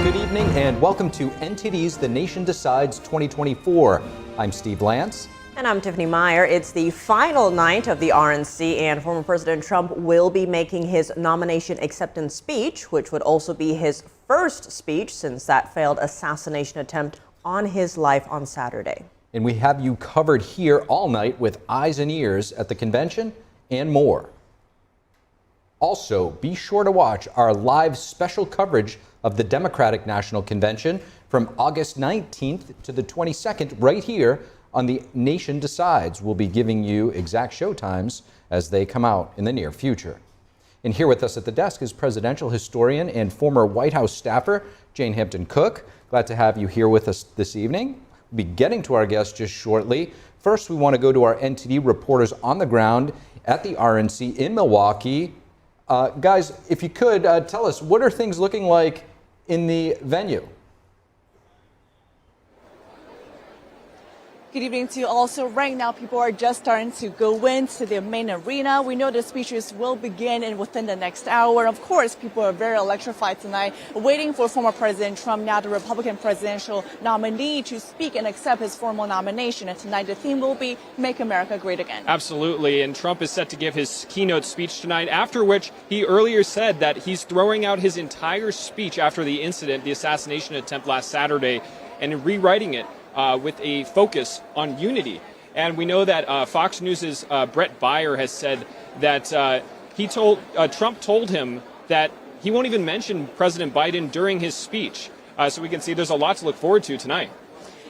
Good evening and welcome to NTD's The Nation Decides 2024. I'm Steve Daines. And I'm Tiffany Meier. It's the final night of the RNC, and former President Trump will be making his nomination acceptance speech, which would also be his first speech since that failed assassination attempt on his life on Saturday. And we have you covered here all night with eyes and ears at the convention and more. Also, be sure to watch our live special coverage of the Democratic National Convention from August 19th to the 22nd right here on The Nation Decides. We'll be giving you exact show times as they come out in the near future. And here with us at the desk is presidential historian and former White House staffer Jane Hampton-Cook. Glad to have you here with us this evening. We'll be getting to our guests just shortly. First, we want to go to our NTD reporters on the ground at the RNC in Milwaukee. Guys, if you could tell us, what are things looking like in the venue? Good evening to you. Also, right now, people are just starting to go into the main arena. We know the speeches will begin within the next hour. Of course, people are very electrified tonight, waiting for former President Trump, now the Republican presidential nominee, to speak and accept his formal nomination. And tonight, the theme will be Make America Great Again. Absolutely. And Trump is set to give his keynote speech tonight, after which he earlier said that he's throwing out his entire speech after the incident, the assassination attempt last Saturday, and rewriting it with a focus on unity. And we know that Fox News' Brett Baier has said that Trump told him that he won't even mention President Biden during his speech. So we can see there's a lot to look forward to tonight.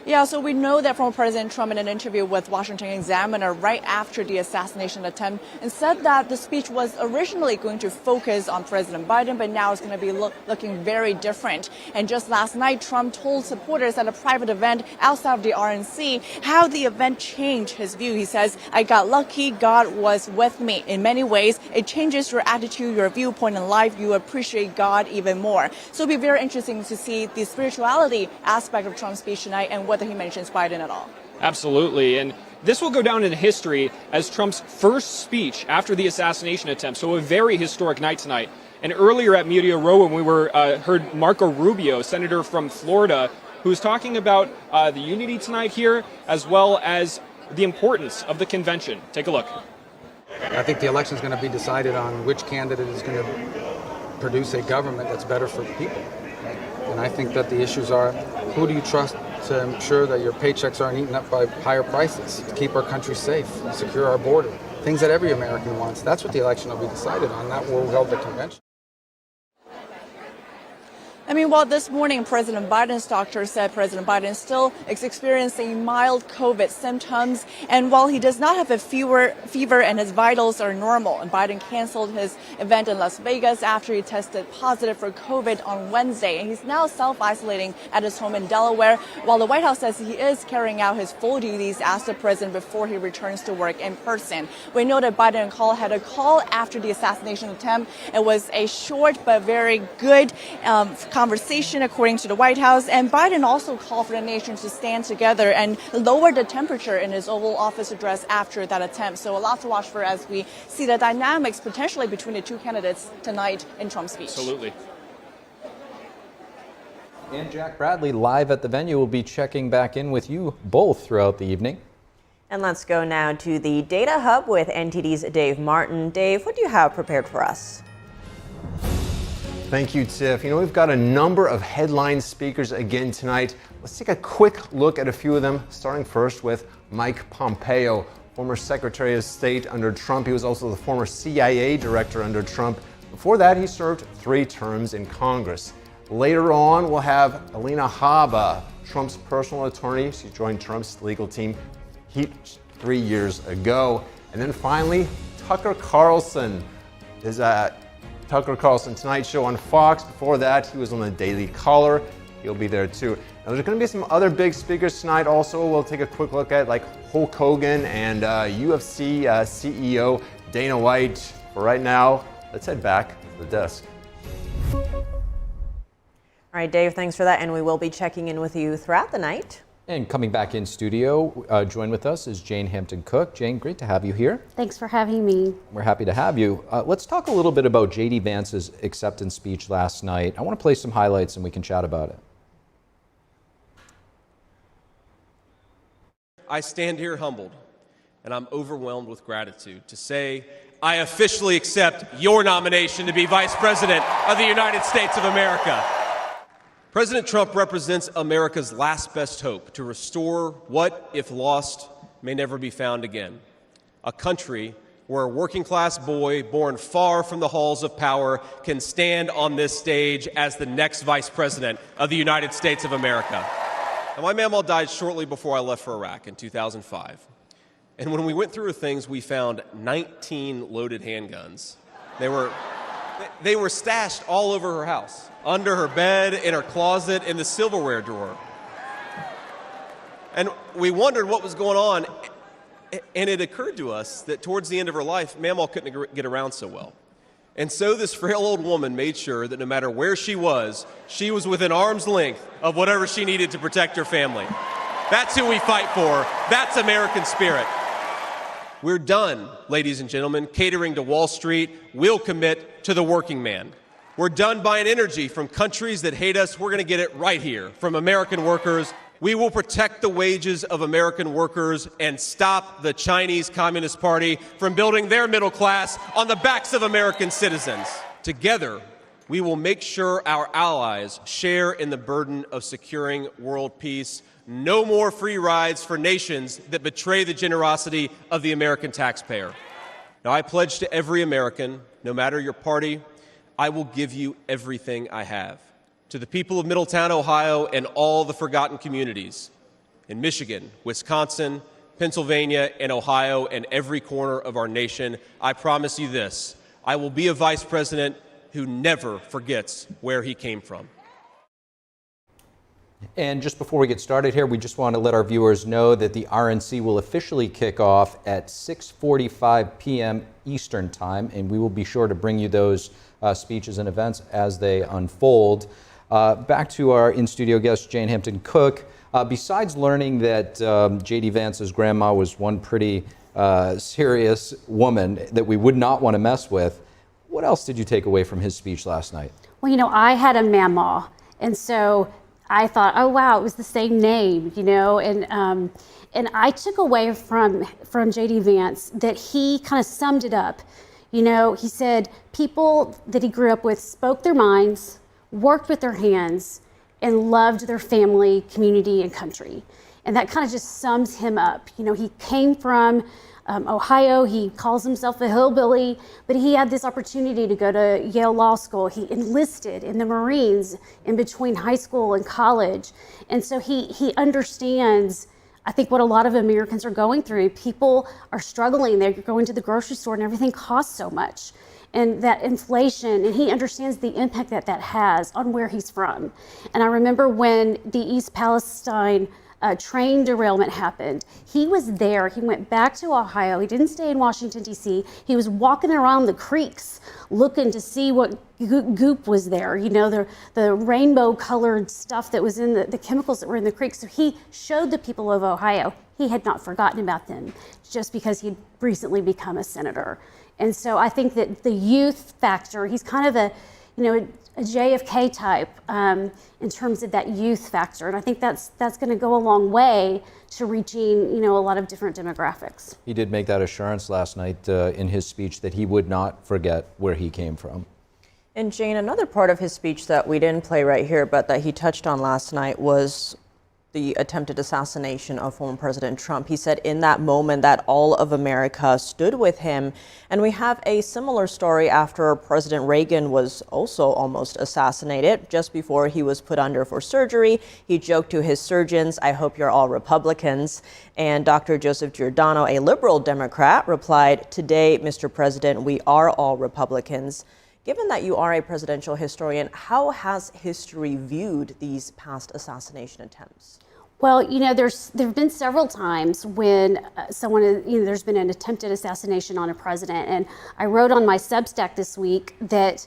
Yeah, so we know that former President Trump in an interview with Washington Examiner right after the assassination attempt and said that the speech was originally going to focus on President Biden, but now it's going to be looking very different. And just last night, Trump told supporters at a private event outside of the RNC how the event changed his view. He says, "I got lucky. God was with me. In many ways, it changes your attitude, your viewpoint in life. You appreciate God even more." So it'll be very interesting to see the spirituality aspect of Trump's speech tonight and whether he mentions Biden at all. Absolutely. And this will go down in history as Trump's first speech after the assassination attempt. So a very historic night tonight. And earlier at Media Row, when we heard Marco Rubio, senator from Florida, who was talking about the unity tonight here, as well as the importance of the convention. Take a look. I think the election is going to be decided on which candidate is going to produce a government that's better for the people. And I think that the issues are, who do you trust to ensure that your paychecks aren't eaten up by higher prices, to keep our country safe, secure our border, things that every American wants. That's what the election will be decided on. That will hold the convention. I mean, well, this morning, President Biden's doctor said President Biden still is experiencing mild COVID symptoms. And while he does not have a fever and his vitals are normal, and Biden canceled his event in Las Vegas after he tested positive for COVID on Wednesday. And he's now self-isolating at his home in Delaware, while the White House says he is carrying out his full duties as the president before he returns to work in person. We know that Biden had a call after the assassination attempt. It was a short but very good conversation, according to the White House. And Biden also called for the nation to stand together and lower the temperature in his Oval Office address after that attempt. So a lot to watch for as we see the dynamics potentially between the two candidates tonight in Trump's speech. Absolutely. And Jack Bradley, live at the venue, will be checking back in with you both throughout the evening. And let's go now to the Data Hub with NTD's Dave Martin. Dave, what do you have prepared for us? Thank you, Tiff. We've got a number of headline speakers again tonight. Let's take a quick look at a few of them, starting first with Mike Pompeo, former Secretary of State under Trump. He was also the former CIA director under Trump. Before that, he served 3 terms in Congress. Later on, we'll have Alina Habba, Trump's personal attorney. She joined Trump's legal team 3 years ago. And then finally, Tucker Carlson. Tucker Carlson Tonight Show on Fox. Before that, he was on the Daily Caller. He'll be there too. Now, there's going to be some other big speakers tonight also. We'll take a quick look at like Hulk Hogan and UFC CEO Dana White. For right now, let's head back to the desk. All right, Dave, thanks for that. And we will be checking in with you throughout the night. And coming back in studio, join with us is Jane Hampton-Cook. Jane, great to have you here. Thanks for having me. We're happy to have you. Let's talk a little bit about J.D. Vance's acceptance speech last night. I want to play some highlights and we can chat about it. I stand here humbled, and I'm overwhelmed with gratitude to say I officially accept your nomination to be Vice President of the United States of America. President Trump represents America's last best hope to restore what, if lost, may never be found again. A country where a working-class boy born far from the halls of power can stand on this stage as the next Vice President of the United States of America. Now, my mamaw died shortly before I left for Iraq in 2005. And when we went through her things, we found 19 loaded handguns. They were stashed all over her house, under her bed, in her closet, in the silverware drawer. And we wondered what was going on, and it occurred to us that towards the end of her life, Mamaw couldn't get around so well. And so this frail old woman made sure that no matter where she was within arm's length of whatever she needed to protect her family. That's who we fight for. That's American spirit. We're done, ladies and gentlemen, catering to Wall Street. We'll commit to the working man. We're done buying energy from countries that hate us. We're going to get it right here from American workers. We will protect the wages of American workers and stop the Chinese Communist Party from building their middle class on the backs of American citizens. Together, we will make sure our allies share in the burden of securing world peace. No more free rides for nations that betray the generosity of the American taxpayer. Now, I pledge to every American, no matter your party, I will give you everything I have. To the people of Middletown, Ohio, and all the forgotten communities in Michigan, Wisconsin, Pennsylvania, and Ohio, and every corner of our nation, I promise you this: I will be a vice president who never forgets where he came from. And just before we get started here, we just want to let our viewers know that the RNC will officially kick off at 6:45 p.m. Eastern Time, and we will be sure to bring you those speeches and events as they unfold. Back to our in-studio guest, Jane Hampton-Cook. Besides learning that J.D. Vance's grandma was one pretty serious woman that we would not want to mess with, what else did you take away from his speech last night? Well, you know, I had a mamaw, and so I thought, oh wow, it was the same name, you know, and I took away from J.D. Vance that he kind of summed it up. You know, he said people that he grew up with spoke their minds, worked with their hands, and loved their family, community, and country. And that kind of just sums him up. You know, he came from Ohio. He calls himself a hillbilly, but he had this opportunity to go to Yale Law School. He enlisted in the Marines in between high school and college. And so he understands, I think, what a lot of Americans are going through. People are struggling. They're going to the grocery store and everything costs so much. And that inflation, and he understands the impact that that has on where he's from. And I remember when the East Palestine train derailment happened, he was there. He went back to Ohio. He didn't stay in Washington, D.C. He was walking around the creeks looking to see what goop was there, you know, the rainbow colored stuff that was in the chemicals that were in the creeks. So he showed the people of Ohio he had not forgotten about them just because he'd recently become a senator. And so I think that the youth factor, he's kind of a JFK type in terms of that youth factor. And I think that's going to go a long way to reaching, you know, a lot of different demographics. He did make that assurance last night in his speech that he would not forget where he came from. And Jane, another part of his speech that we didn't play right here, but that he touched on last night was the attempted assassination of former President Trump. He said in that moment that all of America stood with him. And we have a similar story after President Reagan was also almost assassinated. Just before he was put under for surgery, he joked to his surgeons, "I hope you're all Republicans." And Dr. Joseph Giordano, a liberal Democrat, replied, "Today, Mr. President, we are all Republicans." Given that you are a presidential historian, how has history viewed these past assassination attempts? Well, you know, there have been several times when there's been an attempted assassination on a president. And I wrote on my Substack this week that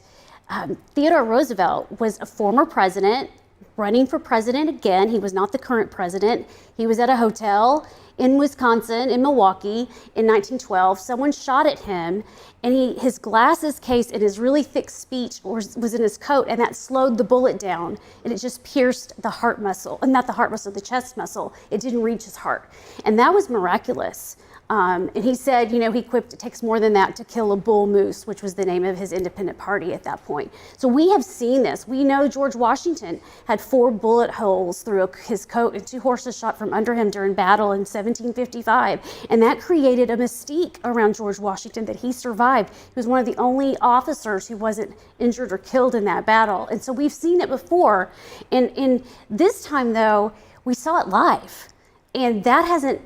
Theodore Roosevelt was a former president, running for president again. He was not the current president. He was at a hotel in Wisconsin, in Milwaukee, in 1912. Someone shot at him, and his glasses case and his really thick speech was in his coat, and that slowed the bullet down, and it just pierced the heart muscle, and not the heart muscle, the chest muscle. It didn't reach his heart, and that was miraculous. And he said, he quipped, it takes more than that to kill a bull moose, which was the name of his independent party at that point. So we have seen this. We know George Washington had 4 bullet holes through his coat and 2 horses shot from under him during battle in 1755. And that created a mystique around George Washington that he survived. He was one of the only officers who wasn't injured or killed in that battle. And so we've seen it before. And this time, though, we saw it live. And that hasn't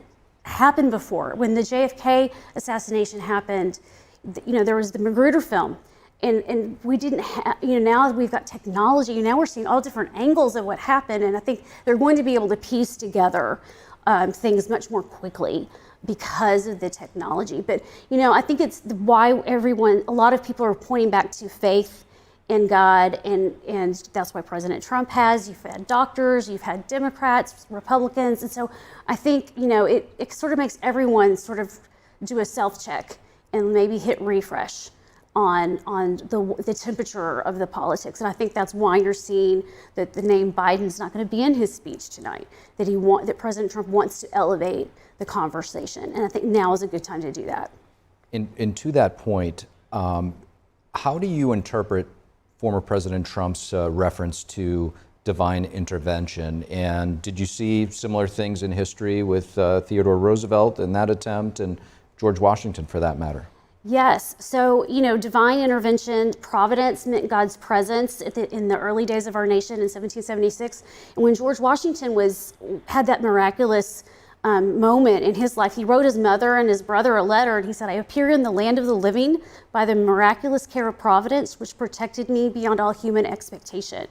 happened before. When the JFK assassination happened, there was the Magruder film, and we didn't have, now we've got technology, now we're seeing all different angles of what happened, and I think they're going to be able to piece together things much more quickly because of the technology. But, I think it's why a lot of people are pointing back to faith in God, and that's why President Trump has. You've had doctors, you've had Democrats, Republicans, and so I think it sort of makes everyone sort of do a self-check and maybe hit refresh on the temperature of the politics. And I think that's why you're seeing that the name Biden's not going to be in his speech tonight. That President Trump wants to elevate the conversation, and I think now is a good time to do that. And to that point, how do you interpret former President Trump's reference to divine intervention? And did you see similar things in history with Theodore Roosevelt and that attempt, and George Washington for that matter? Yes. So, divine intervention, providence meant God's presence in the early days of our nation in 1776. And when George Washington had that miraculous moment in his life, he wrote his mother and his brother a letter, and he said, "I appear in the land of the living by the miraculous care of providence, which protected me beyond all human expectation."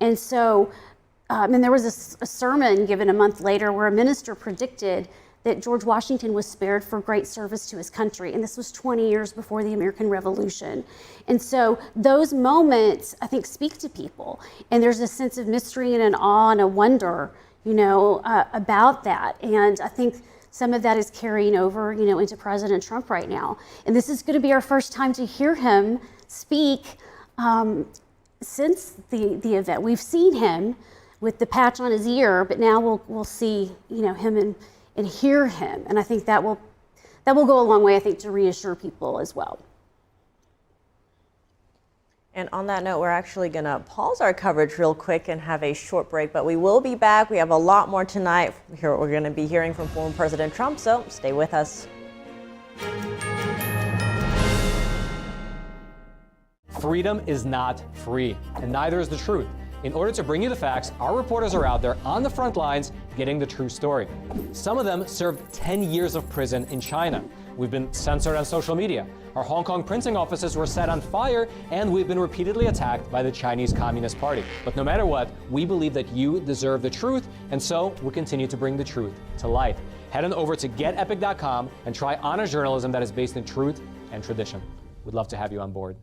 And so, and there was a sermon given a month later where a minister predicted that George Washington was spared for great service to his country. And this was 20 years before the American Revolution. And so those moments, I think, speak to people. And there's a sense of mystery and an awe and a wonder about that. And I think some of that is carrying over, into President Trump right now. And this is going to be our first time to hear him speak since the event. We've seen him with the patch on his ear, but now we'll see, him and hear him. And I think that will go a long way, I think, to reassure people as well. And on that note, we're actually going to pause our coverage real quick and have a short break, but we will be back. We have a lot more tonight. We're going to be hearing from former President Trump, so stay with us. Freedom is not free, and neither is the truth. In order to bring you the facts, our reporters are out there on the front lines getting the true story. Some of them served 10 years of prison in China. We've been censored on social media. Our Hong Kong printing offices were set on fire, and we've been repeatedly attacked by the Chinese Communist Party. But no matter what, we believe that you deserve the truth, and so we continue to bring the truth to life. Head on over to getepic.com and try honest journalism that is based in truth and tradition. We'd love to have you on board.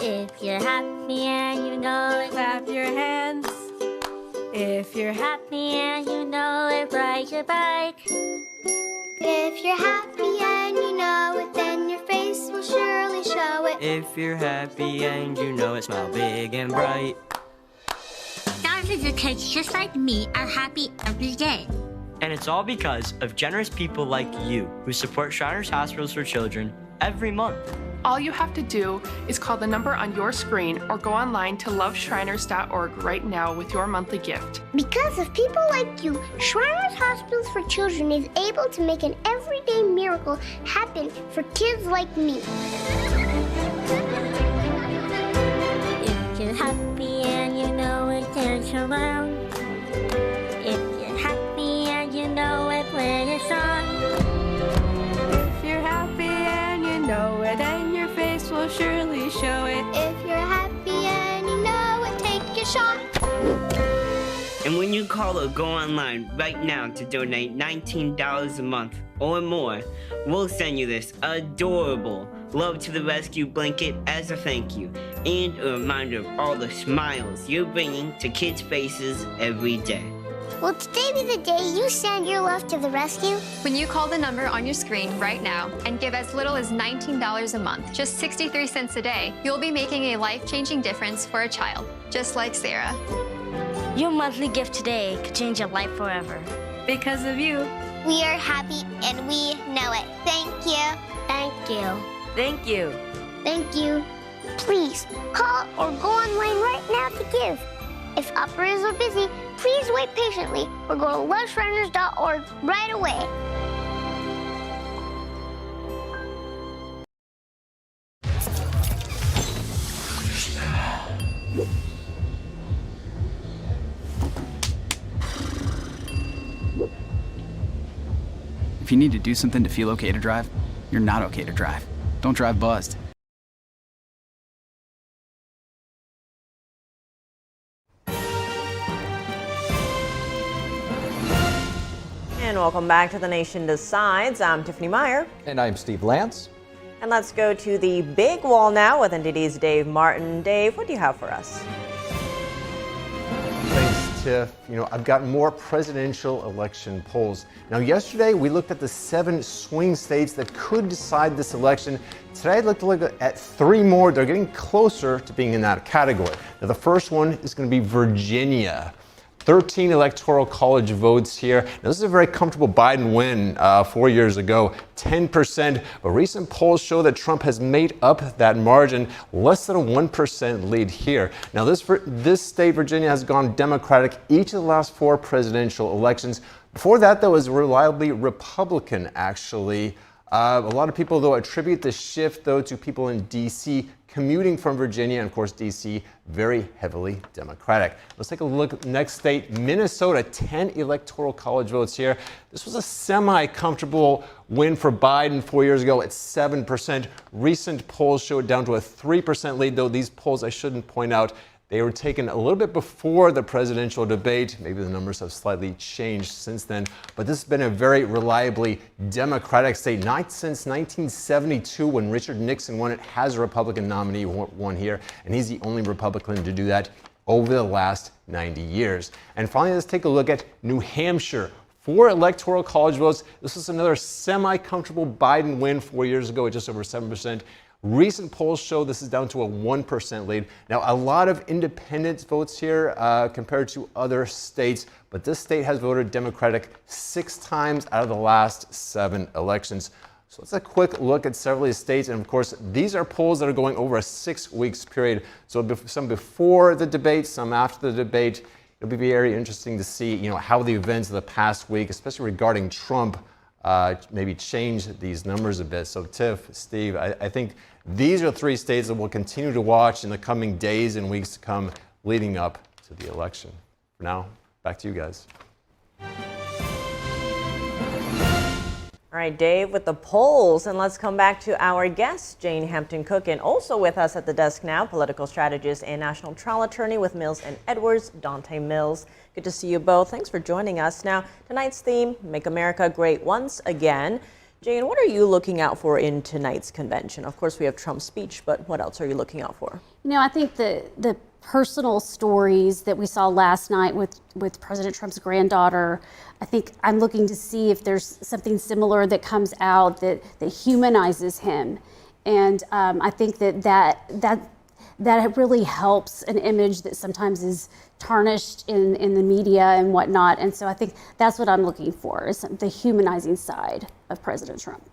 If you're happy and you know it, clap your hands. If you're happy and you know it, ride your bike. If you're happy and you know it, then your face will surely show it. If you're happy and you know it, smile big and bright. Thousands of kids just like me are happy every day. And it's all because of generous people like you who support Shriners Hospitals for Children every month. All you have to do is call the number on your screen or go online to loveshriners.org right now with your monthly gift. Because of people like you, Shriners Hospitals for Children is able to make an everyday miracle happen for kids like me. If you're happy and you know it, dance around. If you're happy and you know it, play a song. If you're happy and you know it, and your face will surely show it. If you're happy and And when you call or go online right now to donate $19 a month or more, we'll send you this adorable Love to the Rescue blanket as a thank you and a reminder of all the smiles you're bringing to kids' faces every day. Will today be the day you send your love to the rescue? When you call the number on your screen right now and give as little as $19 a month, just 63 cents a day, you'll be making a life-changing difference for a child, just like Sarah. Your monthly gift today could change your life forever. Because of you. We are happy and we know it. Thank you. Thank you. Thank you. Thank you. Please call or go online right now to give. If operators are busy, please wait patiently or go to loveshriners.org right away. If you need to do something to feel okay to drive, you're not okay to drive. Don't drive buzzed. And welcome back to The Nation Decides. I'm Tiffany Meier. And I'm Steve Lance. And let's go to the big wall now with NTD's Dave Martin. Dave, what do you have for us? Thanks, Tiff. You know, I've got more presidential election polls. Now, yesterday we looked at the 7 swing states that could decide this election. Today I'd like to look at 3 more. They're getting closer to being in that category. Now, the first one is going to be Virginia. 13 electoral college votes here. Now, this is a very comfortable Biden win 4 years ago, 10%. But recent polls show that Trump has made up that margin, less than a 1% lead here. Now, this state, Virginia, has gone Democratic each of the last 4 presidential elections. Before that, though, was reliably Republican, actually. A lot of people, though, attribute the shift, though, to people in D.C. commuting from Virginia, and of course, D.C. very heavily Democratic. Let's take a look at the next state, Minnesota, 10 electoral college votes here. This was a semi-comfortable win for Biden 4 years ago at 7%. Recent polls show it down to a 3% lead, though these polls, I shouldn't point out, they were taken a little bit before the presidential debate. Maybe the numbers have slightly changed since then, but this has been a very reliably Democratic state. Not since 1972 when Richard Nixon won, it has a Republican nominee won here, and he's the only Republican to do that over the last 90 years. And finally, let's take a look at New Hampshire. 4 electoral college votes. This is another semi-comfortable Biden win 4 years ago at just over 7%. Recent polls show this is down to a 1% lead. Now, a lot of independent votes here compared to other states, but this state has voted Democratic 6 times out of the last 7 elections. So let's take a quick look at several of these states. And of course, these are polls that are going over a 6 weeks period. So some before the debate, some after the debate. It'll be very interesting to see, how the events of the past week, especially regarding Trump, maybe change these numbers a bit. So Tiff, Steve, I think these are 3 states that we'll continue to watch in the coming days and weeks to come leading up to the election. For now, back to you guys. All right, Dave, with the polls, and let's come back to our guest, Jane Hampton-Cook, and also with us at the desk now, political strategist and national trial attorney with Mills and Edwards, Dante Mills. Good to see you both. Thanks for joining us. Now, tonight's theme, Make America Great Once Again. Jane, what are you looking out for in tonight's convention? Of course, we have Trump's speech, but what else are you looking out for? I think the personal stories that we saw last night with President Trump's granddaughter, I think I'm looking to see if there's something similar that comes out that humanizes him. And I think that really helps an image that sometimes is tarnished in the media and whatnot. And so I think that's what I'm looking for, is the humanizing side of President Trump.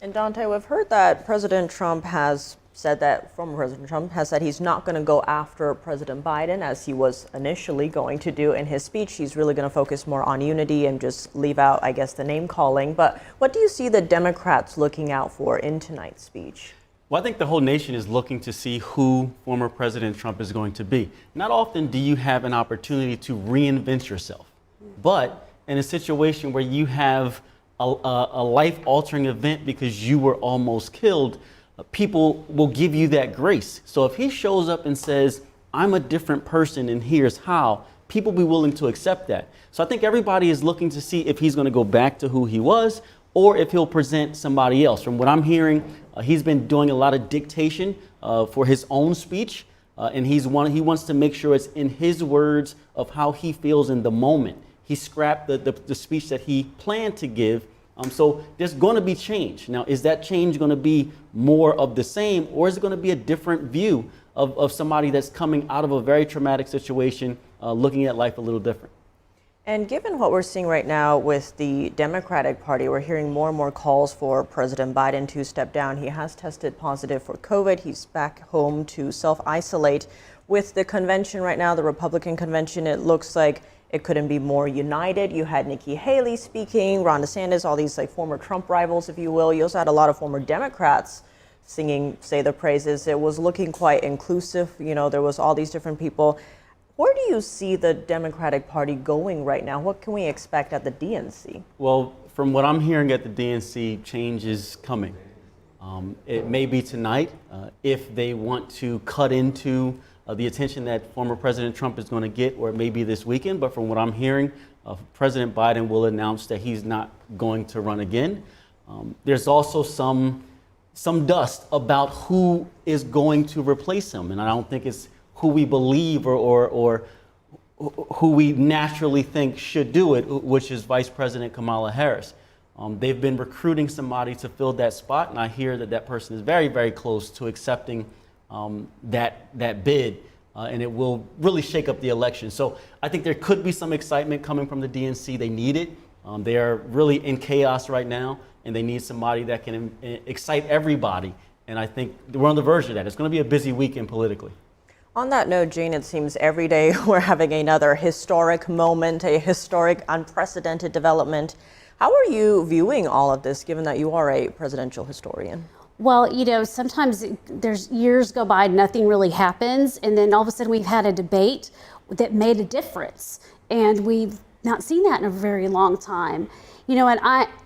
And Dante, we've heard that President Trump has said that, former President Trump has said he's not going to go after President Biden as he was initially going to do in his speech. He's really going to focus more on unity and just leave out, I guess, the name calling. But what do you see the Democrats looking out for in tonight's speech? Well, I think the whole nation is looking to see who former President Trump is going to be. Not often do you have an opportunity to reinvent yourself, but in a situation where you have a life-altering event because you were almost killed, people will give you that grace. So if he shows up and says, I'm a different person and here's how, people be willing to accept that? So I think everybody is looking to see if he's going to go back to who he was or if he'll present somebody else. From what I'm hearing, he's been doing a lot of dictation for his own speech, and he wants to make sure it's in his words of how he feels in the moment. He scrapped the speech that he planned to give. So there's going to be change. Now, is that change going to be more of the same, or is it going to be a different view of somebody that's coming out of a very traumatic situation, looking at life a little different? And given what we're seeing right now with the Democratic Party, we're hearing more and more calls for President Biden to step down. He has tested positive for COVID. He's back home to self-isolate. With the convention right now, the Republican convention, it looks like it couldn't be more united. You had Nikki Haley speaking, Ron DeSantis, all these like former Trump rivals, if you will. You also had a lot of former Democrats singing Say the Praises. It was looking quite inclusive. You know, there was all these different people. Where do you see the Democratic Party going right now? What can we expect at the DNC? Well, from what I'm hearing at the DNC, change is coming. It may be tonight if they want to cut into the attention that former President Trump is going to get, or it may be this weekend. But from what I'm hearing, President Biden will announce that he's not going to run again. There's also some dust about who is going to replace him, and I don't think it's who we believe or who we naturally think should do it, which is Vice President Kamala Harris. They've been recruiting somebody to fill that spot, and I hear that person is very, very close to accepting that bid, and it will really shake up the election. So I think there could be some excitement coming from the DNC. They need it. They are really in chaos right now, and they need somebody that can excite everybody. And I think we're on the verge of that. It's going to be a busy weekend politically. On that note, Jane, it seems every day we're having another historic moment, a historic, unprecedented development. How are you viewing all of this, given that you are a presidential historian? Well, you know, sometimes there's years go by, nothing really happens, and then all of a sudden we've had a debate that made a difference, and we've not seen that in a very long time. You know, and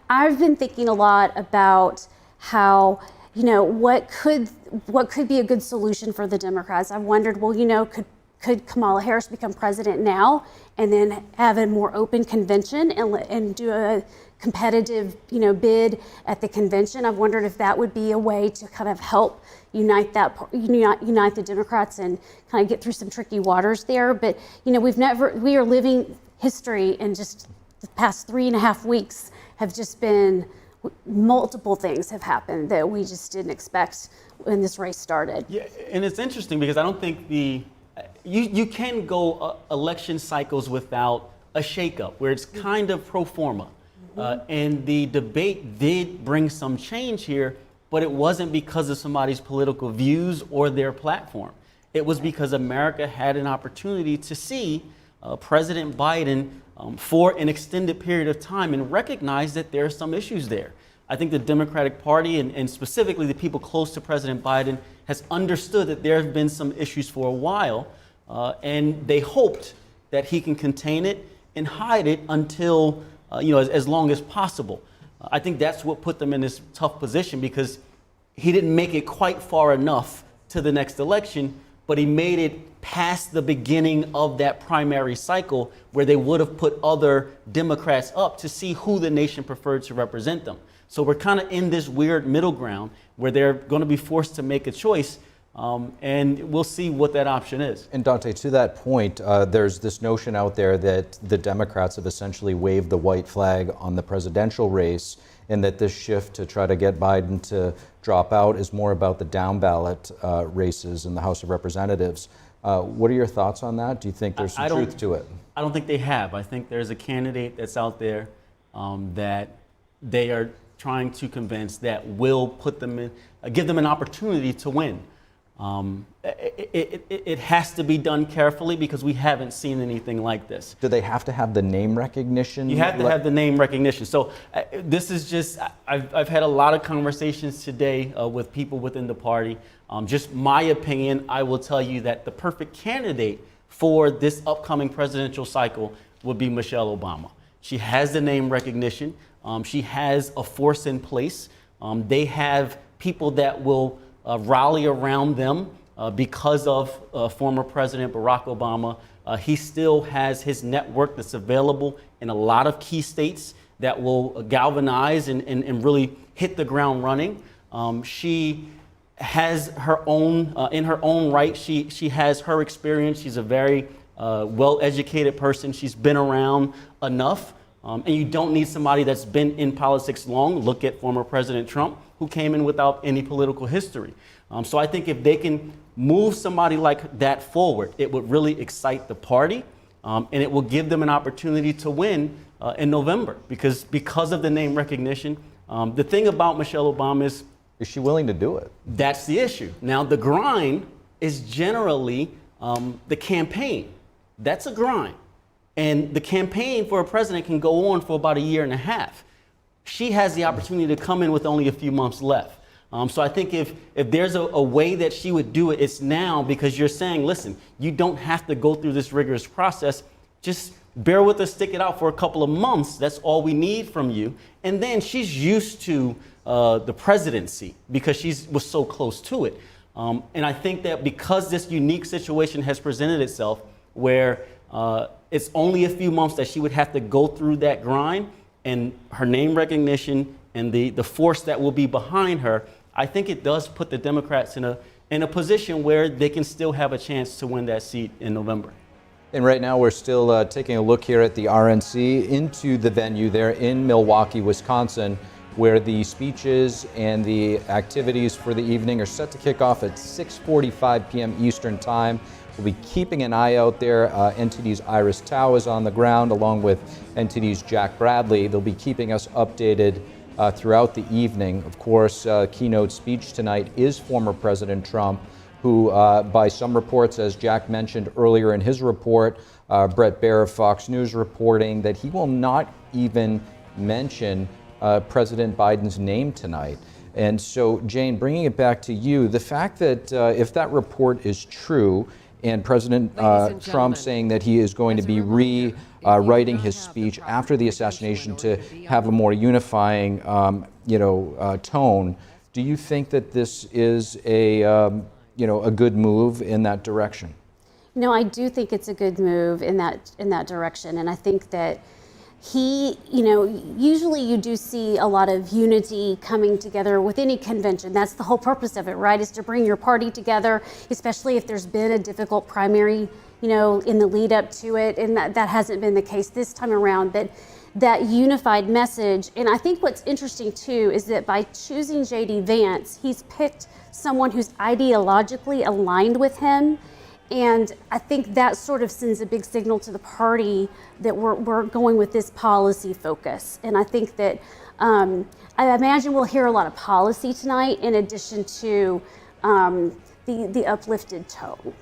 I've been thinking a lot about how, you know, what could be a good solution for the Democrats. I've wondered, well, you know, could Kamala Harris become president now and then have a more open convention and do a competitive, you know, bid at the convention? I've wondered if that would be a way to kind of help unite the Democrats and kind of get through some tricky waters there. But, you know, we are living history, and just the past 3.5 weeks have just been multiple things have happened that we just didn't expect when this race started. Yeah, and it's interesting because I don't think you can go election cycles without a shakeup where it's kind of pro forma. And the debate did bring some change here, but it wasn't because of somebody's political views or their platform. It was because America had an opportunity to see President Biden for an extended period of time and recognize that there are some issues there. I think the Democratic Party and specifically the people close to President Biden has understood that there have been some issues for a while, and they hoped that he can contain it and hide it until as long as possible. I think that's what put them in this tough position, because he didn't make it quite far enough to the next election, but he made it past the beginning of that primary cycle where they would have put other Democrats up to see who the nation preferred to represent them. So we're kind of in this weird middle ground where they're going to be forced to make a choice, and we'll see what that option is. And Dante, to that point, there's this notion out there that the Democrats have essentially waved the white flag on the presidential race, and that this shift to try to get Biden to drop out is more about the down ballot races in the House of Representatives. What are your thoughts on that? Do you think there's some truth to it? I don't think they have. I think there's a candidate that's out there that they are trying to convince that will put them in, give them an opportunity to win. It has to be done carefully because we haven't seen anything like this. Do they have to have the name recognition? You have to have the name recognition. So this is just, I've had a lot of conversations today with people within the party. Just my opinion, I will tell you that the perfect candidate for this upcoming presidential cycle would be Michelle Obama. She has the name recognition. She has a force in place. They have people that will rally around them because of former President Barack Obama. He still has his network that's available in a lot of key states that will galvanize and really hit the ground running. She has her own, in her own right, she has her experience. She's a very well-educated person. She's been around enough. And you don't need somebody that's been in politics long. Look at former President Trump, who came in without any political history. So I think if they can move somebody like that forward, it would really excite the party, and it will give them an opportunity to win in November because of the name recognition. The thing about Michelle Obama is she willing to do it? That's the issue. Now, the grind is generally the campaign. That's a grind. And the campaign for a president can go on for about a year and a half. She has the opportunity to come in with only a few months left. So I think if there's a way that she would do it, it's now, because you're saying, listen, you don't have to go through this rigorous process. Just bear with us, stick it out for a couple of months. That's all we need from you. And then she's used to the presidency because she was so close to it. And I think that because this unique situation has presented itself where it's only a few months that she would have to go through that grind, and her name recognition and the force that will be behind her, I think it does put the Democrats in a position where they can still have a chance to win that seat in November. And right now we're still taking a look here at the RNC into the venue there in Milwaukee, Wisconsin, where the speeches and the activities for the evening are set to kick off at 6:45 p.m. Eastern Time. We'll be keeping an eye out there. NTD's Iris Tao is on the ground along with NTD's Jack Bradley. They'll be keeping us updated throughout the evening. Of course, keynote speech tonight is former President Trump, who by some reports, as Jack mentioned earlier in his report, Brett Baer of Fox News reporting that he will not even mention President Biden's name tonight. And so, Jane, bringing it back to you, the fact that if that report is true, and President Trump saying that he is going to be rewriting his speech after the assassination to have a more unifying, tone, do you think that this is a good move in that direction? No, I do think it's a good move in that direction, and I think that usually you do see a lot of unity coming together with any convention. That's the whole purpose of it, right? Is to bring your party together, especially if there's been a difficult primary, in the lead up to it. And that hasn't been the case this time around, that unified message. And I think what's interesting too is that by choosing J.D. Vance, he's picked someone who's ideologically aligned with him. And I think that sort of sends a big signal to the party that we're going with this policy focus. And I think that I imagine we'll hear a lot of policy tonight in addition to the uplifted tone.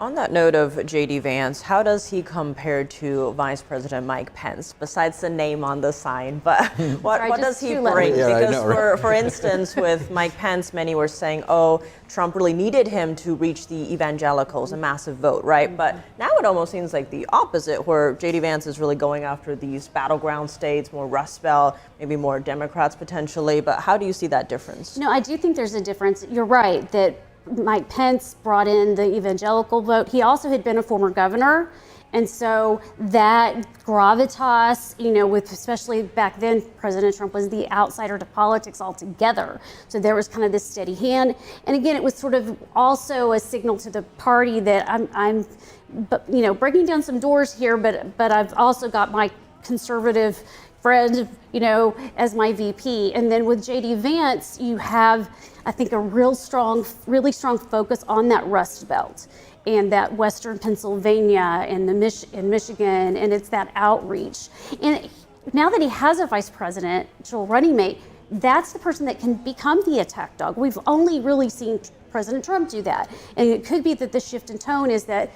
On that note of J.D. Vance, how does he compare to Vice President Mike Pence, besides the name on the sign? But what does he bring? Yeah, because know, right? for instance, with Mike Pence, many were saying, oh, Trump really needed him to reach the evangelicals, a massive vote, right? But now it almost seems like the opposite, where J.D. Vance is really going after these battleground states, more Rust Belt, maybe more Democrats potentially. But how do you see that difference? No, I do think there's a difference. You're right that Mike Pence brought in the evangelical vote. He also had been a former governor. And so that gravitas, with especially back then, President Trump was the outsider to politics altogether. So there was kind of this steady hand. And again, it was sort of also a signal to the party that I'm breaking down some doors here, but I've also got my conservative friend, as my VP. And then with J.D. Vance, you have, I think, a really strong focus on that Rust Belt and that Western Pennsylvania and in Michigan, and it's that outreach. And now that he has a vice presidential running mate, that's the person that can become the attack dog. We've only really seen President Trump do that. And it could be that the shift in tone is that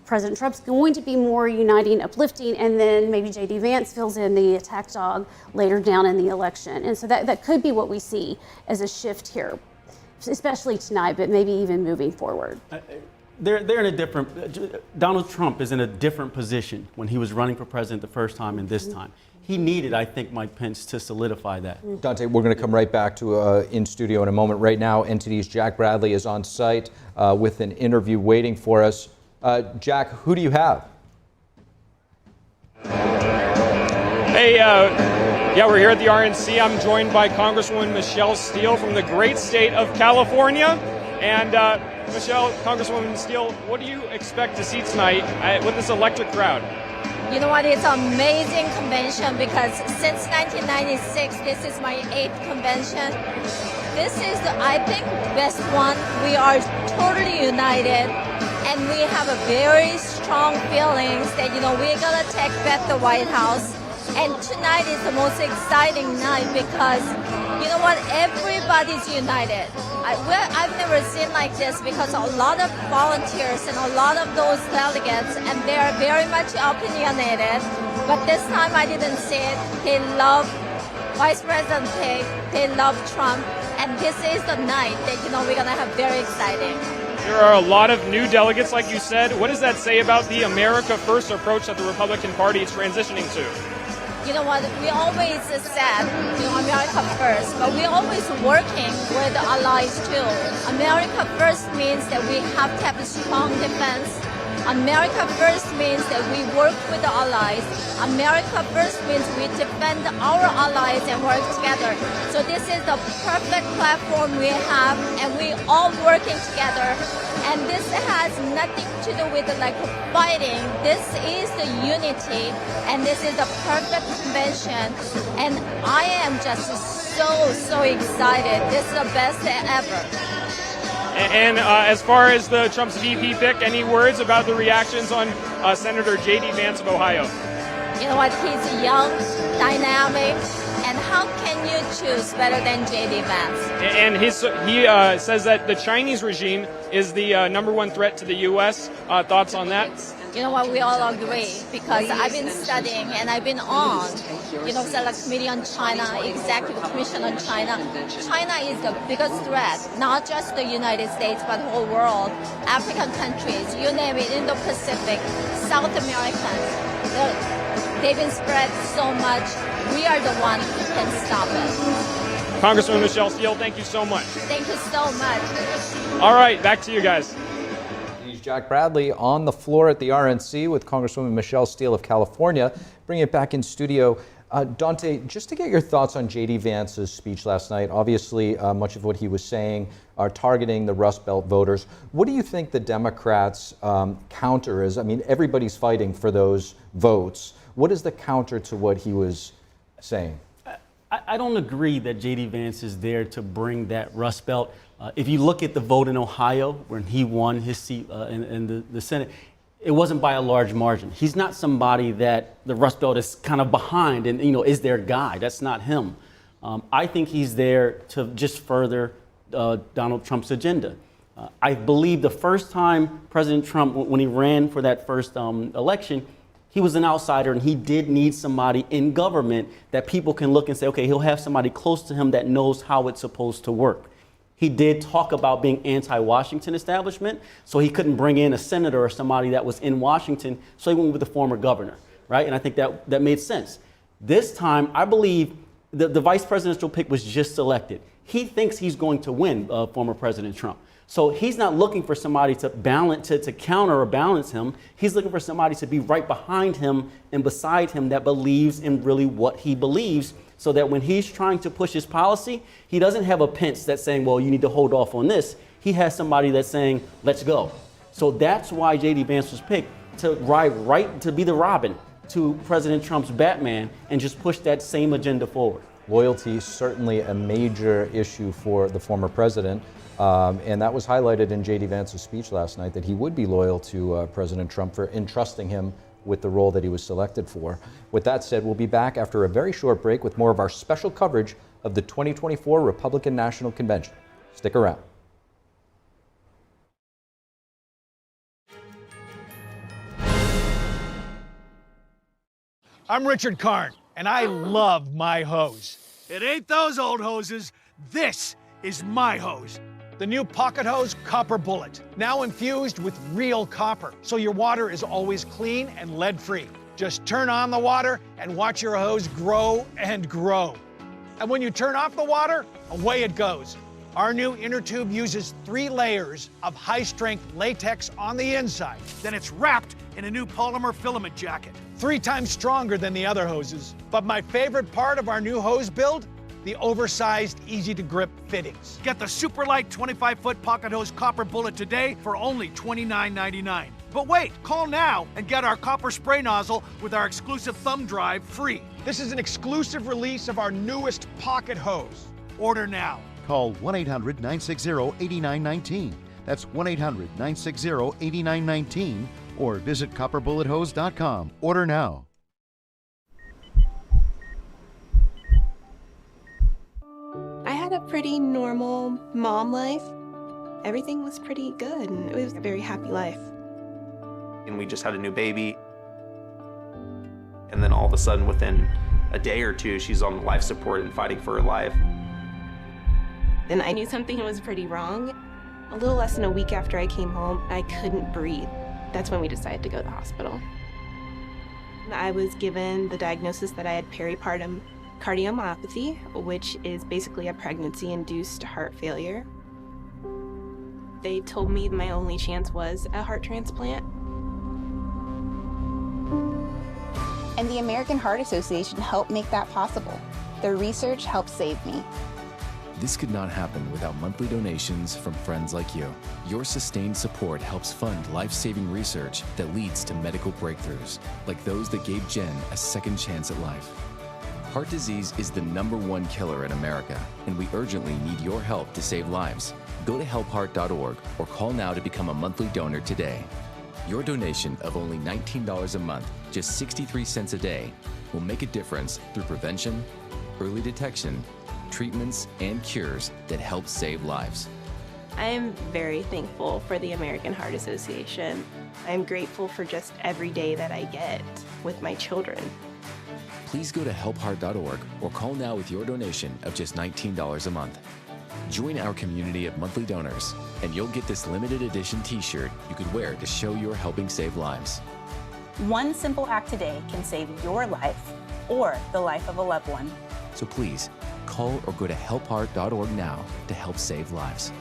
President Trump's going to be more uniting, uplifting, and then maybe J.D. Vance fills in the attack dog later down in the election. And so that could be what we see as a shift here, especially tonight, but maybe even moving forward. They're in a different, Donald Trump is in a different position when he was running for president the first time and this time. He needed, I think, Mike Pence to solidify that. Dante, we're going to come right back to in studio in a moment. Right now, NTD's Jack Bradley is on site with an interview waiting for us. Jack, who do you have? Hey, yeah, we're here at the RNC. I'm joined by Congresswoman Michelle Steele from the great state of California. And Michelle, Congresswoman Steele, what do you expect to see tonight with this electric crowd? You know what, it's an amazing convention because since 1996, this is my 8th convention. This is, I think, best one. We are totally united and we have a very strong feelings that, you know, we're gonna take back the White House. And tonight is the most exciting night because, you know what, everybody's united. I've never seen like this because a lot of volunteers and a lot of those delegates, and they're very much opinionated. But this time I didn't see it. They love Vice President Pig, they love Trump, and this is the night that, you know, we're gonna have very exciting. There are a lot of new delegates, like you said. What does that say about the America First approach that the Republican Party is transitioning to? You know what, we always said, you know, America first, but we're always working with the allies too. America first means that we have to have a strong defense. America first means that we work with the allies. America first means we defend our allies and work together. So this is the perfect platform we have, and we all working together. And this has nothing to do with like fighting. This is the unity, and this is the perfect convention. And I am just so excited. This is the best ever. And as far as the Trump's VP pick, any words about the reactions on Senator J.D. Vance of Ohio? You know what, he's young, dynamic, and how can you choose better than J.D. Vance? And he says that the Chinese regime is the #1 threat to the U.S. Thoughts on that? You know what, we all agree because I've been studying and I've been on, you know, Select Committee on China, Executive Commission on China. China is the biggest threat, not just the United States, but the whole world. African countries, you name it, Indo-Pacific, South Americans. They've been spread so much. We are the one who can stop it. Congresswoman Michelle Steele, thank you so much. Thank you so much. All right, back to you guys. Jack Bradley on the floor at the RNC with Congresswoman Michelle Steele of California. Bring it back in studio. Dante, just to get your thoughts on J.D. Vance's speech last night. Obviously, much of what he was saying are targeting the Rust Belt voters. What do you think the Democrats' counter is? I mean, everybody's fighting for those votes. What is the counter to what he was saying? I don't agree that J.D. Vance is there to bring that Rust Belt. If you look at the vote in Ohio, when he won his seat in the Senate, it wasn't by a large margin. He's not somebody that the Rust Belt is kind of behind and, you know, is their guy. That's not him. I think he's there to just further Donald Trump's agenda. I believe the first time President Trump, when he ran for that first election, he was an outsider, and he did need somebody in government that people can look and say, okay, he'll have somebody close to him that knows how it's supposed to work. He did talk about being anti-Washington establishment, so he couldn't bring in a senator or somebody that was in Washington, so he went with the former governor, right? And I think that made sense. This time, I believe the vice presidential pick was just selected. He thinks he's going to win former President Trump. So he's not looking for somebody to balance, to counter or balance him. He's looking for somebody to be right behind him and beside him that believes in really what he believes, so that when he's trying to push his policy, he doesn't have a Pence that's saying, well, you need to hold off on this. He has somebody that's saying, let's go. So that's why J.D. Vance was picked, to ride right, to be the Robin to President Trump's Batman and just push that same agenda forward. Loyalty, certainly a major issue for the former president. And that was highlighted in J.D. Vance's speech last night, that he would be loyal to President Trump for entrusting him with the role that he was selected for. With that said, we'll be back after a very short break with more of our special coverage of the 2024 Republican National Convention. Stick around. I'm Richard Karn, and I love my hose. It ain't those old hoses. This is my hose. The new pocket hose Copper Bullet, now infused with real copper, so your water is always clean and lead-free. Just turn on the water and watch your hose grow and grow. And when you turn off the water, away it goes. Our new inner tube uses 3 layers of high-strength latex on the inside. Then it's wrapped in a new polymer filament jacket, 3 times stronger than the other hoses. But my favorite part of our new hose build, the oversized, easy-to-grip fittings. Get the super light 25-foot pocket hose Copper Bullet today for only $29.99. But wait, call now and get our copper spray nozzle with our exclusive thumb drive free. This is an exclusive release of our newest pocket hose. Order now. Call 1-800-960-8919. That's 1-800-960-8919 or visit copperbullet.hose.com. Order now. I had a pretty normal mom life. Everything was pretty good, and it was a very happy life. And we just had a new baby. And then all of a sudden, within a day or two, she's on life support and fighting for her life. Then I knew something was pretty wrong. A little less than a week after I came home, I couldn't breathe. That's when we decided to go to the hospital. I was given the diagnosis that I had peripartum cardiomyopathy, which is basically a pregnancy-induced heart failure. They told me my only chance was a heart transplant. And the American Heart Association helped make that possible. Their research helped save me. This could not happen without monthly donations from friends like you. Your sustained support helps fund life-saving research that leads to medical breakthroughs, like those that gave Jen a second chance at life. Heart disease is the #1 killer in America, and we urgently need your help to save lives. Go to helpheart.org or call now to become a monthly donor today. Your donation of only $19 a month, just 63 cents a day, will make a difference through prevention, early detection, treatments, and cures that help save lives. I am very thankful for the American Heart Association. I'm grateful for just every day that I get with my children. Please go to helpheart.org or call now with your donation of just $19 a month. Join our community of monthly donors, and you'll get this limited edition t-shirt you could wear to show you're helping save lives. One simple act today can save your life or the life of a loved one. So please, call or go to helpheart.org now to help save lives.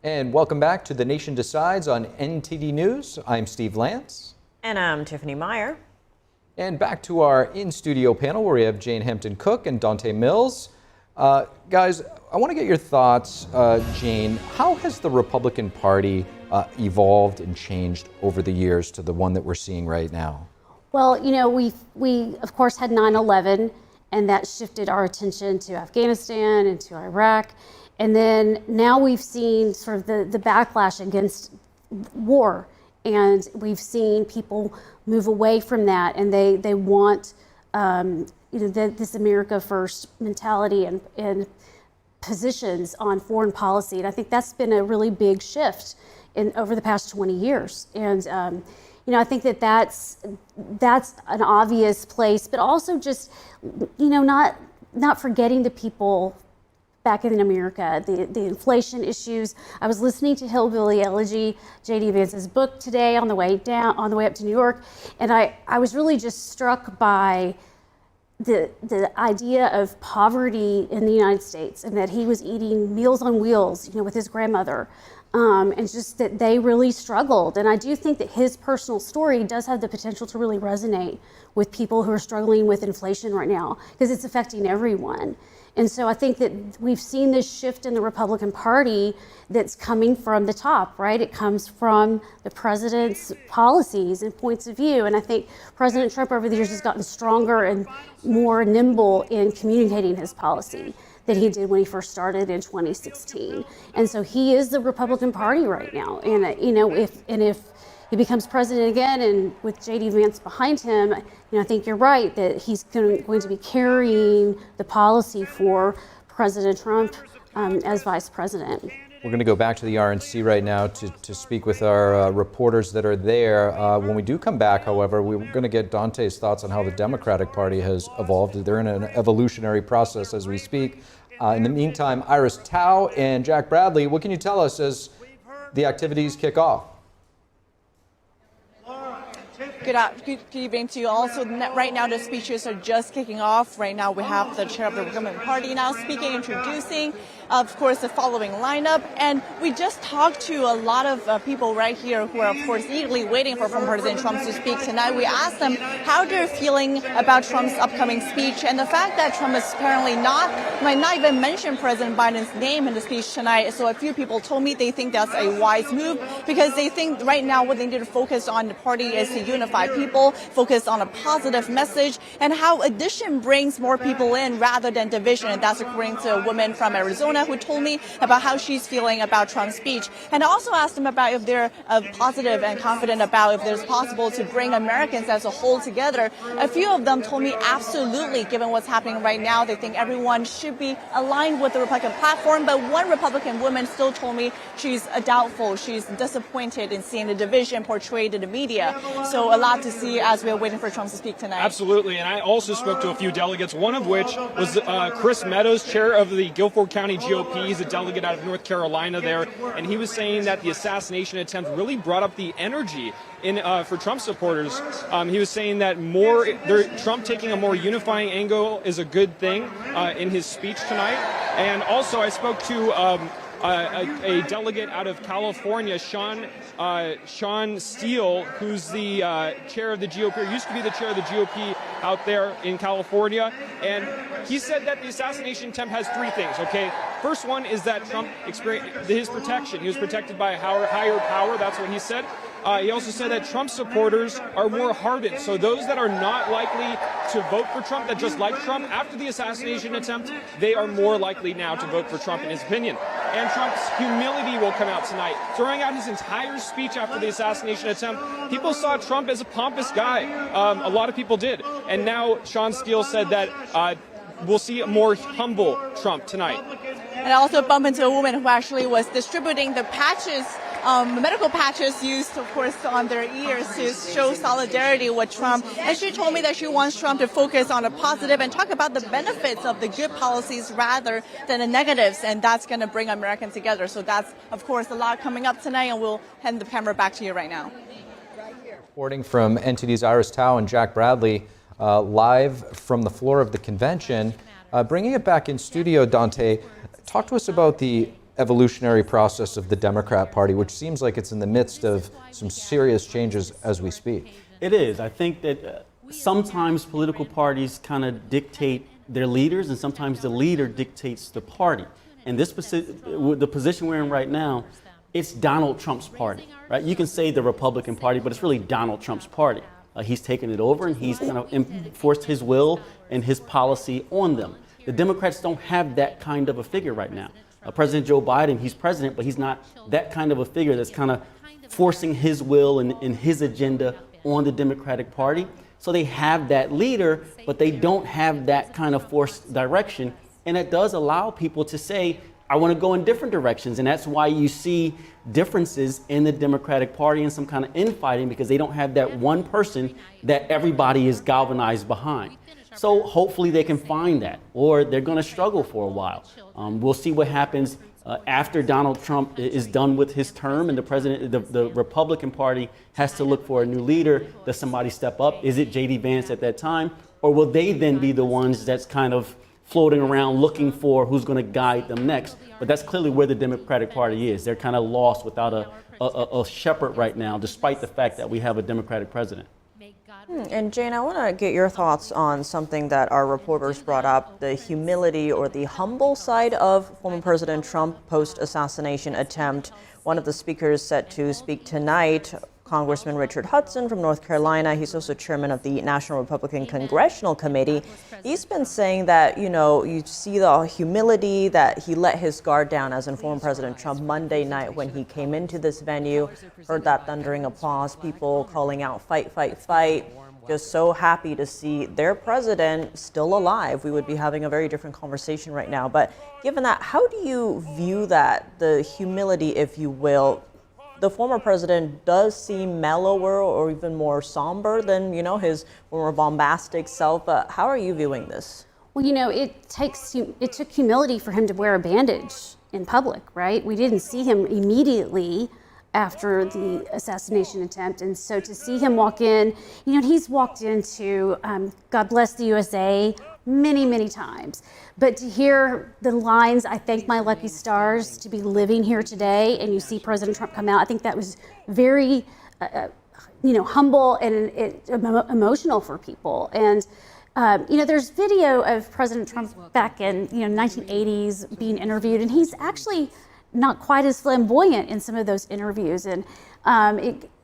And welcome back to The Nation Decides on NTD News. I'm Steve Daines. And I'm Tiffany Meier. And back to our in-studio panel where we have Jane Hampton-Cook and Dante Mills. Guys, I want to get your thoughts, Jane. How has the Republican Party evolved and changed over the years to the one that we're seeing right now? Well, you know, we of course had 9/11, and that shifted our attention to Afghanistan and to Iraq. And then now we've seen sort of the backlash against war, and we've seen people move away from that, and they want this America First mentality and positions on foreign policy. And I think that's been a really big shift over the past 20 years. And I think that's an obvious place, but also just not forgetting the people back in America, the inflation issues. I was listening to Hillbilly Elegy, J.D. Vance's book today on the way up to New York, and I was really just struck by the idea of poverty in the United States, and that he was eating Meals on Wheels, with his grandmother, and just that they really struggled. And I do think that his personal story does have the potential to really resonate with people who are struggling with inflation right now, because it's affecting everyone. And so I think that we've seen this shift in the Republican Party that's coming from the top, right? It comes from the president's policies and points of view. And I think President Trump over the years has gotten stronger and more nimble in communicating his policy than he did when he first started in 2016. And so he is the Republican Party right now. And if he becomes president again, and with J.D. Vance behind him, I think you're right that he's going to be carrying the policy for President Trump as vice president. We're going to go back to the RNC right now to speak with our reporters that are there. When we do come back, however, we're going to get Dante's thoughts on how the Democratic Party has evolved. They're in an evolutionary process as we speak. In the meantime, Iris Tao and Jack Bradley, what can you tell us as the activities kick off? Good evening to you all. So right now the speeches are just kicking off. Right now we have the chair of the Republican Party now speaking, introducing, of course, the following lineup. And we just talked to a lot of people right here who are, of course, eagerly waiting for former President Trump to speak tonight. We asked them how they're feeling about Trump's upcoming speech and the fact that Trump is apparently might not even mention President Biden's name in the speech tonight. So a few people told me they think that's a wise move because they think right now what they need to focus on the party is to unify people, focus on a positive message, and how addition brings more people in rather than division. And that's according to a woman from Arizona who told me about how she's feeling about Trump's speech. And I also asked them about if they're positive and confident about if there's possible to bring Americans as a whole together. A few of them told me absolutely, given what's happening right now, they think everyone should be aligned with the Republican platform. But one Republican woman still told me she's doubtful, she's disappointed in seeing the division portrayed in the media. So a lot to see as we're waiting for Trump to speak tonight. Absolutely, and I also spoke to a few delegates, one of which was Chris Meadows, chair of the Guilford County GOP. He's a delegate out of North Carolina there, and he was saying that the assassination attempt really brought up the energy for Trump supporters. He was saying that Trump taking a more unifying angle is a good thing in his speech tonight. And also I spoke to a delegate out of California, Sean Steele, who's the chair of the GOP, or used to be the chair of the GOP out there in California. And he said that the assassination attempt has three things, okay? First one is that Trump experienced his protection. He was protected by a higher power. That's what he said. He also said that Trump supporters are more hardened. So those that are not likely to vote for Trump, that just like Trump after the assassination attempt, they are more likely now to vote for Trump in his opinion. And Trump's humility will come out tonight. Throwing out his entire speech after the assassination attempt, people saw Trump as a pompous guy. A lot of people did. And now Sean Steele said that we'll see a more humble Trump tonight. And I also bumped into a woman who actually was distributing the patches, medical patches used, of course, on their ears to show solidarity with Trump. And she told me that she wants Trump to focus on the positive and talk about the benefits of the good policies rather than the negatives. And that's going to bring Americans together. So that's, of course, a lot coming up tonight. And we'll hand the camera back to you right now. Reporting from NTD's Iris Tao and Jack Bradley, live from the floor of the convention. Bringing it back in studio, Dante, talk to us about the evolutionary process of the Democrat Party, which seems like it's in the midst of some serious changes as we speak. It is. I think that sometimes political parties kind of dictate their leaders, and sometimes the leader dictates the party. And the position we're in right now, it's Donald Trump's party, right? You can say the Republican Party, but it's really Donald Trump's party. He's taken it over, and he's kind of enforced his will and his policy on them. The Democrats don't have that kind of a figure right now. President Joe Biden, he's president, but he's not that kind of a figure that's kind of forcing his will and his agenda on the Democratic Party. So they have that leader, but they don't have that kind of forced direction. And it does allow people to say, I want to go in different directions. And that's why you see differences in the Democratic Party and some kind of infighting, because they don't have that one person that everybody is galvanized behind. So hopefully they can find that, or they're going to struggle for a while. We'll see what happens after Donald Trump is done with his term and the Republican Party has to look for a new leader. Does somebody step up? Is it J.D. Vance at that time? Or will they then be the ones that's kind of floating around looking for who's going to guide them next? But that's clearly where the Democratic Party is. They're kind of lost without a shepherd right now, despite the fact that we have a Democratic president. And Jane, I want to get your thoughts on something that our reporters brought up, the humility or the humble side of former President Trump post-assassination attempt. One of the speakers set to speak tonight, Congressman Richard Hudson from North Carolina. He's also chairman of the National Republican Congressional Committee. He's been saying that, you see the humility, that he let his guard down, as in former President Trump Monday night when he came into this venue, heard that thundering applause, people calling out, fight, fight, fight. just so happy to see their president still alive. We would be having a very different conversation right now. But given that, how do you view that, the humility, if you will? The former president does seem mellower or even more somber than, his more bombastic self. But how are you viewing this? Well, it took humility for him to wear a bandage in public, right? We didn't see him immediately after the assassination attempt. And so to see him walk in, he's walked into God Bless the USA many, many times. But to hear the lines, I thank my lucky stars to be living here today, and you see President Trump come out, I think that was very, humble and emotional for people. And there's video of President Trump back in 1980s being interviewed, and he's actually not quite as flamboyant in some of those interviews. And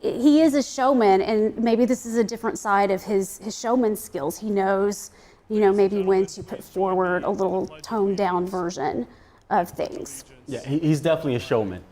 he is a showman, and maybe this is a different side of his showman skills. He knows, maybe when to put forward a little toned down version of things. Yeah, he's definitely a showman.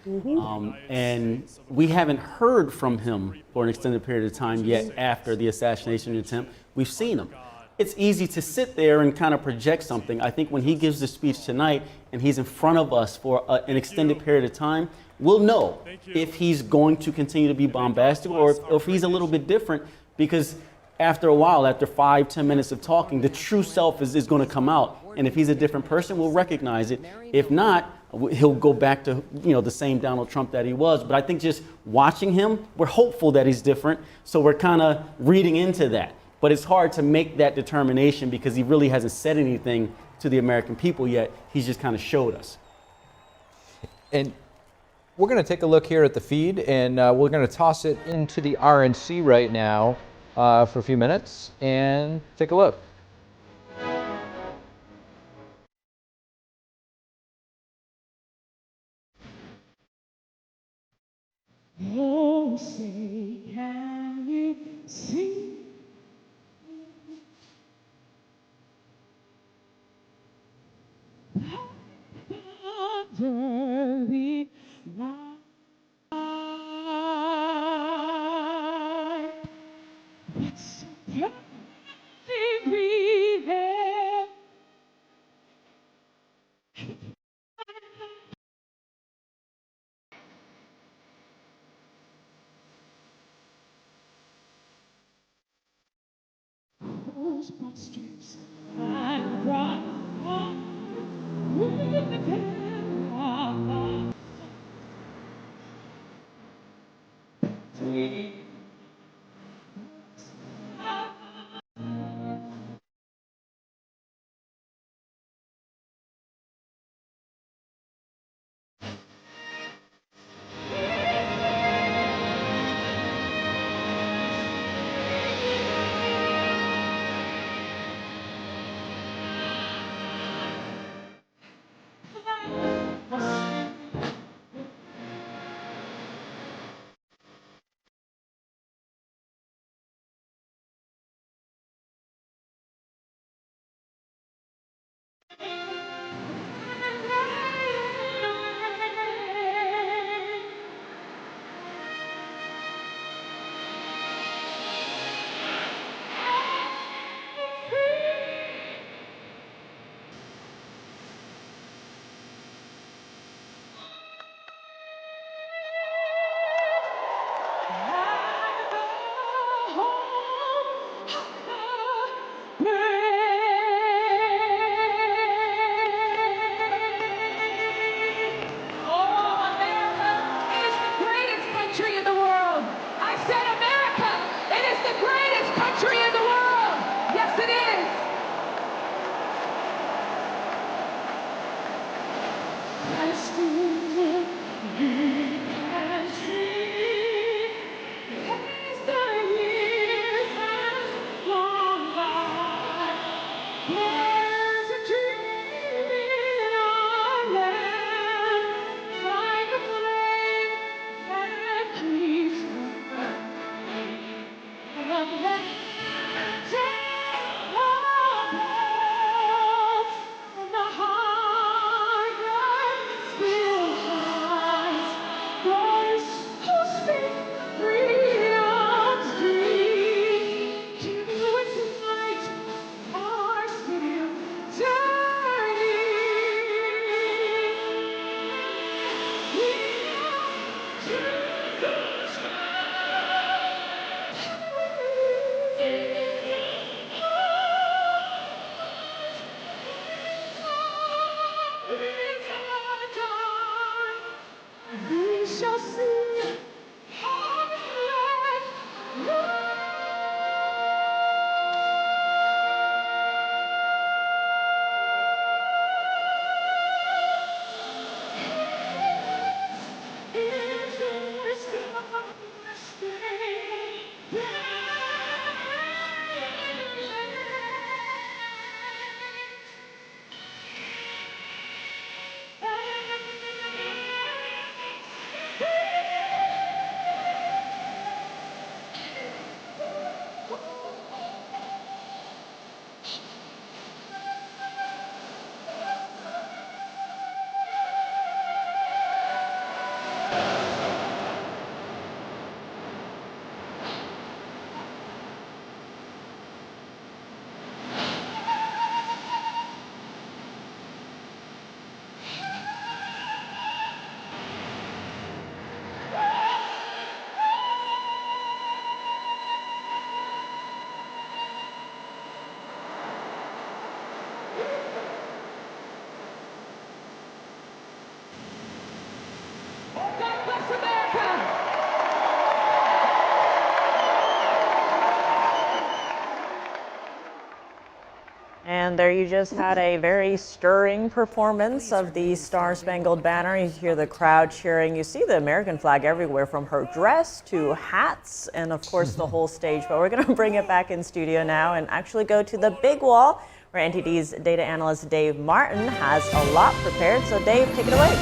And we haven't heard from him for an extended period of time yet after the assassination attempt. We've seen him. It's easy to sit there and kind of project something. I think when he gives the speech tonight and he's in front of us for an extended period of time, we'll know if he's going to continue to be bombastic or if he's a little bit different, because after a while, after 5-10 minutes of talking, the true self is going to come out. And if he's a different person, we'll recognize it. If not, he'll go back to the same Donald Trump that he was. But I think just watching him, we're hopeful that he's different. So we're kind of reading into that. But it's hard to make that determination because he really hasn't said anything to the American people yet. He's just kind of showed us. And we're going to take a look here at the feed, and we're going to toss it into the RNC right now for a few minutes and take a look. Oh, say, can you see? Under the night, it's so perfectly breathing. Those monsters I brought on with the camera. And there you just had a very stirring performance of the Star-Spangled Banner. You hear the crowd cheering. You see the American flag everywhere, from her dress to hats and, of course, the whole stage. But we're going to bring it back in studio now and actually go to the big wall, where NTD's data analyst Dave Martin has a lot prepared. So, Dave, take it away.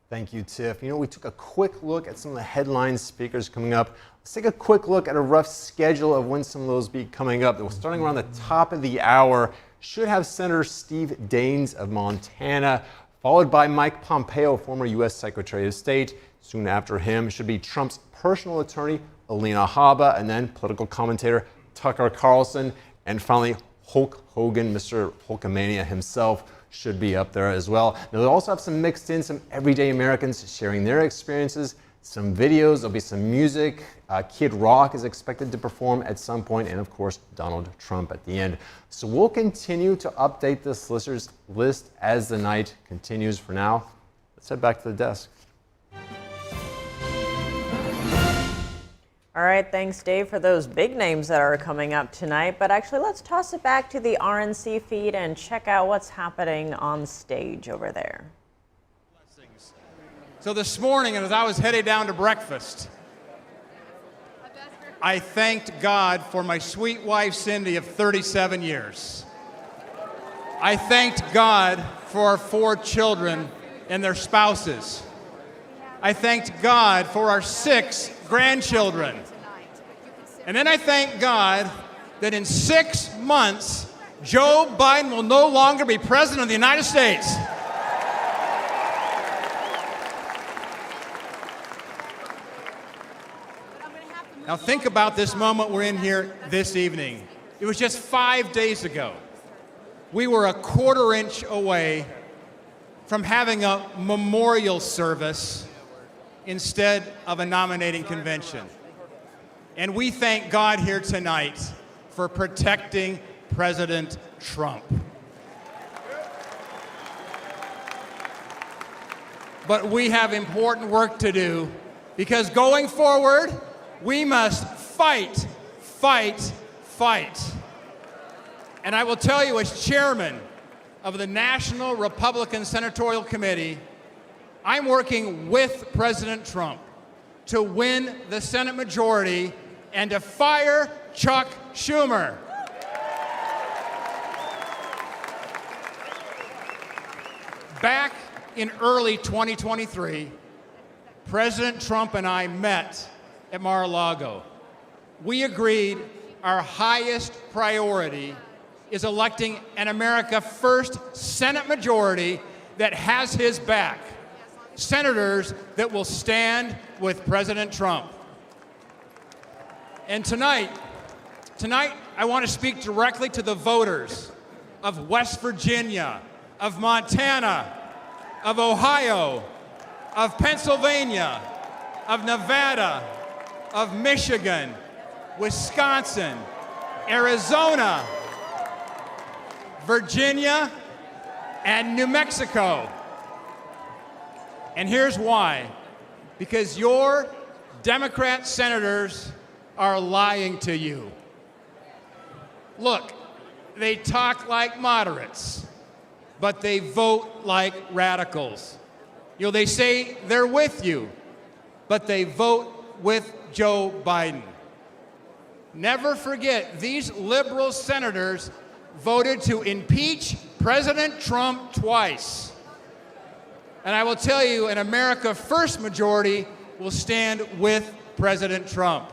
Thank you, Tiff. You know, we took a quick look at some of the headline speakers coming up. Let's take a quick look at a rough schedule of when some of those be coming up. Starting around the top of the hour, should have Senator Steve Daines of Montana, followed by Mike Pompeo, former U.S. Secretary of State. Soon after him should be Trump's personal attorney, Alina Habba, and then political commentator Tucker Carlson, and finally Hulk Hogan, Mr. Hulkamania himself, should be up there as well. Now, they'll also have some mixed in, some everyday Americans sharing their experiences, some videos, there'll be some music. Kid Rock is expected to perform at some point, and of course, Donald Trump at the end. So we'll continue to update this listeners list as the night continues. For now, let's head back to the desk. All right, thanks, Dave, for those big names that are coming up tonight. But actually, let's toss it back to the RNC feed and check out what's happening on stage over there. So this morning, as I was headed down to breakfast, I thanked God for my sweet wife, Cindy, of 37 years. I thanked God for our 4 children and their spouses. I thanked God for our 6 grandchildren. And then I thank God that in 6 months, Joe Biden will no longer be president of the United States. Now think about this moment we're in here this evening. It was just 5 days ago. We were a quarter-inch away from having a memorial service instead of a nominating convention. And we thank God here tonight for protecting President Trump. But we have important work to do, because going forward, we must fight, fight, fight. And I will tell you, as chairman of the National Republican Senatorial Committee, I'm working with President Trump to win the Senate majority and to fire Chuck Schumer. Back in early 2023, President Trump and I met at Mar-a-Lago. We agreed our highest priority is electing an America First Senate majority that has his back. Senators that will stand with President Trump. And tonight, I want to speak directly to the voters of West Virginia, of Montana, of Ohio, of Pennsylvania, of Nevada, of Michigan, Wisconsin, Arizona, Virginia, and New Mexico. And here's why. Because your Democrat senators are lying to you. Look, they talk like moderates, but they vote like radicals. You know, they say they're with you, but they vote with Joe Biden. Never forget, these liberal senators voted to impeach President Trump twice. And I will tell you, an America First majority will stand with President Trump.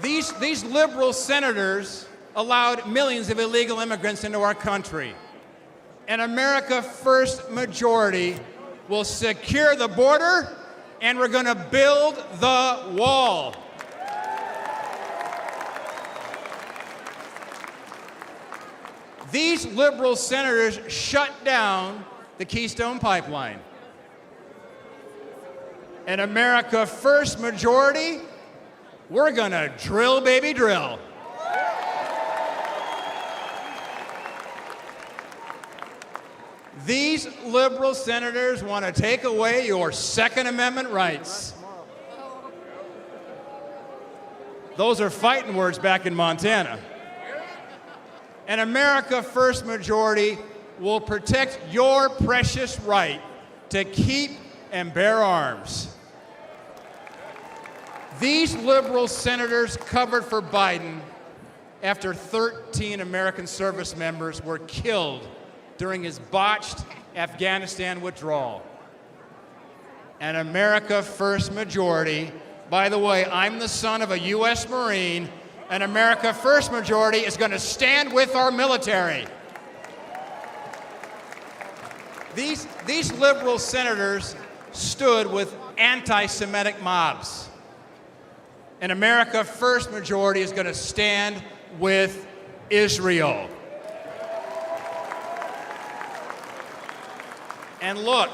These liberal senators allowed millions of illegal immigrants into our country. An America First majority will secure the border, and we're going to build the wall. These liberal senators shut down the Keystone Pipeline. An America First majority, we're going to drill, baby, drill. These liberal senators want to take away your Second Amendment rights. Those are fighting words back in Montana. An America First majority will protect your precious right to keep and bear arms. These liberal senators covered for Biden after 13 American service members were killed during his botched Afghanistan withdrawal. An America First majority, by the way, I'm the son of a U.S. Marine, an America First majority is going to stand with our military. These liberal senators stood with anti-Semitic mobs. An America First majority is going to stand with Israel. And look,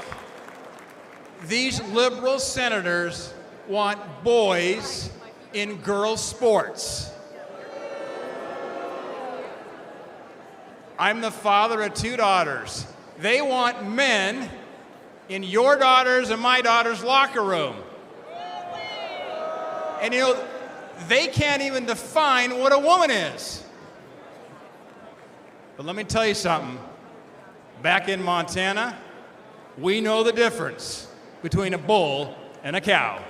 these liberal senators want boys in girls' sports. I'm the father of 2 daughters. They want men in your daughter's and my daughter's locker room. And you know, they can't even define what a woman is. But let me tell you something. Back in Montana, we know the difference between a bull and a cow.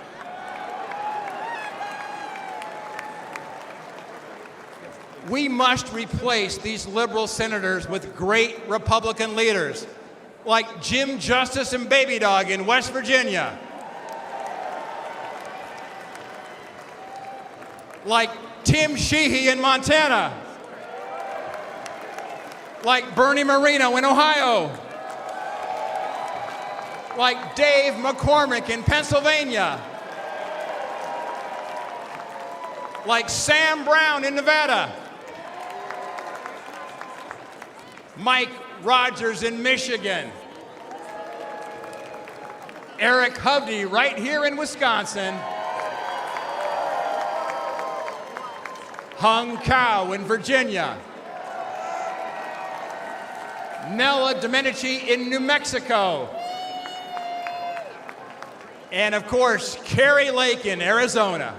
We must replace these liberal senators with great Republican leaders like Jim Justice and Baby Dog in West Virginia, like Tim Sheehy in Montana, like Bernie Moreno in Ohio, like Dave McCormick in Pennsylvania, like Sam Brown in Nevada, Mike Rogers in Michigan, Eric Hovde right here in Wisconsin, Hung Cao in Virginia, Nella Domenici in New Mexico, and of course, Carrie Lake in Arizona.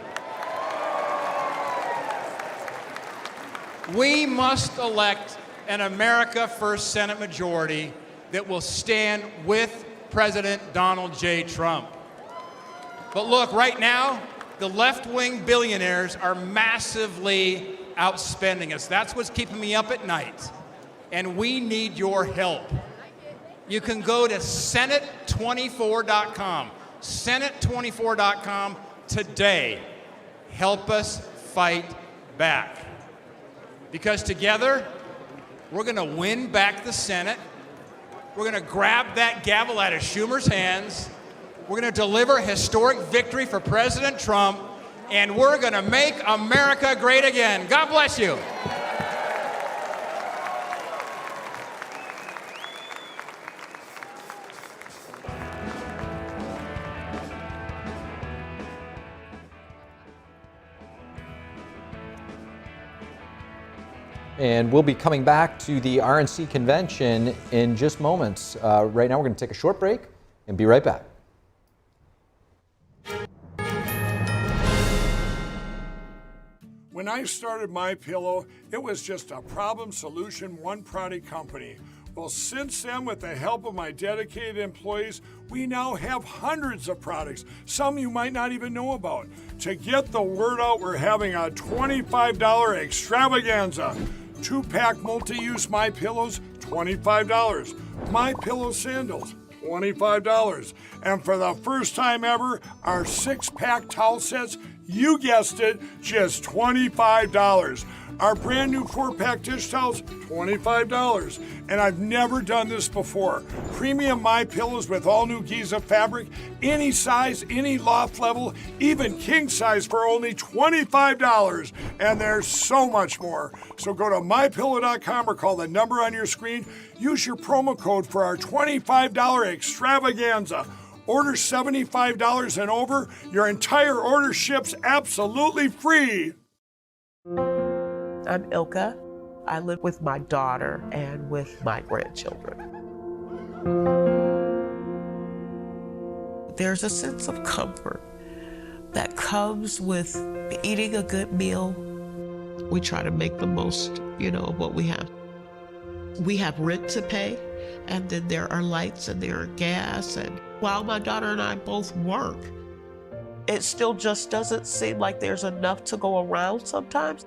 We must elect an America First Senate majority that will stand with President Donald J. Trump. But look, right now, the left-wing billionaires are massively outspending us. That's what's keeping me up at night. And we need your help. You can go to Senate24.com. Senate24.com today. Help us fight back. Because together, we're going to win back the Senate. We're going to grab that gavel out of Schumer's hands. We're going to deliver a historic victory for President Trump. And we're going to make America great again. God bless you. And we'll be coming back to the RNC convention in just moments. Right now, we're going to take a short break and be right back. When I started MyPillow, it was just a problem solution, one product company. Well, since then, with the help of my dedicated employees, we now have hundreds of products, some you might not even know about. To get the word out, we're having a $25 extravaganza. 2-pack multi-use MyPillows, $25. MyPillow sandals, $25. And for the first time ever, our 6-pack towel sets, you guessed it, just $25. Our brand new 4-pack dish towels, $25. And I've never done this before. Premium MyPillows with all new Giza fabric, any size, any loft level, even king size for only $25. And there's so much more. So go to MyPillow.com or call the number on your screen. Use your promo code for our $25 extravaganza. Order $75 and over, your entire order ships absolutely free. I'm Ilka. I live with my daughter and with my grandchildren. There's a sense of comfort that comes with eating a good meal. We try to make the most, of what we have. We have rent to pay, and then there are lights and there are gas. And while my daughter and I both work, it still just doesn't seem like there's enough to go around sometimes.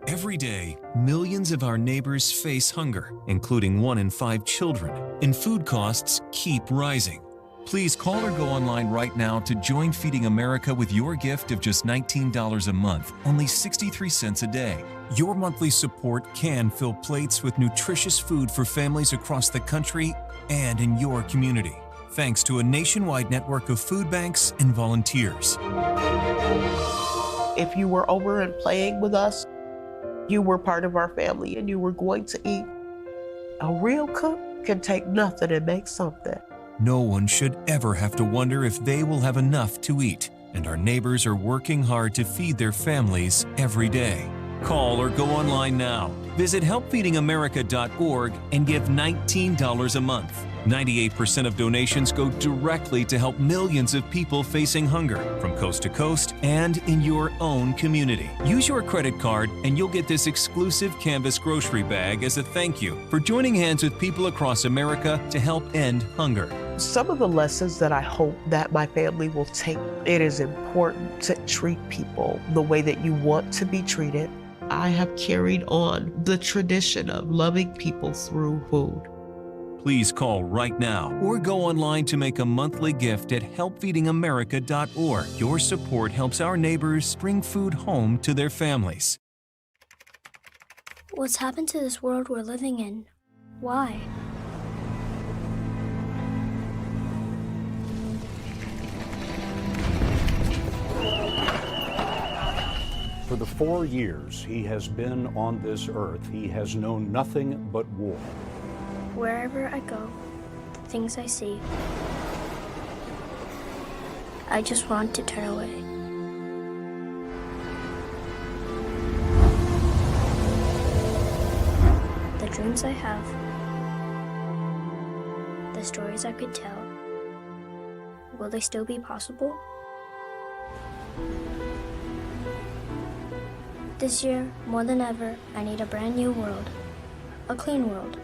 Every day, millions of our neighbors face hunger, including 1 in 5 children, and food costs keep rising. Please call or go online right now to join Feeding America with your gift of just $19 a month, only 63 cents a day. Your monthly support can fill plates with nutritious food for families across the country and in your community, thanks to a nationwide network of food banks and volunteers. If you were over and playing with us, you were part of our family and you were going to eat. A real cook can take nothing and make something. No one should ever have to wonder if they will have enough to eat, and our neighbors are working hard to feed their families every day. Call or go online now. Visit helpfeedingamerica.org and give $19 a month. 98% of donations go directly to help millions of people facing hunger from coast to coast and in your own community. Use your credit card and you'll get this exclusive canvas grocery bag as a thank you for joining hands with people across America to help end hunger. Some of the lessons that I hope that my family will take, it is important to treat people the way that you want to be treated. I have carried on the tradition of loving people through food. Please call right now or go online to make a monthly gift at helpfeedingamerica.org. Your support helps our neighbors bring food home to their families. What's happened to this world we're living in? Why? For the 4 years he has been on this earth, he has known nothing but war. Wherever I go, the things I see, I just want to turn away. The dreams I have, the stories I could tell, will they still be possible? This year, more than ever, I need a brand new world, a clean world.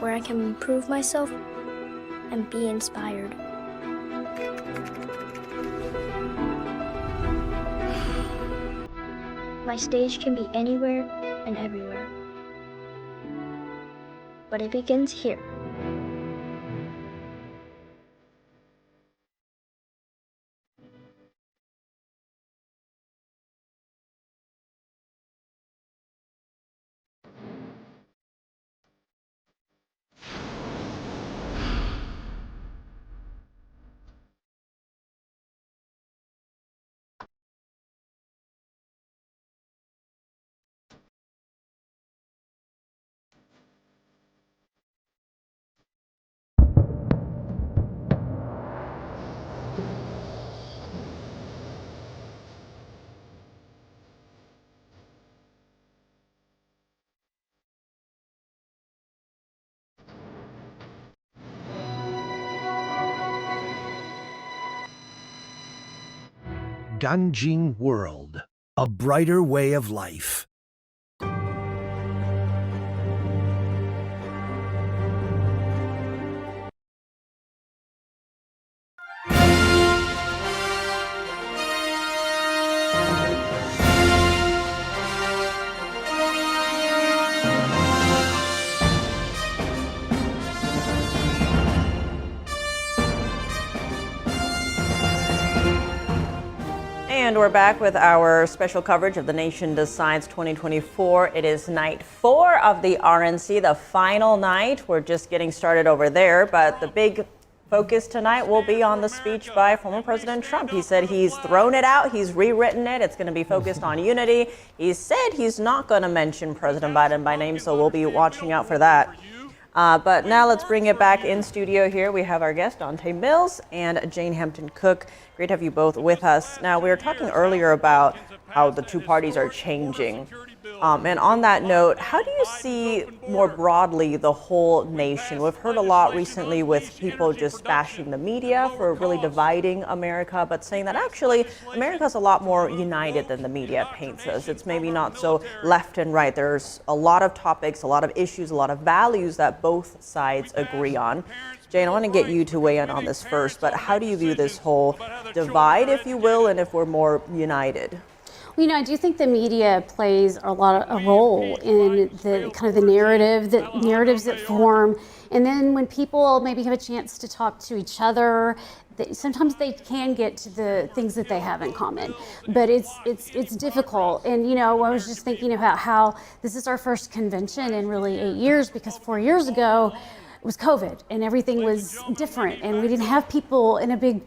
Where I can improve myself and be inspired. My stage can be anywhere and everywhere. But it begins here. Ganjing World, a brighter way of life. And we're back with our special coverage of The Nation Decides 2024. It is night 4 of the RNC, the final night. We're just getting started over there, but the big focus tonight will be on the speech by former President Trump. He said he's thrown it out, he's rewritten it, it's going to be focused on unity. He said he's not going to mention President Biden by name, so we'll be watching out for that. But now let's bring it back in studio here. We have our guest, Dante Mills and Jane Hampton Cook. Great to have you both with us. Now, we were talking earlier about how the two parties are changing. And on that note, how do you see more broadly the whole nation? We've heard a lot recently with people just bashing the media for really dividing America, but saying that actually America's a lot more united than the media paints us. It's maybe not so left and right. There's a lot of topics, a lot of issues, a lot of values that both sides agree on. Jane, I want to get you to weigh in on this first, but how do you view this whole divide, if you will, and if we're more united? You know, I do think the media plays a role in the kind of the narratives that form. And then when people maybe have a chance to talk to each other, sometimes they can get to the things that they have in common. But it's difficult. And, you know, I was just thinking about how this is our first convention in really 8 years, because 4 years ago it was COVID and everything was different. And we didn't have people in a big,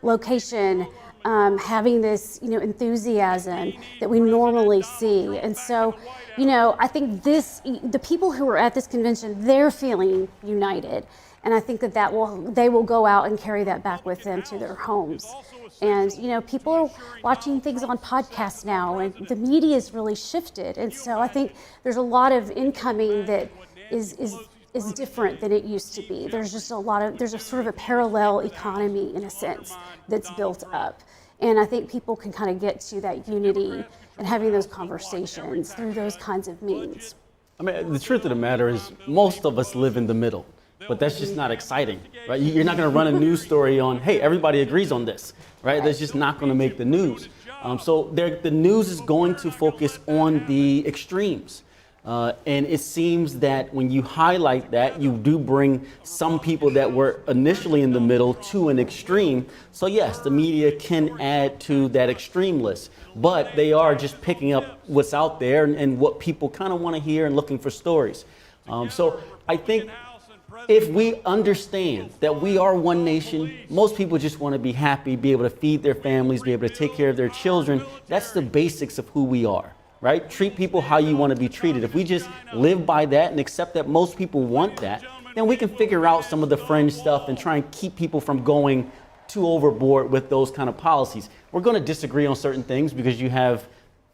location having this, enthusiasm that we normally see. And so, I think the people who are at this convention, they're feeling united. And I think they will go out and carry that back with them to their homes. And, people are watching things on podcasts now, and the media has really shifted. And so I think there's a lot of incoming that is different than it used to be. There's just there's a sort of a parallel economy, in a sense, that's built up. And I think people can kind of get to that unity and having those conversations through those kinds of means. I mean, the truth of the matter is most of us live in the middle, but that's just not exciting, right? You're not going to run a news story on, hey, everybody agrees on this, right? That's just not going to make the news. So the news is going to focus on the extremes. And it seems that when you highlight that, you do bring some people that were initially in the middle to an extreme. So yes, the media can add to that extreme list, but they are just picking up what's out there and what people kind of want to hear and looking for stories. So I think if we understand that we are one nation, most people just want to be happy, be able to feed their families, be able to take care of their children. That's the basics of who we are. Right? Treat people how you want to be treated. If we just live by that and accept that most people want that, then we can figure out some of the fringe stuff and try and keep people from going too overboard with those kind of policies. We're going to disagree on certain things because you have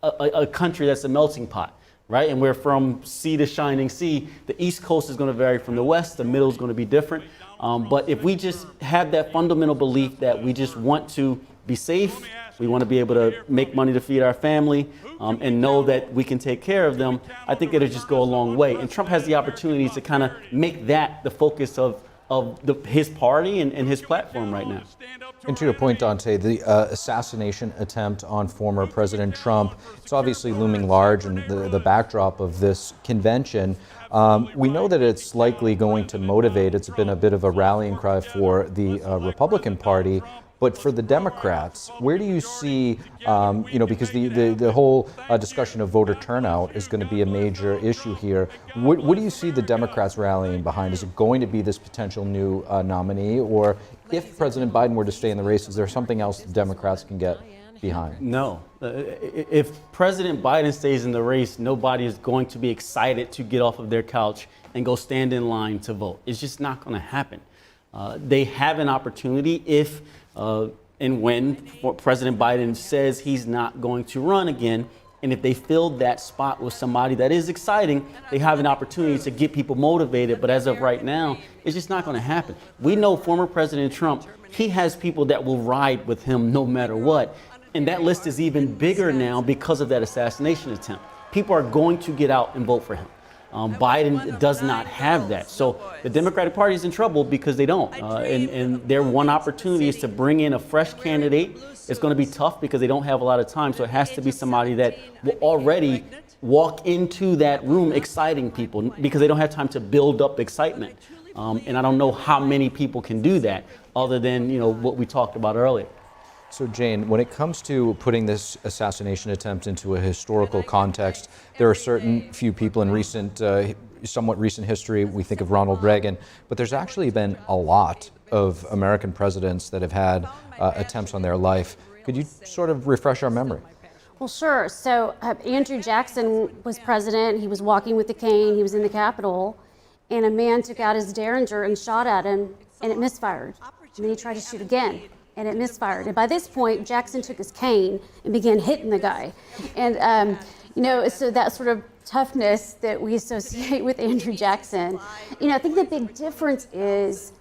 a country that's a melting pot, right? And we're from sea to shining sea. The East Coast is going to vary from the West. The middle is going to be different. But if we just have that fundamental belief that we just want to be safe, we want to be able to make money to feed our family, and know that we can take care of them, I think it'll just go a long way. And Trump has the opportunity to kind of make that the focus of his party and his platform right now. And to your point, Dante, the assassination attempt on former President Trump, it's obviously looming large in the backdrop of this convention. We know that it's likely going to motivate, it's been a bit of a rallying cry for the Republican Party. But for the Democrats, where do you see, because the whole discussion of voter turnout is going to be a major issue here. What do you see the Democrats rallying behind? Is it going to be this potential new nominee? Or if President Biden were to stay in the race, is there something else the Democrats can get behind? No. If President Biden stays in the race, nobody is going to be excited to get off of their couch and go stand in line to vote. It's just not going to happen. They have an opportunity if and when President Biden says he's not going to run again, and if they fill that spot with somebody that is exciting, they have an opportunity to get people motivated. But as of right now, it's just not going to happen. We know former President Trump, he has people that will ride with him no matter what. And that list is even bigger now because of that assassination attempt. People are going to get out and vote for him. Biden does not have that. So the Democratic Party is in trouble because they don't. And their one opportunity is to bring in a fresh candidate. It's going to be tough because they don't have a lot of time. So it has to be somebody that will already walk into that room exciting people because they don't have time to build up excitement. And I don't know how many people can do that other than, what we talked about earlier. So Jane, when it comes to putting this assassination attempt into a historical context, there are certain few people in somewhat recent history, we think of Ronald Reagan, but there's actually been a lot of American presidents that have had attempts on their life. Could you sort of refresh our memory? Well, sure. So Andrew Jackson was president. He was walking with the cane. He was in the Capitol, and a man took out his Derringer and shot at him, and it misfired. And then he tried to shoot again, and it misfired. And by this point, Jackson took his cane and began hitting the guy. And, so that sort of toughness that we associate with Andrew Jackson, I think the big difference is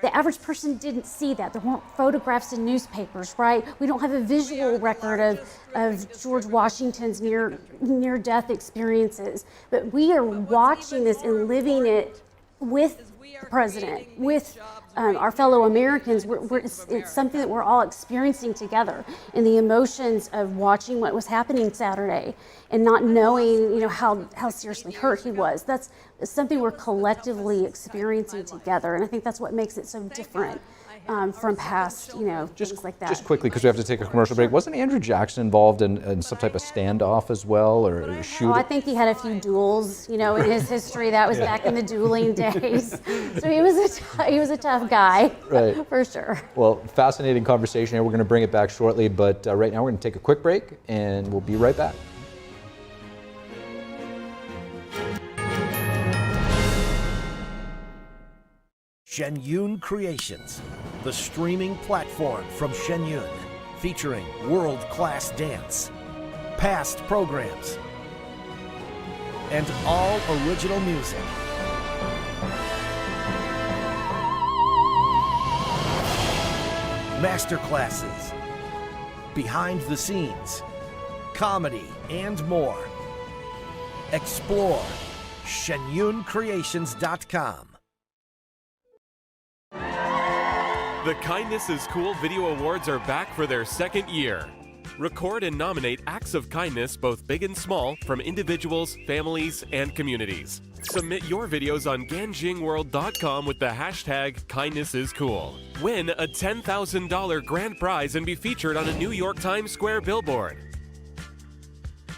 the average person didn't see that. There weren't photographs in newspapers, right? We don't have a visual record of George Washington's near-death experiences. But we are watching this and living it with the president, with our fellow Americans. It's something that we're all experiencing together, and the emotions of watching what was happening Saturday and not knowing, how seriously hurt he was. That's something we're collectively experiencing together, and I think that's what makes it so different from past, things like that. Just quickly, because we have to take a commercial break. Wasn't Andrew Jackson involved in some type of standoff as well, or a shooting? I think he had a few duels, in his history. That was back in the dueling days. So he was a tough guy, right? For sure. Well, fascinating conversation here. We're going to bring it back shortly, but right now we're going to take a quick break, and we'll be right back. Shen Yun Creations, the streaming platform from Shen Yun, featuring world-class dance, past programs, and all original music. Masterclasses, behind the scenes, comedy, and more. Explore shenyuncreations.com. The Kindness is Cool Video Awards are back for their second year. Record and nominate acts of kindness, both big and small, from individuals, families, and communities. Submit your videos on ganjingworld.com with the hashtag KindnessIsCool. Win a $10,000 grand prize and be featured on a New York Times Square billboard.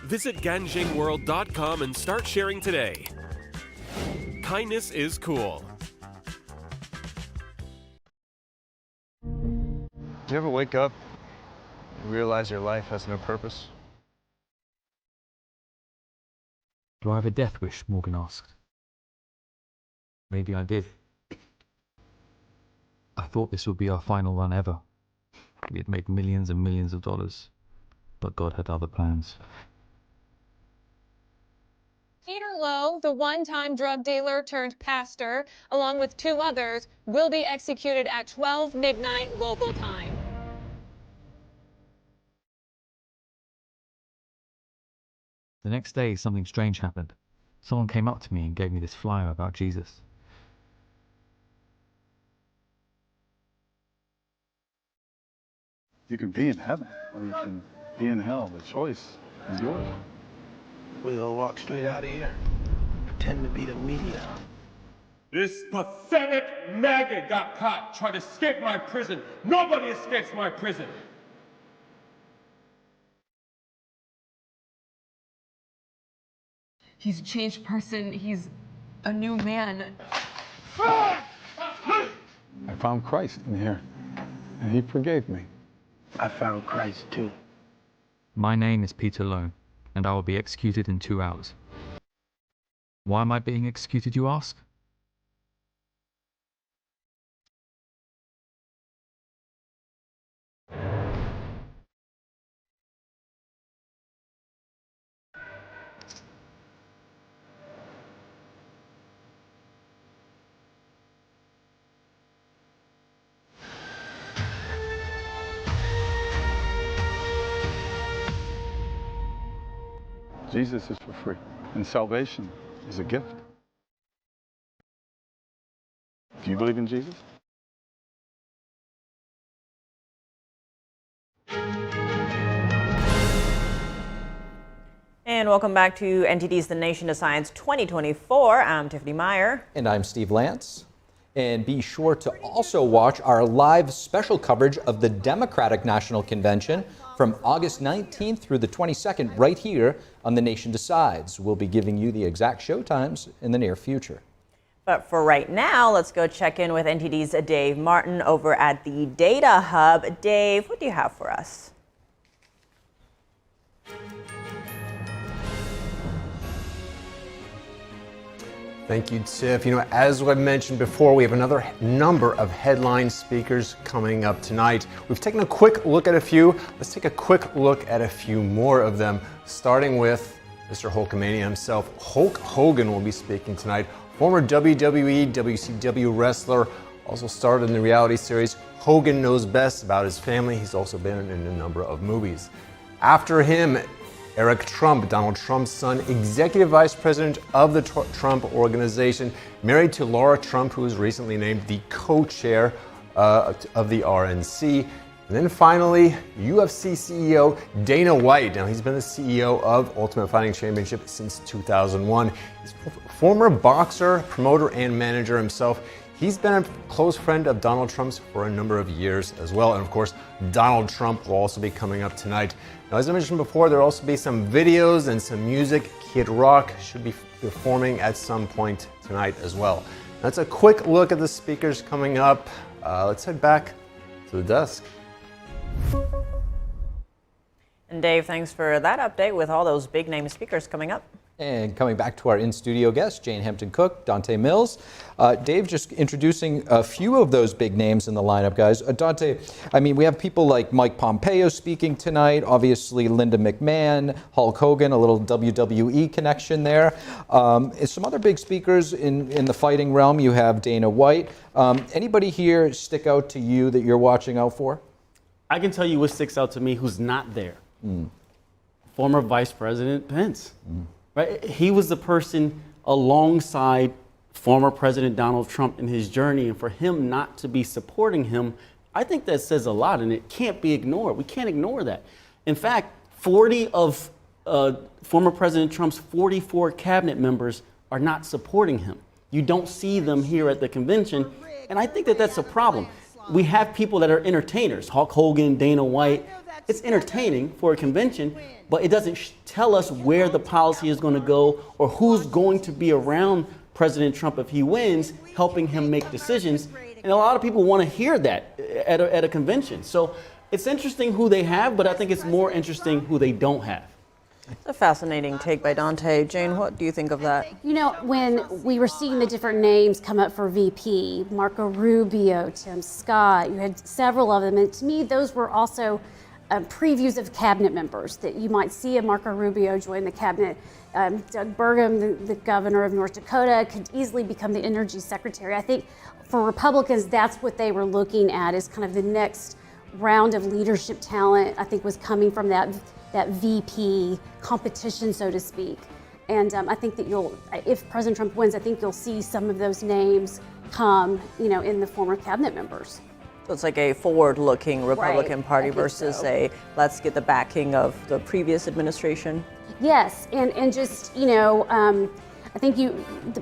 Visit ganjingworld.com and start sharing today. Kindness is cool. Do you ever wake up and realize your life has no purpose? Do I have a death wish? Morgan asked. Maybe I did. I thought this would be our final run ever. We had made millions and millions of dollars, but God had other plans. Peter Lowe, the one-time drug dealer turned pastor, along with 2 others, will be executed at 12 midnight local time. The next day, something strange happened. Someone came up to me and gave me this flyer about Jesus. You can be in heaven, or you can be in hell. The choice is yours. We'll walk straight out of here. Pretend to be the media. This pathetic maggot got caught trying to escape my prison. Nobody escapes my prison. He's a changed person. He's a new man. I found Christ in here, and he forgave me. I found Christ too. My name is Peter Lowe, and I will be executed in 2 hours. Why am I being executed, you ask? Jesus is for free, and salvation is a gift. Do you believe in Jesus? And welcome back to NTD's The Nation Decides 2024. I'm Tiffany Meier. And I'm Steve Lance. And be sure to also watch our live special coverage of the Democratic National Convention from August 19th through the 22nd right here on The Nation Decides. We'll be giving you the exact show times in the near future. But for right now, let's go check in with NTD's Dave Martin over at the Data Hub. Dave, what do you have for us? Thank you, Tiff. You know, as I mentioned before, we have another number of headline speakers coming up tonight. We've taken a quick look at a few. Let's take a quick look at a few more of them, starting with Mr. Hulkamania himself. Hulk Hogan will be speaking tonight. Former WWE, WCW wrestler, also starred in the reality series Hogan Knows Best about his family. He's also been in a number of movies. After him, Eric Trump, Donald Trump's son, executive vice president of the Trump Organization, married to Laura Trump, who was recently named the co-chair of the RNC. And then finally, UFC CEO Dana White. Now, he's been the CEO of Ultimate Fighting Championship since 2001. He's a former boxer, promoter, and manager himself. He's been a close friend of Donald Trump's for a number of years as well. And of course, Donald Trump will also be coming up tonight. Now, as I mentioned before, there will also be some videos and some music. Kid Rock should be performing at some point tonight as well. That's a quick look at the speakers coming up. Let's head back to the desk. And Dave, thanks for that update with all those big name speakers coming up. And coming back to our in-studio guests, Jane Hampton-Cook, Dante Mills. Dave, just introducing a few of those big names in the lineup, guys. Dante, I mean, we have people like Mike Pompeo speaking tonight, obviously Linda McMahon, Hulk Hogan, a little WWE connection there. Some other big speakers in the fighting realm. You have Dana White. Anybody here stick out to you that you're watching out for? I can tell you what sticks out to me who's not there. Former Vice President Pence. Right? He was the person alongside former President Donald Trump in his journey, and for him not to be supporting him, I think that says a lot, and it can't be ignored. We can't ignore that. In fact, 40 of former President Trump's 44 cabinet members are not supporting him. You don't see them here at the convention, and I think that that's a problem. We have people that are entertainers, Hulk Hogan, Dana White. It's entertaining for a convention, but it doesn't tell us where the policy is going to go or who's going to be around President Trump if he wins, helping him make decisions. And a lot of people want to hear that at a convention. So it's interesting who they have, but I think it's more interesting who they don't have. It's a fascinating take by Dante. Jane, what do you think of that? You know, when we were seeing the different names come up for VP, Marco Rubio, Tim Scott, you had several of them. And to me, those were also previews of cabinet members that you might see a Marco Rubio join the cabinet. Doug Burgum, the governor of North Dakota, could easily become the energy secretary. I think for Republicans, that's what they were looking at is kind of the next round of leadership talent, I think was coming from that VP competition, so to speak. And I think that if President Trump wins, I think you'll see some of those names come, you know, in the former cabinet members. So it's like a forward-looking Republican Party versus a let's get the backing of the previous administration. Yes, and just, you know, I think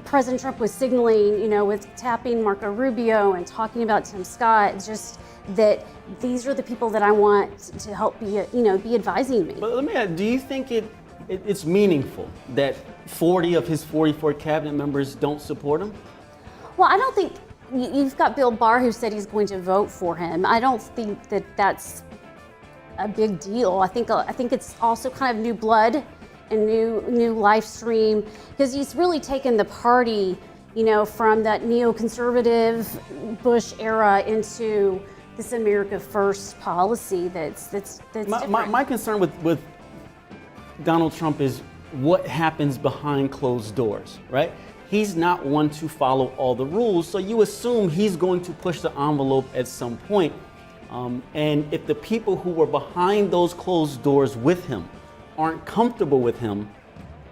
President Trump was signaling, you know, with tapping Marco Rubio and talking about Tim Scott, just that these are the people that I want to help be advising me. But let me ask, do you think it's meaningful that 40 of his 44 cabinet members don't support him? Well, I don't think. You've got Bill Barr who said he's going to vote for him. I don't think that that's a big deal. I think it's also kind of new blood and new life stream because he's really taken the party, you know, from that neoconservative Bush era into this America First policy that's different. My concern with Donald Trump is what happens behind closed doors, right? He's not one to follow all the rules, so you assume he's going to push the envelope at some point. And if the people who were behind those closed doors with him aren't comfortable with him,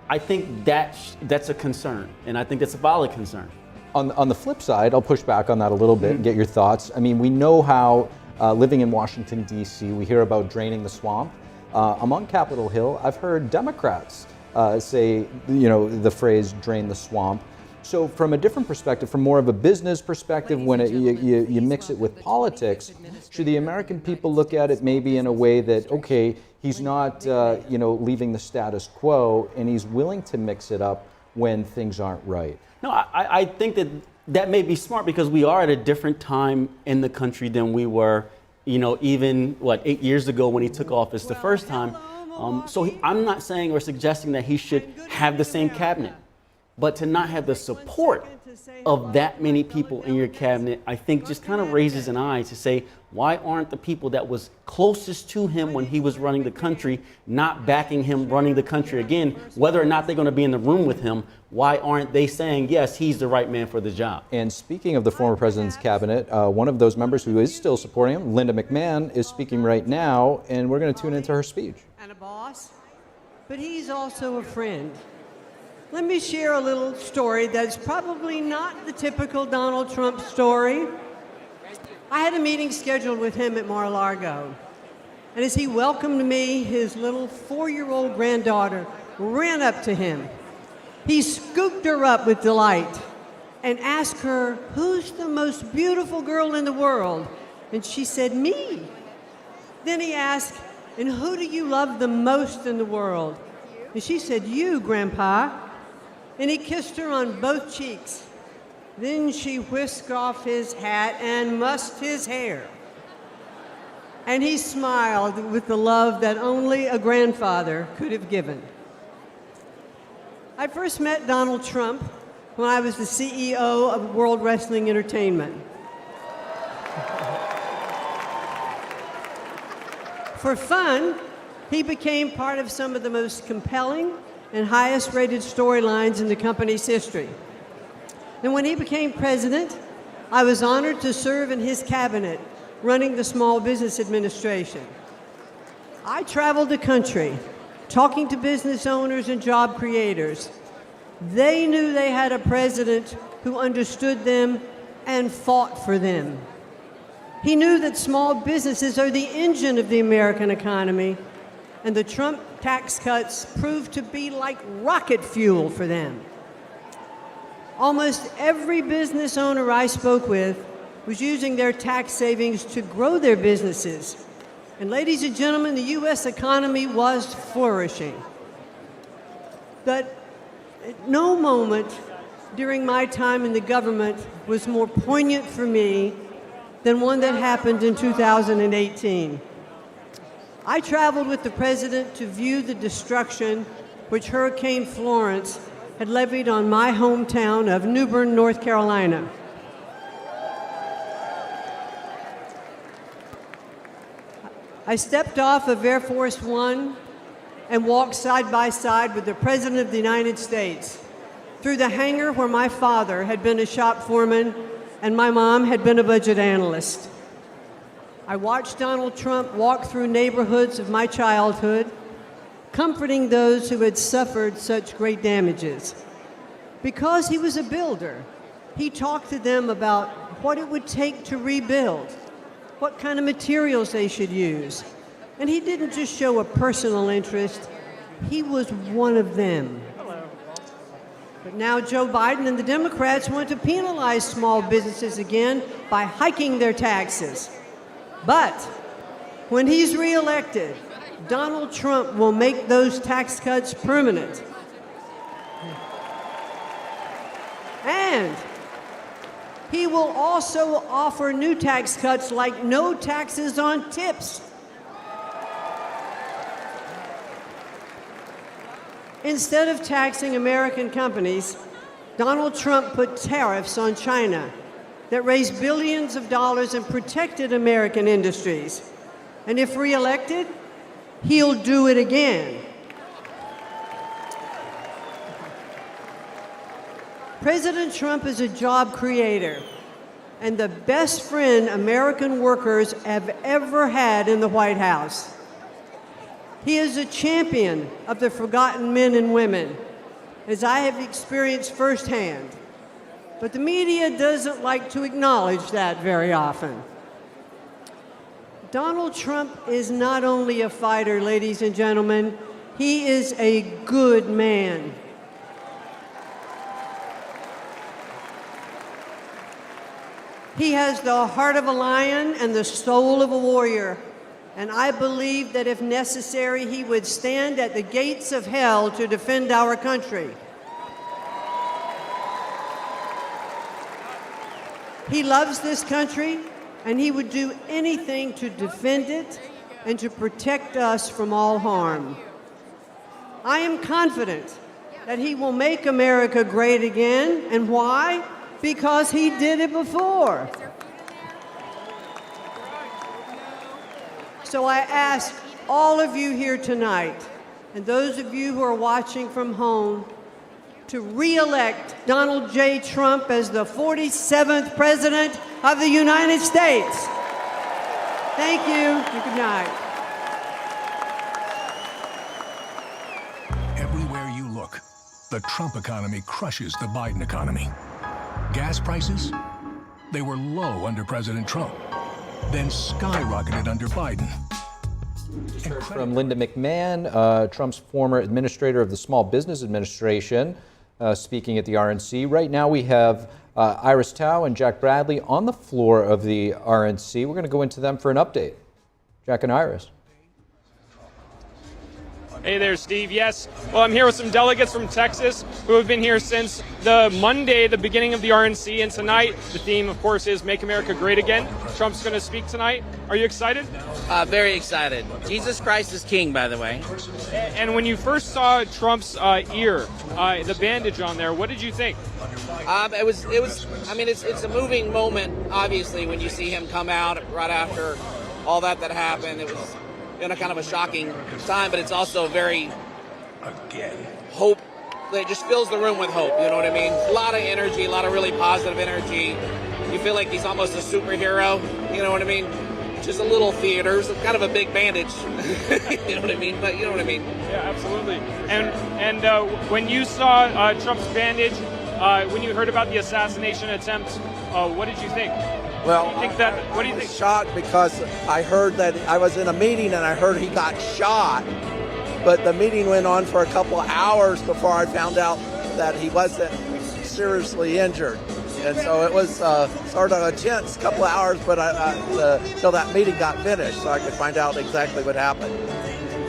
I think that's a concern, and I think that's a valid concern. On the flip side, I'll push back on that a little bit and get your thoughts. I mean, we know how living in Washington, D.C., we hear about draining the swamp. Among Capitol Hill, I've heard Democrats say, the phrase drain the swamp. So from a different perspective, from more of a business perspective, when you mix it with politics, should the American people look at it maybe in a way that, okay, he's not leaving the status quo and he's willing to mix it up when things aren't right? No, I think that may be smart because we are at a different time in the country than we were, even 8 years ago when he took office the first time. I'm not saying or suggesting that he should have the same cabinet. But to not have the support of that many people in your cabinet, I think just kind of raises an eye to say, why aren't the people that was closest to him when he was running the country not backing him running the country again? Whether or not they're going to be in the room with him, why aren't they saying, yes, he's the right man for the job? And speaking of the former president's cabinet, one of those members who is still supporting him, Linda McMahon, is speaking right now, and we're going to tune into her speech. And a boss, but he's also a friend. Let me share a little story that's probably not the typical Donald Trump story. I had a meeting scheduled with him at Mar-a-Lago. And as he welcomed me, his little 4-year-old granddaughter ran up to him. He scooped her up with delight and asked her, "Who's the most beautiful girl in the world?" And she said, "Me." Then he asked, "And who do you love the most in the world?" And she said, "You, Grandpa." And he kissed her on both cheeks. Then she whisked off his hat and mussed his hair. And he smiled with the love that only a grandfather could have given. I first met Donald Trump when I was the CEO of World Wrestling Entertainment. For fun, he became part of some of the most compelling and highest rated storylines in the company's history. And when he became president, I was honored to serve in his cabinet, running the Small Business Administration. I traveled the country, talking to business owners and job creators. They knew they had a president who understood them and fought for them. He knew that small businesses are the engine of the American economy, and the Trump tax cuts proved to be like rocket fuel for them. Almost every business owner I spoke with was using their tax savings to grow their businesses. And ladies and gentlemen, the U.S. economy was flourishing. But no moment during my time in the government was more poignant for me than one that happened in 2018. I traveled with the president to view the destruction which Hurricane Florence had levied on my hometown of New Bern, North Carolina. I stepped off of Air Force One and walked side by side with the President of the United States through the hangar where my father had been a shop foreman and my mom had been a budget analyst. I watched Donald Trump walk through neighborhoods of my childhood, comforting those who had suffered such great damages. Because he was a builder, he talked to them about what it would take to rebuild, what kind of materials they should use. And he didn't just show a personal interest, he was one of them. But now Joe Biden and the Democrats want to penalize small businesses again by hiking their taxes. But when he's reelected, Donald Trump will make those tax cuts permanent. And he will also offer new tax cuts like no taxes on tips. Instead of taxing American companies, Donald Trump put tariffs on China that raised billions of dollars and protected American industries. And if reelected, he'll do it again. President Trump is a job creator and the best friend American workers have ever had in the White House. He is a champion of the forgotten men and women as I have experienced firsthand. But the media doesn't like to acknowledge that very often. Donald Trump is not only a fighter, ladies and gentlemen, he is a good man. He has the heart of a lion and the soul of a warrior. And I believe that if necessary, he would stand at the gates of hell to defend our country. He loves this country, and he would do anything to defend it and to protect us from all harm. I am confident that he will make America great again. And why? Because he did it before. So I ask all of you here tonight, and those of you who are watching from home, to re-elect Donald J. Trump as the 47th President of the United States. Thank you, and good night. Everywhere you look, the Trump economy crushes the Biden economy. Gas prices, they were low under President Trump, then skyrocketed under Biden. From Linda McMahon, Trump's former administrator of the Small Business Administration, speaking at the RNC. Right now we have Iris Tao and Jack Bradley on the floor of the RNC. We're going to go into them for an update. Jack and Iris. Hey there, Steve. Yes, well, I'm here with some delegates from Texas who have been here since the Monday, the beginning of the RNC, and tonight the theme, of course, is Make America Great Again. Trump's going to speak tonight. Are you excited? Very excited. Jesus Christ is King, by the way. And when you first saw Trump's ear, the bandage on there, what did you think? It was. I mean, it's a moving moment, obviously, when you see him come out right after all that happened. It was kind of a shocking time, but it's also very hope. It just fills the room with hope. You know what I mean? A lot of energy, a lot of really positive energy. You feel like he's almost a superhero. You know what I mean? Just a little theater, kind of a big bandage. You know what I mean? But you know what I mean? Yeah, absolutely. And when you saw Trump's bandage, when you heard about the assassination attempt, what did you think? Well, what do you think? Shocked because I heard that I was in a meeting and I heard he got shot, but the meeting went on for a couple of hours before I found out that he wasn't seriously injured. And so it was sort of a tense couple of hours, but until that meeting got finished, so I could find out exactly what happened.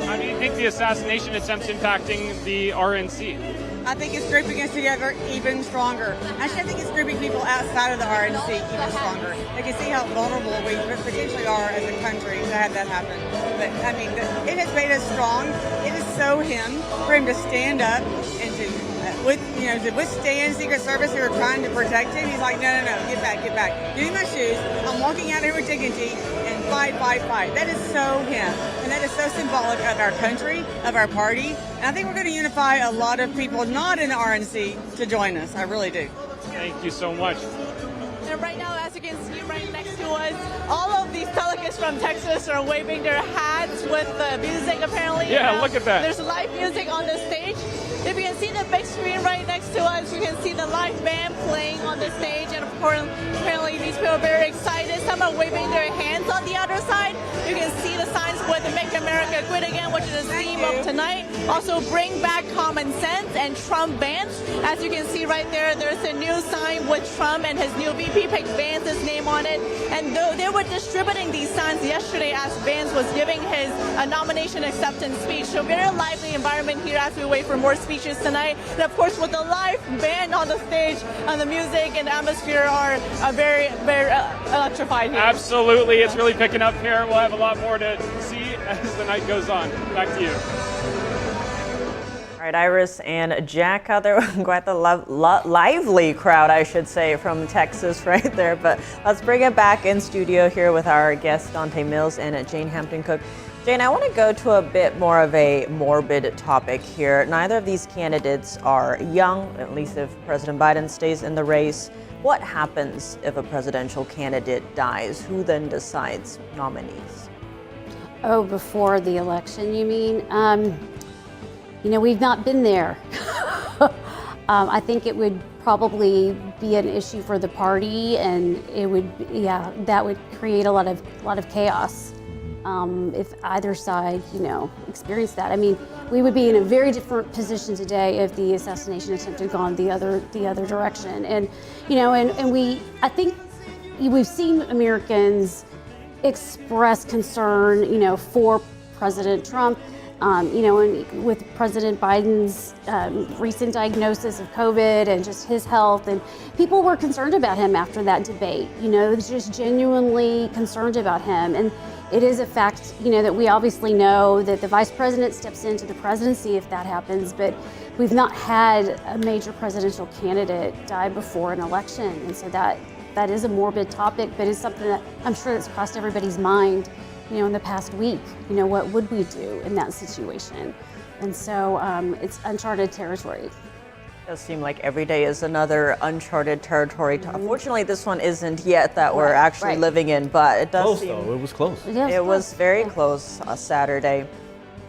How do you think the assassination attempt's impacting the RNC? I think it's grouping us together even stronger. Actually, I think it's grouping people outside of the RNC even stronger. They can see how vulnerable we potentially are as a country to have that happen. But I mean, it has made us strong. It is so him for him to stand up and to withstand Secret Service who are trying to protect him. He's like, no, get back. Give me my shoes. I'm walking out here with dignity and fight. That is so him. And that is so symbolic of our country, of our party. And I think we're going to unify a lot of people not in the RNC to join us. I really do. Thank you so much. And right now, as you can see right next to us, all of these delegates from Texas are waving their hats with the music, apparently. Yeah, look at that. There's live music on the stage. If you can see the big screen right next to us, you can see the live band playing on the stage. And of course, apparently these people are very excited. Some are waving their hands on the other side. You can see the signs with Make America Great Again, which is the theme of tonight. Also, bring back common sense and Trump Vance. As you can see right there, there's a new sign with Trump and his new VP picked Vance's name on it. And they were distributing these signs yesterday as Vance was giving his nomination acceptance speech. So very lively environment here as we wait for more speeches tonight. And of course, with the live band on the stage, and the music and atmosphere are very, very electrified here. Absolutely, it's really picking up here. We'll have a lot more to see as the night goes on. Back to you. All right, Iris and Jack out there, quite the lively crowd, I should say, from Texas right there. But let's bring it back in studio here with our guests, Dante Mills and Jane Hampton-Cook. Jane, I want to go to a bit more of a morbid topic here. Neither of these candidates are young, at least if President Biden stays in the race. What happens if a presidential candidate dies? Who then decides nominees? Oh, before the election, you mean? We've not been there. I think it would probably be an issue for the party, and it would, yeah, that would create a lot of chaos if either side, experienced that. I mean, we would be in a very different position today if the assassination attempt had gone the other direction. And I think we've seen Americans express concern, for President Trump. And with President Biden's recent diagnosis of COVID and just his health, and people were concerned about him after that debate, just genuinely concerned about him. And it is a fact, that we obviously know that the vice president steps into the presidency if that happens, but we've not had a major presidential candidate die before an election. And so that is a morbid topic, but it's something that I'm sure that's crossed everybody's mind, in the past week. What would we do in that situation? And so it's uncharted territory. It does seem like every day is another uncharted territory. Unfortunately, this one isn't yet that we're actually living in, but it does seem... It was close. It was very close Saturday.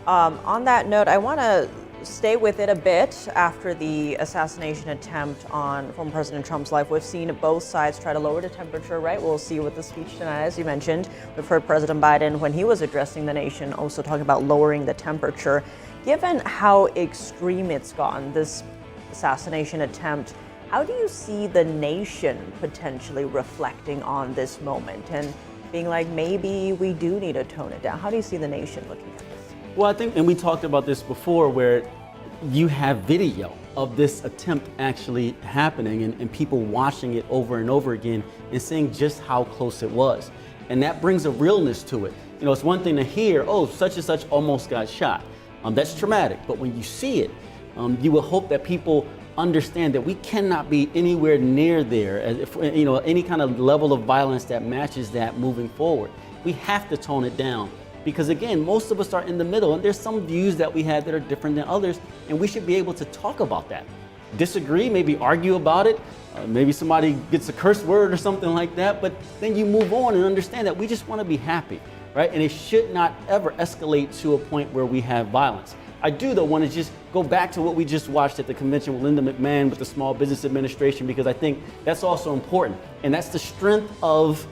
On that note, I want to stay with it a bit. After the assassination attempt on former President Trump's life, we've seen both sides try to lower the temperature, right? We'll see with the speech tonight, as you mentioned. We've heard President Biden, when he was addressing the nation, also talking about lowering the temperature. Given how extreme it's gotten, this assassination attempt, how do you see the nation potentially reflecting on this moment and being like, maybe we do need to tone it down? How do you see the nation looking at this? Well, I think, and we talked about this before, where you have video of this attempt actually happening and people watching it over and over again and seeing just how close it was. And that brings a realness to it. It's one thing to hear, oh, such and such almost got shot. That's traumatic. But when you see it, you will hope that people understand that we cannot be anywhere near there, any kind of level of violence that matches that moving forward. We have to tone it down. Because again, most of us are in the middle, and there's some views that we have that are different than others, and we should be able to talk about that. Disagree, maybe argue about it, maybe somebody gets a curse word or something like that, but then you move on and understand that we just want to be happy, right? And it should not ever escalate to a point where we have violence. I do, though, want to just go back to what we just watched at the convention with Linda McMahon with the Small Business Administration, because I think that's also important. And that's the strength of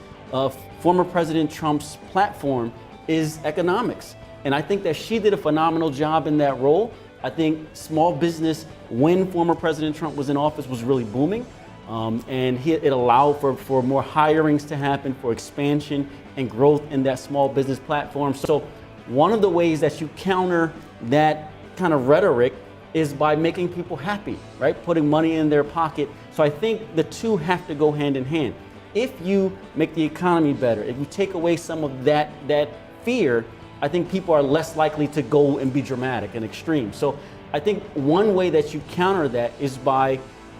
former President Trump's platform is economics. And I think that she did a phenomenal job in that role. I think small business, when former President Trump was in office, was really booming. And it allowed for more hirings to happen, for expansion and growth in that small business platform. So one of the ways that you counter that kind of rhetoric is by making people happy, right? Putting money in their pocket. So I think the two have to go hand in hand. If you make the economy better, if you take away some of that fear, I think people are less likely to go and be dramatic and extreme. So I think one way that you counter that is by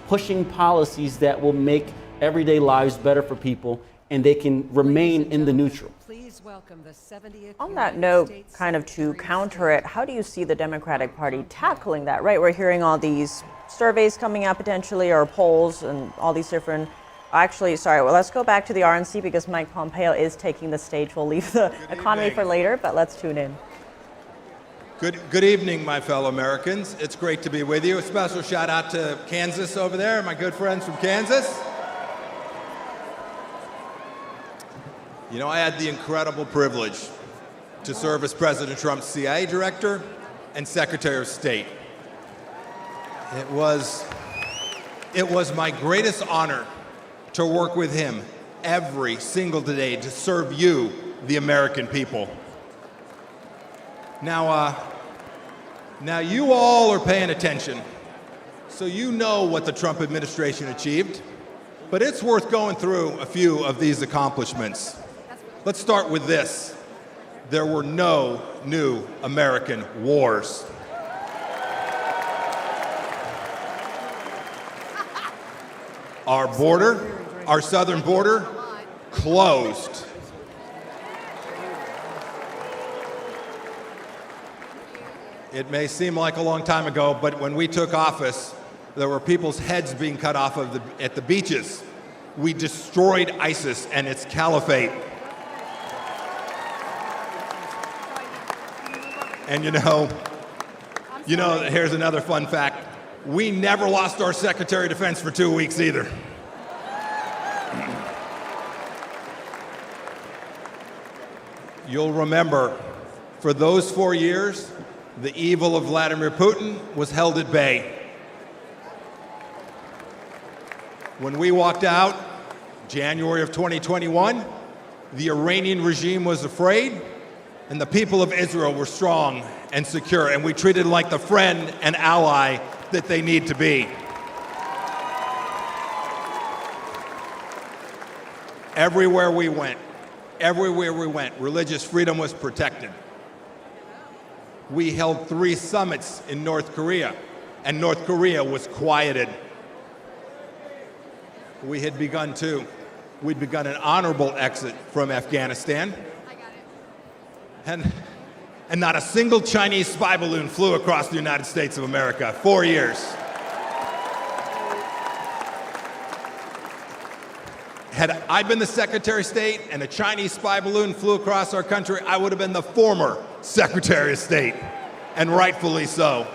pushing policies that will make everyday lives better for people and they can remain in the neutral. Please welcome the 70th. On that note, kind of to counter it, how do you see the Democratic Party tackling that, right? We're hearing all these surveys coming out potentially, or polls, and all these different... Actually, sorry, well, let's go back to the RNC because Mike Pompeo is taking the stage. We'll leave the economy for later, but let's tune in. Good evening, my fellow Americans. It's great to be with you. A special shout out to Kansas over there, my good friends from Kansas. I had the incredible privilege to serve as President Trump's CIA director and Secretary of State. It was my greatest honor to work with him every single day to serve you, the American people. Now you all are paying attention, so you know what the Trump administration achieved, but it's worth going through a few of these accomplishments. Let's start with this. There were no new American wars. Our southern border, closed. It may seem like a long time ago, but when we took office, there were people's heads being cut off at the beaches. We destroyed ISIS and its caliphate. And here's another fun fact. We never lost our Secretary of Defense for 2 weeks either. You'll remember, for those 4 years, the evil of Vladimir Putin was held at bay. When we walked out, January of 2021, the Iranian regime was afraid, and the people of Israel were strong and secure, and we treated them like the friend and ally that they need to be. Everywhere we went, religious freedom was protected. We held 3 summits in North Korea, and North Korea was quieted. We had begun we'd begun an honorable exit from Afghanistan. And not a single Chinese spy balloon flew across the United States of America. 4 years. Had I been the Secretary of State and a Chinese spy balloon flew across our country, I would have been the former Secretary of State, and rightfully so.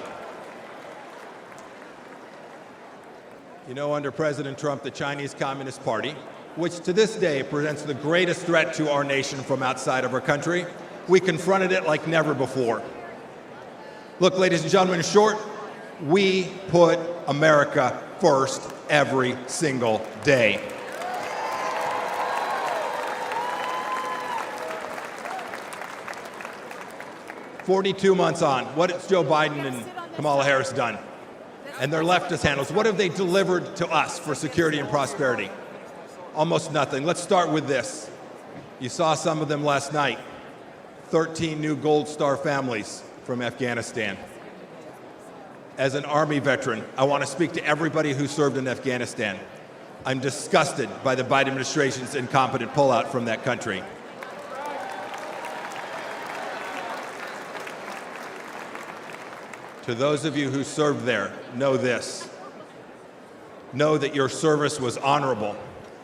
You know, under President Trump, the Chinese Communist Party, which to this day presents the greatest threat to our nation from outside of our country, we confronted it like never before. Look, ladies and gentlemen, in short, we put America first every single day. "42 months on, what has Joe Biden and Kamala Harris done? And their leftist handlers, what have they delivered to us for security and prosperity? Almost nothing. Let's start with this. You saw some of them last night. 13 new Gold Star families from Afghanistan. As an Army veteran, I want to speak to everybody who served in Afghanistan. I'm disgusted by the Biden administration's incompetent pullout from that country. To those of you who served there, know this. Know that your service was honorable,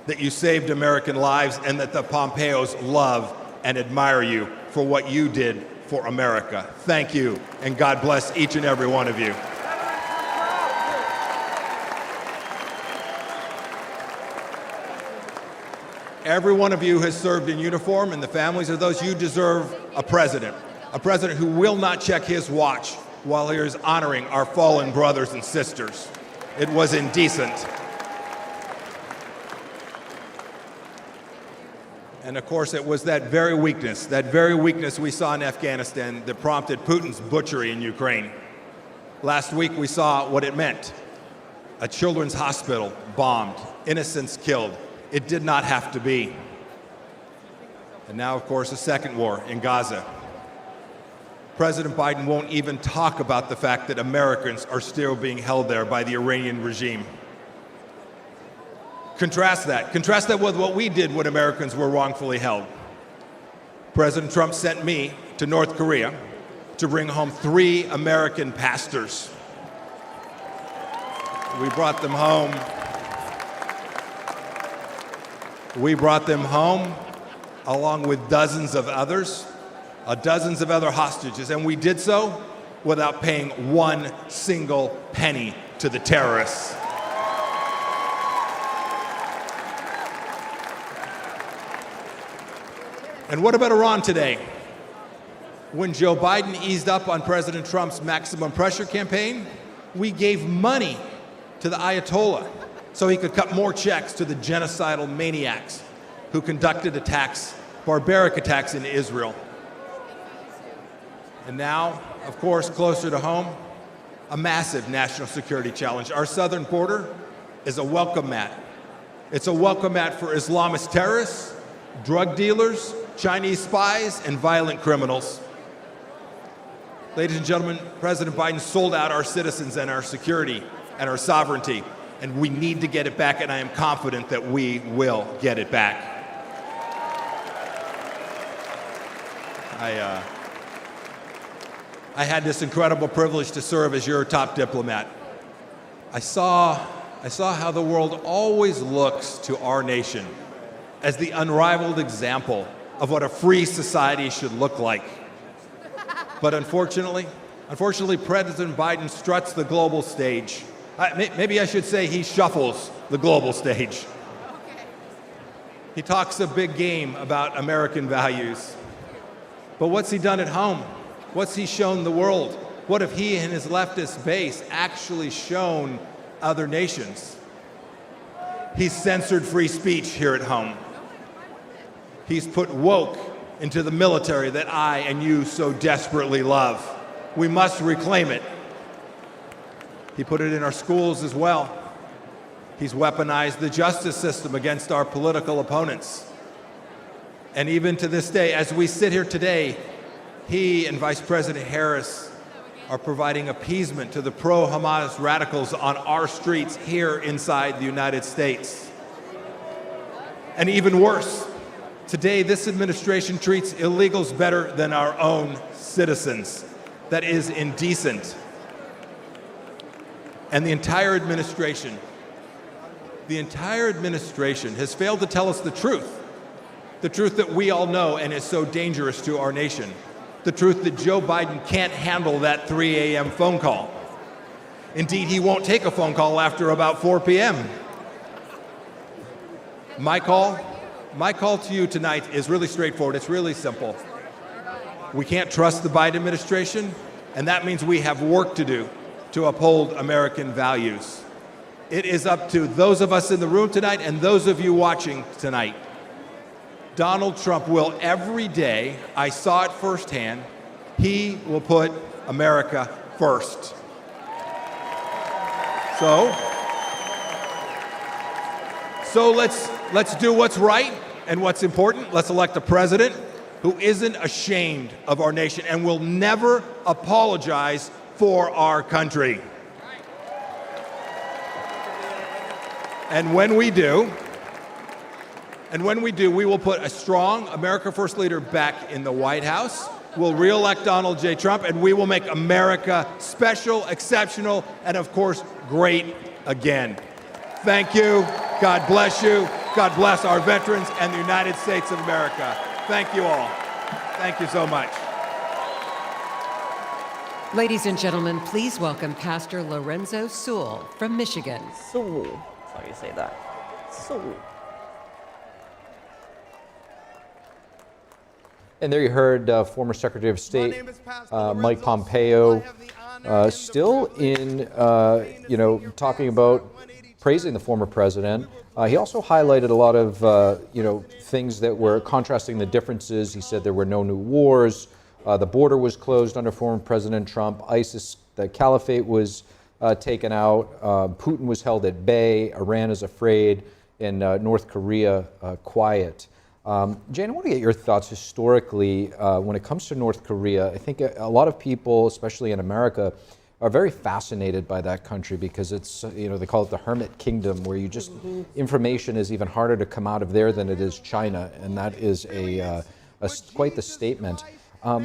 that you saved American lives, and that the Pompeos love and admire you for what you did for America. Thank you, and God bless each and every one of you. Every one of you has served in uniform, and the families of those, you deserve a president who will not check his watch while he is honoring our fallen brothers and sisters. It was indecent. And of course, it was that very weakness we saw in Afghanistan that prompted Putin's butchery in Ukraine. Last week, we saw what it meant. A children's hospital bombed, innocents killed. It did not have to be. And now, of course, a second war in Gaza. President Biden won't even talk about the fact that Americans are still being held there by the Iranian regime. Contrast that with what we did when Americans were wrongfully held. President Trump sent me to North Korea to bring home 3 American pastors. We brought them home. Along with dozens of other hostages, and we did so without paying 1 single penny to the terrorists. And what about Iran today? When Joe Biden eased up on President Trump's maximum pressure campaign, we gave money to the Ayatollah so he could cut more checks to the genocidal maniacs who conducted barbaric attacks in Israel. And now, of course, closer to home, a massive national security challenge. Our southern border is a welcome mat. It's a welcome mat for Islamist terrorists, drug dealers, Chinese spies, and violent criminals. Ladies and gentlemen, President Biden sold out our citizens and our security and our sovereignty, and we need to get it back, and I am confident that we will get it back. I had this incredible privilege to serve as your top diplomat. I saw how the world always looks to our nation as the unrivaled example of what a free society should look like. But unfortunately, President Biden struts the global stage Maybe I should say he shuffles the global stage. He talks a big game about American values. But what's he done at home? What's he shown the world? What have he and his leftist base actually shown other nations? He's censored free speech here at home. He's put woke into the military that I and you so desperately love. We must reclaim it. He put it in our schools as well. He's weaponized the justice system against our political opponents. And even to this day, as we sit here today, he and Vice President Harris are providing appeasement to the pro-Hamas radicals on our streets here inside the United States. And even worse, today this administration treats illegals better than our own citizens. That is indecent. And the entire administration has failed to tell us the truth that we all know and is so dangerous to our nation. The truth that Joe Biden can't handle that 3 a.m. phone call. Indeed, he won't take a phone call after about 4 p.m. My call to you tonight is really straightforward. It's really simple. We can't trust the Biden administration, and that means we have work to do to uphold American values. It is up to those of us in the room tonight and those of you watching tonight. Donald Trump will every day, I saw it firsthand, he will put America first. So let's do what's right and what's important. Let's elect a president who isn't ashamed of our nation and will never apologize for our country. And when we do, we will put a strong America First leader back in the White House. We'll re-elect Donald J. Trump, and we will make America special, exceptional, and of course, great again. Thank you. God bless you. God bless our veterans and the United States of America. Thank you all. Thank you so much. Ladies and gentlemen, please welcome Pastor Lorenzo Sewell from Michigan. Sewell. That's how you say that. Sewell. And there you heard former Secretary of State Mike Pompeo still in, talking about praising the former president. He also highlighted a lot of, things that were contrasting the differences. He said there were no new wars. The border was closed under former President Trump. ISIS, the caliphate was taken out. Putin was held at bay. Iran is afraid. And North Korea quiet. Jane, I want to get your thoughts historically when it comes to North Korea. I think a lot of people, especially in America, are very fascinated by that country because it's, they call it the hermit kingdom, where you just, information is even harder to come out of there than it is China. And that is quite the statement.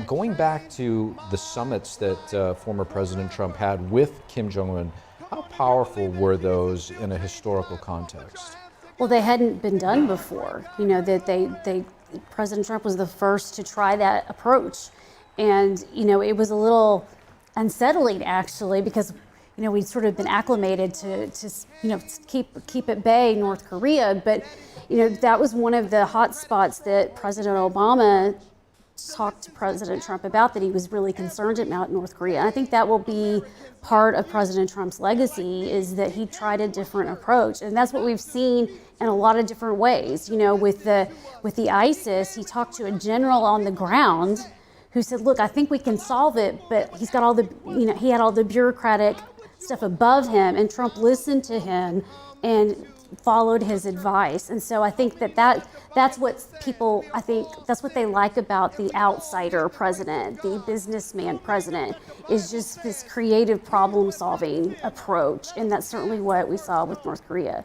Going back to the summits that former President Trump had with Kim Jong-un, how powerful were those in a historical context? Well, they hadn't been done before. That President Trump was the first to try that approach. And, it was a little unsettling, actually, because, we'd sort of been acclimated to keep at bay North Korea. But, that was one of the hot spots that President Obama talked to President Trump about, that he was really concerned about North Korea. And I think that will be part of President Trump's legacy, is that he tried a different approach. And that's what we've seen in a lot of different ways. With the ISIS, he talked to a general on the ground who said, look, I think we can solve it, but he's got all the, he had all the bureaucratic stuff above him, and Trump listened to him and followed his advice. And so I think that's what people, I think that's what they like about the outsider president, the businessman president, is just this creative problem-solving approach. And that's certainly what we saw with North Korea.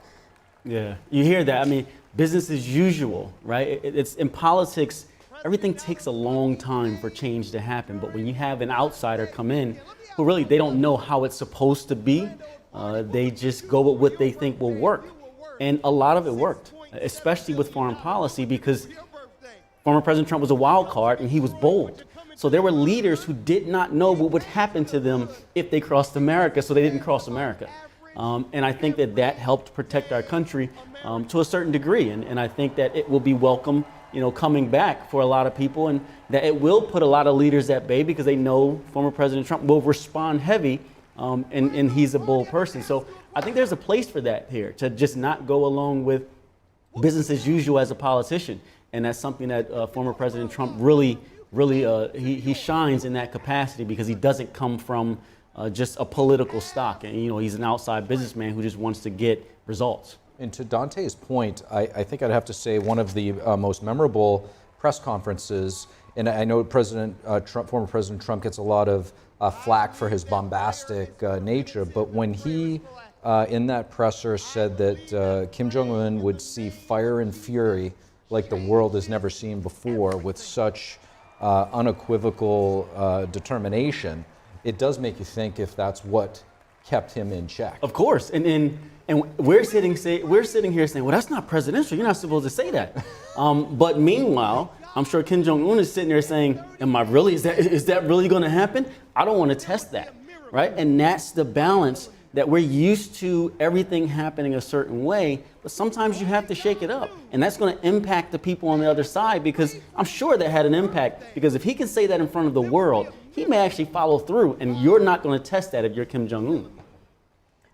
Yeah, you hear that. I mean, business as usual, right? It's in politics, everything takes a long time for change to happen. But when you have an outsider come in who really, they don't know how it's supposed to be, they just go with what they think will work. And a lot of it worked, especially with foreign policy, because former President Trump was a wild card and he was bold. So there were leaders who did not know what would happen to them if they crossed America, so they didn't cross America. And I think that that helped protect our country to a certain degree. And I think that it will be welcome, coming back for a lot of people, and that it will put a lot of leaders at bay because they know former President Trump will respond heavy, and he's a bold person. So I think there's a place for that here, to just not go along with business as usual as a politician. And that's something that former President Trump really he shines in that capacity, because he doesn't come from just a political stock. And, he's an outside businessman who just wants to get results. And to Dante's point, I think I'd have to say one of the most memorable press conferences, and I know former President Trump gets a lot of flack for his bombastic nature, but when he, in that presser, said that Kim Jong-un would see fire and fury like the world has never seen before, with such unequivocal determination, it does make you think if that's what kept him in check. Of course, and we're sitting here saying, well, that's not presidential. You're not supposed to say that. But meanwhile, I'm sure Kim Jong-un is sitting there saying, am I really? Is that really going to happen? I don't want to test that, right? And that's the balance, that we're used to everything happening a certain way, but sometimes you have to shake it up. And that's going to impact the people on the other side, because I'm sure that had an impact, because if he can say that in front of the world, he may actually follow through, and you're not going to test that if you're Kim Jong-un.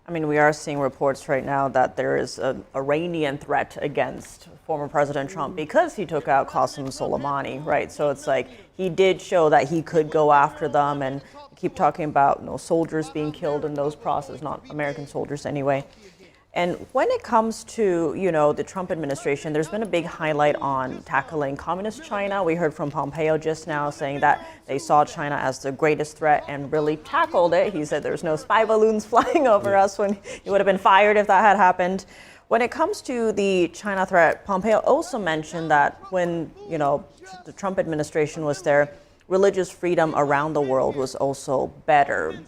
I mean, we are seeing reports right now that there is an Iranian threat against former President Trump because he took out Qasem Soleimani, right? So it's like he did show that he could go after them, and keep talking about soldiers being killed in those processes, not American soldiers anyway. And when it comes to, the Trump administration, there's been a big highlight on tackling communist China. We heard from Pompeo just now saying that they saw China as the greatest threat and really tackled it. He said there's no spy balloons flying over us, when he would have been fired if that had happened. When it comes to the China threat, Pompeo also mentioned that when, the Trump administration was there, religious freedom around the world was also better,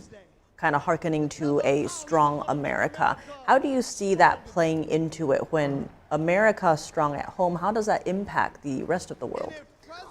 kind of hearkening to a strong America. How do you see that playing into it? When America is strong at home, how does that impact the rest of the world?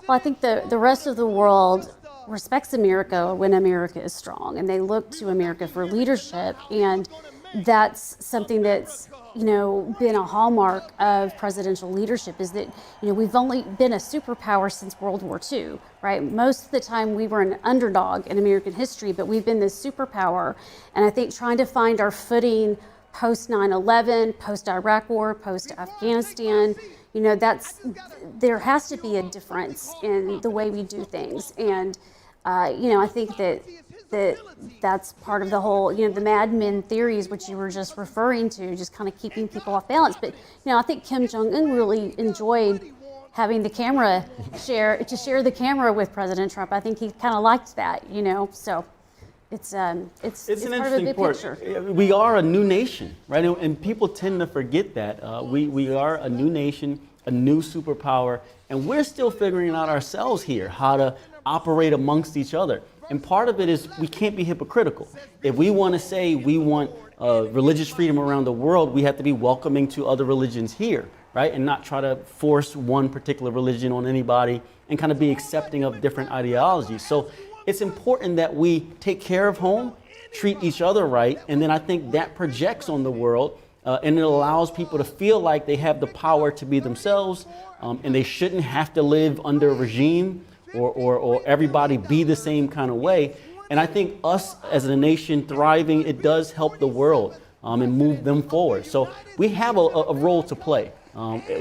Well, I think the rest of the world respects America when America is strong, and they look to America for leadership. And that's something that's, been a hallmark of presidential leadership, is that, we've only been a superpower since World War II, right? Most of the time we were an underdog in American history, but we've been this superpower. And I think trying to find our footing post 9/11, post Iraq War, post Afghanistan, there has to be a difference in the way we do things. And, I think that's part of the whole, the Mad Men theories, which you were just referring to, just kind of keeping people off balance. But, I think Kim Jong-un really enjoyed having the camera share the camera with President Trump. I think he kind of liked that, so it's an part of a big picture. We are a new nation, right? And people tend to forget that. We are a new nation, a new superpower, and we're still figuring out ourselves here, how to operate amongst each other. And part of it is we can't be hypocritical. If we want to say we want religious freedom around the world, we have to be welcoming to other religions here, right? And not try to force one particular religion on anybody, and kind of be accepting of different ideologies. So it's important that we take care of home, treat each other right, and then I think that projects on the world, and it allows people to feel like they have the power to be themselves, and they shouldn't have to live under a regime or everybody be the same kind of way. And I think us as a nation thriving, it does help the world and move them forward. So we have a role to play.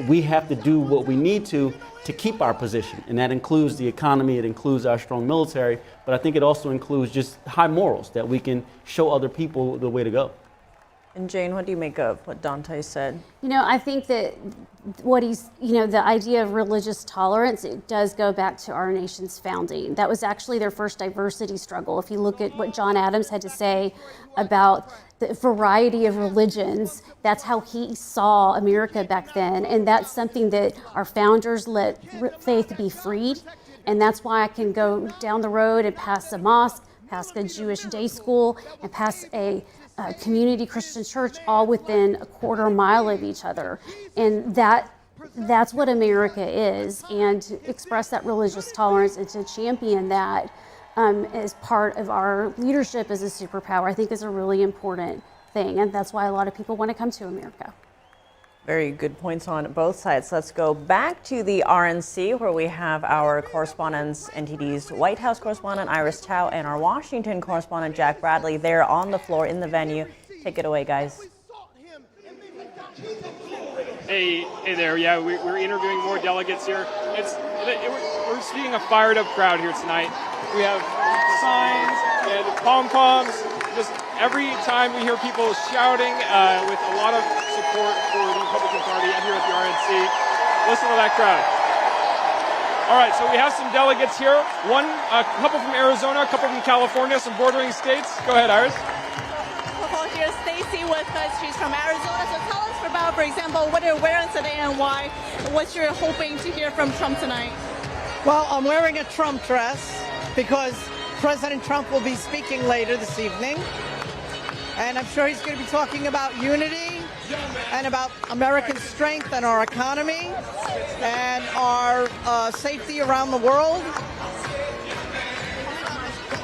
We have to do what we need to keep our position, and that includes the economy, it includes our strong military, but I think it also includes just high morals, that we can show other people the way to go. And Jane, what do you make of what Dante said? I think that what he's, the idea of religious tolerance, it does go back to our nation's founding. That was actually their first diversity struggle. If you look at what John Adams had to say about the variety of religions, that's how he saw America back then. And that's something that our founders let faith be freed. And that's why I can go down the road and pass a mosque, pass a Jewish day school, and pass a community Christian church, all within a quarter mile of each other. And that's what America is. And to express that religious tolerance and to champion that as part of our leadership as a superpower, I think is a really important thing, and that's why a lot of people want to come to America. Very good points on both sides. Let's go back to the RNC, where we have our correspondents, NTD's White House correspondent Iris Tao and our Washington correspondent Jack Bradley. They're on the floor in the venue. Take it away, guys. Hey there. Yeah, we're interviewing more delegates here. We're seeing a fired up crowd here tonight. We have signs and pom-poms. Just every time we hear people shouting with a lot of support for the Republican Party here at the RNC. Listen to that crowd. All right, so we have some delegates here. A couple from Arizona, a couple from California, some bordering states. Go ahead, Iris. Here's Stacy with us. She's from Arizona. So tell us about, for example, what you're wearing today and why. What you're hoping to hear from Trump tonight. Well, I'm wearing a Trump dress because President Trump will be speaking later this evening. And I'm sure he's going to be talking about unity and about American strength and our economy and our safety around the world.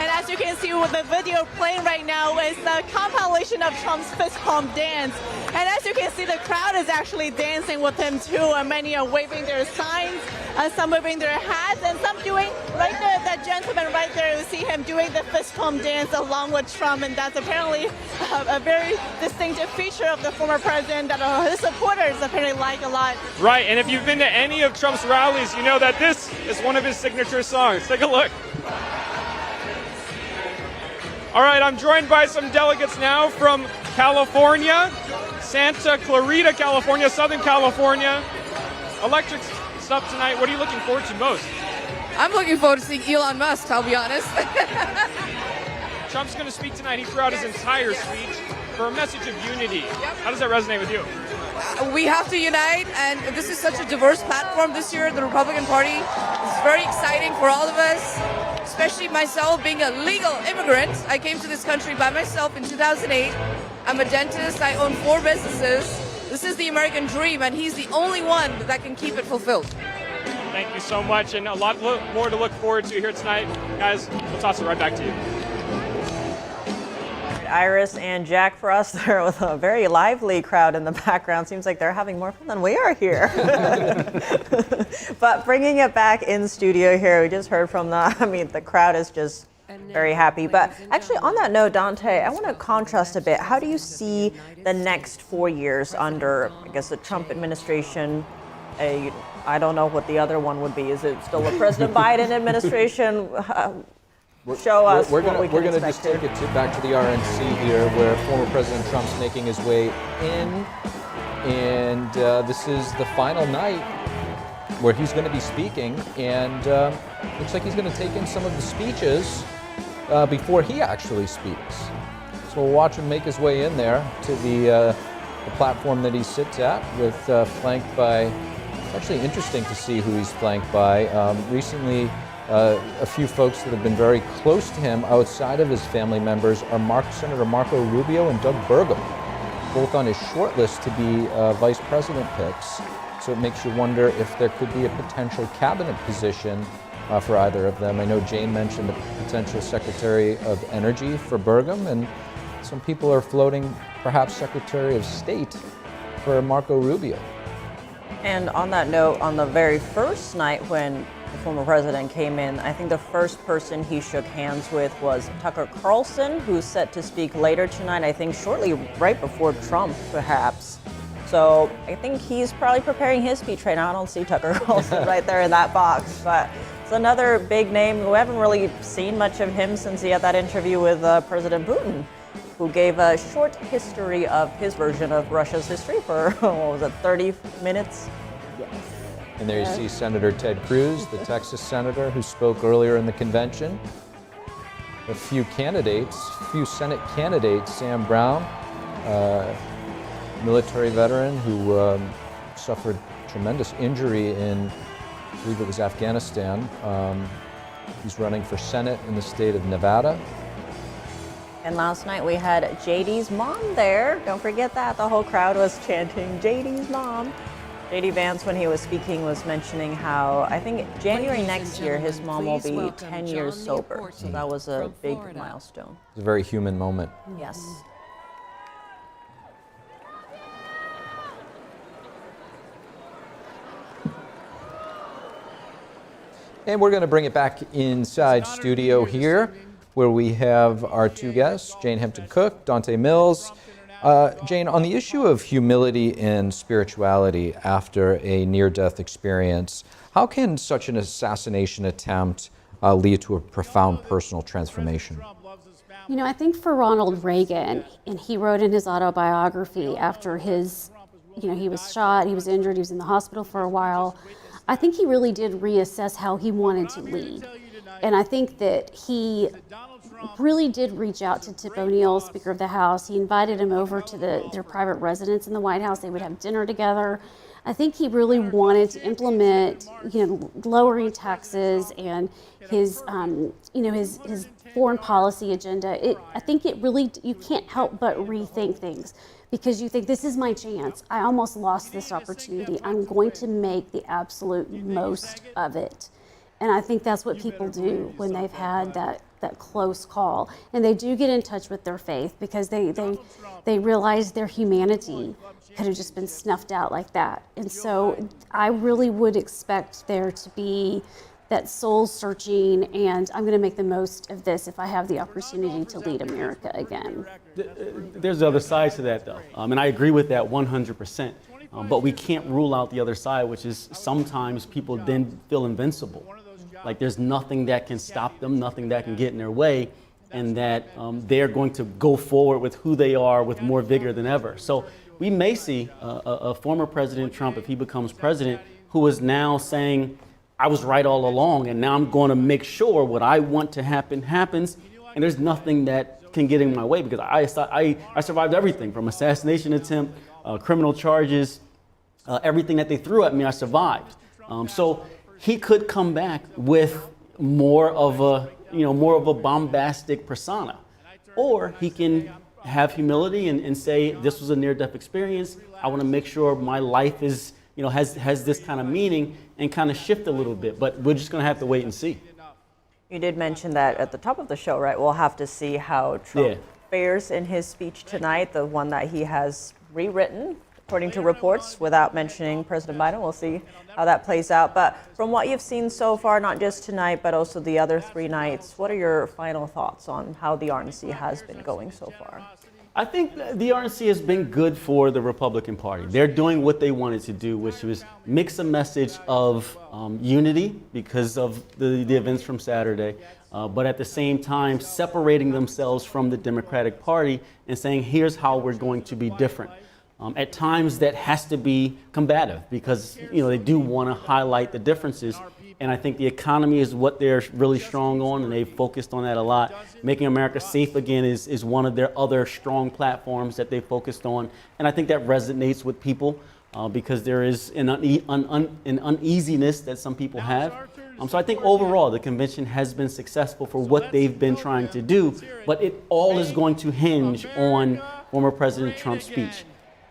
And as you can see with the video playing right now is the compilation of Trump's fist pump dance. And as you can see, the crowd is actually dancing with him too. And many are waving their signs, and some waving their hats, and some doing right there, that gentleman right there, you see him doing the fist pump dance along with Trump. And that's apparently a very distinctive feature of the former president that his supporters apparently like a lot. Right, and if you've been to any of Trump's rallies, you know that this is one of his signature songs. Take a look. All right, I'm joined by some delegates now from California, Santa Clarita, California, Southern California. Electric stuff tonight. What are you looking forward to most? I'm looking forward to seeing Elon Musk, I'll be honest. Trump's going to speak tonight. He threw out his entire speech for a message of unity. How does that resonate with you? We have to unite, and this is such a diverse platform this year, the Republican Party. It's very exciting for all of us, especially myself being a legal immigrant. I came to this country by myself in 2008. I'm a dentist. I own 4 businesses. This is the American dream, and he's the only one that can keep it fulfilled. Thank you so much, and a lot more to look forward to here tonight. Guys, we'll toss it right back to you. Iris and Jack for us there with a very lively crowd in the background. Seems like they're having more fun than we are here. But bringing it back in studio here, we just heard from the crowd is just very happy. But actually on that note, Dante, I want to contrast a bit. How do you see the next 4 years under, I guess, the Trump administration? I don't know what the other one would be. Is it still a President Biden administration? Show us. We're going to just take it back to the RNC here, where former President Trump's making his way in, and this is the final night where he's going to be speaking, and looks like he's going to take in some of the speeches before he actually speaks. So we'll watch him make his way in there to the platform that he sits at, with flanked by. It's actually interesting to see who he's flanked by. Recently. A few folks that have been very close to him outside of his family members are Senator Marco Rubio and Doug Burgum, both on his short list to be vice president picks. So it makes you wonder if there could be a potential cabinet position for either of them. I know Jane mentioned the potential Secretary of Energy for Burgum, and some people are floating perhaps Secretary of State for Marco Rubio. And on that note, on the very first night when the former president came in, I think the first person he shook hands with was Tucker Carlson, who's set to speak later tonight, I think shortly right before Trump, perhaps. So I think he's probably preparing his speech right now. I don't see Tucker Carlson right there in that box, but it's another big name. We haven't really seen much of him since he had that interview with President Putin, who gave a short history of his version of Russia's history for, 30 minutes? Yes. And there you see Senator Ted Cruz, the Texas senator who spoke earlier in the convention. A few Senate candidates, Sam Brown, military veteran who suffered tremendous injury in, I believe it was Afghanistan. He's running for Senate in the state of Nevada. And last night we had JD's mom there. Don't forget that. The whole crowd was chanting JD's mom. JD Vance, when he was speaking, was mentioning how I think January next year his mom will be 10 years sober. So that was a big milestone. It's a very human moment. Yes. And we're going to bring it back inside studio here, where we have our two guests, Jane Hampton-Cook, Dante Mills. Jane, on the issue of humility and spirituality after a near-death experience, how can such an assassination attempt lead to a profound personal transformation? You know, I think for Ronald Reagan, and he wrote in his autobiography after his, he was shot, he was injured, he was in the hospital for a while. I think he really did reassess how he wanted to lead. And I think that he really did reach out to Tip O'Neill, Speaker of the House. He invited him over to their private residence in the White House. They would have dinner together. I think he really wanted to implement, lowering taxes and his, his foreign policy agenda. I think it really, you can't help but rethink things because you think, this is my chance. I almost lost this opportunity. I'm going to make the absolute most of it. And I think that's what people do when they've had that close call. And they do get in touch with their faith because they realize their humanity could have just been snuffed out like that. And so I really would expect there to be that soul searching, and I'm going to make the most of this if I have the opportunity to lead America again. There's the other side to that, though. And I agree with that 100%. But we can't rule out the other side, which is sometimes people then feel invincible. Like there's nothing that can stop them, nothing that can get in their way, and that they're going to go forward with who they are with more vigor than ever. So we may see a former President Trump, if he becomes president, who is now saying, I was right all along, and now I'm going to make sure what I want to happen happens, and there's nothing that can get in my way because I survived everything from assassination attempt, criminal charges, everything that they threw at me, I survived. So he could come back with more of a bombastic persona, or he can have humility and say, this was a near-death experience. I want to make sure my life is, has this kind of meaning and kind of shift a little bit. But we're just going to have to wait and see. You did mention that at the top of the show, right? We'll have to see how Trump fares in his speech tonight, the one that he has rewritten, according to reports, without mentioning President Biden. We'll see how that plays out. But from what you've seen so far, not just tonight, but also the other 3 nights, what are your final thoughts on how the RNC has been going so far? I think the RNC has been good for the Republican Party. They're doing what they wanted to do, which was mix a message of unity because of the events from Saturday, but at the same time separating themselves from the Democratic Party and saying, here's how we're going to be different. At times that has to be combative because they do want to highlight the differences. And I think the economy is what they're really strong on, and they've focused on that a lot. Making America safe again is one of their other strong platforms that they focused on. And I think that resonates with people because there is an uneasiness that some people have. So I think overall the convention has been successful for what they've been trying to do, but it all is going to hinge on former President Trump's speech.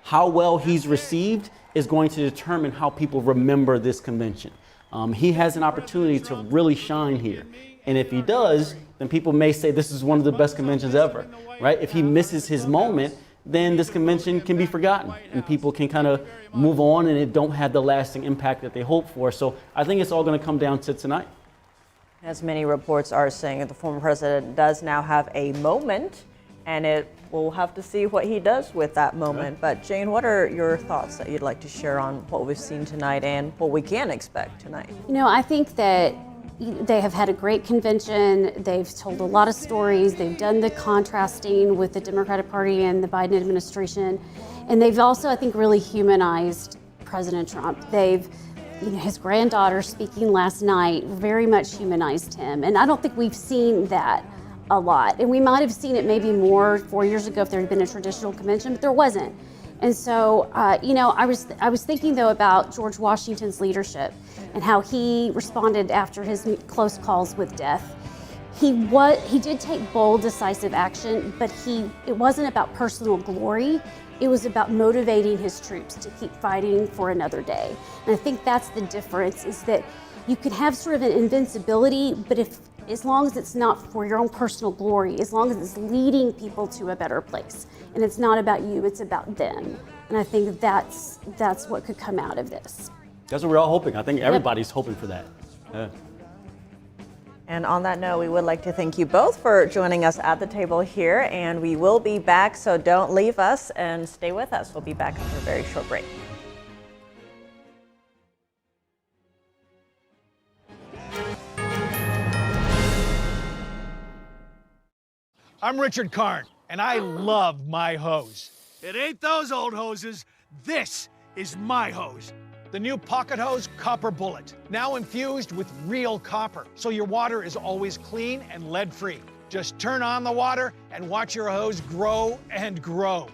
How well he's received is going to determine how people remember this convention. He has an opportunity to really shine here. And if he does, then people may say this is one of the best conventions ever, right? If he misses his moment, then this convention can be forgotten and people can kind of move on and it don't have the lasting impact that they hope for. So I think it's all going to come down to tonight. As many reports are saying, that the former president does now have a moment, and we'll have to see what he does with that moment. But Jane, what are your thoughts that you'd like to share on what we've seen tonight and what we can expect tonight? I think that they have had a great convention. They've told a lot of stories. They've done the contrasting with the Democratic Party and the Biden administration. And they've also, I think, really humanized President Trump. His granddaughter speaking last night very much humanized him. And I don't think we've seen that a lot. And we might have seen it maybe more 4 years ago if there had been a traditional convention, but there wasn't. And so, I was thinking though about George Washington's leadership and how he responded after his close calls with death. He did take bold, decisive action, but it wasn't about personal glory. It was about motivating his troops to keep fighting for another day. And I think that's the difference, is that you can have sort of an invincibility, but as long as it's not for your own personal glory, as long as it's leading people to a better place, and it's not about you, it's about them. And I think that's what could come out of this. That's what we're all hoping. I think everybody's hoping for that. And on that note, we would like to thank you both for joining us at the table here, and we will be back, so don't leave us and stay with us. We'll be back after a very short break. I'm Richard Karn, and I love my hose. It ain't those old hoses. This is my hose. The new Pocket Hose Copper Bullet, now infused with real copper, so your water is always clean and lead-free. Just turn on the water and watch your hose grow and grow.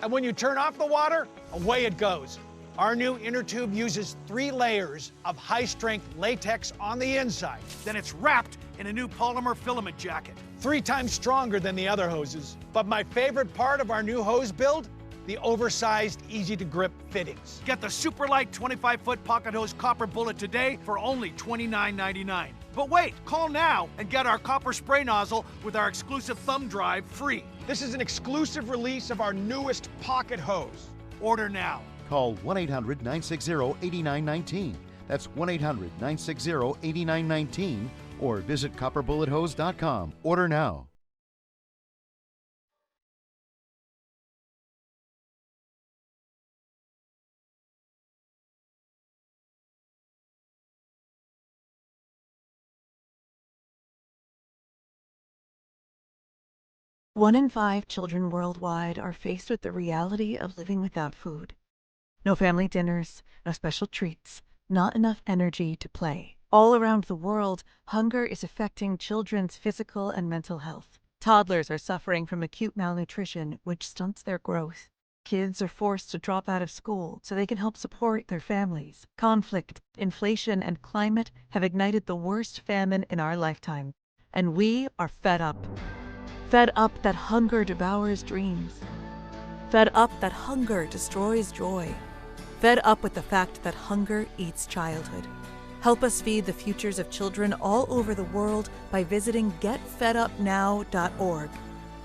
And when you turn off the water, away it goes. Our new inner tube uses 3 layers of high-strength latex on the inside. Then it's wrapped in a new polymer filament jacket, 3 times stronger than the other hoses. But my favorite part of our new hose build, the oversized, easy-to-grip fittings. Get the super light 25-foot Pocket Hose Copper Bullet today for only $29.99. But wait, call now and get our copper spray nozzle with our exclusive thumb drive free. This is an exclusive release of our newest Pocket Hose. Order now. Call 1-800-960-8919. That's 1-800-960-8919 or visit copperbullethose.com. Order now. One in 5 children worldwide are faced with the reality of living without food. No family dinners, no special treats, not enough energy to play. All around the world, hunger is affecting children's physical and mental health. Toddlers are suffering from acute malnutrition, which stunts their growth. Kids are forced to drop out of school so they can help support their families. Conflict, inflation, and climate have ignited the worst famine in our lifetime. And we are fed up. Fed up that hunger devours dreams. Fed up that hunger destroys joy. Fed up with the fact that hunger eats childhood. Help us feed the futures of children all over the world by visiting getfedupnow.org.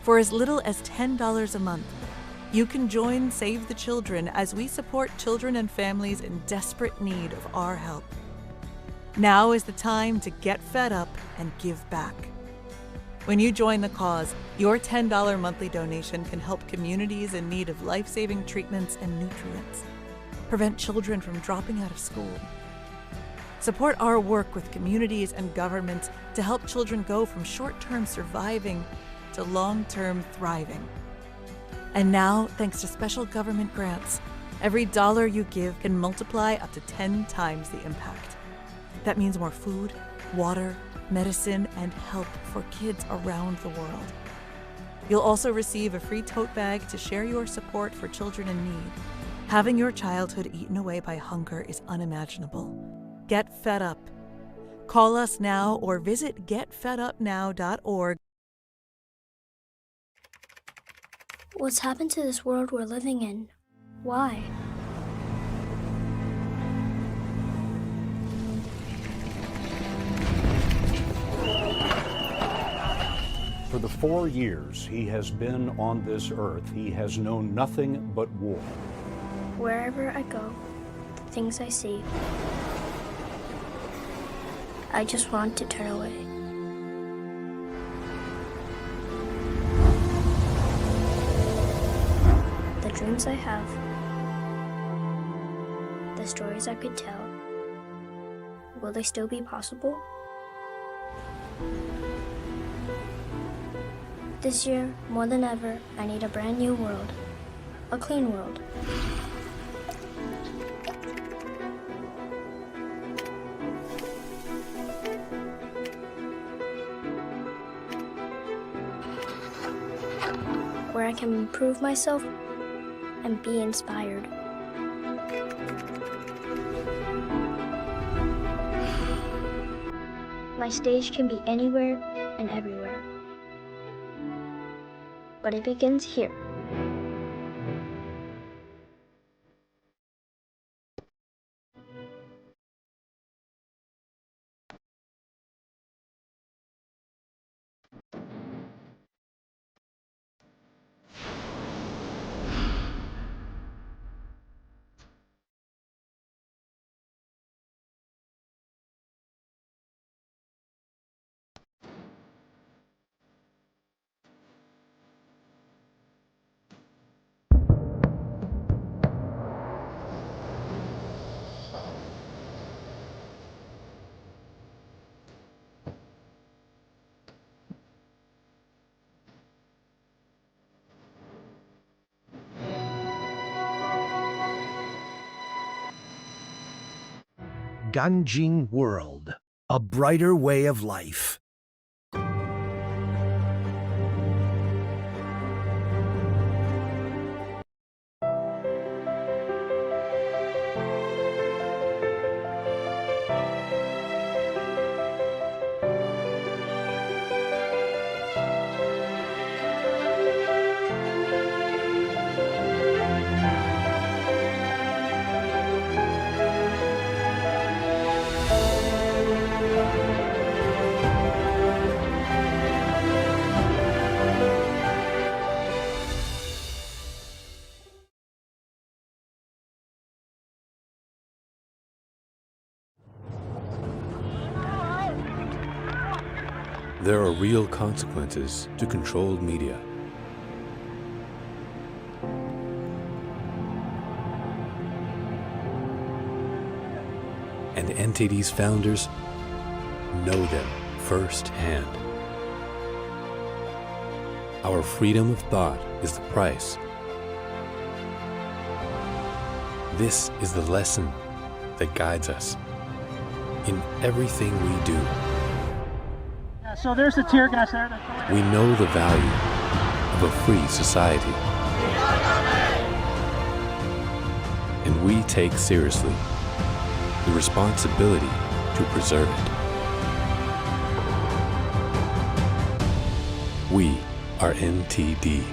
For as little as $10 a month, you can join Save the Children as we support children and families in desperate need of our help. Now is the time to get fed up and give back. When you join the cause, your $10 monthly donation can help communities in need of life-saving treatments and nutrients, prevent children from dropping out of school, support our work with communities and governments to help children go from short-term surviving to long-term thriving. And now, thanks to special government grants, every dollar you give can multiply up to 10 times the impact. That means more food, water, medicine, and help for kids around the world. You'll also receive a free tote bag to share your support for children in need. Having your childhood eaten away by hunger is unimaginable. Get fed up. Call us now or visit getfedupnow.org. What's happened to this world we're living in? Why? For the 4 years he has been on this earth, he has known nothing but war. Wherever I go, the things I see, I just want to turn away. The dreams I have, the stories I could tell, will they still be possible? This year, more than ever, I need a brand new world. A clean world. Where I can improve myself and be inspired. My stage can be anywhere and everywhere. But it begins here. Ganjing World, a brighter way of life. There are real consequences to controlled media. And NTD's founders know them firsthand. Our freedom of thought is the price. This is the lesson that guides us in everything we do. So there's the tear gas there. We know the value of a free society. And we take seriously the responsibility to preserve it. We are NTD.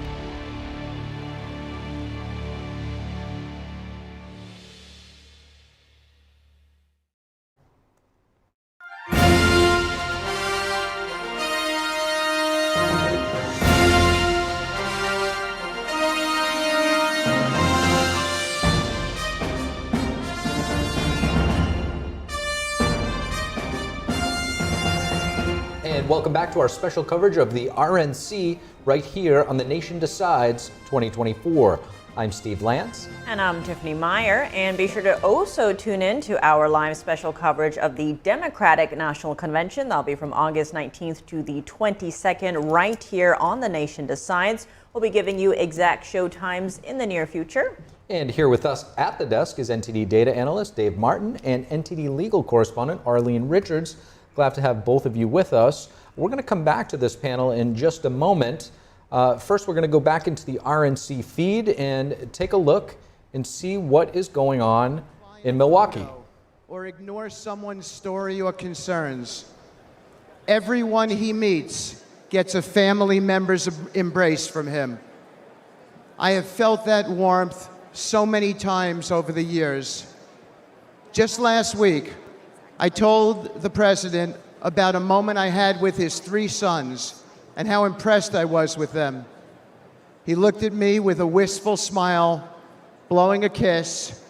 Welcome back to our special coverage of the RNC right here on The Nation Decides 2024. I'm Steve Daines. And I'm Tiffany Meier. And be sure to also tune in to our live special coverage of the Democratic National Convention. That'll be from August 19th to the 22nd right here on The Nation Decides. We'll be giving you exact show times in the near future. And here with us at the desk is NTD data analyst Dave Martin and NTD legal correspondent Arlene Richards. Glad to have both of you with us. We're going to come back to this panel in just a moment. First, we're going to go back into the RNC feed and take a look and see what is going on in Milwaukee. Or ignore someone's story or concerns. Everyone he meets gets a family member's embrace from him. I have felt that warmth so many times over the years. Just last week, I told the president about a moment I had with his 3 sons and how impressed I was with them. He looked at me with a wistful smile, blowing a kiss,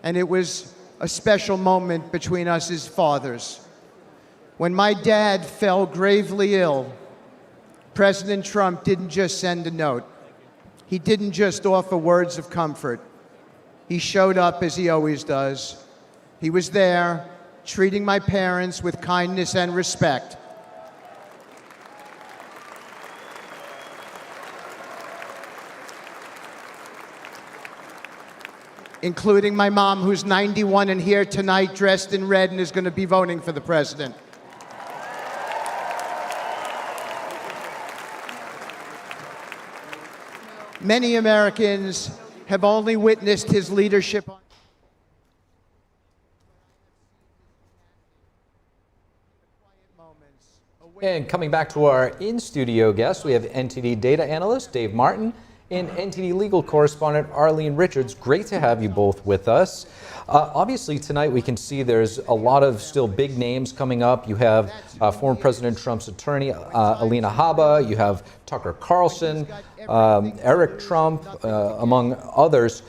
and it was a special moment between us as fathers. When my dad fell gravely ill, President Trump didn't just send a note. He didn't just offer words of comfort. He showed up as he always does. He was there, treating my parents with kindness and respect. Including my mom, who's 91 and here tonight dressed in red and is going to be voting for the president. Many Americans have only witnessed his leadership. And coming back to our in-studio guests, we have NTD data analyst Dave Martin and NTD legal correspondent Arlene Richards. Great to have you both with us. Obviously, tonight we can see there's a lot of still big names coming up. You have former President Trump's attorney, Alina Habba. You have Tucker Carlson, Eric Trump, among others.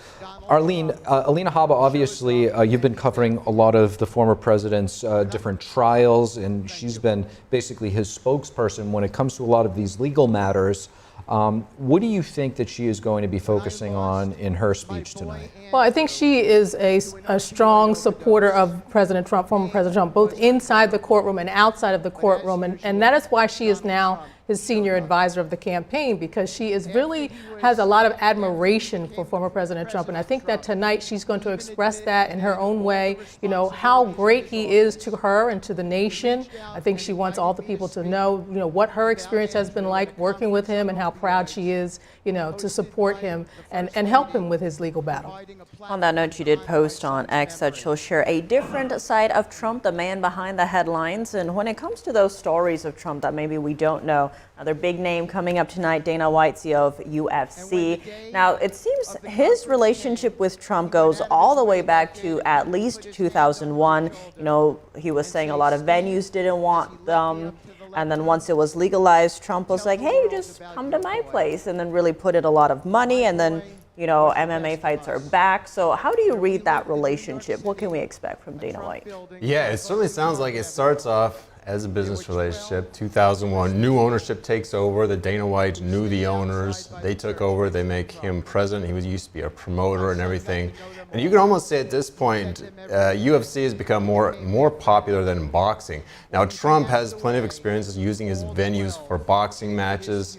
Arlene, Alina Habba, obviously, you've been covering a lot of the former president's different trials, and she's been basically his spokesperson when it comes to a lot of these legal matters. What do you think that she is going to be focusing on in her speech tonight? Well, I think she is a strong supporter of President Trump, former President Trump, both inside the courtroom and outside of the courtroom, and that is why she is now his senior advisor of the campaign, because she is really has a lot of admiration for former President Trump. And I think that tonight she's going to express that in her own way, you know, how great he is to her and to the nation. I think she wants all the people to know, you know, what her experience has been like working with him and how proud she is, you know, to support him and help him with his legal battle. On that note, she did post on X that she'll share a different side of Trump, the man behind the headlines. And when it comes to those stories of Trump that maybe we don't know, another big name coming up tonight, Dana White, CEO of UFC. Now, it seems his relationship with Trump goes all the way back to at least 2001. You know, he was saying a lot of venues didn't want them. And then once it was legalized, Trump was like, hey, just come to my place, and then really put in a lot of money. And then, you know, MMA fights are back. So how do you read that relationship? What can we expect from Dana White? Yeah, it certainly sounds like it starts off as a business relationship. 2001, new ownership takes over. The Dana Whites knew the owners. They took over. They make him president. He used to be a promoter and everything. And you can almost say at this point, UFC has become more popular than boxing. Now, Trump has plenty of experiences using his venues for boxing matches.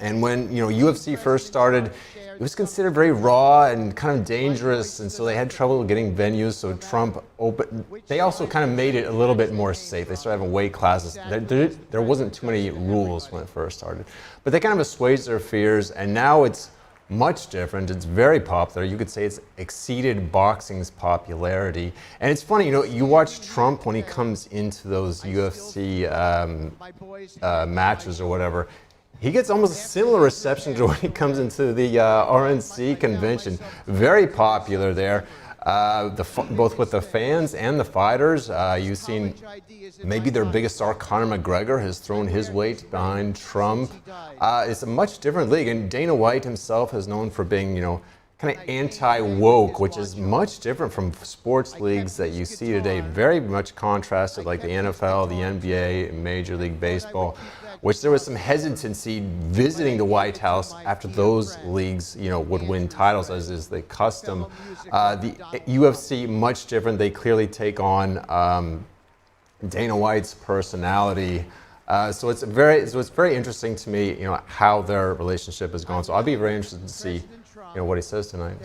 And when, you know, UFC first started, it was considered very raw and kind of dangerous, and so they had trouble getting venues. So Trump opened. They also kind of made it a little bit more safe. They started having weight classes. There wasn't too many rules when it first started, but they kind of assuaged their fears, and now it's much different. It's very popular. You could say it's exceeded boxing's popularity. And it's funny, you know, you watch Trump when he comes into those UFC matches or whatever. He gets almost a similar reception to when he comes into the RNC convention. Very popular there, both with the fans and the fighters. You've seen maybe their biggest star, Conor McGregor, has thrown his weight behind Trump. It's a much different league, and Dana White himself is known for being, you know, kind of anti-woke, which is much different from sports leagues that you see today. Very much contrasted, like the NFL, the NBA, Major League Baseball, which there was some hesitancy visiting the White House after those leagues, you know, would win titles, as is the custom. The UFC, much different. They clearly take on Dana White's personality. So it's very interesting to me, you know, how their relationship is going. So I'll be very interested to see, you know, what he says tonight.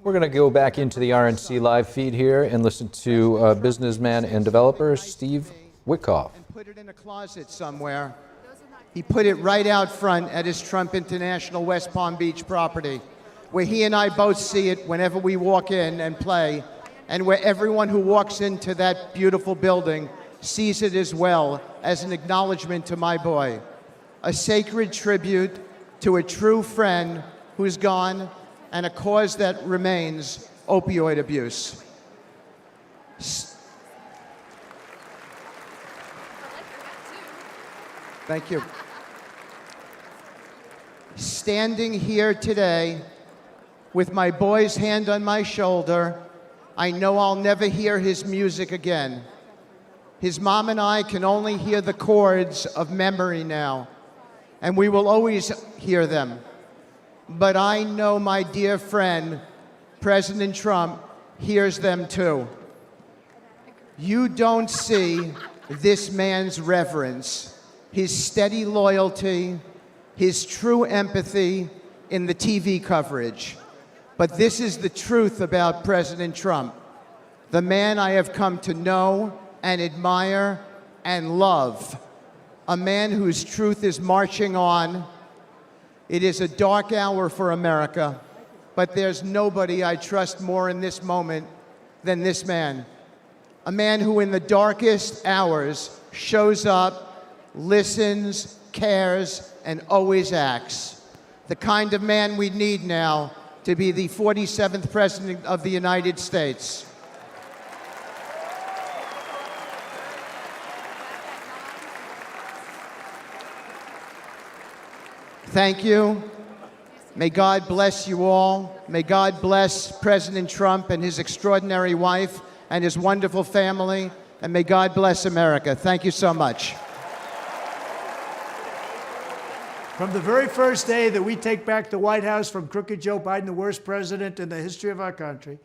We're going to go back into the RNC live feed here and listen to businessman and developer Steve Witkoff. And put it in a closet somewhere. He put it right out front at his Trump International West Palm Beach property, where he and I both see it whenever we walk in and play, and where everyone who walks into that beautiful building sees it as well, as an acknowledgement to my boy. A sacred tribute to a true friend who's gone, and a cause that remains: opioid abuse. Thank you. Standing here today with my boy's hand on my shoulder, I know I'll never hear his music again. His mom and I can only hear the chords of memory now, and we will always hear them. But I know my dear friend, President Trump, hears them too. You don't see this man's reverence, his steady loyalty, his true empathy in the TV coverage. But this is the truth about President Trump, the man I have come to know and admire and love, a man whose truth is marching on. It is a dark hour for America, but there's nobody I trust more in this moment than this man. A man who in the darkest hours shows up, listens, cares, and always acts. The kind of man we need now to be the 47th President of the United States. Thank you. May God bless you all. May God bless President Trump and his extraordinary wife and his wonderful family. And may God bless America. Thank you so much. From the very first day that we take back the White House from crooked Joe Biden, the worst president in the history of our country,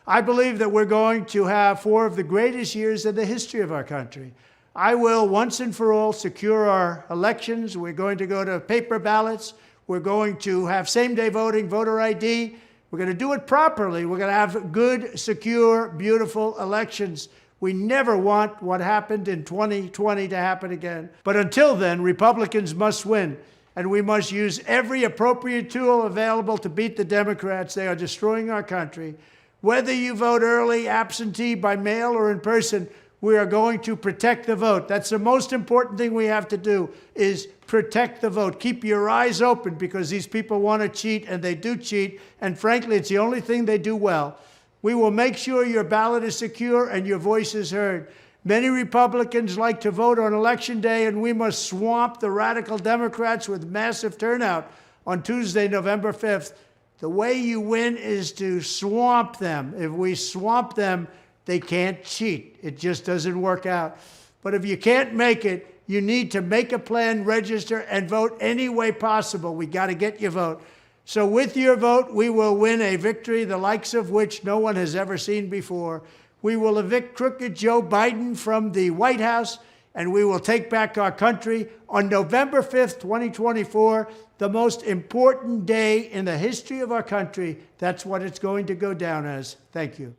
I believe that we're going to have 4 of the greatest years in the history of our country. I will, once and for all, secure our elections. We're going to go to paper ballots. We're going to have same-day voting, voter ID. We're going to do it properly. We're going to have good, secure, beautiful elections. We never want what happened in 2020 to happen again. But until then, Republicans must win. And we must use every appropriate tool available to beat the Democrats. They are destroying our country. Whether you vote early, absentee, by mail, or in person, we are going to protect the vote. That's the most important thing we have to do, is protect the vote. Keep your eyes open, because these people want to cheat, and they do cheat. And frankly, it's the only thing they do well. We will make sure your ballot is secure and your voice is heard. Many Republicans like to vote on Election Day, and we must swamp the radical Democrats with massive turnout on Tuesday, November 5th. The way you win is to swamp them. If we swamp them, they can't cheat. It just doesn't work out. But if you can't make it, you need to make a plan, register, and vote any way possible. We got to get your vote. So with your vote, we will win a victory the likes of which no one has ever seen before. We will evict crooked Joe Biden from the White House, and we will take back our country on November 5th, 2024, the most important day in the history of our country. That's what it's going to go down as. Thank you.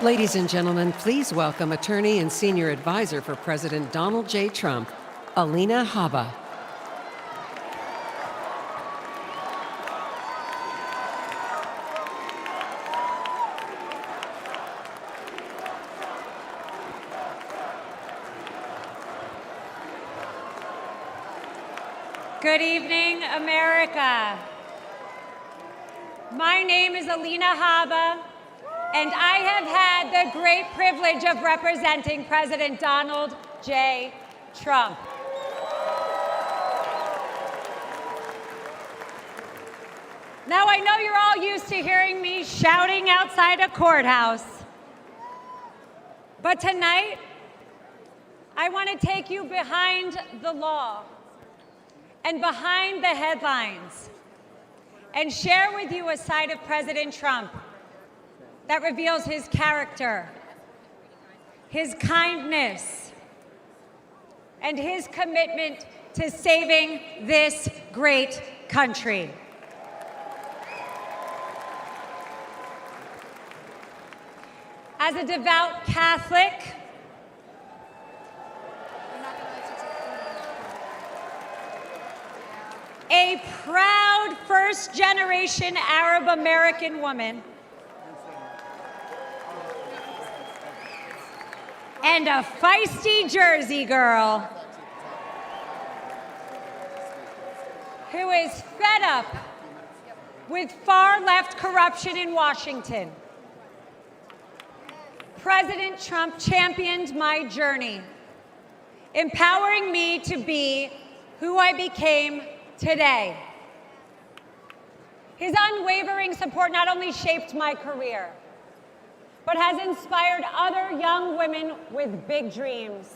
Ladies and gentlemen, please welcome attorney and senior advisor for President Donald J. Trump, Alina Habba. Good evening, America. My name is Alina Habba, and I have had the great privilege of representing President Donald J. Trump. Now, I know you're all used to hearing me shouting outside a courthouse, but tonight, I want to take you behind the law and behind the headlines, and share with you a side of President Trump that reveals his character, his kindness, and his commitment to saving this great country. As a devout Catholic, a proud first-generation Arab-American woman, and a feisty Jersey girl who is fed up with far-left corruption in Washington. President Trump championed my journey, empowering me to be who I became today. His unwavering support not only shaped my career, but has inspired other young women with big dreams.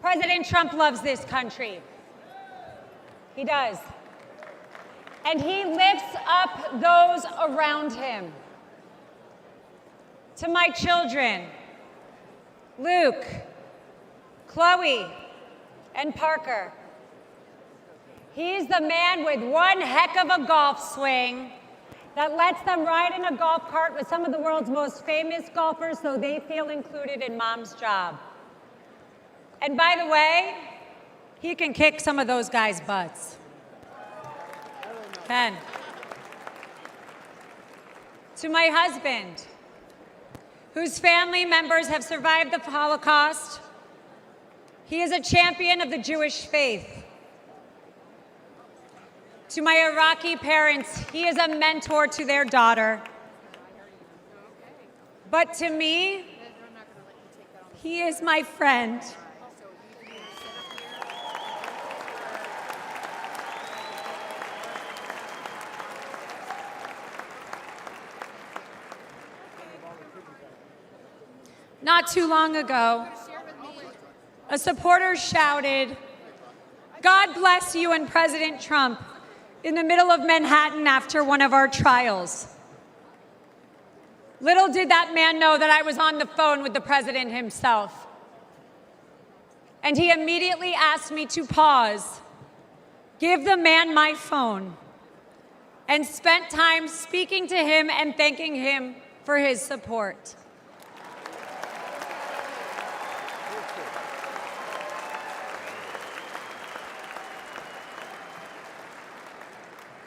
President Trump loves this country. He does. And he lifts up those around him. To my children, Luke, Chloe, and Parker, he's the man with one heck of a golf swing that lets them ride in a golf cart with some of the world's most famous golfers so they feel included in mom's job. And by the way, he can kick some of those guys' butts. Ken. To my husband, whose family members have survived the Holocaust, he is a champion of the Jewish faith. To my Iraqi parents, he is a mentor to their daughter. But to me, he is my friend. Not too long ago, a supporter shouted, "God bless you and President Trump," in the middle of Manhattan after one of our trials. Little did that man know that I was on the phone with the president himself. And he immediately asked me to pause, give the man my phone, and spent time speaking to him and thanking him for his support.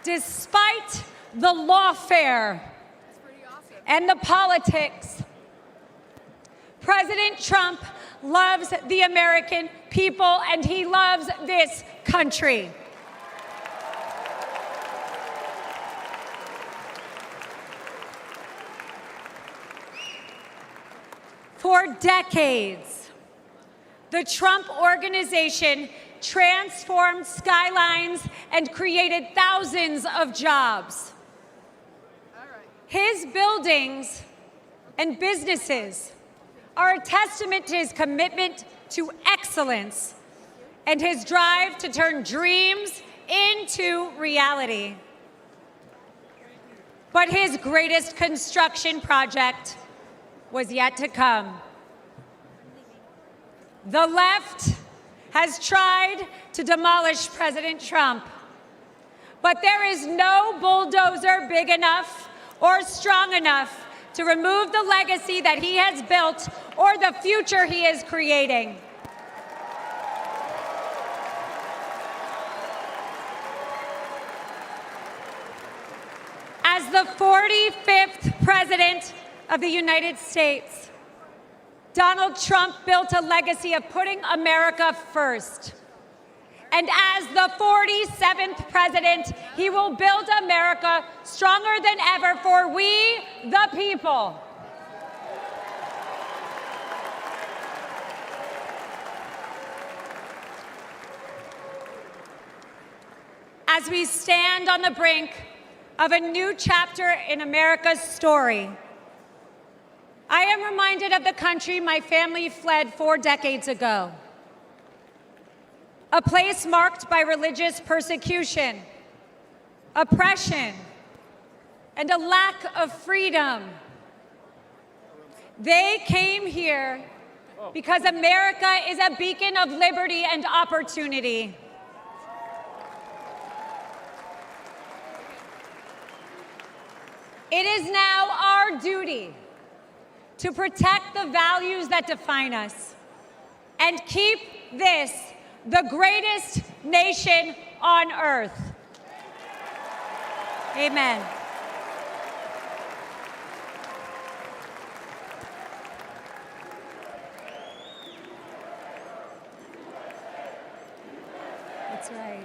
Despite the lawfare and the politics, President Trump loves the American people and he loves this country. For decades, the Trump Organization transformed skylines and created thousands of jobs. His buildings and businesses are a testament to his commitment to excellence and his drive to turn dreams into reality. But his greatest construction project was yet to come. The left has tried to demolish President Trump, but there is no bulldozer big enough or strong enough to remove the legacy that he has built or the future he is creating. As the 45th president of the United States, Donald Trump built a legacy of putting America first. And as the 47th president, he will build America stronger than ever for we, the people. As we stand on the brink of a new chapter in America's story, I am reminded of the country my family fled 4 decades ago. A place marked by religious persecution, oppression, and a lack of freedom. They came here because America is a beacon of liberty and opportunity. It is now our duty to protect the values that define us and keep this the greatest nation on earth. Amen. That's right.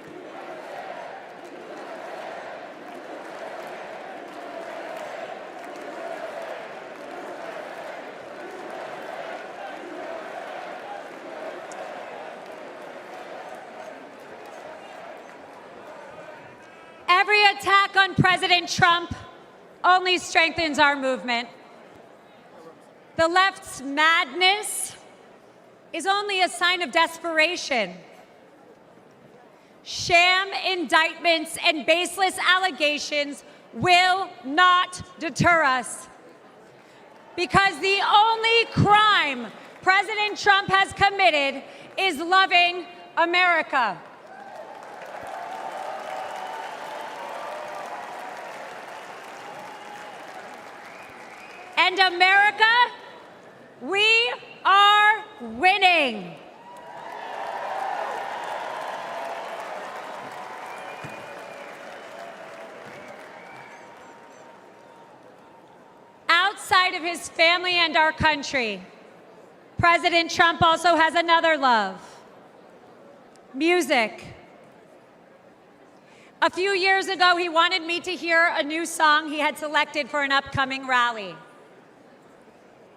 Every attack on President Trump only strengthens our movement. The left's madness is only a sign of desperation. Sham indictments and baseless allegations will not deter us. Because the only crime President Trump has committed is loving America. And America, we are winning. Outside of his family and our country, President Trump also has another love: music. A few years ago, he wanted me to hear a new song he had selected for an upcoming rally.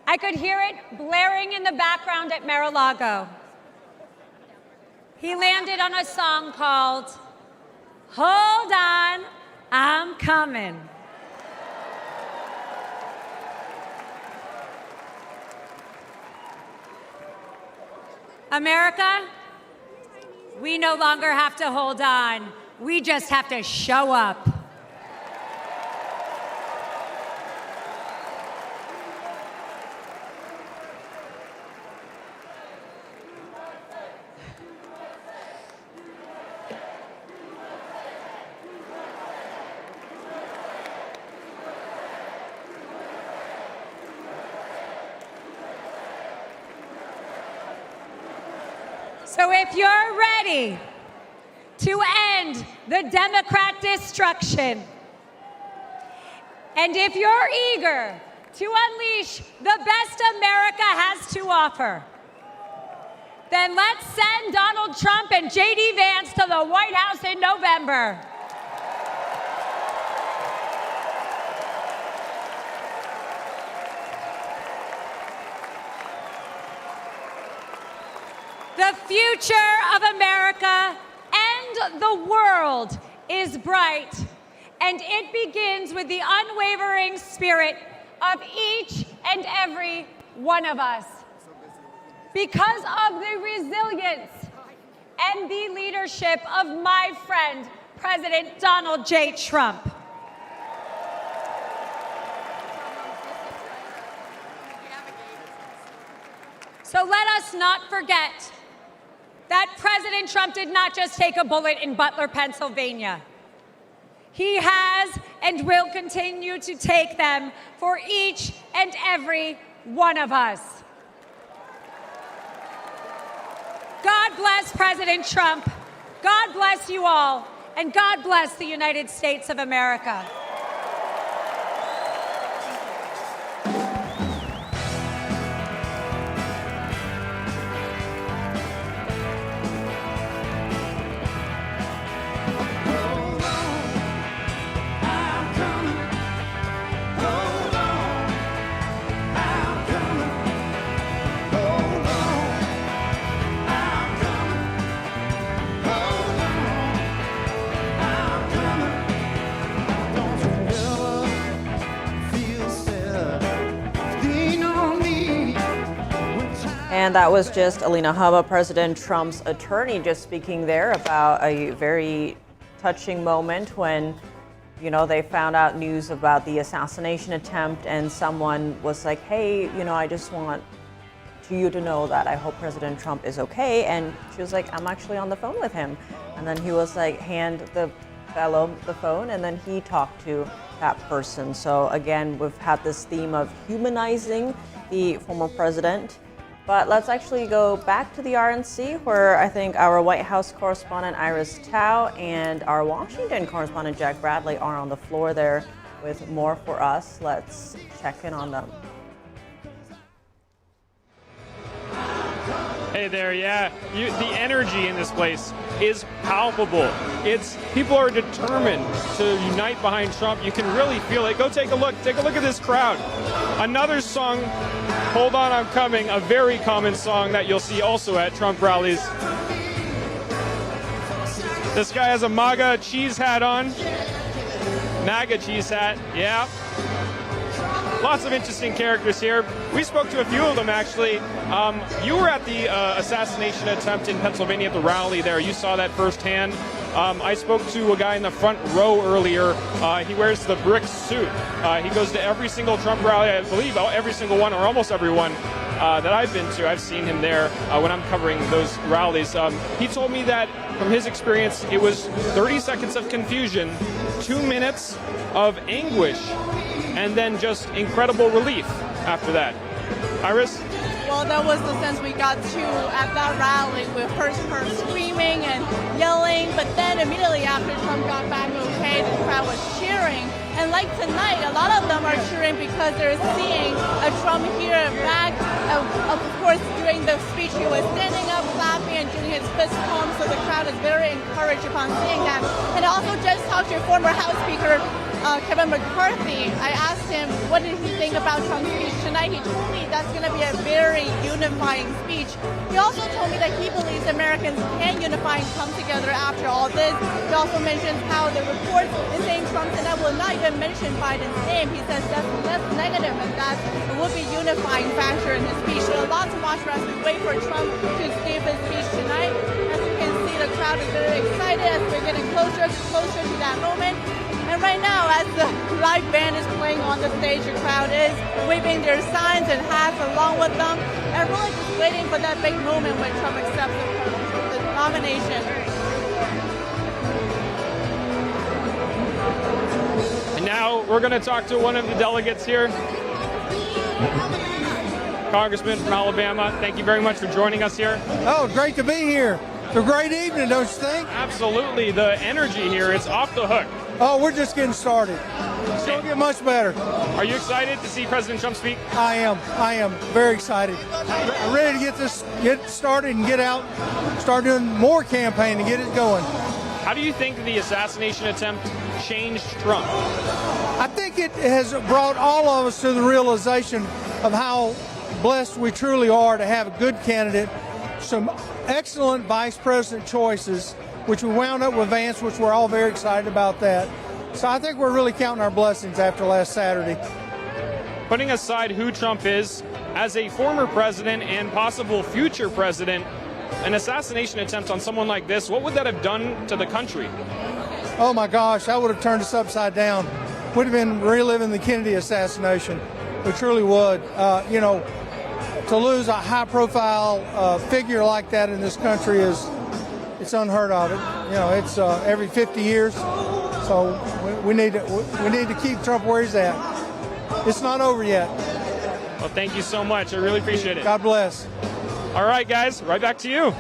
I could hear it blaring in the background at Mar-a-Lago. He landed on a song called "Hold On, I'm Coming." America, we no longer have to hold on. We just have to show up. So if you're ready to end the Democrat destruction, and if you're eager to unleash the best America has to offer, then let's send Donald Trump and J.D. Vance to the White House in November. The future of America and the world is bright, and it begins with the unwavering spirit of each and every one of us. Because of the resilience and the leadership of my friend, President Donald J. Trump. So let us not forget that President Trump did not just take a bullet in Butler, Pennsylvania. He has and will continue to take them for each and every one of us. God bless President Trump. God bless you all. And God bless the United States of America. And that was just Alina Habba, President Trump's attorney, just speaking there about a very touching moment when, you know, they found out news about the assassination attempt and someone was like, hey, you know, I just want you to know that I hope President Trump is okay. And she was like, I'm actually on the phone with him. And then he was like, hand the fellow the phone, and then he talked to that person. So again, we've had this theme of humanizing the former president. But let's actually go back to the RNC, where I think our White House correspondent Iris Tao and our Washington correspondent Jack Bradley are on the floor there with more for us. Let's check in on them. Hey there, yeah. The energy in this place is palpable. People are determined to unite behind Trump. You can really feel it. Go take a look. Take a look at this crowd. Another song, Hold On, I'm Coming, a very common song that you'll see also at Trump rallies. This guy has a MAGA cheese hat on. MAGA cheese hat, yeah. Lots of interesting characters here. We spoke to a few of them, actually. You were at the assassination attempt in Pennsylvania at the rally there. You saw that firsthand. I spoke to a guy in the front row earlier. He wears the brick suit. He goes to every single Trump rally, I believe, every single one or almost every one that I've been to. I've seen him there when I'm covering those rallies. He told me that from his experience, it was 30 seconds of confusion, 2 minutes of anguish, and then just incredible relief after that. Iris? Well, that was the sense we got to at that rally. We first heard screaming and yelling, but then immediately after Trump got back okay, the crowd was cheering. And like tonight, a lot of them are cheering because they're seeing a Trump here back. Of course, during the speech, he was standing up, clapping, and doing his fist pump, so the crowd is very encouraged upon seeing that. And I also just talked to your former House Speaker, Kevin McCarthy. I asked him, what did he think about Trump's speech tonight? He told me that's going to be a very unifying speech. He also told me that he believes Americans can unify and come together after all this. He also mentions how the reports is saying Trump tonight will not even mention Biden's name. He says that's less negative and that it would be unifying factor in his speech. So a lot to watch for as we wait for Trump to give his speech tonight. As you can see, the crowd is very excited as we're getting closer to that moment. And right now, as the live band is playing on the stage, the crowd is waving their signs and hats along with them, and really just waiting for that big moment when Trump accepts the nomination. And now we're going to talk to one of the delegates here. Congressman from Alabama, thank you very much for joining us here. Oh, great to be here. It's a great evening, don't you think? Absolutely. The energy here, it's off the hook. Oh, we're just getting started. It's going to get much better. Are you excited to see President Trump speak? I am very excited. I'm ready to get started and get out, start doing more campaign and get it going. How do you think the assassination attempt changed Trump? I think it has brought all of us to the realization of how blessed we truly are to have a good candidate, some excellent vice president choices, which we wound up with Vance, which we're all very excited about that. So I think we're really counting our blessings after last Saturday. Putting aside who Trump is, as a former president and possible future president, an assassination attempt on someone like this, what would that have done to the country? Oh my gosh, that would have turned us upside down. Would have been reliving the Kennedy assassination. We truly would. To lose a high-profile figure like that in this country it's unheard of. It's every 50 years. So we need to keep Trump where he's at. It's not over yet. Well, thank you so much. I really appreciate it. God bless. All right, guys, right back to you.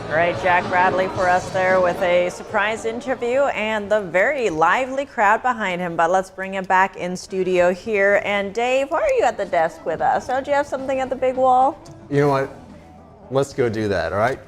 Great, Jack Bradley for us there with a surprise interview and the very lively crowd behind him. But let's bring him back in studio here. And Dave, why are you at the desk with us? Don't you have something at the big wall? You know what? Let's go do that, all right?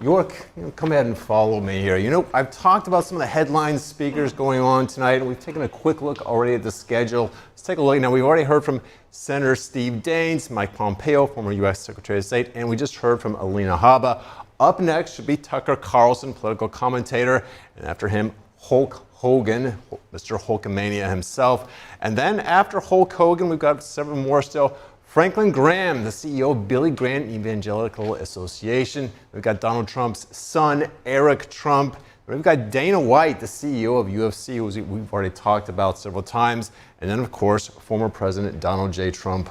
York, come ahead and follow me here. I've talked about some of the headline speakers going on tonight, and we've taken a quick look already at the schedule. Let's take a look. Now, we've already heard from Senator Steve Daines, Mike Pompeo, former U.S. Secretary of State, and we just heard from Alina Habba. Up next should be Tucker Carlson, political commentator, and after him, Hulk Hogan, Mr. Hulkamania himself. And then after Hulk Hogan, we've got several more still. Franklin Graham, the CEO of Billy Graham Evangelical Association. We've got Donald Trump's son, Eric Trump. We've got Dana White, the CEO of UFC, who we've already talked about several times. And then, of course, former President Donald J. Trump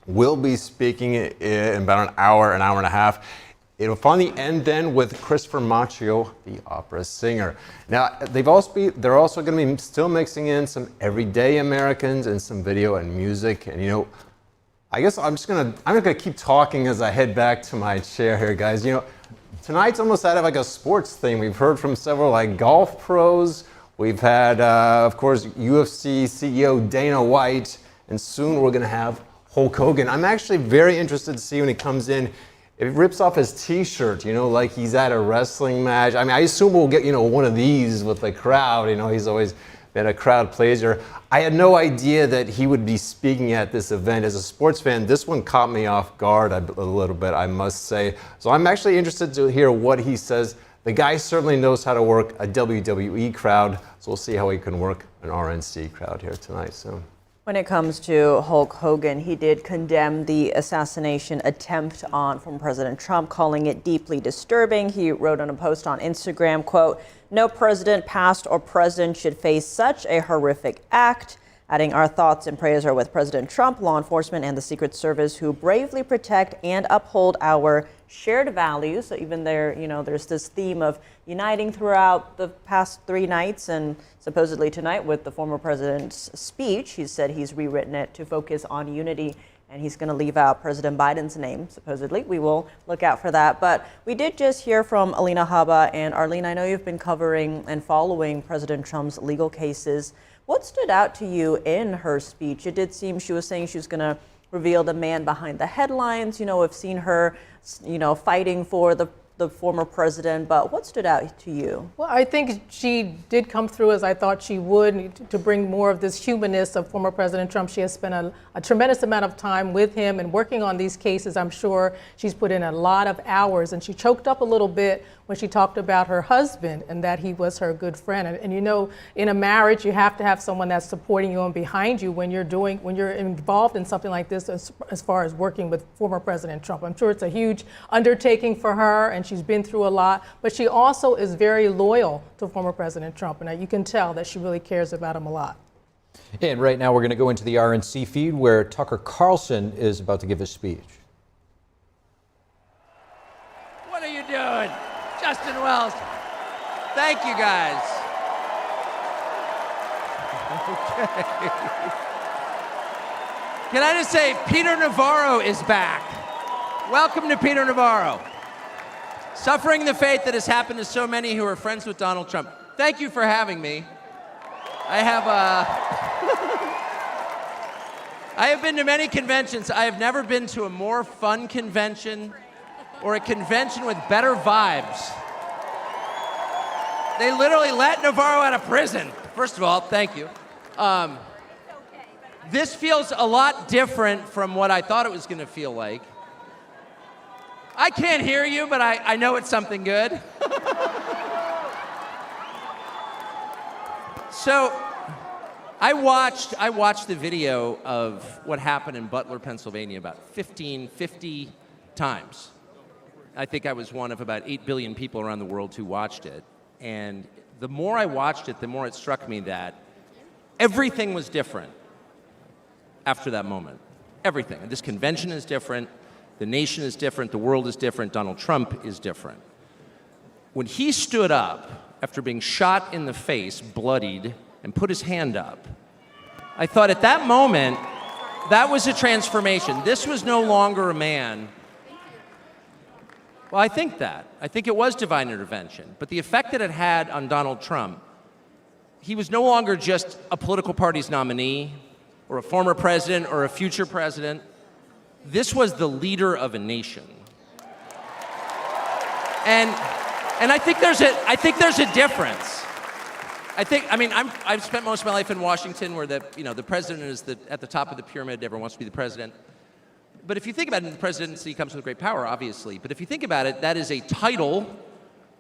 will be speaking in about an hour and a half. It'll finally end then with Christopher Macchio, the opera singer. Now, they're also going to be still mixing in some everyday Americans and some video and music. And, I guess I'm gonna keep talking as I head back to my chair here, guys. Tonight's almost out of like a sports thing. We've heard from several golf pros. We've had, of course, UFC CEO Dana White, and soon we're gonna have Hulk Hogan. I'm actually very interested to see when he comes in. If he rips off his T-shirt, like he's at a wrestling match. I mean, I assume we'll get, one of these with the crowd. He's always been a crowd pleaser. I had no idea that he would be speaking at this event. As a sports fan, this one caught me off guard a little bit, I must say. So I'm actually interested to hear what he says. The guy certainly knows how to work a WWE crowd, so we'll see how he can work an RNC crowd here tonight. So. When it comes to Hulk Hogan, he did condemn the assassination attempt on former President Trump, calling it deeply disturbing. He wrote on a post on Instagram, quote, "No president, past or present, should face such a horrific act," adding, "Our thoughts and prayers are with President Trump, law enforcement, and the Secret Service who bravely protect and uphold our shared values." So even there, there's this theme of uniting throughout the past 3 nights, and supposedly tonight with the former president's speech, he said he's rewritten it to focus on unity, and he's going to leave out President Biden's name, supposedly. We will look out for that. But we did just hear from Alina Habba, and Arlene, I know you've been covering and following President Trump's legal cases. What stood out to you in her speech? It did seem she was saying she was going to reveal the man behind the headlines. We've seen her, fighting for the former president, but what stood out to you? Well, I think she did come through as I thought she would, to bring more of this humanness of former President Trump. She has spent a tremendous amount of time with him and working on these cases. I'm sure she's put in a lot of hours, and she choked up a little bit when she talked about her husband and that he was her good friend. And in a marriage, you have to have someone that's supporting you and behind you when you're involved in something like this, as far as working with former President Trump. I'm sure it's a huge undertaking for her, and she's been through a lot, but she also is very loyal to former President Trump, and you can tell that she really cares about him a lot. And right now we're going to go into the RNC feed where Tucker Carlson is about to give his speech. What are you doing? Justin Wells. Thank you, guys. Okay. Can I just say, Peter Navarro is back. Welcome to Peter Navarro. Suffering the fate that has happened to so many who are friends with Donald Trump. Thank you for having me. I have been to many conventions. I have never been to a more fun convention or a convention with better vibes. They literally let Navarro out of prison. First of all, thank you. This feels a lot different from what I thought it was going to feel like. I can't hear you, but I know it's something good. So I watched the video of what happened in Butler, Pennsylvania about 50 times. I think I was one of about 8 billion people around the world who watched it. And the more I watched it, the more it struck me that everything was different after that moment. Everything. And this convention is different. The nation is different. The world is different. Donald Trump is different. When he stood up after being shot in the face, bloodied, and put his hand up, I thought at that moment, that was a transformation. This was no longer a man. Well, I think it was divine intervention. But the effect that it had on Donald Trump, he was no longer just a political party's nominee, or a former president, or a future president. This was the leader of a nation. And I think there's a difference. I've spent most of my life in Washington where the president is at the top of the pyramid, everyone wants to be the president. But if you think about it, the presidency comes with great power, obviously. But if you think about it, that is a title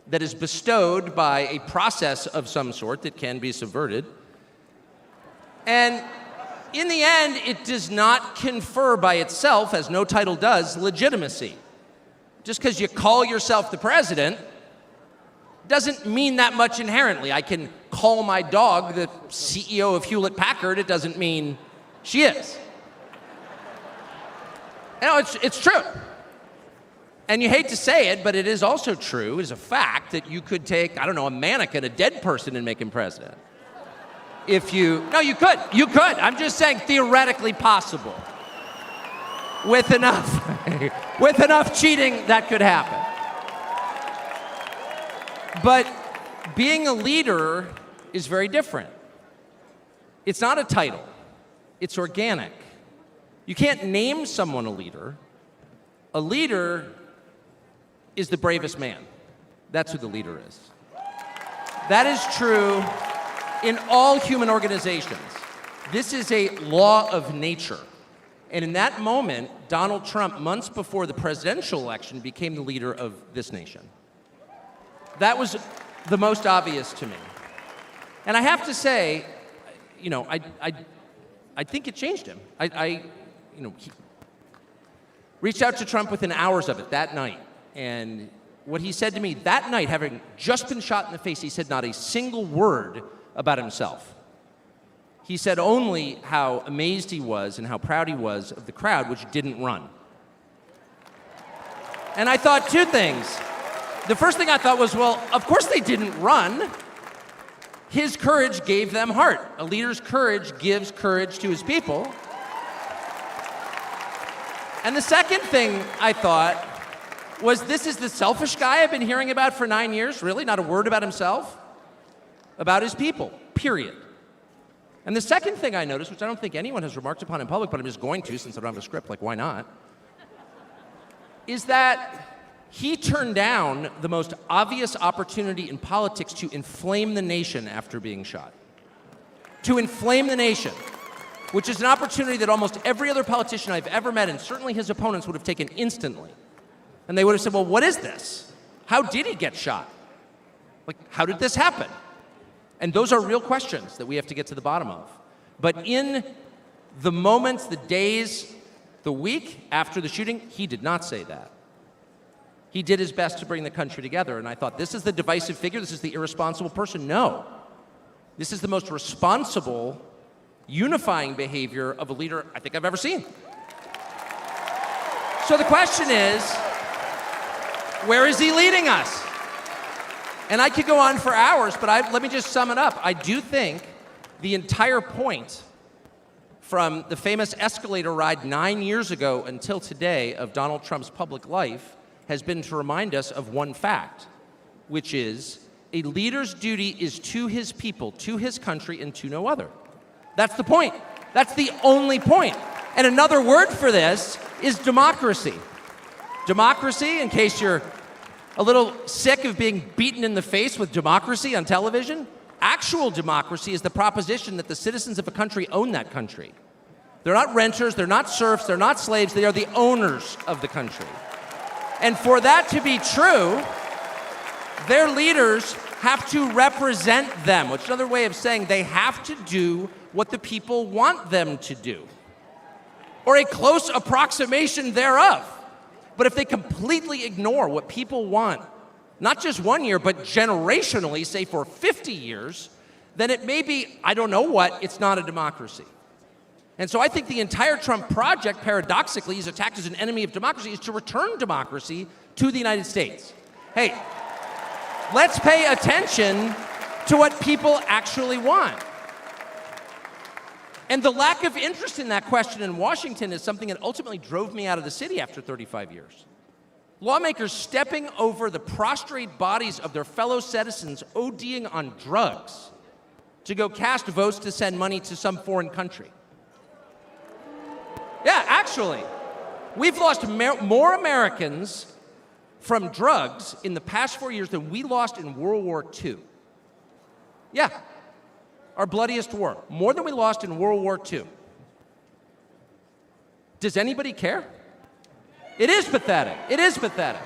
that is bestowed by a process of some sort that can be subverted. And in the end, it does not confer by itself, as no title does, legitimacy. Just because you call yourself the president doesn't mean that much inherently. I can call my dog the CEO of Hewlett-Packard. It doesn't mean she is. No, it's true. And you hate to say it, but it is also true, it is a fact, that you could take, a mannequin, a dead person, and make him president. No, you could. I'm just saying theoretically possible. With enough cheating, that could happen. But being a leader is very different. It's not a title. It's organic. You can't name someone a leader. A leader is the bravest man. That's who the leader is. That is true in all human organizations. This is a law of nature. And in that moment, Donald Trump, months before the presidential election, became the leader of this nation. That was the most obvious to me. And I have to say, I think it changed him. He reached out to Trump within hours of it that night. And what he said to me that night, having just been shot in the face, he said not a single word about himself. He said only how amazed he was and how proud he was of the crowd, which didn't run. And I thought two things. The first thing I thought was, well, of course they didn't run. His courage gave them heart. A leader's courage gives courage to his people. And the second thing I thought was, this is the selfish guy I've been hearing about for 9 years? Really? Not a word about himself? About his people, period. And the second thing I noticed, which I don't think anyone has remarked upon in public, but I'm just going to since I don't have a script, like why not, is that he turned down the most obvious opportunity in politics to inflame the nation after being shot. To inflame the nation, which is an opportunity that almost every other politician I've ever met, and certainly his opponents, would have taken instantly. And they would have said, well, what is this? How did he get shot? Like, how did this happen? And those are real questions that we have to get to the bottom of. But in the moments, the days, the week after the shooting, he did not say that. He did his best to bring the country together. And I thought, this is the divisive figure? This is the irresponsible person? No. This is the most responsible, unifying behavior of a leader I think I've ever seen. So the question is, where is he leading us? And I could go on for hours, but let me just sum it up. I do think the entire point from the famous escalator ride 9 years ago until today of Donald Trump's public life has been to remind us of one fact, which is a leader's duty is to his people, to his country, and to no other. That's the point. That's the only point. And another word for this is democracy. Democracy, in case you're a little sick of being beaten in the face with democracy on television, actual democracy is the proposition that the citizens of a country own that country. They're not renters, they're not serfs, they're not slaves, they are the owners of the country. And for that to be true, their leaders have to represent them, which is another way of saying they have to do what the people want them to do, or a close approximation thereof. But if they completely ignore what people want, not just 1 year, but generationally, say for 50 years, then it may be, I don't know what, it's not a democracy. And so I think the entire Trump project, paradoxically, is attacked as an enemy of democracy, is to return democracy to the United States. Hey, let's pay attention to what people actually want. And the lack of interest in that question in Washington is something that ultimately drove me out of the city after 35 years. Lawmakers stepping over the prostrate bodies of their fellow citizens ODing on drugs to go cast votes to send money to some foreign country. Yeah, actually, we've lost more Americans from drugs in the past 4 years than we lost in World War II. Yeah. Our bloodiest war, more than we lost in World War II. Does anybody care? It is pathetic. It is pathetic.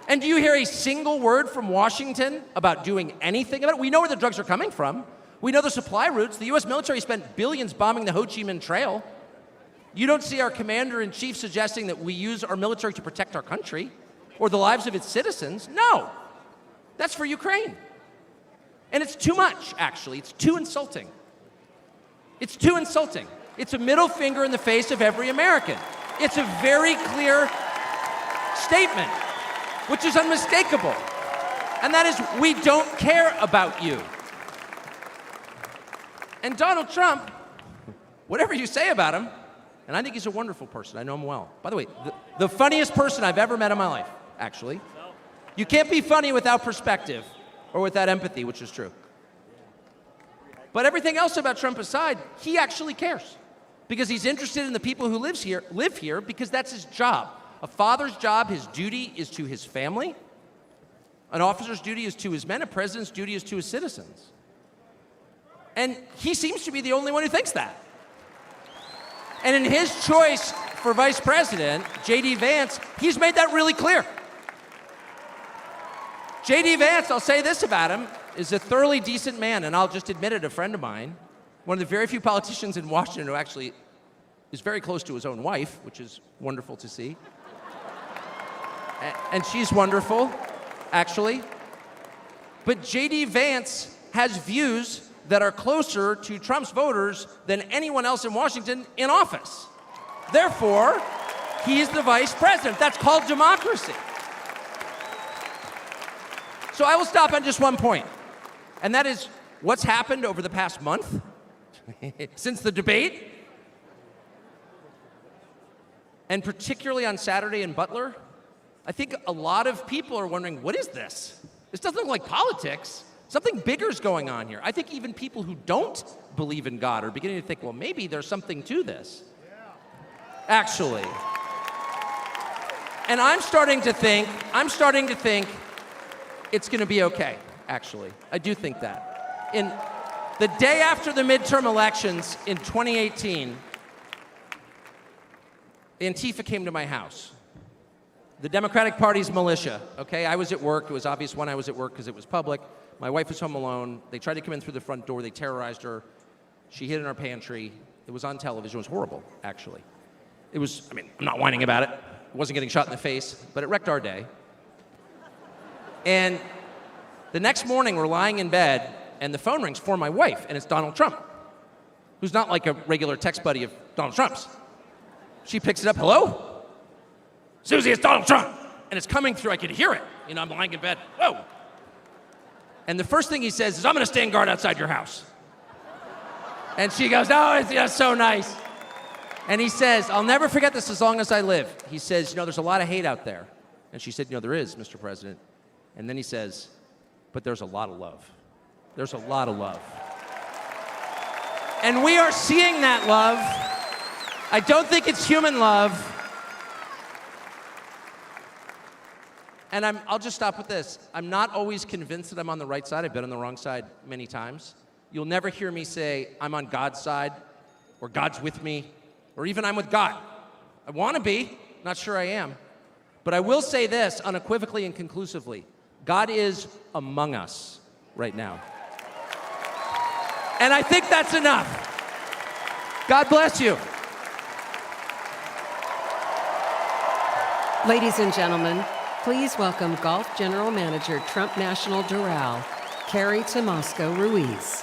And do you hear a single word from Washington about doing anything about it? We know where the drugs are coming from. We know the supply routes. The U.S. military spent billions bombing the Ho Chi Minh Trail. You don't see our commander-in-chief suggesting that we use our military to protect our country or the lives of its citizens. No. That's for Ukraine. And it's too much, actually. It's too insulting. It's too insulting. It's a middle finger in the face of every American. It's a very clear statement, which is unmistakable. And that is, we don't care about you. And Donald Trump, whatever you say about him, and I think he's a wonderful person. I know him well. By the way, the funniest person I've ever met in my life, actually. You can't be funny without perspective. Or without empathy, which is true. But everything else about Trump aside, he actually cares. Because he's interested in the people who live here, because that's his job. A father's job, his duty is to his family. An officer's duty is to his men. A president's duty is to his citizens. And he seems to be the only one who thinks that. And in his choice for vice president, J.D. Vance, he's made that really clear. J.D. Vance, I'll say this about him, is a thoroughly decent man, and I'll just admit it, a friend of mine, one of the very few politicians in Washington who actually is very close to his own wife, which is wonderful to see. And she's wonderful, actually. But J.D. Vance has views that are closer to Trump's voters than anyone else in Washington in office. Therefore, he's the vice president. That's called democracy. So I will stop on just one point, and that is what's happened over the past month since the debate, and particularly on Saturday in Butler. I think a lot of people are wondering, what is this? This doesn't look like politics. Something bigger is going on here. I think even people who don't believe in God are beginning to think, well, maybe there's something to this, actually. And I'm starting to think it's going to be okay, actually. I do think that. In the day after the midterm elections in 2018, Antifa came to my house. The Democratic Party's militia, okay? I was at work. It was obvious when I was at work because it was public. My wife was home alone. They tried to come in through the front door. They terrorized her. She hid in our pantry. It was on television. It was horrible, actually. It was, I'm not whining about it. It wasn't getting shot in the face, but it wrecked our day. And the next morning, we're lying in bed, and the phone rings for my wife, and it's Donald Trump, who's not like a regular text buddy of Donald Trump's. She picks it up, hello? Susie, it's Donald Trump. And it's coming through, I could hear it. I'm lying in bed, whoa. And the first thing he says is, I'm gonna stand guard outside your house. And she goes, oh, it's so nice. And he says, I'll never forget this as long as I live. He says, there's a lot of hate out there. And she said, there is, Mr. President. And then he says, but there's a lot of love. There's a lot of love. And we are seeing that love. I don't think it's human love. And I'll just stop with this. I'm not always convinced that I'm on the right side. I've been on the wrong side many times. You'll never hear me say, I'm on God's side, or God's with me, or even I'm with God. I want to be, not sure I am. But I will say this unequivocally and conclusively. God is among us right now. And I think that's enough. God bless you. Ladies and gentlemen, please welcome Golf General Manager, Trump National Doral, Carrie Tomasco Ruiz.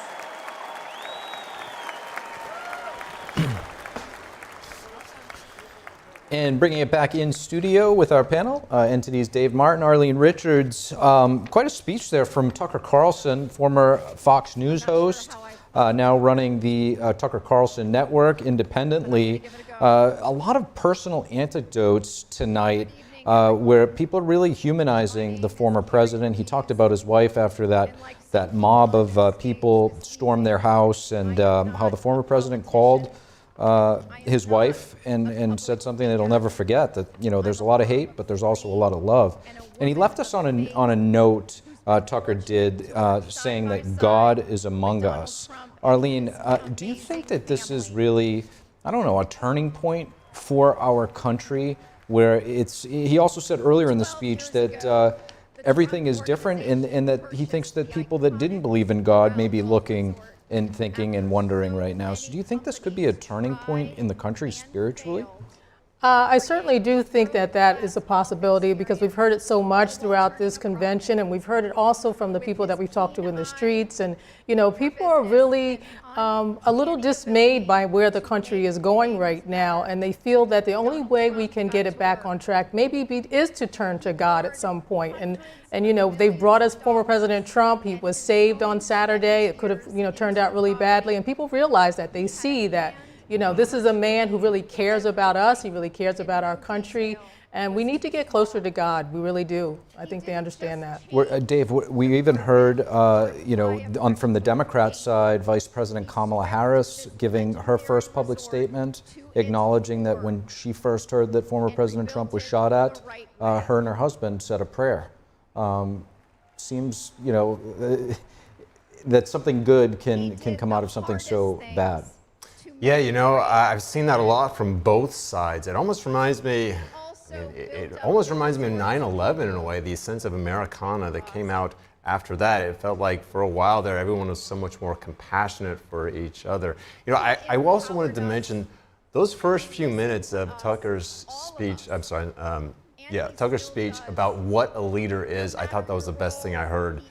And bringing it back in studio with our panel, entities Dave Martin, Arlene Richards. Quite a speech there from Tucker Carlson, former Fox News host, now running the Tucker Carlson network independently. A lot of personal anecdotes tonight where people are really humanizing the former president. He talked about his wife after that mob of people stormed their house, and how the former president called his wife and said something that he'll never forget, that there's a lot of hate, but there's also a lot of love. And he left us on a note, Tucker did, saying that God is among us. Arlene, do you think that this is really, a turning point for our country, where he also said earlier in the speech that everything is different, and that he thinks that people that didn't believe in God may be looking and thinking and wondering right now. So do you think this could be a turning point in the country spiritually? I certainly do think that is a possibility, because we've heard it so much throughout this convention, and we've heard it also from the people that we've talked to in the streets. And, people are really a little dismayed by where the country is going right now, and they feel that the only way we can get it back on track is to turn to God at some point. And they've brought us former President Trump. He was saved on Saturday. It could have, turned out really badly, and people realize that. They see that this is a man who really cares about us. He really cares about our country. And we need to get closer to God. We really do. I think they understand that. Dave, we even heard, from the Democrat side, Vice President Kamala Harris giving her first public statement, acknowledging that when she first heard that former President Trump was shot at, her and her husband said a prayer. Seems, that something good can come out of something so bad. Yeah, I've seen that a lot from both sides. It almost reminds me, it almost reminds me of 9/11 in a way, the sense of Americana that came out after that. It felt like for a while there, everyone was so much more compassionate for each other. I also wanted to mention those first few minutes of Tucker's speech, Tucker's speech about what a leader is. I thought that was the best thing I heard.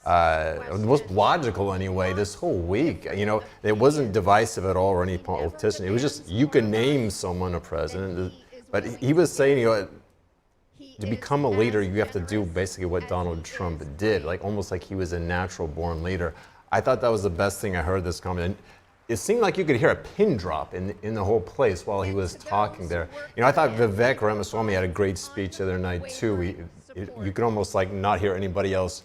The most logical anyway this whole week. It wasn't divisive at all or any politician. It was just, you can name someone a president. But he was saying, to become a leader, you have to do basically what Donald Trump did, almost like he was a natural born leader. I thought that was the best thing I heard this comment. It seemed like you could hear a pin drop in the whole place while he was talking there. I thought Vivek Ramaswamy had a great speech the other night too. You could almost not hear anybody else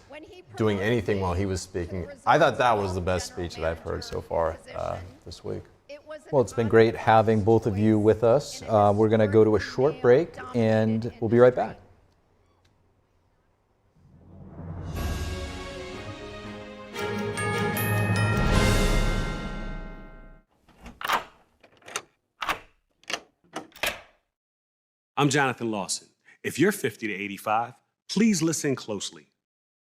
doing anything while he was speaking. I thought that was the best speech that I've heard so far this week. Well, it's been great having both of you with us. We're going to go to a short break, and we'll be right back. I'm Jonathan Lawson. If you're 50 to 85, please listen closely.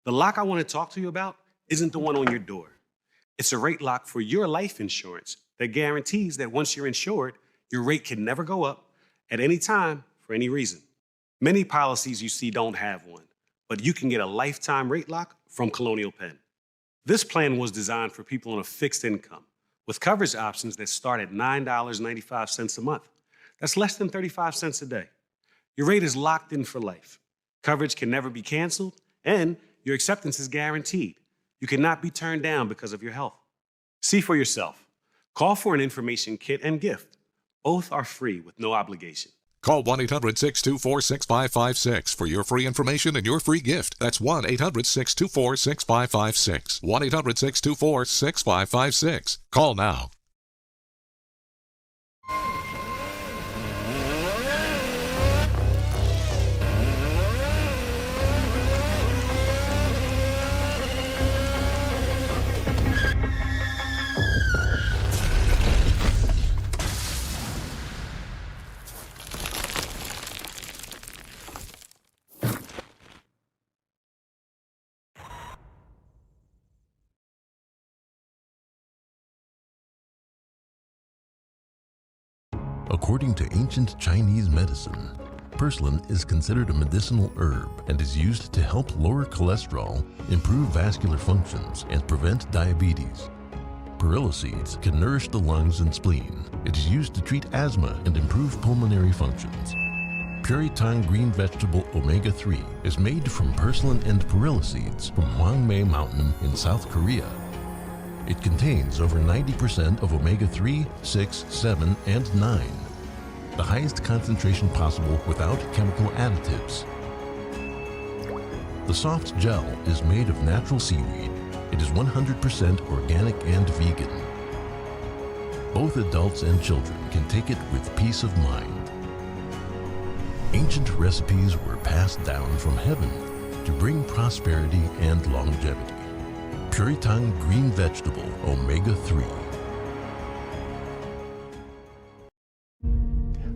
The lock I want to talk to you about isn't the one on your door. It's a rate lock for your life insurance that guarantees that once you're insured, your rate can never go up at any time for any reason. Many policies you see don't have one, but you can get a lifetime rate lock from Colonial Penn. This plan was designed for people on a fixed income with coverage options that start at $9.95 a month. That's less than 35 cents a day. Your rate is locked in for life. Coverage can never be canceled, and your acceptance is guaranteed. You cannot be turned down because of your health. See for yourself. Call for an information kit and gift. Both are free with no obligation. Call 1-800-624-6556 for your free information and your free gift. That's 1-800-624-6556. 1-800-624-6556. Call now. According to ancient Chinese medicine, purslane is considered a medicinal herb and is used to help lower cholesterol, improve vascular functions, and prevent diabetes. Perilla seeds can nourish the lungs and spleen. It is used to treat asthma and improve pulmonary functions. Puritan green vegetable omega-3 is made from purslane and perilla seeds from Hwangmae Mountain in South Korea. It contains over 90% of omega-3, 6, 7, and 9, the highest concentration possible without chemical additives. The soft gel is made of natural seaweed. It is 100% organic and vegan. Both adults and children can take it with peace of mind. Ancient recipes were passed down from heaven to bring prosperity and longevity. Puritan green vegetable omega-3.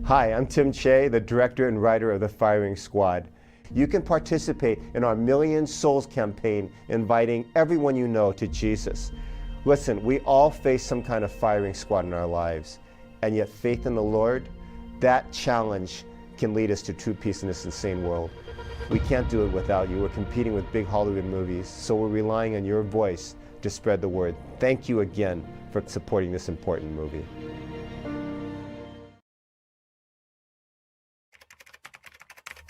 Hi, I'm Tim Che, the director and writer of The Firing Squad. You can participate in our Million Souls campaign, inviting everyone you know to Jesus. Listen, we all face some kind of firing squad in our lives, and yet faith in the Lord, that challenge can lead us to true peace in this insane world. We can't do it without you. We're competing with big Hollywood movies, so we're relying on your voice to spread the word. Thank you again for supporting this important movie.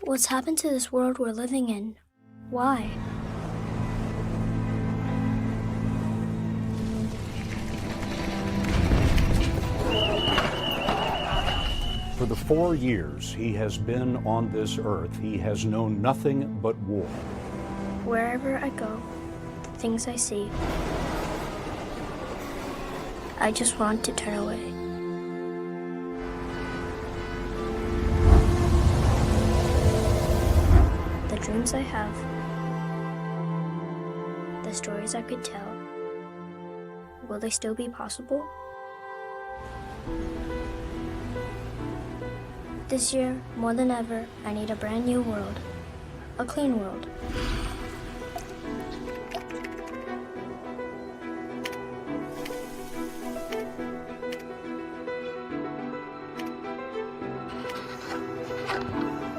What's happened to this world we're living in? Why? For the 4 years he has been on this earth, he has known nothing but war. Wherever I go, the things I see, I just want to turn away. The dreams I have, the stories I could tell, will they still be possible? This year, more than ever, I need a brand new world. A clean world.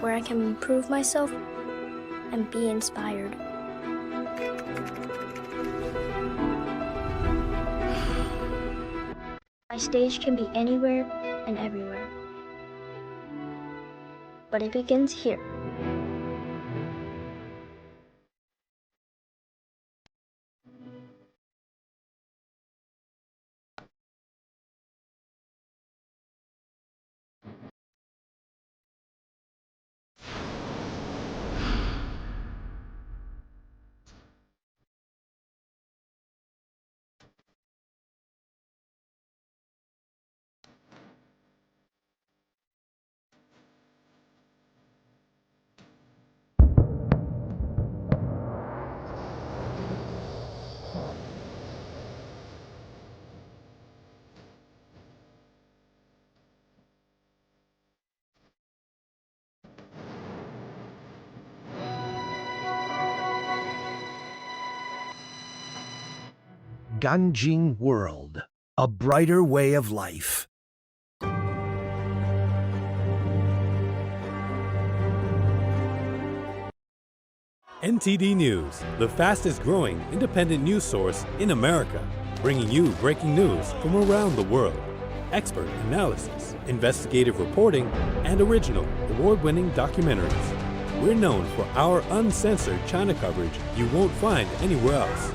Where I can improve myself and be inspired. My stage can be anywhere and everywhere. But it begins here. Ganjing World, a brighter way of life. NTD News, the fastest growing independent news source in America, bringing you breaking news from around the world. Expert analysis, investigative reporting, and original award-winning documentaries. We're known for our uncensored China coverage you won't find anywhere else.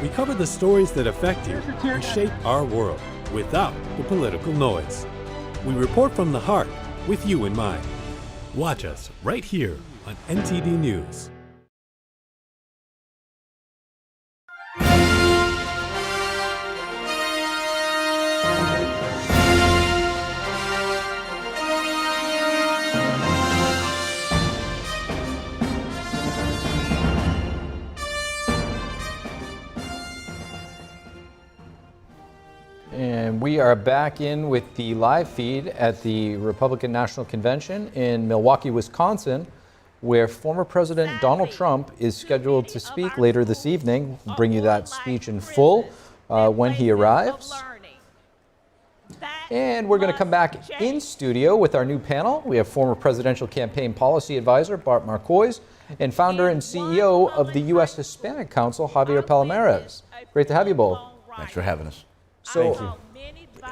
We cover the stories that affect you and shape our world. without the political noise. We report from the heart with you in mind. Watch us right here on NTD News. And we are back in with the live feed at the Republican National Convention in Milwaukee, Wisconsin, where former President Donald Trump is scheduled to speak later this evening. We'll bring you that speech in full when he arrives. And we're going to come back in studio with our new panel. We have former presidential campaign policy advisor Bart Marcois and founder and CEO of the U.S. Hispanic Council, Javier Palomares. Great to have you both. Thanks for having us. So,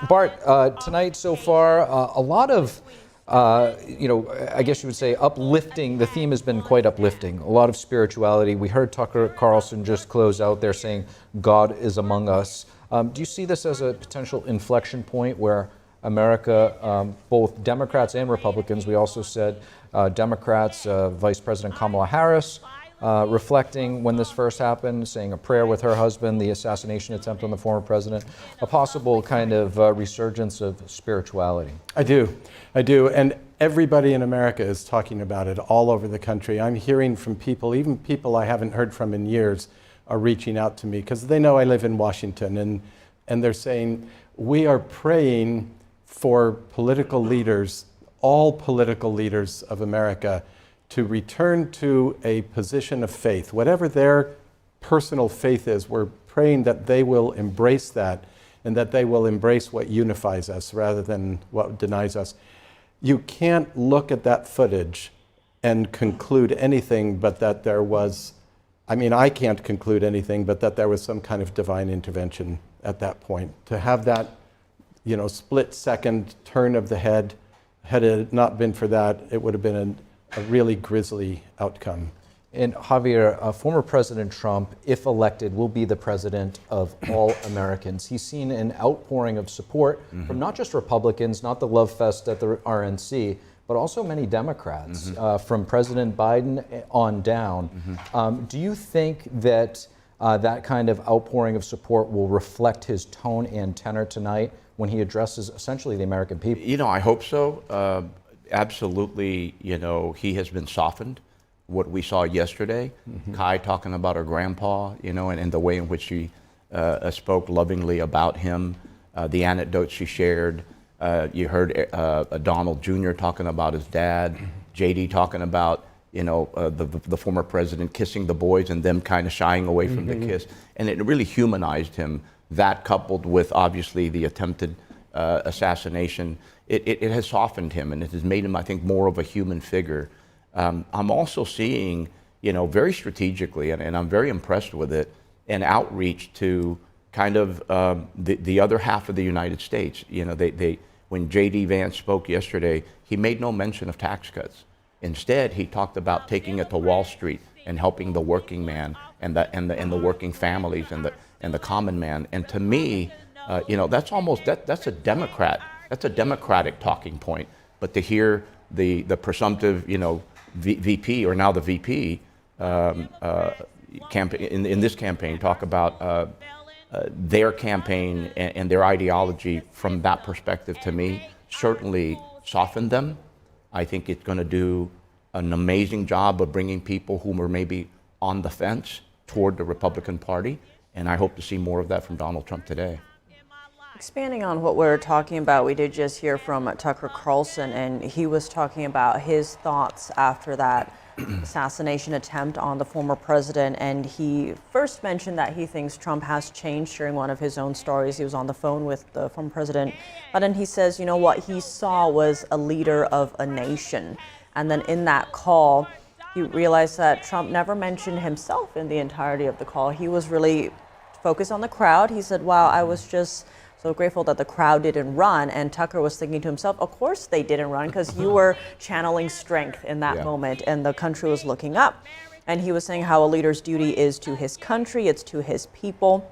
Bart, tonight so far, a lot of, I guess you would say uplifting. The theme has been quite uplifting. A lot of spirituality. We heard Tucker Carlson just close out there saying, God is among us. Do you see this as a potential inflection point where America, both Democrats and Republicans, we also said Democrats, Vice President Kamala Harris, reflecting when this first happened, saying a prayer with her husband, the assassination attempt on the former president, a possible kind of resurgence of spirituality? I do. And everybody in America is talking about it all over the country. I'm hearing from people, even people I haven't heard from in years, are reaching out to me because they know I live in Washington, and they're saying, we are praying for political leaders, all political leaders of America, to return to a position of faith. Whatever their personal faith is, we're praying that they will embrace that and that they will embrace what unifies us rather than what denies us. You can't look at that footage and conclude anything but that there was, I can't conclude anything but that there was some kind of divine intervention at that point. To have that, split second turn of the head, had it not been for that, it would have been a really grisly outcome. And Javier, former President Trump, if elected, will be the president of all Americans. He's seen an outpouring of support from not just Republicans, not the love fest at the RNC, but also many Democrats, from President Biden on down. Do you think that that kind of outpouring of support will reflect his tone and tenor tonight when he addresses essentially the American people? I hope so. Absolutely, he has been softened. What we saw yesterday, Kai talking about her grandpa, and the way in which she spoke lovingly about him, the anecdotes she shared. You heard Donald Jr. talking about his dad, JD talking about, the former president kissing the boys and them kind of shying away from the kiss. And it really humanized him. That coupled with obviously the attempted assassination, it has softened him and it has made him, I think, more of a human figure. I'm also seeing, very strategically, and I'm very impressed with it, an outreach to kind of the other half of the United States. When J.D. Vance spoke yesterday, he made no mention of tax cuts. Instead, he talked about taking it to Wall Street and helping the working man and the working families and the common man. And to me, that's almost that's a Democrat. That's a Democratic talking point. But to hear the presumptive, VP or now the VP campaign in this campaign talk about their campaign and their ideology from that perspective, to me, certainly softened them. I think it's going to do an amazing job of bringing people who were maybe on the fence toward the Republican Party, and I hope to see more of that from Donald Trump today. Expanding on what we're talking about, we did just hear from Tucker Carlson, and he was talking about his thoughts after that assassination attempt on the former president. And he first mentioned that he thinks Trump has changed during one of his own stories. He was on the phone with the former president, but then he says, what he saw was a leader of a nation. And then in that call, he realized that Trump never mentioned himself in the entirety of the call. He was really focused on the crowd. He said, wow, I was just so grateful that the crowd didn't run. And Tucker was thinking to himself, of course they didn't run, because you were channeling strength in that moment and the country was looking up. And he was saying how a leader's duty is to his country, it's to his people.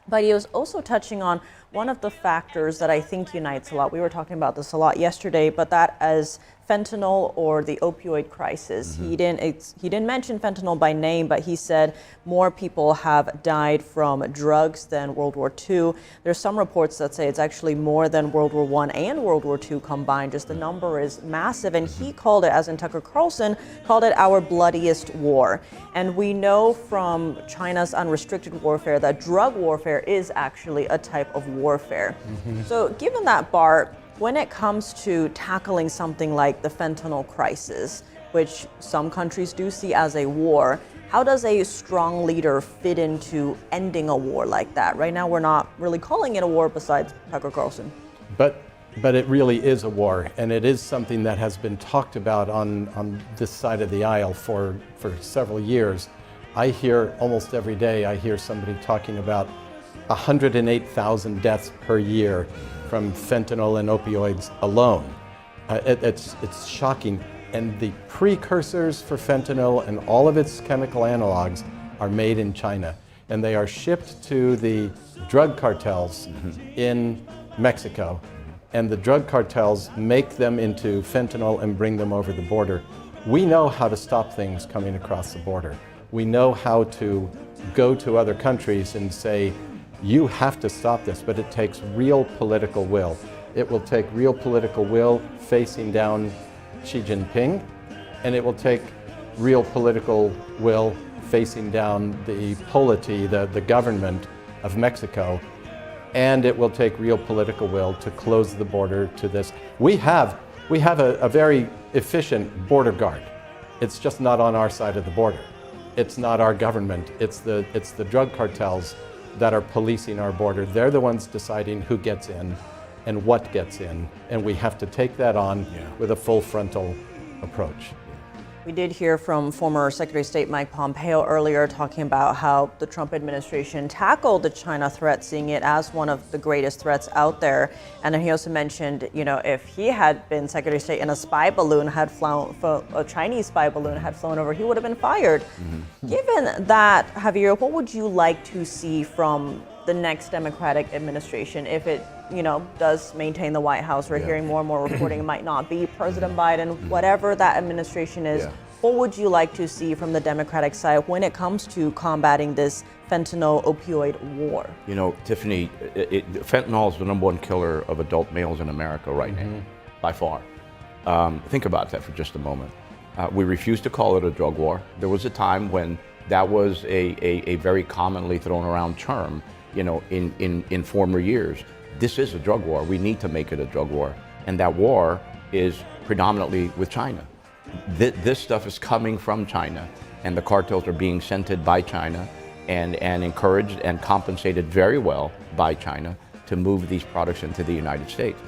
But he was also touching on one of the factors that I think unites a lot, we were talking about this a lot yesterday, but that as fentanyl or the opioid crisis. He didn't mention fentanyl by name, but he said more people have died from drugs than World War II. There's some reports that say it's actually more than World War I and World War II combined. Just the number is massive. And he called it, as in Tucker Carlson, called it our bloodiest war. And we know from China's unrestricted warfare that drug warfare is actually a type of warfare. So given that, Bart, when it comes to tackling something like the fentanyl crisis, which some countries do see as a war, how does a strong leader fit into ending a war like that? Right now, we're not really calling it a war besides Tucker Carlson. But it really is a war, and it is something that has been talked about on this side of the aisle for several years. I hear almost every day, I hear somebody talking about 108,000 deaths per year from fentanyl and opioids alone. It's shocking. And the precursors for fentanyl and all of its chemical analogs are made in China. And they are shipped to the drug cartels in Mexico. And the drug cartels make them into fentanyl and bring them over the border. We know how to stop things coming across the border. We know how to go to other countries and say, you have to stop this, but it takes real political will. It will take real political will facing down Xi Jinping, and it will take real political will facing down the polity, the government of Mexico, and it will take real political will to close the border to this. We have a very efficient border guard. It's just not on our side of the border. It's not our government. It's the drug cartels that are policing our border. They're the ones deciding who gets in and what gets in, and we have to take that on with a full frontal approach. We did hear from former Secretary of State Mike Pompeo earlier talking about how the Trump administration tackled the China threat, seeing it as one of the greatest threats out there. And then he also mentioned, if he had been Secretary of State and a spy balloon had flown, a Chinese spy balloon had flown over, he would have been fired. Given that, Javier, what would you like to see from the next Democratic administration if it, does maintain the White House? We're hearing more and more reporting it might not be President Biden, whatever that administration is. What would you like to see from the Democratic side when it comes to combating this fentanyl opioid war? Tiffany, fentanyl is the #1 killer of adult males in America right now, by far. Think about that for just a moment. We refuse to call it a drug war. There was a time when that was a very commonly thrown around term, in former years. This is a drug war. We need to make it a drug war. And that war is predominantly with China. This stuff is coming from China, and the cartels are being scented by China and encouraged and compensated very well by China to move these products into the United States.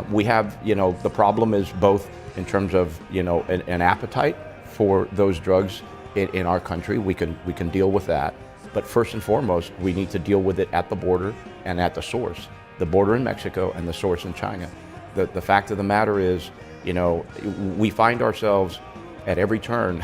We have, the problem is both in terms of, an appetite for those drugs in our country. We can deal with that. But first and foremost, we need to deal with it at the border and at the source. The border in Mexico and the source in China. The fact of the matter is, we find ourselves at every turn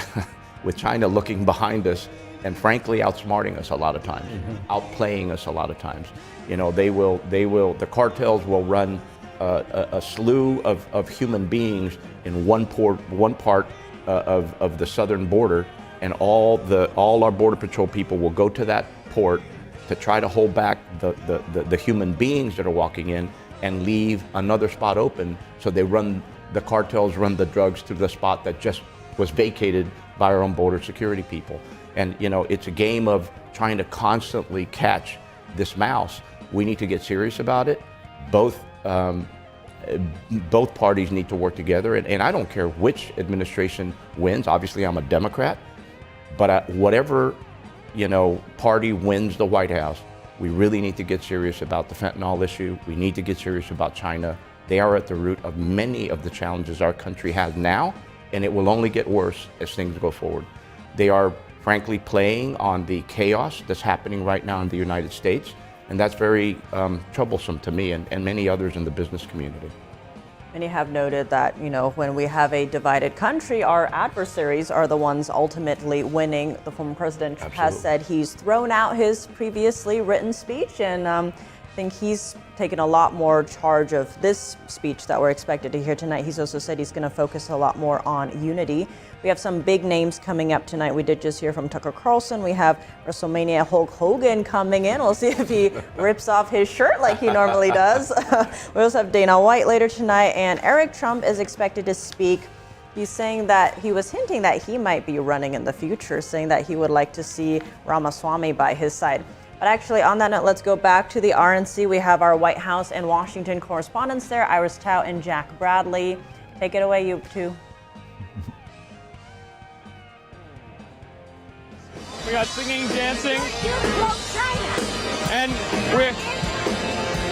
with China looking behind us and frankly outsmarting us a lot of times, outplaying us a lot of times. The cartels will run a slew of human beings in one part of the southern border, and all our Border Patrol people will go to that port to try to hold back the human beings that are walking in and leave another spot open, so the cartels run the drugs to the spot that just was vacated by our own border security people. And it's a game of trying to constantly catch this mouse. We need to get serious about it. Both parties need to work together, and I don't care which administration wins. Obviously, I'm a Democrat, but whatever party wins the White House, we really need to get serious about the fentanyl issue. We need to get serious about China. They are at the root of many of the challenges our country has now, and it will only get worse as things go forward. They are frankly playing on the chaos that's happening right now in the United States, and that's very troublesome to me and many others in the business community. Many have noted that, when we have a divided country, our adversaries are the ones ultimately winning. The former president has said he's thrown out his previously written speech and think he's taken a lot more charge of this speech that we're expected to hear tonight. He's also said he's going to focus a lot more on unity. We have some big names coming up tonight. We did just hear from Tucker Carlson. We have WrestleMania Hulk Hogan coming in. We'll see if he rips off his shirt like he normally does. We also have Dana White later tonight, and Eric Trump is expected to speak. He's saying that he was hinting that he might be running in the future, saying that he would like to see Ramaswamy by his side. But actually, on that note, let's go back to the RNC. We have our White House and Washington correspondents there, Iris Tao and Jack Bradley. Take it away, you two. We got singing, dancing, and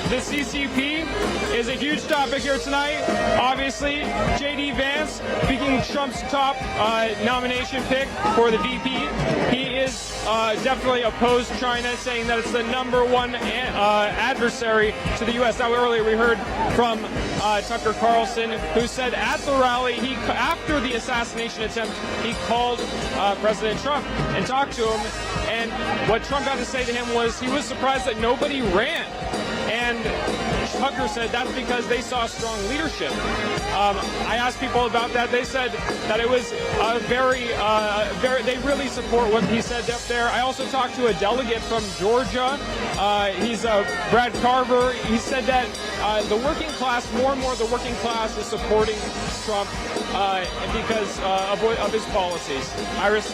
the CCP is a huge topic here tonight. Obviously, J.D. Vance speaking Trump's top nomination pick for the VP. He is definitely opposed China, saying that it's the #1 adversary to the U.S. Now, earlier we heard from Tucker Carlson, who said at the rally, after the assassination attempt, he called President Trump and talked to him. And what Trump had to say to him was he was surprised that nobody ran. And Tucker said that's because they saw strong leadership. I asked people about that. They said that it was they really support what he said up there. I also talked to a delegate from Georgia. He's Brad Carver. He said that the working class, more and more the working class is supporting Trump because of his policies. Iris?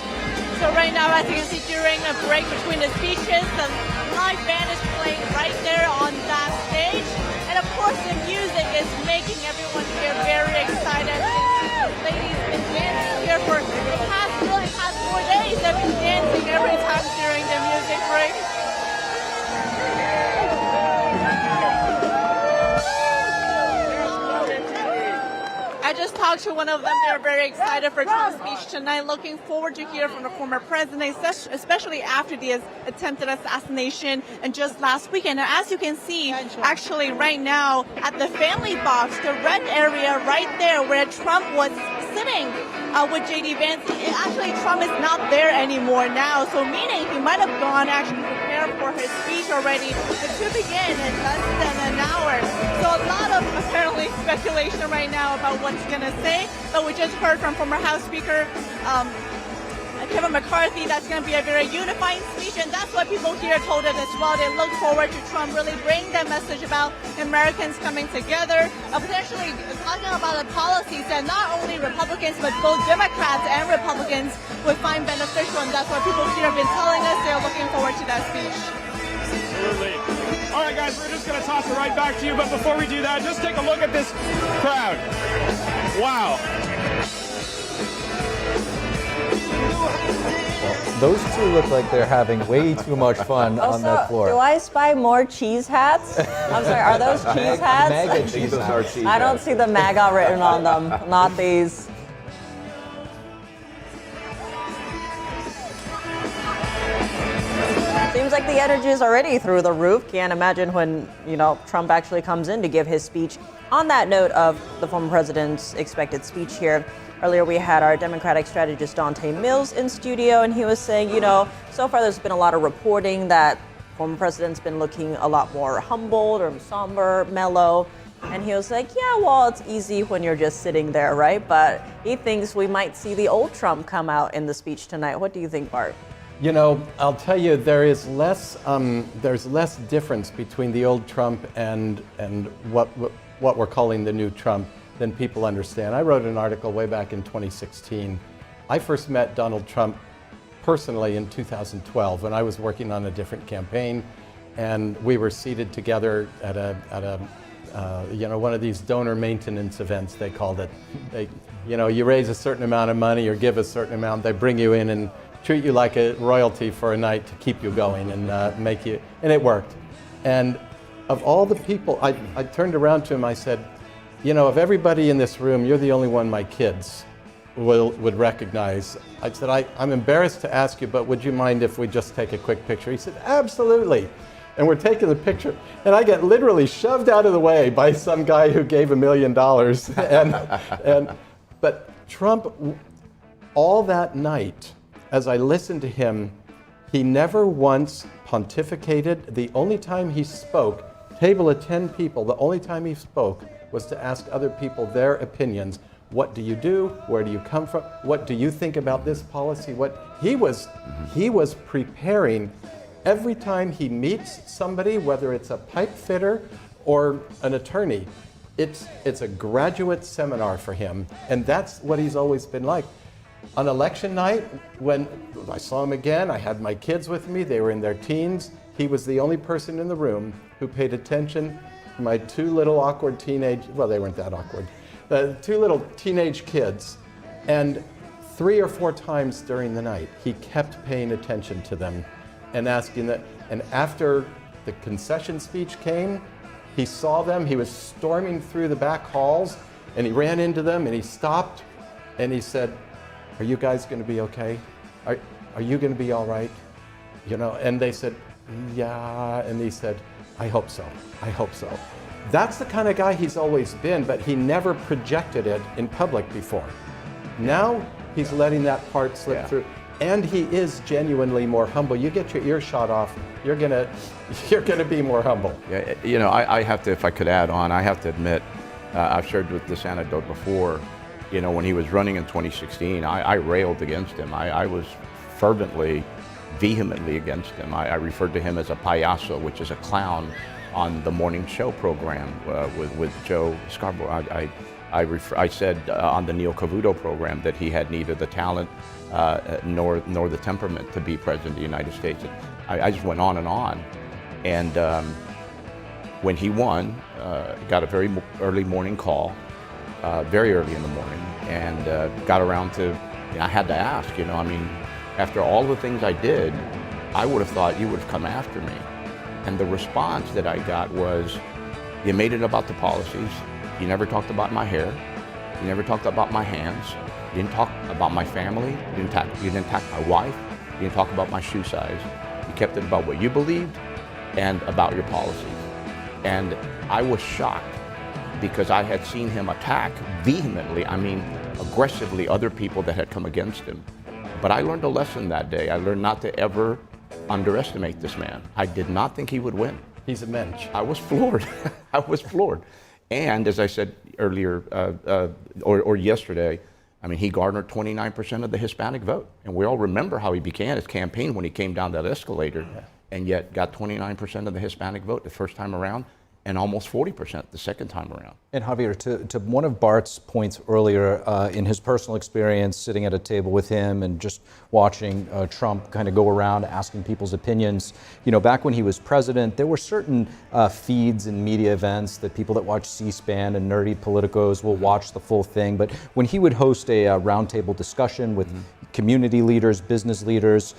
So right now, as you can see, during a break between the speeches, the live band is playing right there on that stage. And of course, the music is making everyone here very excited. The ladies been dancing here for the past 4 days. They've been dancing every time during the music break. I just talked to one of them. They're very excited for Trump's speech tonight, looking forward to hear from the former president, especially after the attempted assassination and just last weekend. And as you can see, actually right now at the family box, the red area right there where Trump was sitting with J.D. Vance, actually Trump is not there anymore now, so meaning he might have gone actually prepared for his speech already to begin in less than an hour. So a lot of apparently speculation right now about what he's going to say, but we just heard from former House Speaker Kevin McCarthy that's going to be a very unifying speech, and that's what people here told us as well. They look forward to Trump really bringing that message about Americans coming together, potentially talking about the policies that not only Republicans but both Democrats and Republicans would find beneficial, and that's what people here have been telling us. They're looking forward to that speech. Absolutely. All right, guys, we're just going to toss it right back to you, but before we do that, just take a look at this crowd. Wow. Well, those two look like they're having way too much fun on that floor. Do I spy more cheese hats? I'm sorry, are those cheese hats? MAGA cheese hats. I don't see the MAGA written on them, not these. Seems like the energy is already through the roof. Can't imagine when, Trump actually comes in to give his speech. On that note of the former president's expected speech here, earlier we had our Democratic strategist Dante Mills in studio, and he was saying, so far there's been a lot of reporting that former president's been looking a lot more humbled or somber, mellow. And he was like, yeah, well, it's easy when you're just sitting there, right? But he thinks we might see the old Trump come out in the speech tonight. What do you think, Bart? I'll tell you, there's less difference between the old Trump and what we're calling the new Trump than people understand. I wrote an article way back in 2016. I first met Donald Trump personally in 2012 when I was working on a different campaign, and we were seated together at one of these donor maintenance events, they called it. You raise a certain amount of money or give a certain amount, they bring you in and treat you like a royalty for a night to keep you going and and it worked. And of all the people, I turned around to him, I said, of everybody in this room, you're the only one my kids would recognize. I said, I'm embarrassed to ask you, but would you mind if we just take a quick picture? He said, absolutely. And we're taking the picture, and I get literally shoved out of the way by some guy who gave $1 million. But Trump, all that night, as I listened to him, he never once pontificated. The only time he spoke, table of 10 people, the only time he spoke was to ask other people their opinions. What do you do? Where do you come from? What do you think about this policy? What he was preparing every time he meets somebody, whether it's a pipe fitter or an attorney. It's a graduate seminar for him, and that's what he's always been like. On election night, when I saw him again, I had my kids with me, they were in their teens. He was the only person in the room who paid attention to my two little awkward teenage, well, they weren't that awkward, two little teenage kids. And 3 or 4 times during the night, he kept paying attention to them and asking that. And after the concession speech came, he saw them, he was storming through the back halls, and he ran into them and he stopped and he said, "Are you guys going to be okay? Are you going to be all right?" You know, and they said, "Yeah," and he said, "I hope so, I hope so." That's the kind of guy he's always been, but he never projected it in public before. Now he's letting that part slip through. And he is genuinely more humble. You get your earshot off, you're gonna be more humble. Yeah, you know, I have to, if I could add on, I have to admit, I've shared with this anecdote before. You know, when he was running in 2016, I railed against him. I was fervently, vehemently against him. I referred to him as a payaso, which is a clown on the morning show program with Joe Scarborough. I said on the Neil Cavuto program that he had neither the talent nor the temperament to be president of the United States. I just went on. And when he won, got a very early morning call, very early in the morning, and got around to, you know, I had to ask, you know, I mean, after all the things I did, I would have thought you would have come after me. And the response that I got was, "You made it about the policies. You never talked about my hair. You never talked about my hands. You didn't talk about my family. You didn't talk my wife. You didn't talk about my shoe size. You kept it about what you believed and about your policies." And I was shocked because I had seen him attack vehemently, I mean aggressively, other people that had come against him. But I learned a lesson that day. I learned not to ever underestimate this man. I did not think he would win. He's a mensch. I was floored. I was floored. And as I said earlier, or yesterday, I mean, he garnered 29% of the Hispanic vote. And we all remember how he began his campaign when he came down that escalator, and yet got 29% of the Hispanic vote the first time around, and almost 40% the second time around. And Javier, to one of Bart's points earlier, in his personal experience sitting at a table with him and just watching Trump kind of go around asking people's opinions, you know, back when he was president, there were certain feeds and media events that people that watch C-SPAN and nerdy politicos will watch the full thing. But when he would host a roundtable discussion with community leaders, business leaders,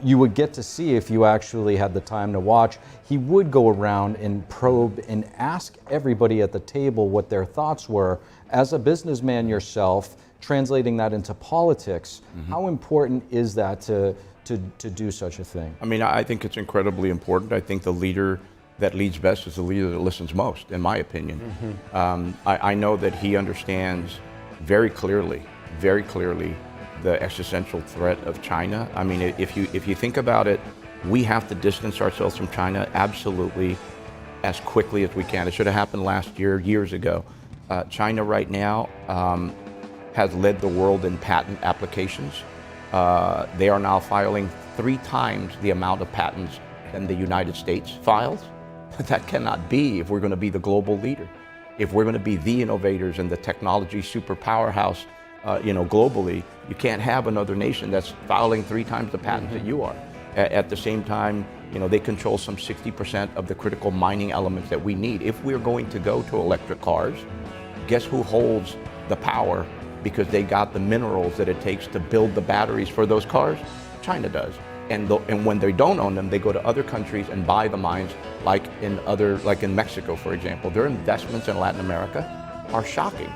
you would get to see, if you actually had the time to watch, he would go around and probe and ask everybody at the table what their thoughts were. As a businessman yourself, translating that into politics, how important is that to do such a thing? I mean, I think it's incredibly important. I think the leader that leads best is the leader that listens most, in my opinion. I know that he understands very clearly, the existential threat of China. I mean, if you think about it, we have to distance ourselves from China absolutely as quickly as we can. It should have happened last year, years ago. China right now has led the world in patent applications. They are now filing 3 times the amount of patents than the United States files. That cannot be if we're going to be the global leader. If we're going to be the innovators and the technology super powerhouse, globally, you can't have another nation that's filing 3 times the patents that you are. At the same time, they control some 60% of the critical mining elements that we need. If we're going to go to electric cars, guess who holds the power because they got the minerals that it takes to build the batteries for those cars? China does. And when they don't own them, they go to other countries and buy the mines, like in Mexico, for example. Their investments in Latin America are shocking.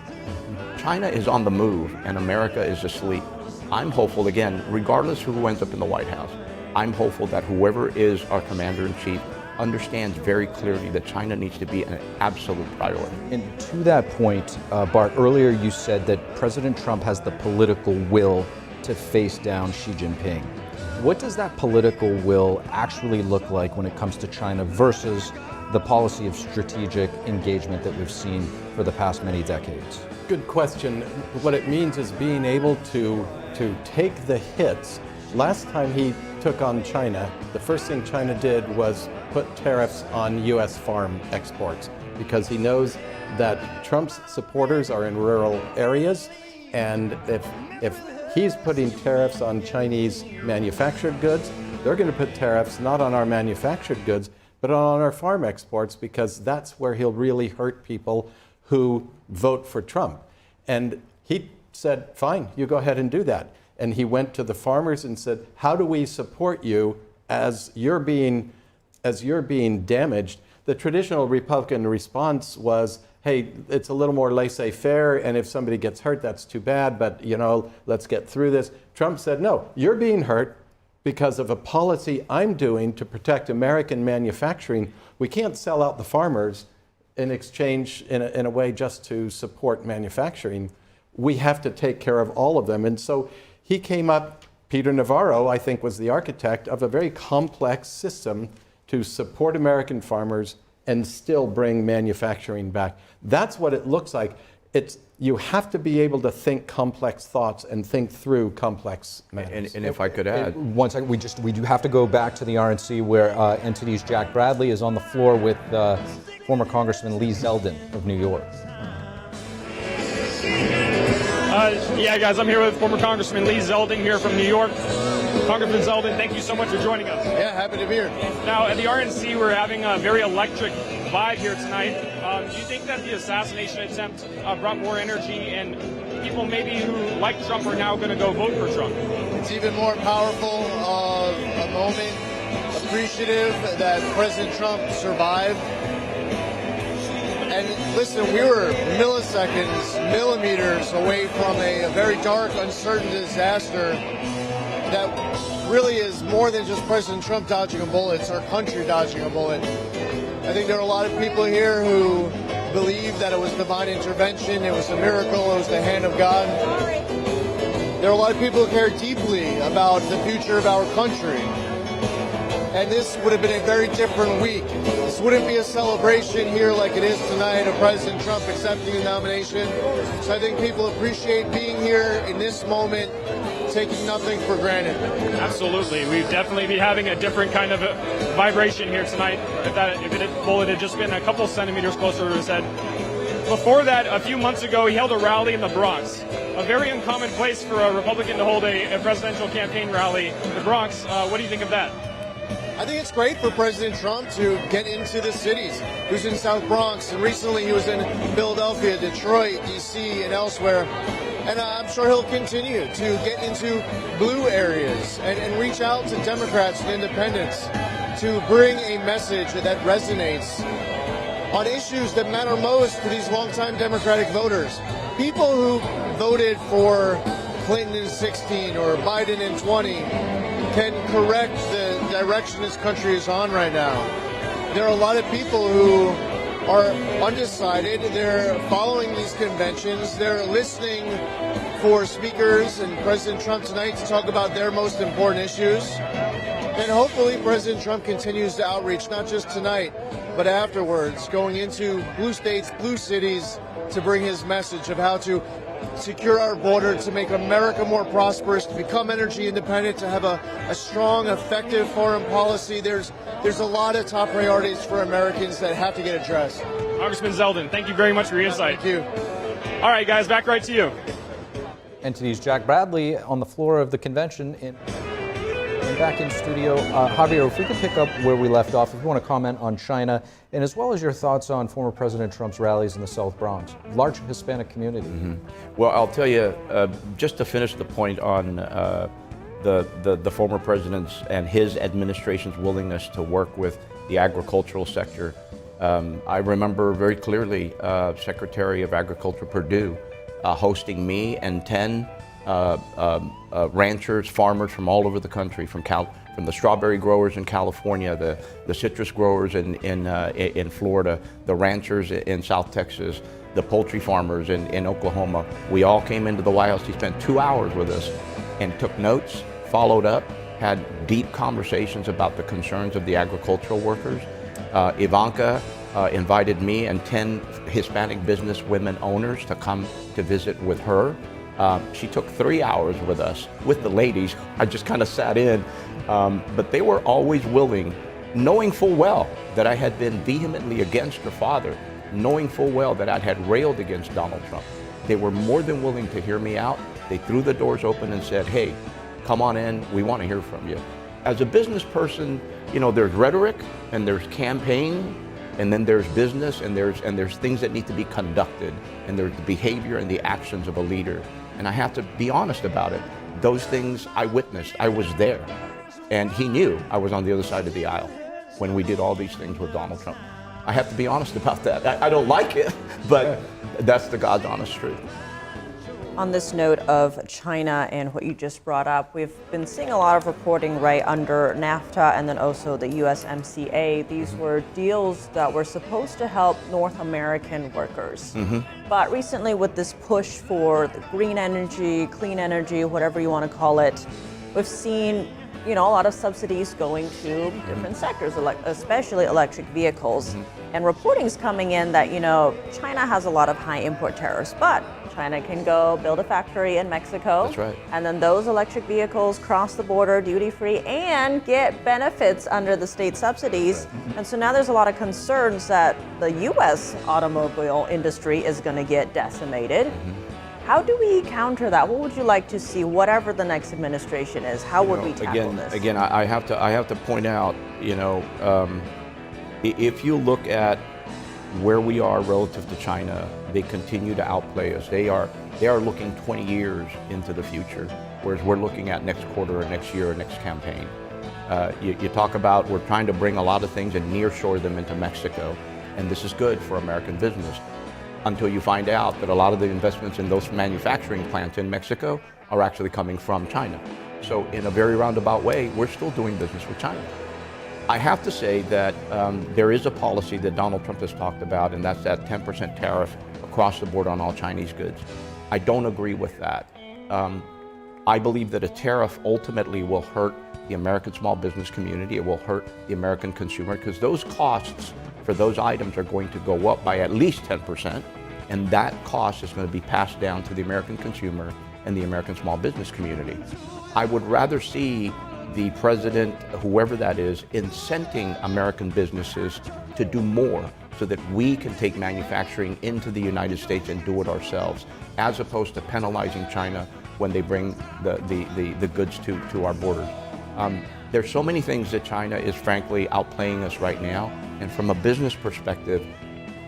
China is on the move and America is asleep. I'm hopeful, again, regardless who ends up in the White House, I'm hopeful that whoever is our commander-in-chief understands very clearly that China needs to be an absolute priority. And to that point, Bart, earlier you said that President Trump has the political will to face down Xi Jinping. What does that political will actually look like when it comes to China versus the policy of strategic engagement that we've seen for the past many decades? Good question. What it means is being able to take the hits. Last time he took on China, the first thing China did was put tariffs on U.S. farm exports because he knows that Trump's supporters are in rural areas, and if he's putting tariffs on Chinese manufactured goods, they're going to put tariffs not on our manufactured goods, but on our farm exports, because that's where he'll really hurt people who vote for Trump. And he said, fine, you go ahead and do that. And he went to the farmers and said, how do we support you as you're being damaged? The traditional Republican response was, hey, it's a little more laissez-faire, and if somebody gets hurt, that's too bad, but let's get through this. Trump said, no, you're being hurt because of a policy I'm doing to protect American manufacturing. We can't sell out the farmers in exchange in a way just to support manufacturing. We have to take care of all of them. And so he came up, Peter Navarro, I think, was the architect of a very complex system to support American farmers and still bring manufacturing back. That's what it looks like. You have to be able to think complex thoughts and think through complex matters. And if I could add, one second, we do have to go back to the RNC where NTD's Jack Bradley is on the floor with former Congressman Lee Zeldin of New York. Yeah, guys, I'm here with former Congressman Lee Zeldin here from New York. Congressman Zeldin, thank you so much for joining us. Yeah, happy to be here. Now, at the RNC, we're having a very electric vibe here tonight. Do you think that the assassination attempt brought more energy, and people maybe who like Trump are now going to go vote for Trump? It's even more powerful of a moment, appreciative that President Trump survived. And listen, we were milliseconds, millimeters away from a very dark, uncertain disaster that really is more than just President Trump dodging a bullet. It's our country dodging a bullet. I think there are a lot of people here who believe that it was divine intervention, it was a miracle, it was the hand of God. There are a lot of people who care deeply about the future of our country. And this would have been a very different week. This wouldn't be a celebration here like it is tonight of President Trump accepting the nomination. So I think people appreciate being here in this moment, taking nothing for granted. Absolutely. We'd definitely be having a different kind of a vibration here tonight if the bullet had just been a couple centimeters closer to his head. Before that, a few months ago, he held a rally in the Bronx, a very uncommon place for a Republican to hold a presidential campaign rally in the Bronx. What do you think of that? I think it's great for President Trump to get into the cities. He was in South Bronx, and recently he was in Philadelphia, Detroit, D.C., and elsewhere. And I'm sure he'll continue to get into blue areas and reach out to Democrats and independents to bring a message that resonates on issues that matter most to these longtime Democratic voters. People who voted for Clinton in 16 or Biden in 20 can correct the direction this country is on right now. There are a lot of people who are undecided. They're following these conventions. They're listening for speakers and President Trump tonight to talk about their most important issues. And hopefully President Trump continues to outreach, not just tonight, but afterwards, going into blue states, blue cities, to bring his message of how to secure our border, to make America more prosperous, to become energy independent, to have a strong, effective foreign policy. There's a lot of top priorities for Americans that have to get addressed. Congressman Zeldin, thank you very much for your insight. Thank you. All right, guys, back right to you. NTD's Jack Bradley on the floor of the convention and back in studio. Javier, if we could pick up where we left off, if you want to comment on China, and as well as your thoughts on former President Trump's rallies in the South Bronx, large Hispanic community. Mm-hmm. Well, I'll tell you, just to finish the point on the former president's and his administration's willingness to work with the agricultural sector, I remember very clearly Secretary of Agriculture Perdue hosting me and 10 ranchers, farmers from all over the country, from the strawberry growers in California, the citrus growers in Florida, the ranchers in South Texas, the poultry farmers in Oklahoma. We all came into the White House. He spent 2 hours with us and took notes, followed up, had deep conversations about the concerns of the agricultural workers. Ivanka invited me and 10 Hispanic business women owners to come to visit with her. She took 3 hours with us, with the ladies. I just kind of sat in, but they were always willing, knowing full well that I had been vehemently against her father, knowing full well that I had railed against Donald Trump. They were more than willing to hear me out. They threw the doors open and said, hey, come on in, we want to hear from you. As a business person, you know, there's rhetoric and there's campaign, and then there's business, and there's things that need to be conducted, and there's the behavior and the actions of a leader. And I have to be honest about it. Those things I witnessed, I was there. And he knew I was on the other side of the aisle when we did all these things with Donald Trump. I have to be honest about that. I don't like it, but that's the God's honest truth. On this note of China and what you just brought up, we've been seeing a lot of reporting right under NAFTA and then also the USMCA. These were deals that were supposed to help North American workers. But recently with this push for the green energy, clean energy, whatever you want to call it, we've seen a lot of subsidies going to different sectors, especially electric vehicles. And reporting's coming in that, China has a lot of high import tariffs, but China can go build a factory in Mexico. That's right. And then those electric vehicles cross the border duty-free and get benefits under the state subsidies. Right. And so now there's a lot of concerns that the U.S. automobile industry is going to get decimated. How do we counter that? What would you like to see, whatever the next administration is? How would we tackle this? Again, I have to point out, if you look at where we are relative to China, they continue to outplay us. They are looking 20 years into the future, whereas we're looking at next quarter or next year or next campaign. You talk about we're trying to bring a lot of things and nearshore them into Mexico, and this is good for American business, until you find out that a lot of the investments in those manufacturing plants in Mexico are actually coming from China. So in a very roundabout way, we're still doing business with China. I have to say that there is a policy that Donald Trump has talked about, and that's that 10% tariff across the board on all Chinese goods. I don't agree with that. I believe that a tariff ultimately will hurt the American small business community. It will hurt the American consumer, because those costs for those items are going to go up by at least 10%, and that cost is going to be passed down to the American consumer and the American small business community. I would rather see the president, whoever that is, incenting American businesses to do more so that we can take manufacturing into the United States and do it ourselves, as opposed to penalizing China when they bring the goods to our borders. There's so many things that China is frankly outplaying us right now, and from a business perspective,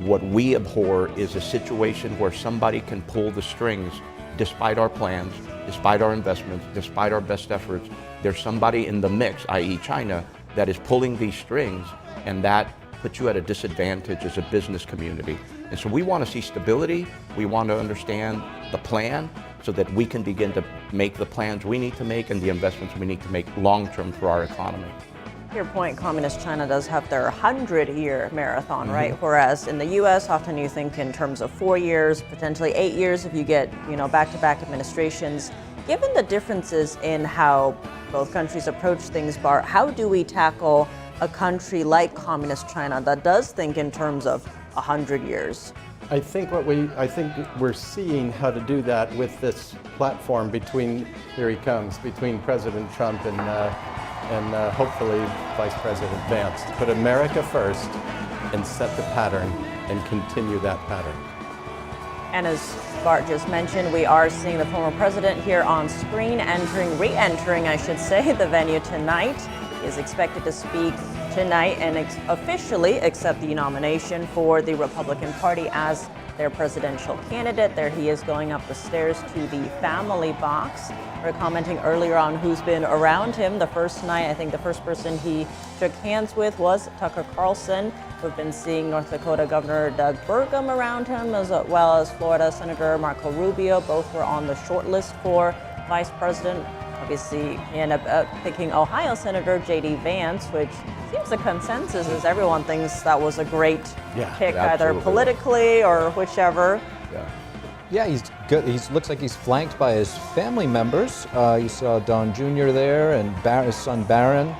what we abhor is a situation where somebody can pull the strings despite our plans, despite our investments, despite our best efforts. There's somebody in the mix, i.e. China, that is pulling these strings, and that puts you at a disadvantage as a business community. And so we want to see stability. We want to understand the plan so that we can begin to make the plans we need to make and the investments we need to make long-term for our economy. To your point, Communist China does have their 100-year marathon, right? Whereas in the U.S., often you think in terms of 4 years, potentially 8 years if you get, back-to-back administrations. Given the differences in how both countries approach things, Bart, how do we tackle a country like Communist China that does think in terms of 100 years? I think we're seeing how to do that with this platform here he comes, between President Trump and hopefully Vice President Vance, to put America first and set the pattern and continue that pattern. And as Bart just mentioned, we are seeing the former president here on screen, re-entering, I should say, the venue tonight. He is expected to speak tonight and officially accept the nomination for the Republican Party as their presidential candidate. There he is going up the stairs to the family box. We were commenting earlier on who's been around him. The first night, I think the first person he shook hands with was Tucker Carlson. We've been seeing North Dakota Governor Doug Burgum around him, as well as Florida Senator Marco Rubio. Both were on the short list for vice president. Obviously, he ended up picking Ohio Senator J.D. Vance, which seems the consensus is everyone thinks that was a great pick, either politically or whichever. Yeah, he's good. He looks like he's flanked by his family members. You saw Don Jr. there and his son Barron.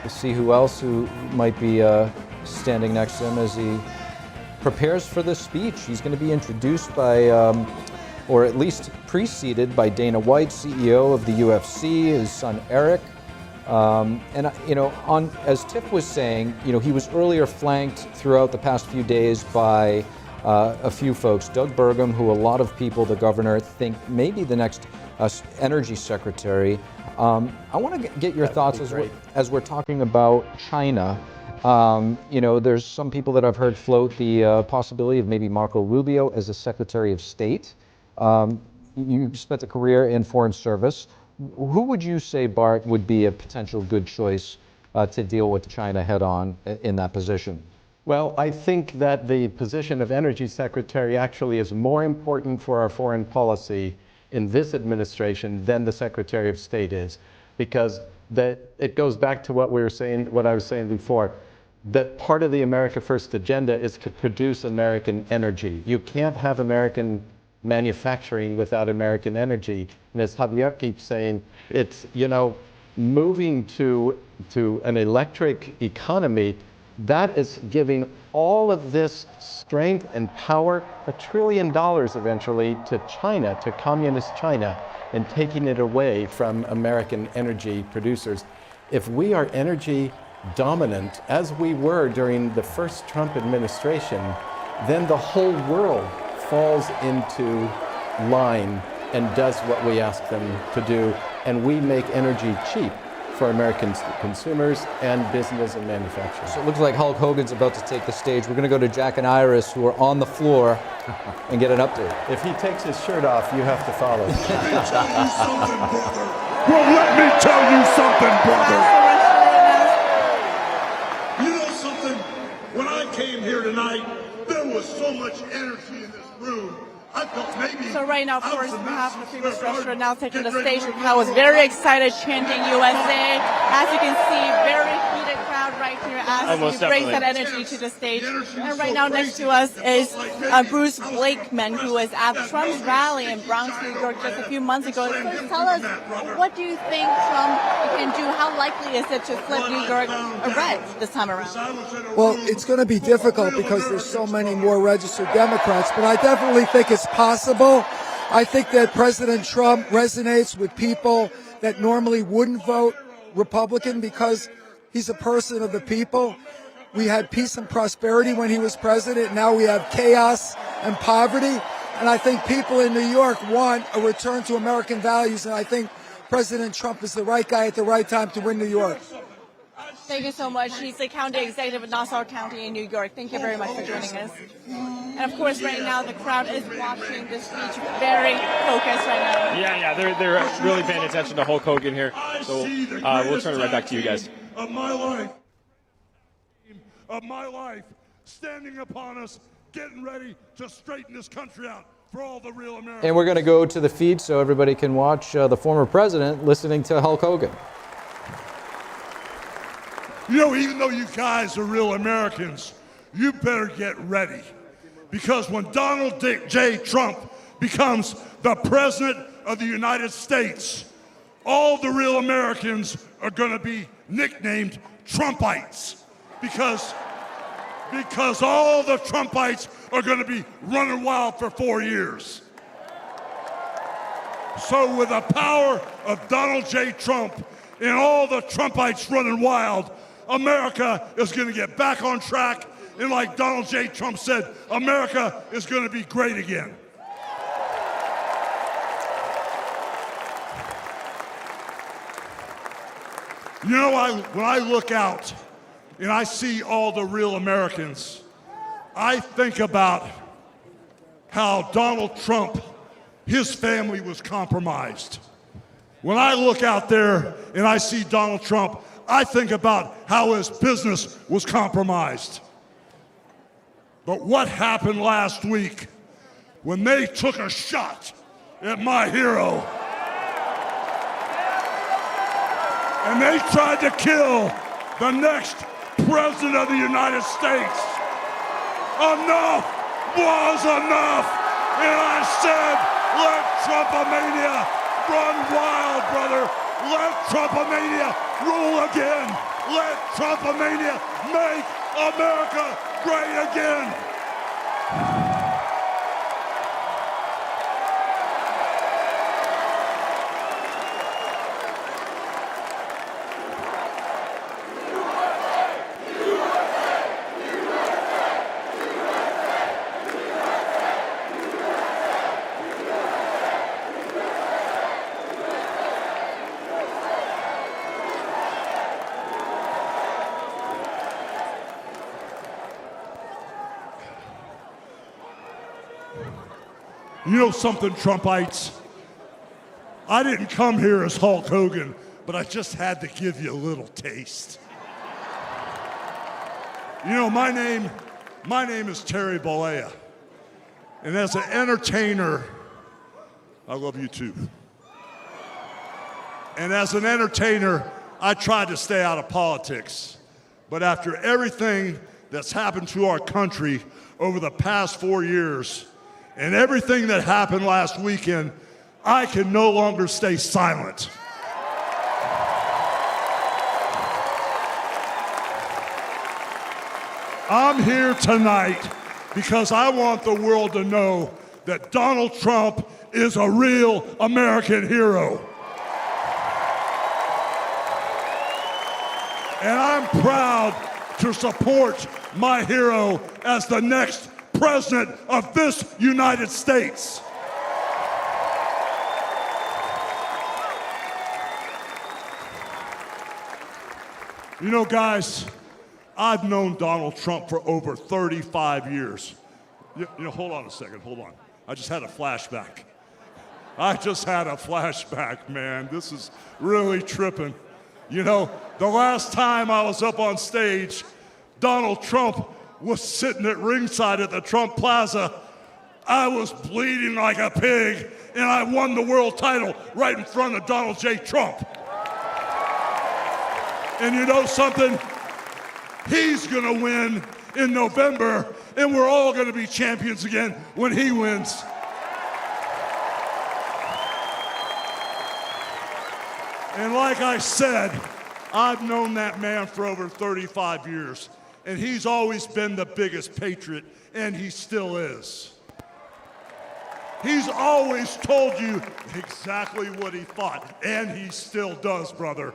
You see who else who might be standing next to him as he prepares for the speech. He's going to be introduced by, or at least preceded by Dana White, CEO of the UFC, his son Eric. And as Tiff was saying, he was earlier flanked throughout the past few days by a few folks. Doug Burgum, who a lot of people, the governor, think may be the next energy secretary. I want to get your thoughts as we're talking about China. There's some people that I've heard float the possibility of maybe Marco Rubio as a Secretary of State. You spent a career in foreign service. Who would you say, Bart, would be a potential good choice to deal with China head-on in that position? Well, I think that the position of Energy Secretary actually is more important for our foreign policy in this administration than the Secretary of State is, because it goes back to what I was saying before, that part of the America First agenda is to produce American energy. You can't have American manufacturing without American energy. And as Javier keeps saying, it's, moving to an electric economy, that is giving all of this strength and power, $1 trillion eventually, to China, to communist China, and taking it away from American energy producers. If we are energy dominant, as we were during the first Trump administration, then the whole world falls into line and does what we ask them to do, and we make energy cheap for American consumers and business and manufacturing. So it looks like Hulk Hogan's about to take the stage. We're going to go to Jack and Iris, who are on the floor, and get an update. If he takes his shirt off, you have to follow. Well, let me tell you something, brother. You know something? When I came here tonight, there was so much energy in this room. I felt maybe. So right now, of course, we have the famous restaurant now taking the stage. The crowd was very excited, chanting USA. As you can see, very heated crowd right here as we bring that energy to the stage. And right now next to us is Bruce Blakeman, who was at Trump's rally in Bronx, New York just a few months ago. Tell us, what do you think Trump can do? How likely is it to flip New York red this time around? Well, it's going to be difficult because there's so many more registered Democrats, but I definitely think it's possible. I think that President Trump resonates with people that normally wouldn't vote Republican because he's a person of the people. We had peace and prosperity when he was president. Now we have chaos and poverty. And I think people in New York want a return to American values. And I think President Trump is the right guy at the right time to win New York. Thank you so much. He's the county executive of Nassau County in New York. Thank you very much for joining us. And of course, right now the crowd is watching this speech very focused right now. Yeah, they're really paying attention to Hulk Hogan here. So we'll turn it right back to you guys. Of my life, standing upon us, getting ready to straighten this country out for all the real Americans. And we're going to go to the feed so everybody can watch the former president listening to Hulk Hogan. Even though you guys are real Americans, you better get ready. Because when Donald J. Trump becomes the President of the United States, all the real Americans are going to be nicknamed Trumpites. Because all the Trumpites are going to be running wild for 4 years. So with the power of Donald J. Trump and all the Trumpites running wild, America is going to get back on track, and like Donald J. Trump said, America is going to be great again. When I look out and I see all the real Americans, I think about how Donald Trump, his family was compromised. When I look out there and I see Donald Trump, I think about how his business was compromised. But what happened last week when they took a shot at my hero and they tried to kill the next president of the United States? Enough was enough. And I said, let Trumpomania run wild, brother. Let Trumpomania rule again. Let Trumpomania make America great again. You know something, Trumpites? I didn't come here as Hulk Hogan, but I just had to give you a little taste. You know, my name is Terry Bollea. And as an entertainer, I love you too. And as an entertainer, I tried to stay out of politics. But after everything that's happened to our country over the past 4 years, and everything that happened last weekend, I can no longer stay silent. I'm here tonight because I want the world to know that Donald Trump is a real American hero. And I'm proud to support my hero as the next President of this United States. You know, guys, I've known Donald Trump for over 35 years. You know, hold on a second, hold on. I just had a flashback. Man. This is really tripping. You know, the last time I was up on stage, Donald Trump was sitting at ringside at the Trump Plaza. I was bleeding like a pig, and I won the world title right in front of Donald J. Trump. And you know something? He's gonna win in November, and we're all gonna be champions again when he wins. And like I said, I've known that man for over 35 years. And he's always been the biggest patriot, and he still is. He's always told you exactly what he thought, and he still does, brother.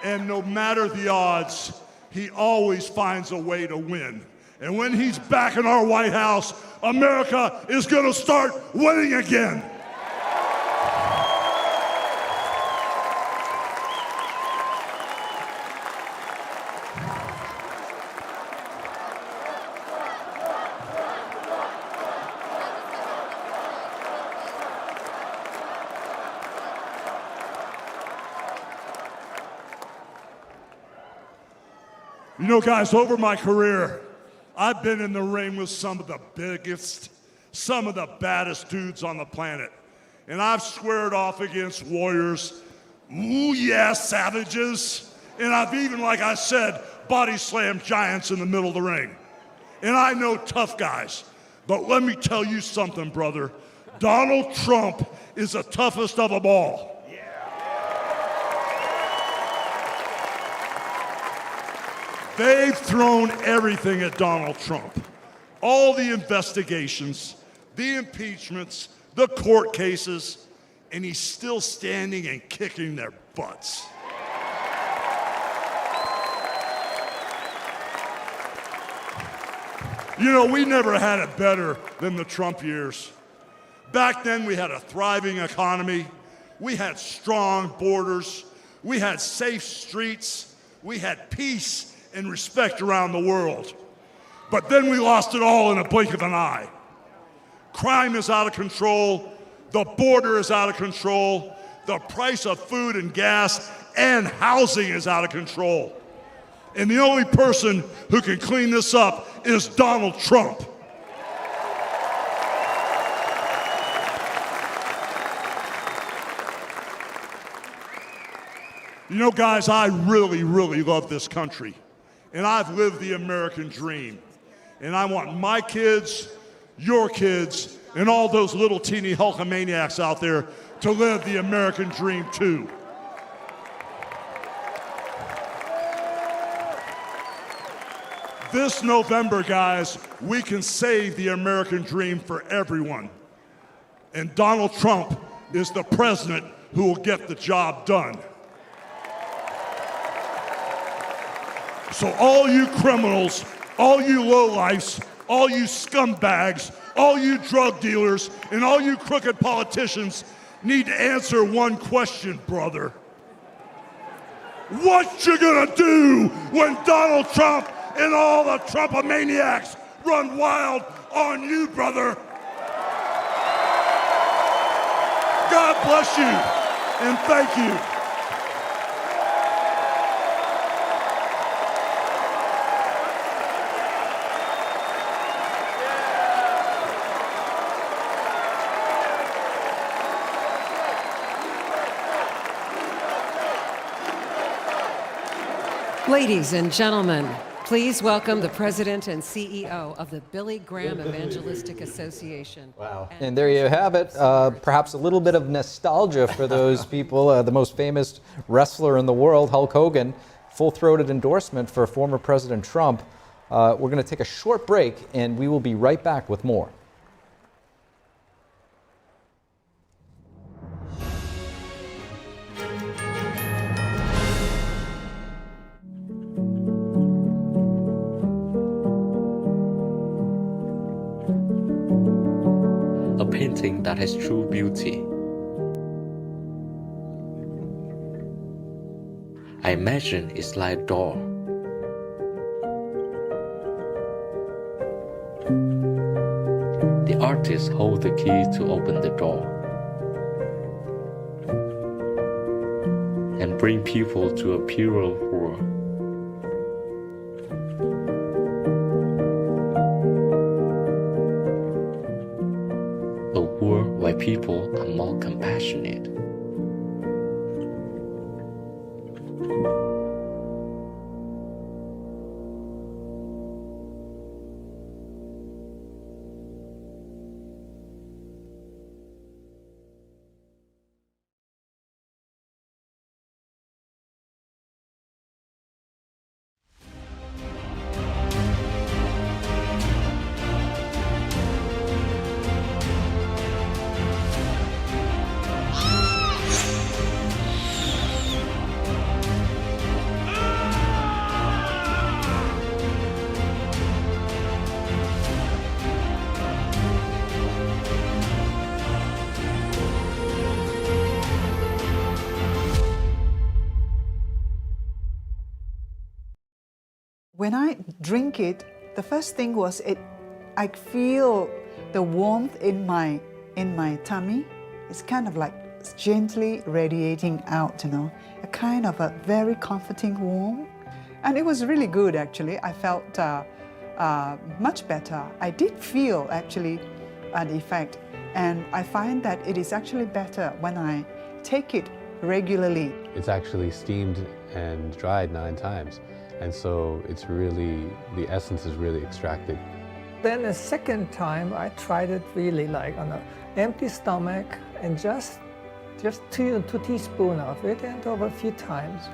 And no matter the odds, he always finds a way to win. And when he's back in our White House, America is gonna start winning again. You know, guys, over my career, I've been in the ring with some of the biggest, some of the baddest dudes on the planet. And I've squared off against warriors, ooh yeah, savages. And I've even, like I said, body slammed giants in the middle of the ring. And I know tough guys. But let me tell you something, brother. Donald Trump is the toughest of them all. They've thrown everything at Donald Trump. All the investigations, the impeachments, the court cases, and he's still standing and kicking their butts. You know, we never had it better than the Trump years. Back then, we had a thriving economy. We had strong borders. We had safe streets. We had peace and respect around the world. But then we lost it all in a blink of an eye. Crime is out of control. The border is out of control. The price of food and gas and housing is out of control. And the only person who can clean this up is Donald Trump. You know, guys, I really, really love this country. And I've lived the American dream. And I want my kids, your kids, and all those little teeny Hulkamaniacs out there to live the American dream too. This November, guys, we can save the American dream for everyone. And Donald Trump is the president who will get the job done. So all you criminals, all you lowlifes, all you scumbags, all you drug dealers, and all you crooked politicians need to answer one question, brother. What you gonna do when Donald Trump and all the Trumpomaniacs run wild on you, brother? God bless you, and thank you. Ladies and gentlemen, please welcome the president and CEO of the Billy Graham Evangelistic Association. Wow. And there you have it. Perhaps a little bit of nostalgia for those people. The most famous wrestler in the world, Hulk Hogan, full-throated endorsement for former President Trump. We're going to take a short break, and we will be right back with more. Painting that has true beauty. I imagine it's like a door. The artist holds the key to open the door and bring people to a purer world. Where people are more compassionate. When I drink it, the first thing was I feel the warmth in my tummy. It's kind of like gently radiating out, you know, a kind of a very comforting warmth. And it was really good, actually. I felt much better. I did feel actually an effect, and I find that it is actually better when I take it regularly. It's actually steamed and dried 9 times. And so it's really, the essence is really extracted. Then the second time I tried it really like on an empty stomach and just two teaspoons of it, and over a few times.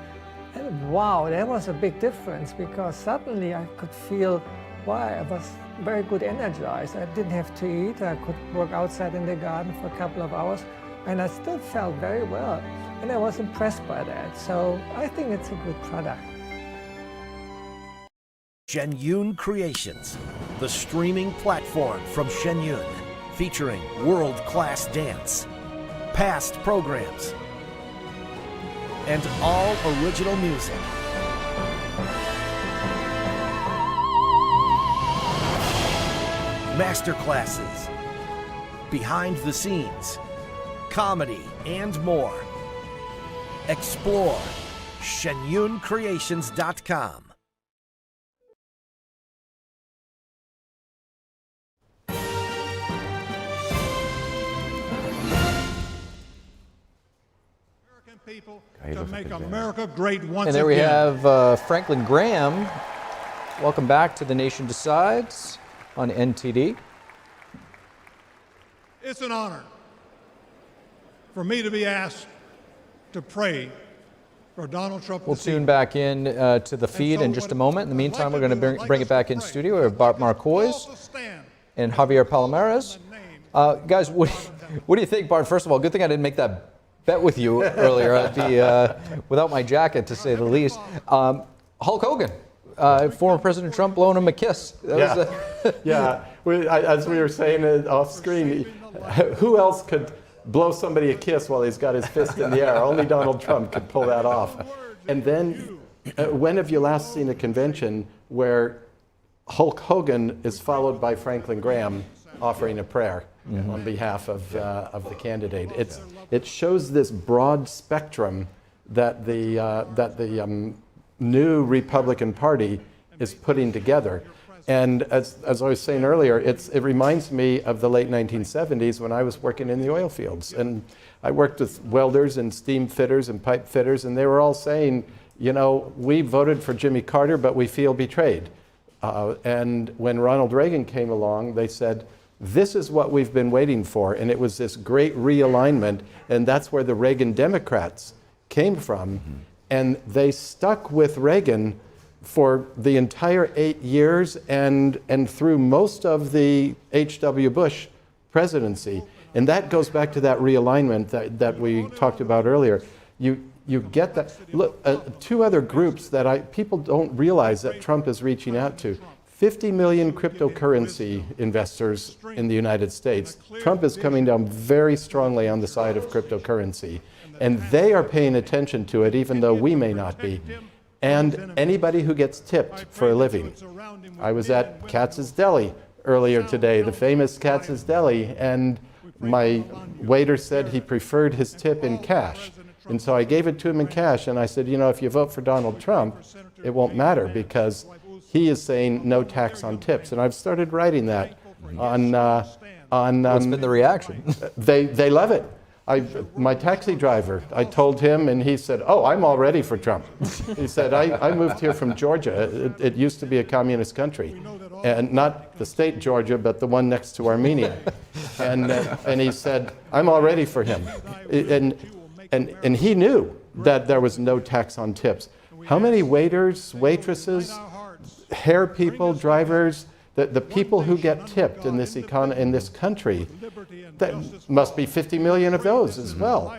And wow, that was a big difference, because suddenly I could feel, wow, I was very good energized. I didn't have to eat. I could work outside in the garden for a couple of hours, and I still felt very well. And I was impressed by that. So I think it's a good product. Shen Yun Creations, the streaming platform from Shen Yun, featuring world-class dance, past programs, and all original music. Masterclasses, behind the scenes, comedy, and more. Explore shenyuncreations.com. People to make America great once again. And there we have Franklin Graham. Welcome back to The Nation Decides on NTD. It's an honor for me to be asked to pray for Donald Trump. We'll tune back in to the feed in just a moment. In the meantime, we're going to bring it back in studio. We have Bart Marcois and Javier Palomares. Guys, what do you think, Bart? First of all, good thing I didn't make that bet with you earlier. I'd be without my jacket, to say the least. Hulk Hogan, former President Trump blowing him a kiss. Yeah, as we were saying off screen, who else could blow somebody a kiss while he's got his fist in the air? Only Donald Trump could pull that off. And then, when have you last seen a convention where Hulk Hogan is followed by Franklin Graham offering a prayer on behalf of the candidate? It shows this broad spectrum that the new Republican Party is putting together. And as I was saying earlier, it reminds me of the late 1970s when I was working in the oil fields. And I worked with welders and steam fitters and pipe fitters, and they were all saying, you know, we voted for Jimmy Carter, but we feel betrayed. And when Ronald Reagan came along, they said, this is what we've been waiting for. And it was this great realignment, and that's where the Reagan Democrats came from. And they stuck with Reagan for the entire 8 years and through most of the H.W. Bush presidency. And that goes back to that realignment that we talked about earlier. You get that. Look, two other groups that people don't realize that Trump is reaching out to. 50 million cryptocurrency investors in the United States. Trump is coming down very strongly on the side of cryptocurrency. And they are paying attention to it, even though we may not be. And anybody who gets tipped for a living. I was at Katz's Deli earlier today, the famous Katz's Deli, and my waiter said he preferred his tip in cash. And so I gave it to him in cash, and I said, you know, if you vote for Donald Trump, it won't matter because he is saying no tax on tips. And I've started writing that on what's been the reaction? They love it. My taxi driver, I told him, and he said, oh, I'm all ready for Trump. He said, I moved here from Georgia. It used to be a communist country. And not the state Georgia, but the one next to Armenia. And he said, I'm all ready for him. And he knew that there was no tax on tips. How many waiters, waitresses, hair people, drivers, the people who get tipped in this country, that must be 50 million of those as well.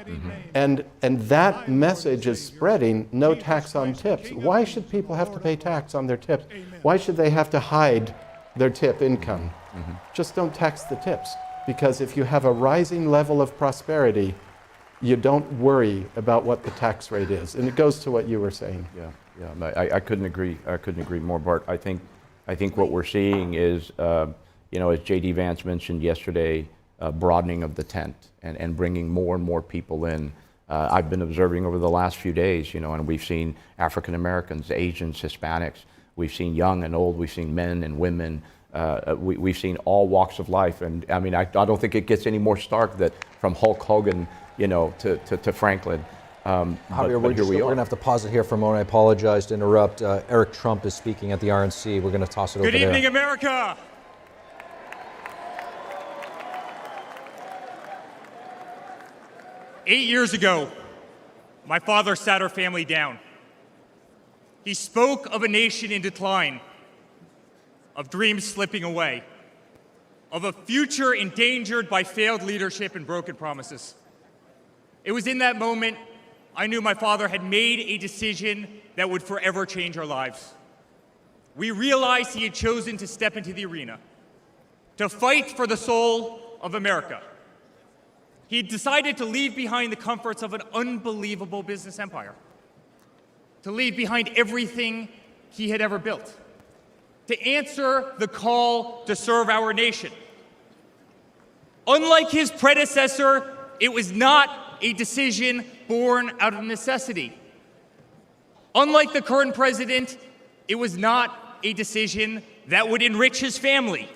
And that message is spreading, no tax on tips. Why should people have to pay tax on their tips? Why should they have to hide their tip income? Just don't tax the tips. Because if you have a rising level of prosperity, you don't worry about what the tax rate is. And it goes to what you were saying. Yeah, I couldn't agree. I couldn't agree more, Bart. I think what we're seeing is, you know, as J.D. Vance mentioned yesterday, broadening of the tent and bringing more and more people in. I've been observing over the last few days, you know, and we've seen African Americans, Asians, Hispanics. We've seen young and old. We've seen men and women. We've seen all walks of life. And I mean, I don't think it gets any more stark that from Hulk Hogan, you know, to Franklin. Javier, we're going to have to pause it here for a moment. I apologize to interrupt. Eric Trump is speaking at the RNC. We're going to toss it over there. Good evening, America. Eight years ago, my father sat our family down. He spoke of a nation in decline, of dreams slipping away, of a future endangered by failed leadership and broken promises. It was in that moment I knew my father had made a decision that would forever change our lives. We realized he had chosen to step into the arena, to fight for the soul of America. He had decided to leave behind the comforts of an unbelievable business empire, to leave behind everything he had ever built, to answer the call to serve our nation. Unlike his predecessor, it was not a decision born out of necessity. Unlike the current president, it was not a decision that would enrich his family.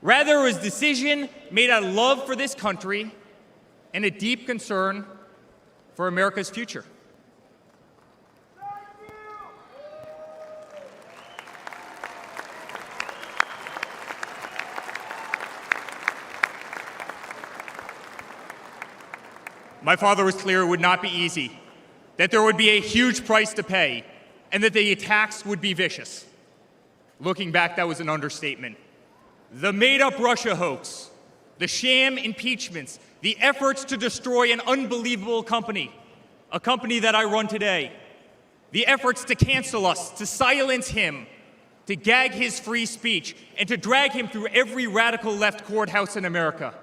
Rather, it was a decision made out of love for this country and a deep concern for America's future. My father was clear it would not be easy that there would be a huge price to pay, and that the attacks would be vicious. Looking back, that was an understatement. The made-up Russia hoax, the sham impeachments, the efforts to destroy an unbelievable company, a company that I run today, the efforts to cancel us, to silence him, to gag his free speech, and to drag him through every radical left courthouse in America,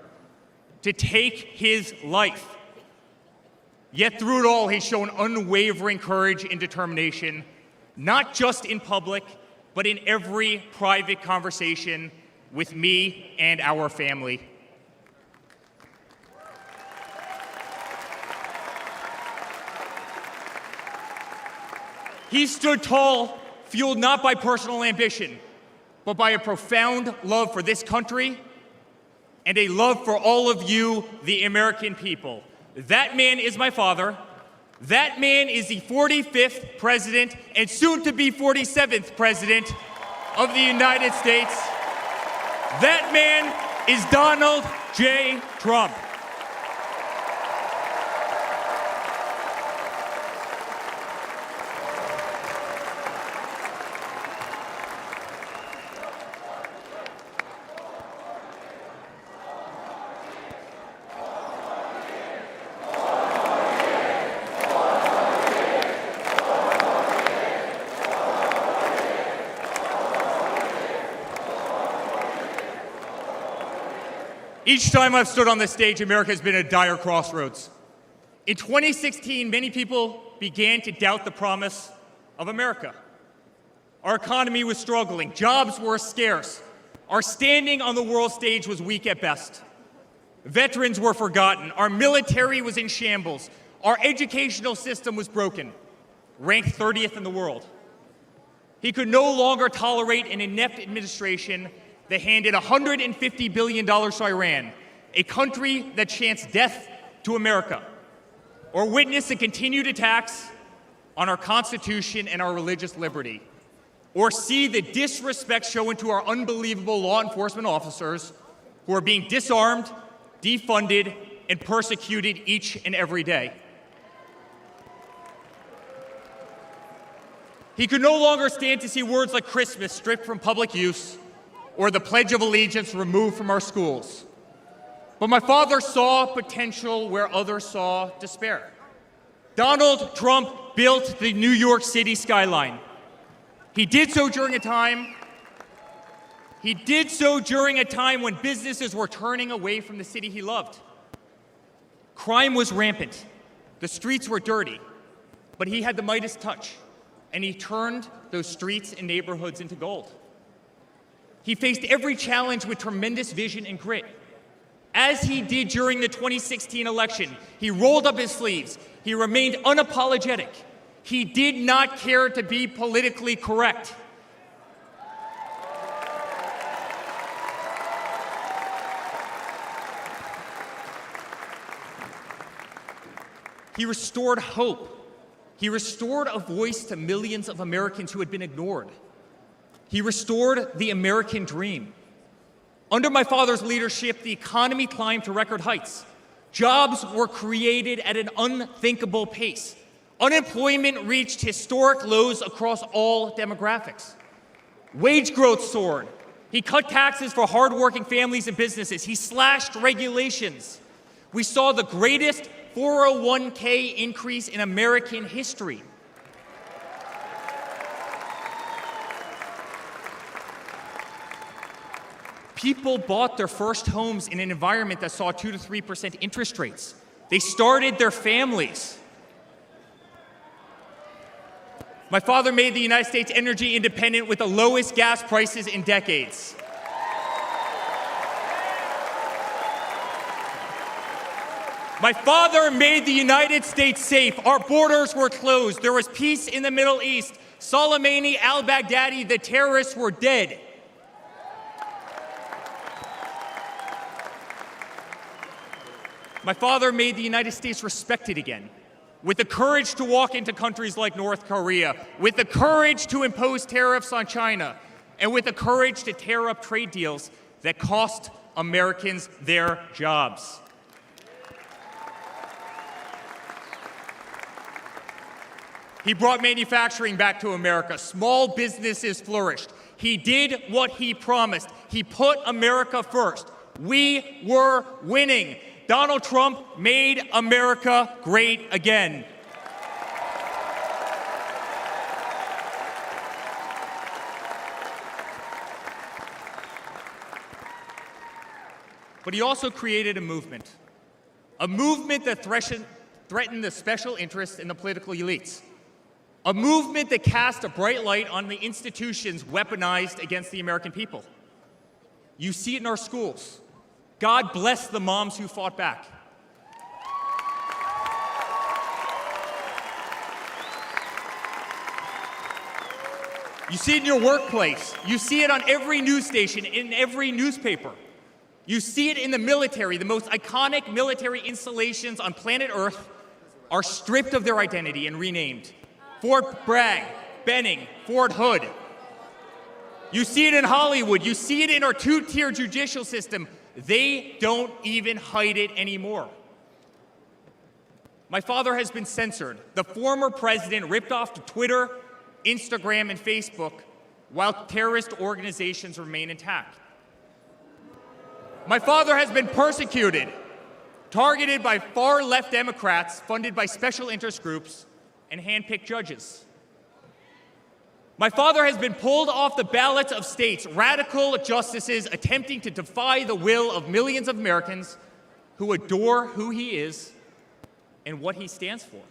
to take his life. Yet through it all, he's shown unwavering courage and determination, not just in public, but in every private conversation with me and our family. He stood tall, fueled not by personal ambition, but by a profound love for this country and a love for all of you, the American people. That man is my father. That man is the 45th president and soon to be 47th president of the United States. That man is Donald J. Trump. Each time I've stood on this stage, America has been at a dire crossroads. In 2016, many people began to doubt the promise of America. Our economy was struggling, jobs were scarce, our standing on the world stage was weak at best. Veterans were forgotten, our military was in shambles, our educational system was broken, ranked 30th in the world. He could no longer tolerate an inept administration that handed $150 billion to Iran, a country that chants death to America, or witness the continued attacks on our Constitution and our religious liberty, or see the disrespect shown to our unbelievable law enforcement officers who are being disarmed, defunded, and persecuted each and every day. He could no longer stand to see words like Christmas stripped from public use, or the Pledge of Allegiance removed from our schools. But my father saw potential where others saw despair. Donald Trump built the New York City skyline. He did so during a time when businesses were turning away from the city he loved. Crime was rampant. The streets were dirty. But he had the Midas touch, and he turned those streets and neighborhoods into gold. He faced every challenge with tremendous vision and grit. As he did during the 2016 election, he rolled up his sleeves. He remained unapologetic. He did not care to be politically correct. He restored hope. He restored a voice to millions of Americans who had been ignored. He restored the American dream. Under my father's leadership, the economy climbed to record heights. Jobs were created at an unthinkable pace. Unemployment reached historic lows across all demographics. Wage growth soared. He cut taxes for hardworking families and businesses. He slashed regulations. We saw the greatest 401k increase in American history. People bought their first homes in an environment that saw 2 to 3% interest rates. They started their families. My father made the United States energy independent with the lowest gas prices in decades. My father made the United States safe. Our borders were closed. There was peace in the Middle East. Soleimani, al-Baghdadi, the terrorists were dead. My father made the United States respected again, with the courage to walk into countries like North Korea, with the courage to impose tariffs on China, and with the courage to tear up trade deals that cost Americans their jobs. He brought manufacturing back to America. Small businesses flourished. He did what he promised. He put America first. We were winning. Donald Trump made America great again. But he also created a movement that threatened the special interests in the political elites, a movement that cast a bright light on the institutions weaponized against the American people. You see it in our schools. God bless the moms who fought back. You see it in your workplace. You see it on every news station, in every newspaper. You see it in the military. The most iconic military installations on planet Earth are stripped of their identity and renamed. Fort Bragg, Benning, Fort Hood. You see it in Hollywood. You see it in our two-tier judicial system. They don't even hide it anymore. My father has been censored. The former president ripped off to Twitter, Instagram, and Facebook while terrorist organizations remain intact. My father has been persecuted, targeted by far-left Democrats funded by special interest groups and hand-picked judges. My father has been pulled off the ballots of states, radical justices attempting to defy the will of millions of Americans who adore who he is and what he stands for.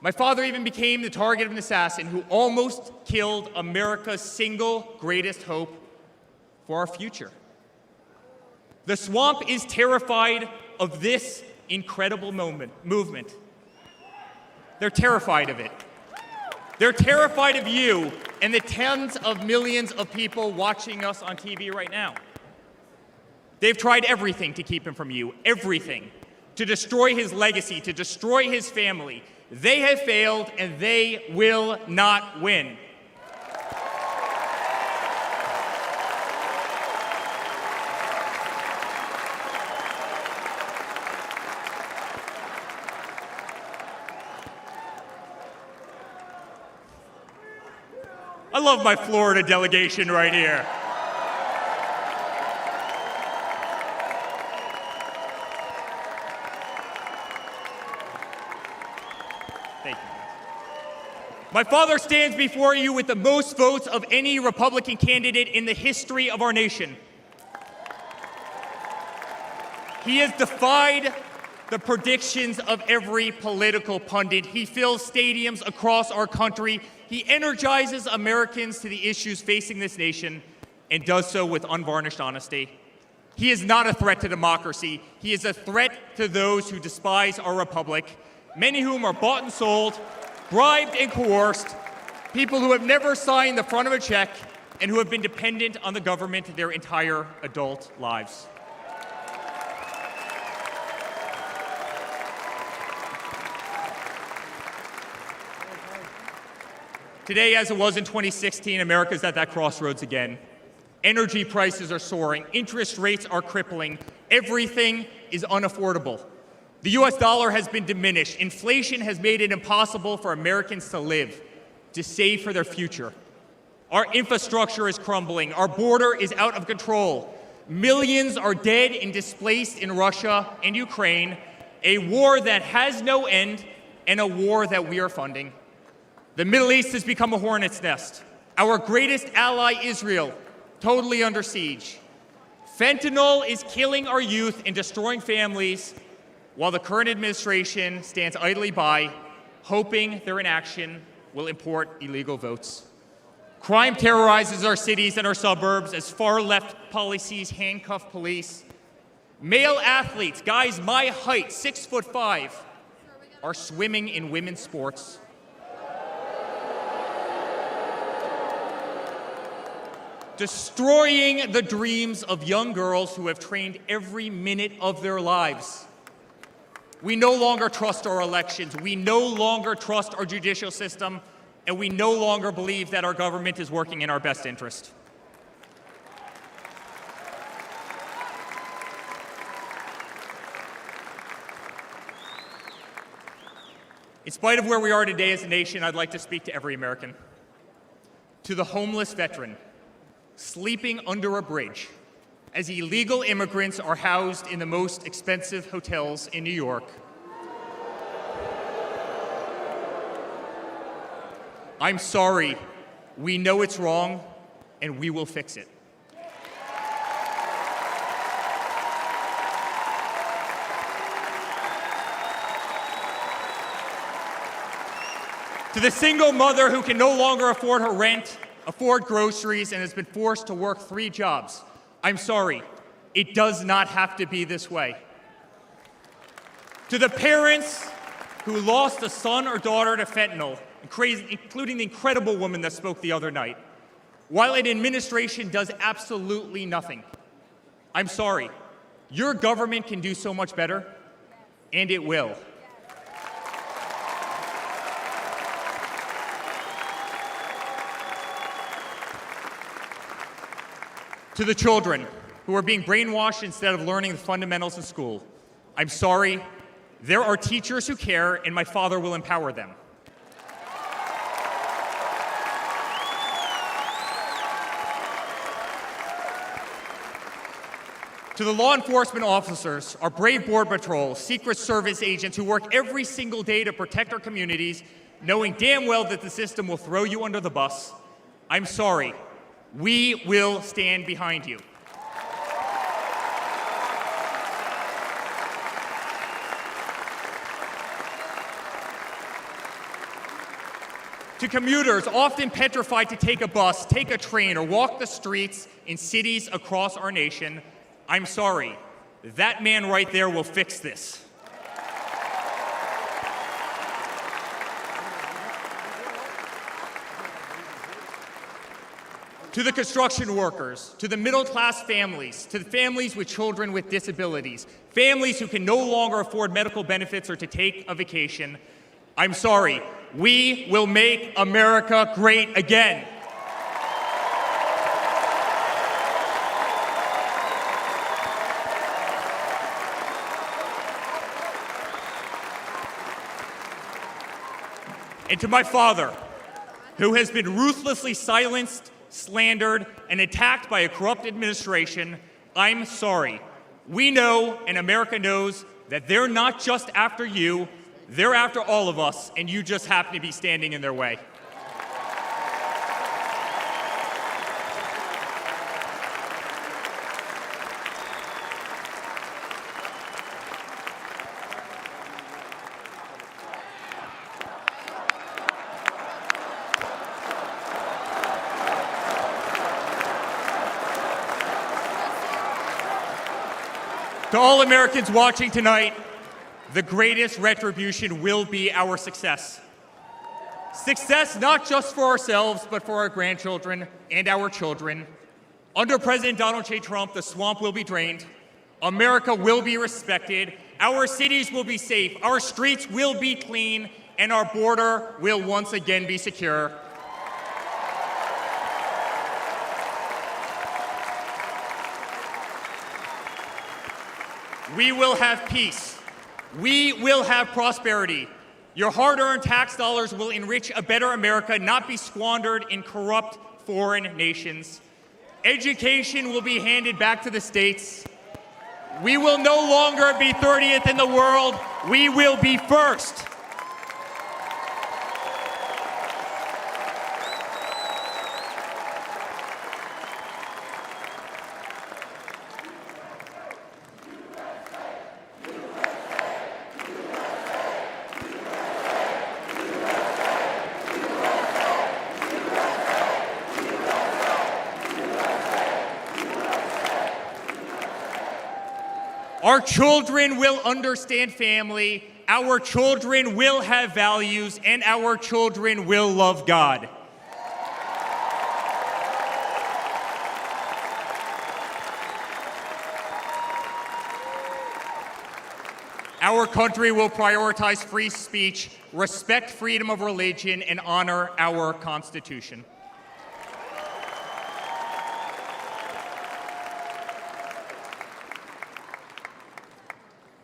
My father even became the target of an assassin who almost killed America's single greatest hope for our future. The swamp is terrified of this incredible movement. They're terrified of it. They're terrified of you and the tens of millions of people watching us on TV right now. They've tried everything to keep him from you, everything, to destroy his legacy, to destroy his family. They have failed, and they will not win. I love my Florida delegation right here. Thank you. My father stands before you with the most votes of any Republican candidate in the history of our nation. He has defied the predictions of every political pundit. He fills stadiums across our country. He energizes Americans to the issues facing this nation and does so with unvarnished honesty. He is not a threat to democracy. He is a threat to those who despise our republic, many of whom are bought and sold, bribed and coerced, people who have never signed the front of a check and who have been dependent on the government their entire adult lives. Today, as it was in 2016, America's at that crossroads again. Energy prices are soaring. Interest rates are crippling. Everything is unaffordable. The US dollar has been diminished. Inflation has made it impossible for Americans to live, to save for their future. Our infrastructure is crumbling. Our border is out of control. Millions are dead and displaced in Russia and Ukraine, a war that has no end and a war that we are funding. The Middle East has become a hornet's nest. Our greatest ally, Israel, totally under siege. Fentanyl is killing our youth and destroying families, while the current administration stands idly by, hoping their inaction will import illegal votes. Crime terrorizes our cities and our suburbs as far-left policies handcuff police. Male athletes, guys my height, 6'5", are swimming in women's sports. Destroying the dreams of young girls who have trained every minute of their lives. We no longer trust our elections. We no longer trust our judicial system, and we no longer believe that our government is working in our best interest. In spite of where we are today as a nation, I'd like to speak to every American. To the homeless veteran sleeping under a bridge as illegal immigrants are housed in the most expensive hotels in New York. I'm sorry. We know it's wrong, and we will fix it. To the single mother who can no longer afford her rent, afford groceries, and has been forced to work 3 jobs, I'm sorry. It does not have to be this way. To the parents who lost a son or daughter to fentanyl, including the incredible woman that spoke the other night, while an administration does absolutely nothing, I'm sorry. Your government can do so much better, and it will. To the children who are being brainwashed instead of learning the fundamentals in school, I'm sorry. There are teachers who care, and my father will empower them. To the law enforcement officers, our brave Border Patrol, Secret Service agents who work every single day to protect our communities, knowing damn well that the system will throw you under the bus, I'm sorry. We will stand behind you. To commuters often petrified to take a bus, take a train, or walk the streets in cities across our nation, I'm sorry. That man right there will fix this. To the construction workers, to the middle-class families, to the families with children with disabilities, families who can no longer afford medical benefits or to take a vacation, I'm sorry. We will make America great again. And to my father, who has been ruthlessly silenced, slandered, and attacked by a corrupt administration, I'm sorry. We know, and America knows, that they're not just after you, they're after all of us, and you just happen to be standing in their way. To all Americans watching tonight, the greatest retribution will be our success. Success not just for ourselves, but for our grandchildren and our children. Under President Donald J. Trump, the swamp will be drained. America will be respected. Our cities will be safe. Our streets will be clean. And our border will once again be secure. We will have peace. We will have prosperity. Your hard-earned tax dollars will enrich a better America, not be squandered in corrupt foreign nations. Education will be handed back to the states. We will no longer be 30th in the world. We will be first. Our children will understand family, our children will have values, and our children will love God. Our country will prioritize free speech, respect freedom of religion, and honor our Constitution.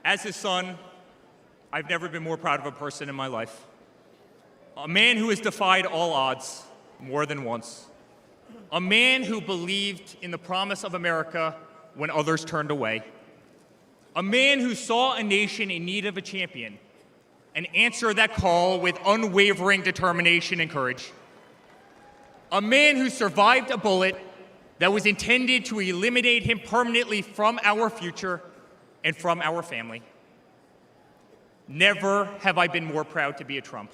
As his son, I've never been more proud of a person in my life. A man who has defied all odds more than once. A man who believed in the promise of America when others turned away. A man who saw a nation in need of a champion and answered that call with unwavering determination and courage. A man who survived a bullet that was intended to eliminate him permanently from our future and from our family. Never have I been more proud to be a Trump.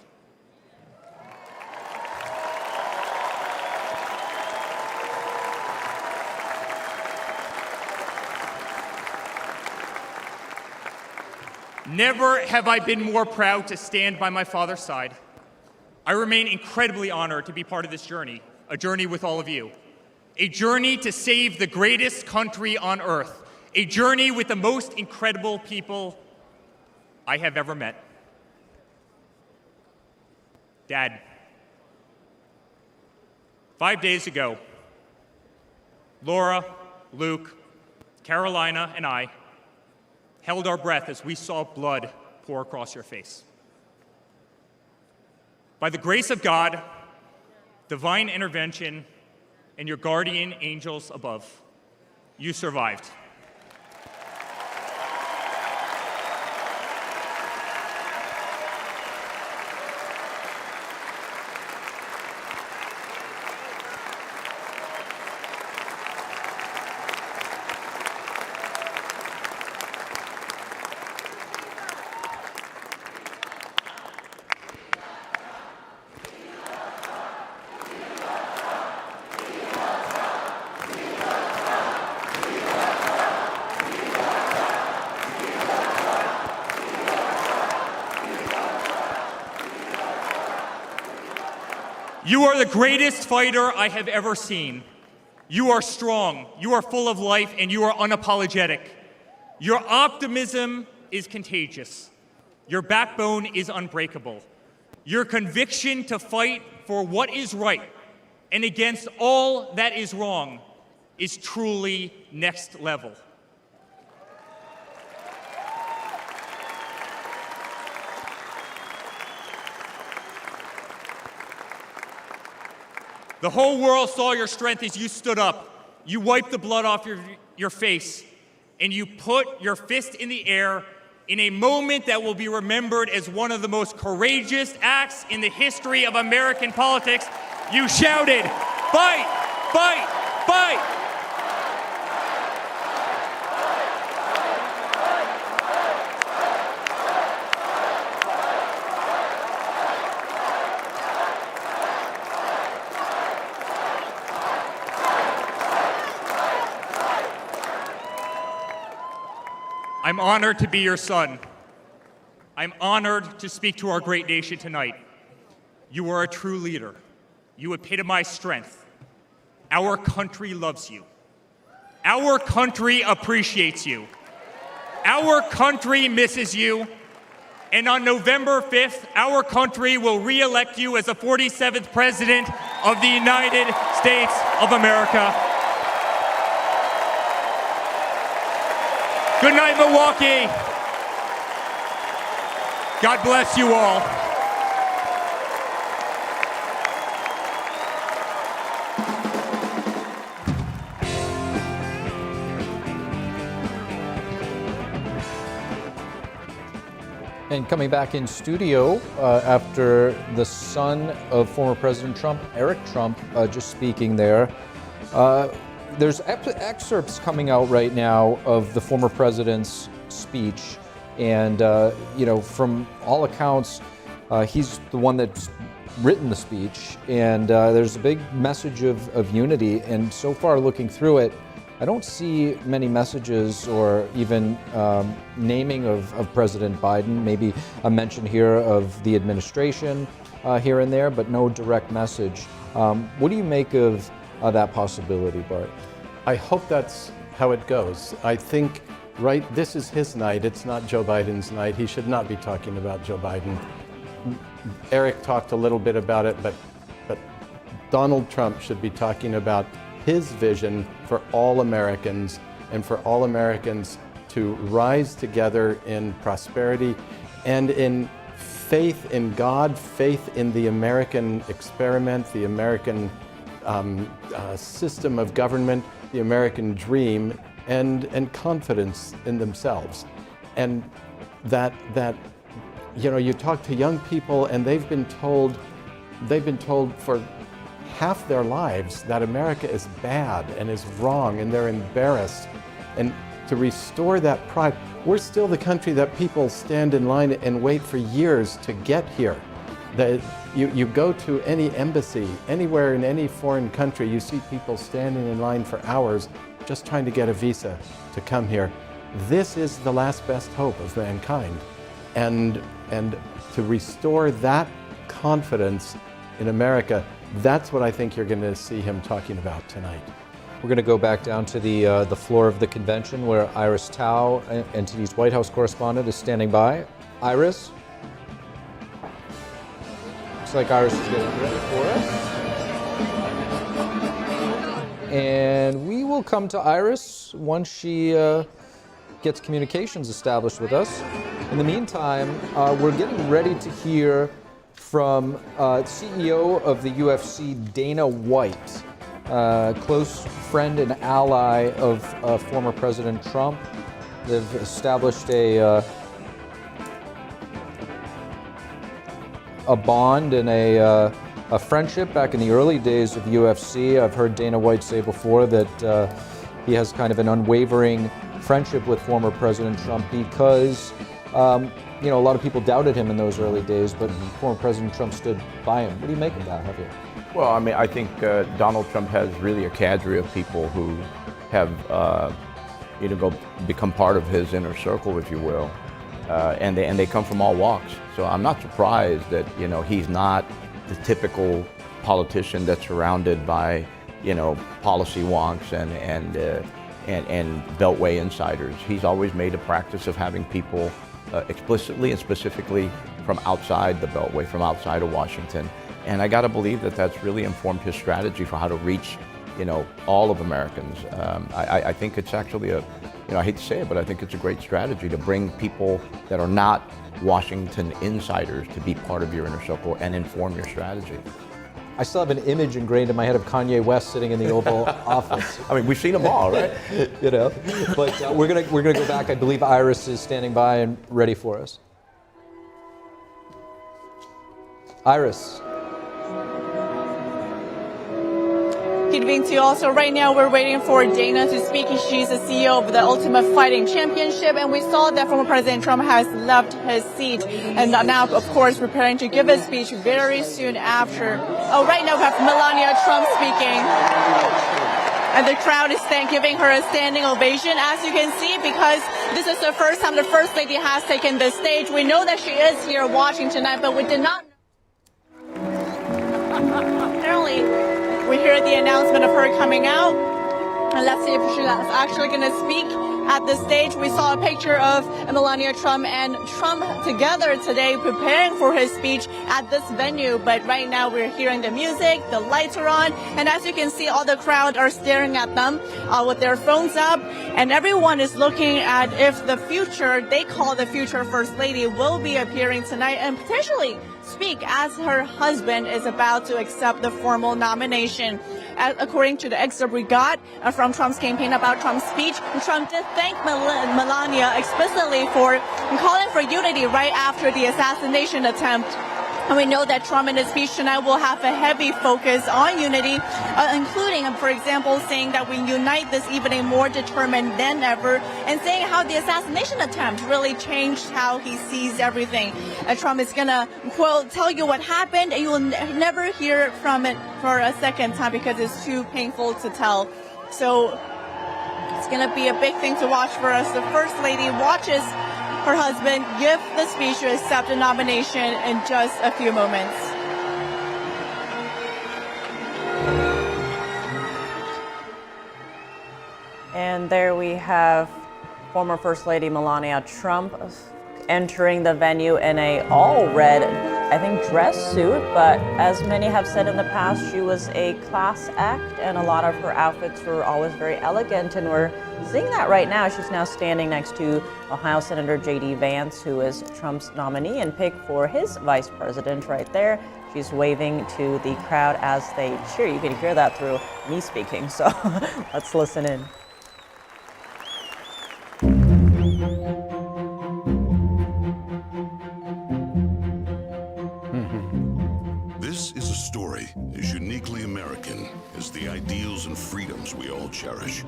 Never have I been more proud to stand by my father's side. I remain incredibly honored to be part of this journey, a journey with all of you. A journey to save the greatest country on earth. A journey with the most incredible people I have ever met. Dad, 5 days ago, Laura, Luke, Carolina, and I held our breath as we saw blood pour across your face. By the grace of God, divine intervention, and your guardian angels above, you survived. You are the greatest fighter I have ever seen. You are strong, you are full of life, and you are unapologetic. Your optimism is contagious. Your backbone is unbreakable. Your conviction to fight for what is right and against all that is wrong is truly next level. The whole world saw your strength as you stood up. You wiped the blood off your face, and you put your fist in the air in a moment that will be remembered as one of the most courageous acts in the history of American politics. You shouted, "Fight! Fight! Fight!" I'm honored to be your son. I'm honored to speak to our great nation tonight. You are a true leader. You epitomize strength. Our country loves you. Our country appreciates you. Our country misses you. And on November 5th, our country will re-elect you as the 47th President of the United States of America. Good night, Milwaukee. God bless you all. And coming back in studio after the son of former President Trump, Eric Trump, just speaking there. There's excerpts coming out right now of the former president's speech, and from all accounts, he's the one that's written the speech, and there's a big message of unity. And so far, looking through it, I don't see many messages or even naming of President Biden. Maybe a mention here of the administration here and there, but no direct message. What do you make of that possibility, Bart? I hope that's how it goes. I think, this is his night. It's not Joe Biden's night. He should not be talking about Joe Biden. Eric talked a little bit about it, but Donald Trump should be talking about his vision for all Americans and for all Americans to rise together in prosperity and in faith in God, faith in the American experiment, the American system of government, the American dream, and confidence in themselves. And that you know, you talk to young people and they've been told for half their lives that America is bad and is wrong and they're embarrassed. And to restore that pride, we're still the country that people stand in line and wait for years to get here. You go to any embassy, anywhere in any foreign country, you see people standing in line for hours just trying to get a visa to come here. This is the last best hope of mankind. And to restore that confidence in America, that's what I think you're going to see him talking about tonight. We're going to go back down to the floor of the convention where Iris Tao, NTD's White House correspondent, is standing by. Iris? Looks like Iris is getting ready for us. And we will come to Iris once she gets communications established with us. In the meantime, we're getting ready to hear from CEO of the UFC, Dana White, close friend and ally of former President Trump. They've established a bond and a friendship back in the early days of UFC. I've heard Dana White say before that he has kind of an unwavering friendship with former President Trump because you know, a lot of people doubted him in those early days, but former President Trump stood by him. What do you make of that, Javier? Well, I mean, I think Donald Trump has really a cadre of people who have, become part of his inner circle, if you will, and they come from all walks. So I'm not surprised that he's not the typical politician that's surrounded by policy wonks and Beltway insiders. He's always made a practice of having people explicitly and specifically from outside the Beltway, from outside of Washington. And I got to believe that that's really informed his strategy for how to reach, all of Americans. I think it's actually I hate to say it, but I think it's a great strategy to bring people that are not Washington insiders to be part of your inner circle and inform your strategy. I still have an image ingrained in my head of Kanye West sitting in the Oval Office. I mean, we've seen them all, right? But we're gonna go back. I believe Iris is standing by and ready for us. Iris. Good evening to you also. Right now we're waiting for Dana to speak. She's the CEO of the Ultimate Fighting Championship, and we saw that former President Trump has left his seat and now, of course, preparing to give a speech very soon after. Oh, right now we have Melania Trump speaking. And the crowd is giving her a standing ovation, as you can see, because this is the first time the First Lady has taken the stage. We know that she is here watching tonight, but we did not apparently we hear the announcement of her coming out, and let's see if she's actually going to speak at the stage. We saw a picture of Melania Trump and Trump together today preparing for his speech at this venue, but right now we're hearing the music, the lights are on, and as you can see, all the crowd are staring at them with their phones up, and everyone is looking at if the future, they call the future First Lady, will be appearing tonight and potentially speak as her husband is about to accept the formal nomination. According to the excerpt we got from Trump's campaign about Trump's speech, Trump did thank Melania explicitly for calling for unity right after the assassination attempt. And we know that Trump in his speech tonight will have a heavy focus on unity, including, for example, saying that we unite this evening more determined than ever, and saying how the assassination attempt really changed how he sees everything. Trump is going to, quote, tell you what happened, and you will never hear from it for a second time because it's too painful to tell. So it's going to be a big thing to watch for us. The First Lady watches her husband give the speech to accept a nomination in just a few moments. And there we have former First Lady Melania Trump entering the venue in a all-red, I think, dress suit, but as many have said in the past, she was a class act, and a lot of her outfits were always very elegant, and we're seeing that right now. She's now standing next to Ohio Senator J.D. Vance, who is Trump's nominee and pick for his vice president right there. She's waving to the crowd as they cheer. You can hear that through me speaking, so let's listen in. This is a story as uniquely American as the ideals and freedoms we all cherish.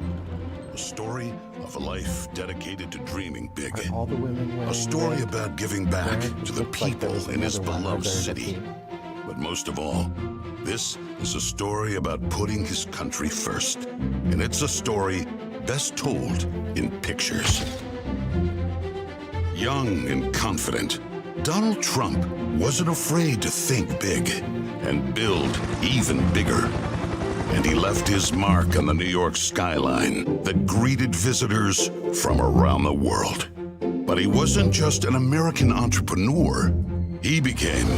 A story of a life dedicated to dreaming big. A story about giving back to the people in his beloved city. But most of all, this is a story about putting his country first. And it's a story best told in pictures. Young and confident, Donald Trump wasn't afraid to think big and build even bigger. And he left his mark on the New York skyline that greeted visitors from around the world. But he wasn't just an American entrepreneur. He became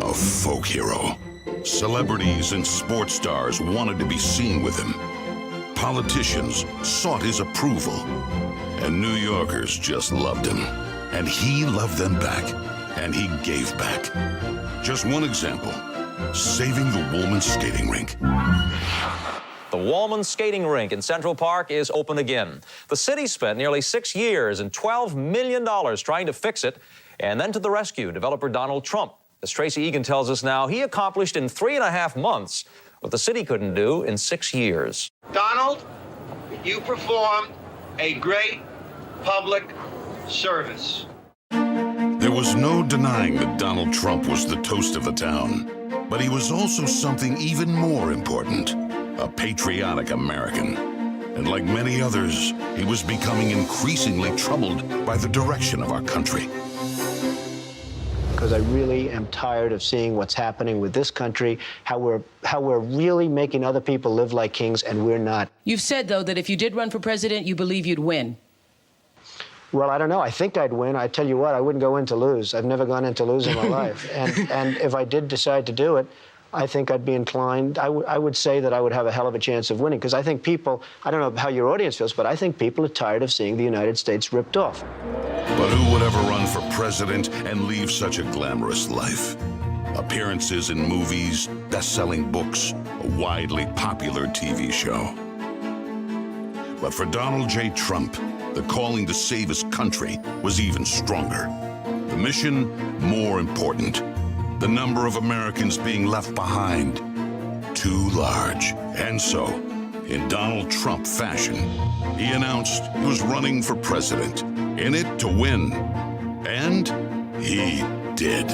a folk hero. Celebrities and sports stars wanted to be seen with him. Politicians sought his approval. And New Yorkers just loved him. And he loved them back. And he gave back. Just one example, saving the Woolman skating rink. The Woolman skating rink in Central Park is open again. The city spent nearly 6 years and $12 million trying to fix it. And then to the rescue, developer Donald Trump. As Tracy Egan tells us now, he accomplished in 3.5 months what the city couldn't do in 6 years. Donald, you performed a great public service. There was no denying that Donald Trump was the toast of the town. But he was also something even more important, a patriotic American. And like many others, he was becoming increasingly troubled by the direction of our country. Because I really am tired of seeing what's happening with this country, how we're really making other people live like kings, and we're not. You've said, though, that if you did run for president, you believe you'd win. Well, I don't know. I think I'd win. I tell you what, I wouldn't go in to lose. I've never gone in to lose in my life. And if I did decide to do it, I think I'd be inclined. I would say that I would have a hell of a chance of winning, because I think people, I don't know how your audience feels, but I think people are tired of seeing the United States ripped off. But who would ever run for president and leave such a glamorous life? Appearances in movies, best-selling books, a widely popular TV show. But for Donald J. Trump, the calling to save his country was even stronger. The mission, more important. The number of Americans being left behind, too large. And so, in Donald Trump fashion, he announced he was running for president, in it to win. And he did.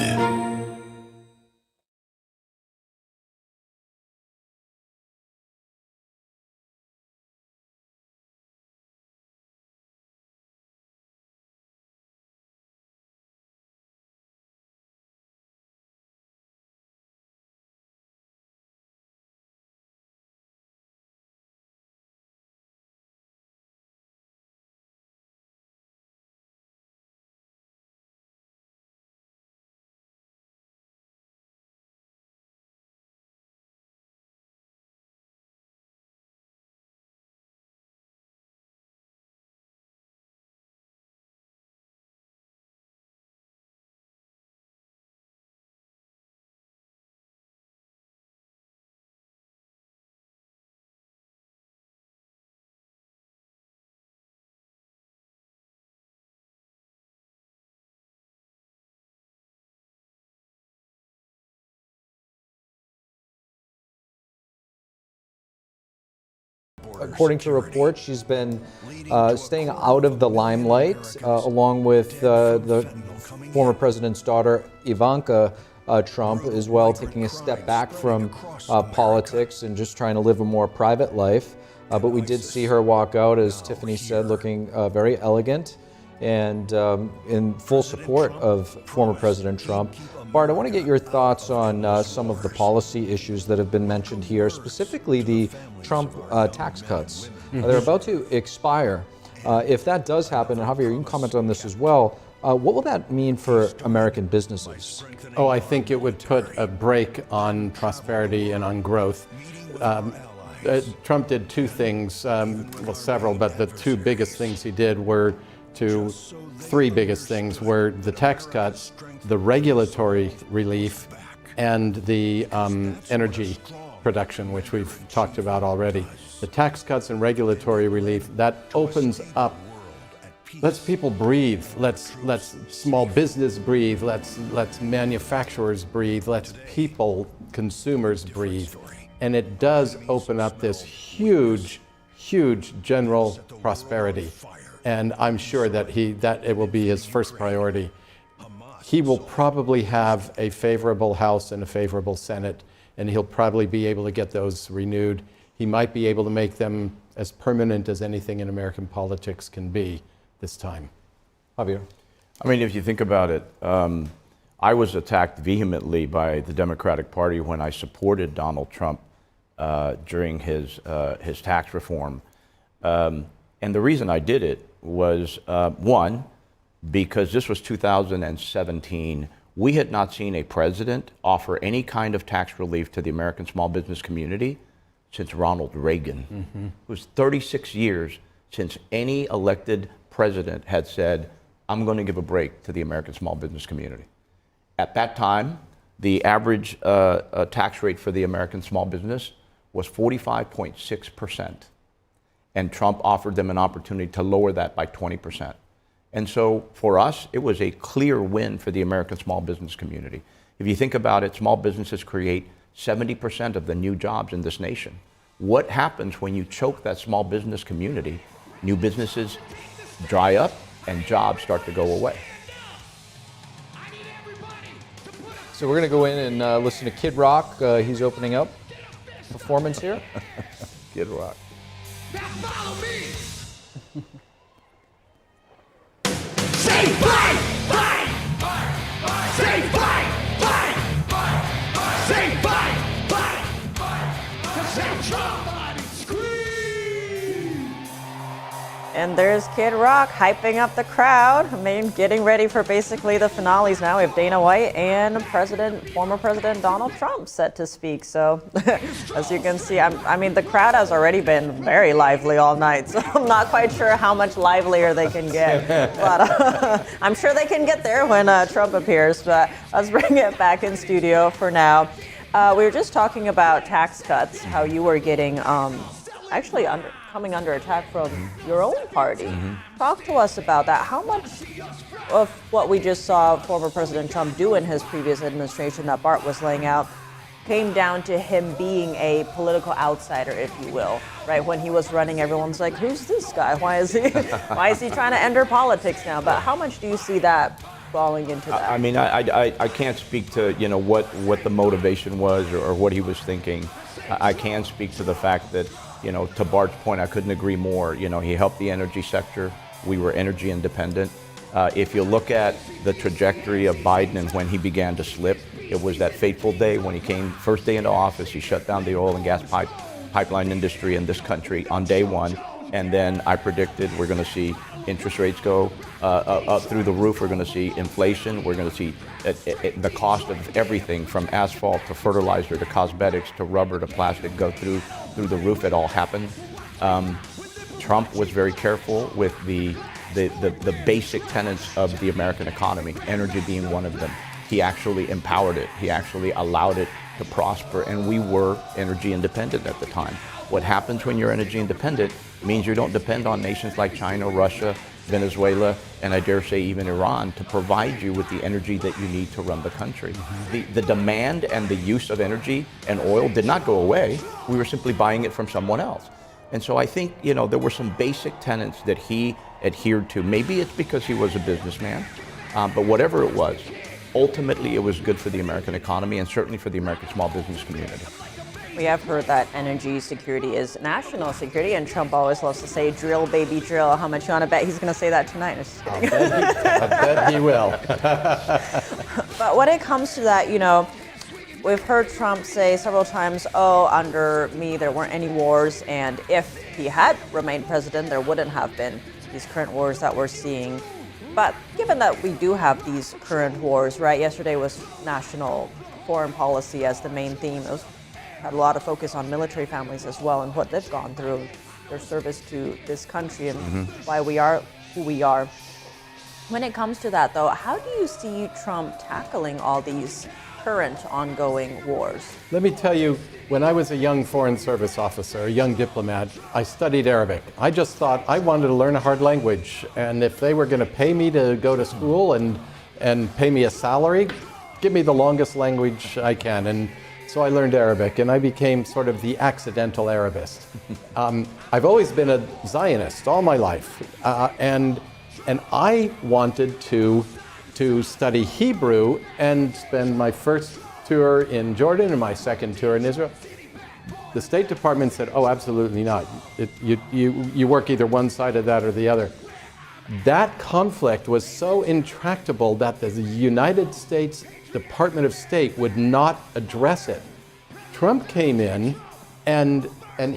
According to reports, she's been staying out of the limelight, along with the former president's daughter, Ivanka Trump, as well, taking a step back from politics and just trying to live a more private life. But we did see her walk out, as Tiffany said, looking very elegant and in full support of former President Trump. Bart, I want to get your thoughts on some of the policy issues that have been mentioned here, specifically the Trump tax cuts. They're about to expire. If that does happen, and Javier, you can comment on this as well, What will that mean for American businesses? Oh, I think it would put a brake on prosperity and on growth. Trump did two things, well, several, but the two biggest things he did were three biggest things were the tax cuts, the regulatory relief, and the energy production, which we've talked about already. The tax cuts and regulatory relief, that opens up, lets people breathe, lets small business breathe, lets manufacturers breathe, lets people, consumers breathe. And it does open up this huge, huge general prosperity. And I'm sure that it will be his first priority. He will probably have a favorable House and a favorable Senate, and he'll probably be able to get those renewed. He might be able to make them as permanent as anything in American politics can be this time. Javier? I mean, if you think about it, I was attacked vehemently by the Democratic Party when I supported Donald Trump during his tax reform. And the reason I did it was, one, because this was 2017. We had not seen a president offer any kind of tax relief to the American small business community since Ronald Reagan. Mm-hmm. It was 36 years since any elected president had said, I'm going to give a break to the American small business community. At that time, the average tax rate for the American small business was 45.6%. And Trump offered them an opportunity to lower that by 20%. And so for us, it was a clear win for the American small business community. If you think about it, small businesses create 70% of the new jobs in this nation. What happens when you choke that small business community? New businesses dry up and jobs start to go away. So we're going to go in and listen to Kid Rock. He's opening up performance here. Kid Rock. Now follow me. Say fight, fight, fight, fight. Say fight, fight, fight, fight. Say fight, fight, fight, fight. Say somebody scream. And there's Kid Rock hyping up the crowd. I mean, getting ready for basically the finales now. We have Dana White and former President Donald Trump set to speak. So, as you can see, I mean, the crowd has already been very lively all night. So I'm not quite sure how much livelier they can get. But I'm sure they can get there when Trump appears. But let's bring it back in studio for now. We were just talking about tax cuts, how you were getting coming under attack from your own party. Talk to us about that. How much of what we just saw former President Trump do in his previous administration that Bart was laying out came down to him being a political outsider, if you will, right? When he was running, everyone's like, who's this guy? Why is he trying to enter politics now? But how much do you see that falling into that? I mean, I can't speak to, what the motivation was or what he was thinking. I can speak to the fact that, to Bart's point, I couldn't agree more. He helped the energy sector. We were energy independent. If you look at the trajectory of Biden and when he began to slip, it was that fateful day when he came, first day into office, he shut down the oil and gas pipeline industry in this country on day one. And then I predicted we're going to see interest rates go up through the roof. We're going to see inflation. We're going to see the cost of everything from asphalt to fertilizer to cosmetics to rubber to plastic go through the roof. It all happened. Trump was very careful with the basic tenets of the American economy, energy being one of them. He actually empowered it. He actually allowed it to prosper, and we were energy independent at the time. What happens when you're energy independent means you don't depend on nations like China, Russia, Venezuela, and I dare say even Iran to provide you with the energy that you need to run the country. The demand and the use of energy and oil did not go away. We were simply buying it from someone else. And so I think, there were some basic tenets that he adhered to. Maybe it's because he was a businessman, but whatever it was, ultimately it was good for the American economy and certainly for the American small business community. We have heard that energy security is national security, and Trump always loves to say, drill, baby, drill. How much you want to bet he's going to say that tonight? I'm just kidding. I bet he will. But when it comes to that, we've heard Trump say several times, under me, there weren't any wars, and if he had remained president, there wouldn't have been these current wars that we're seeing. But given that we do have these current wars, right? Yesterday was national foreign policy as the main theme. It had a lot of focus on military families as well and what they've gone through, their service to this country and why we are who we are. When it comes to that, though, how do you see Trump tackling all these current ongoing wars? Let me tell you, when I was a young Foreign Service officer, a young diplomat, I studied Arabic. I just thought I wanted to learn a hard language, and if they were going to pay me to go to school and pay me a salary, give me the longest language I can. And so I learned Arabic, and I became sort of the accidental Arabist. I've always been a Zionist all my life, and I wanted to study Hebrew and spend my first tour in Jordan and my second tour in Israel. The State Department said, oh, absolutely not. You work either one side of that or the other. That conflict was so intractable that the United States Department of State would not address it. Trump came in and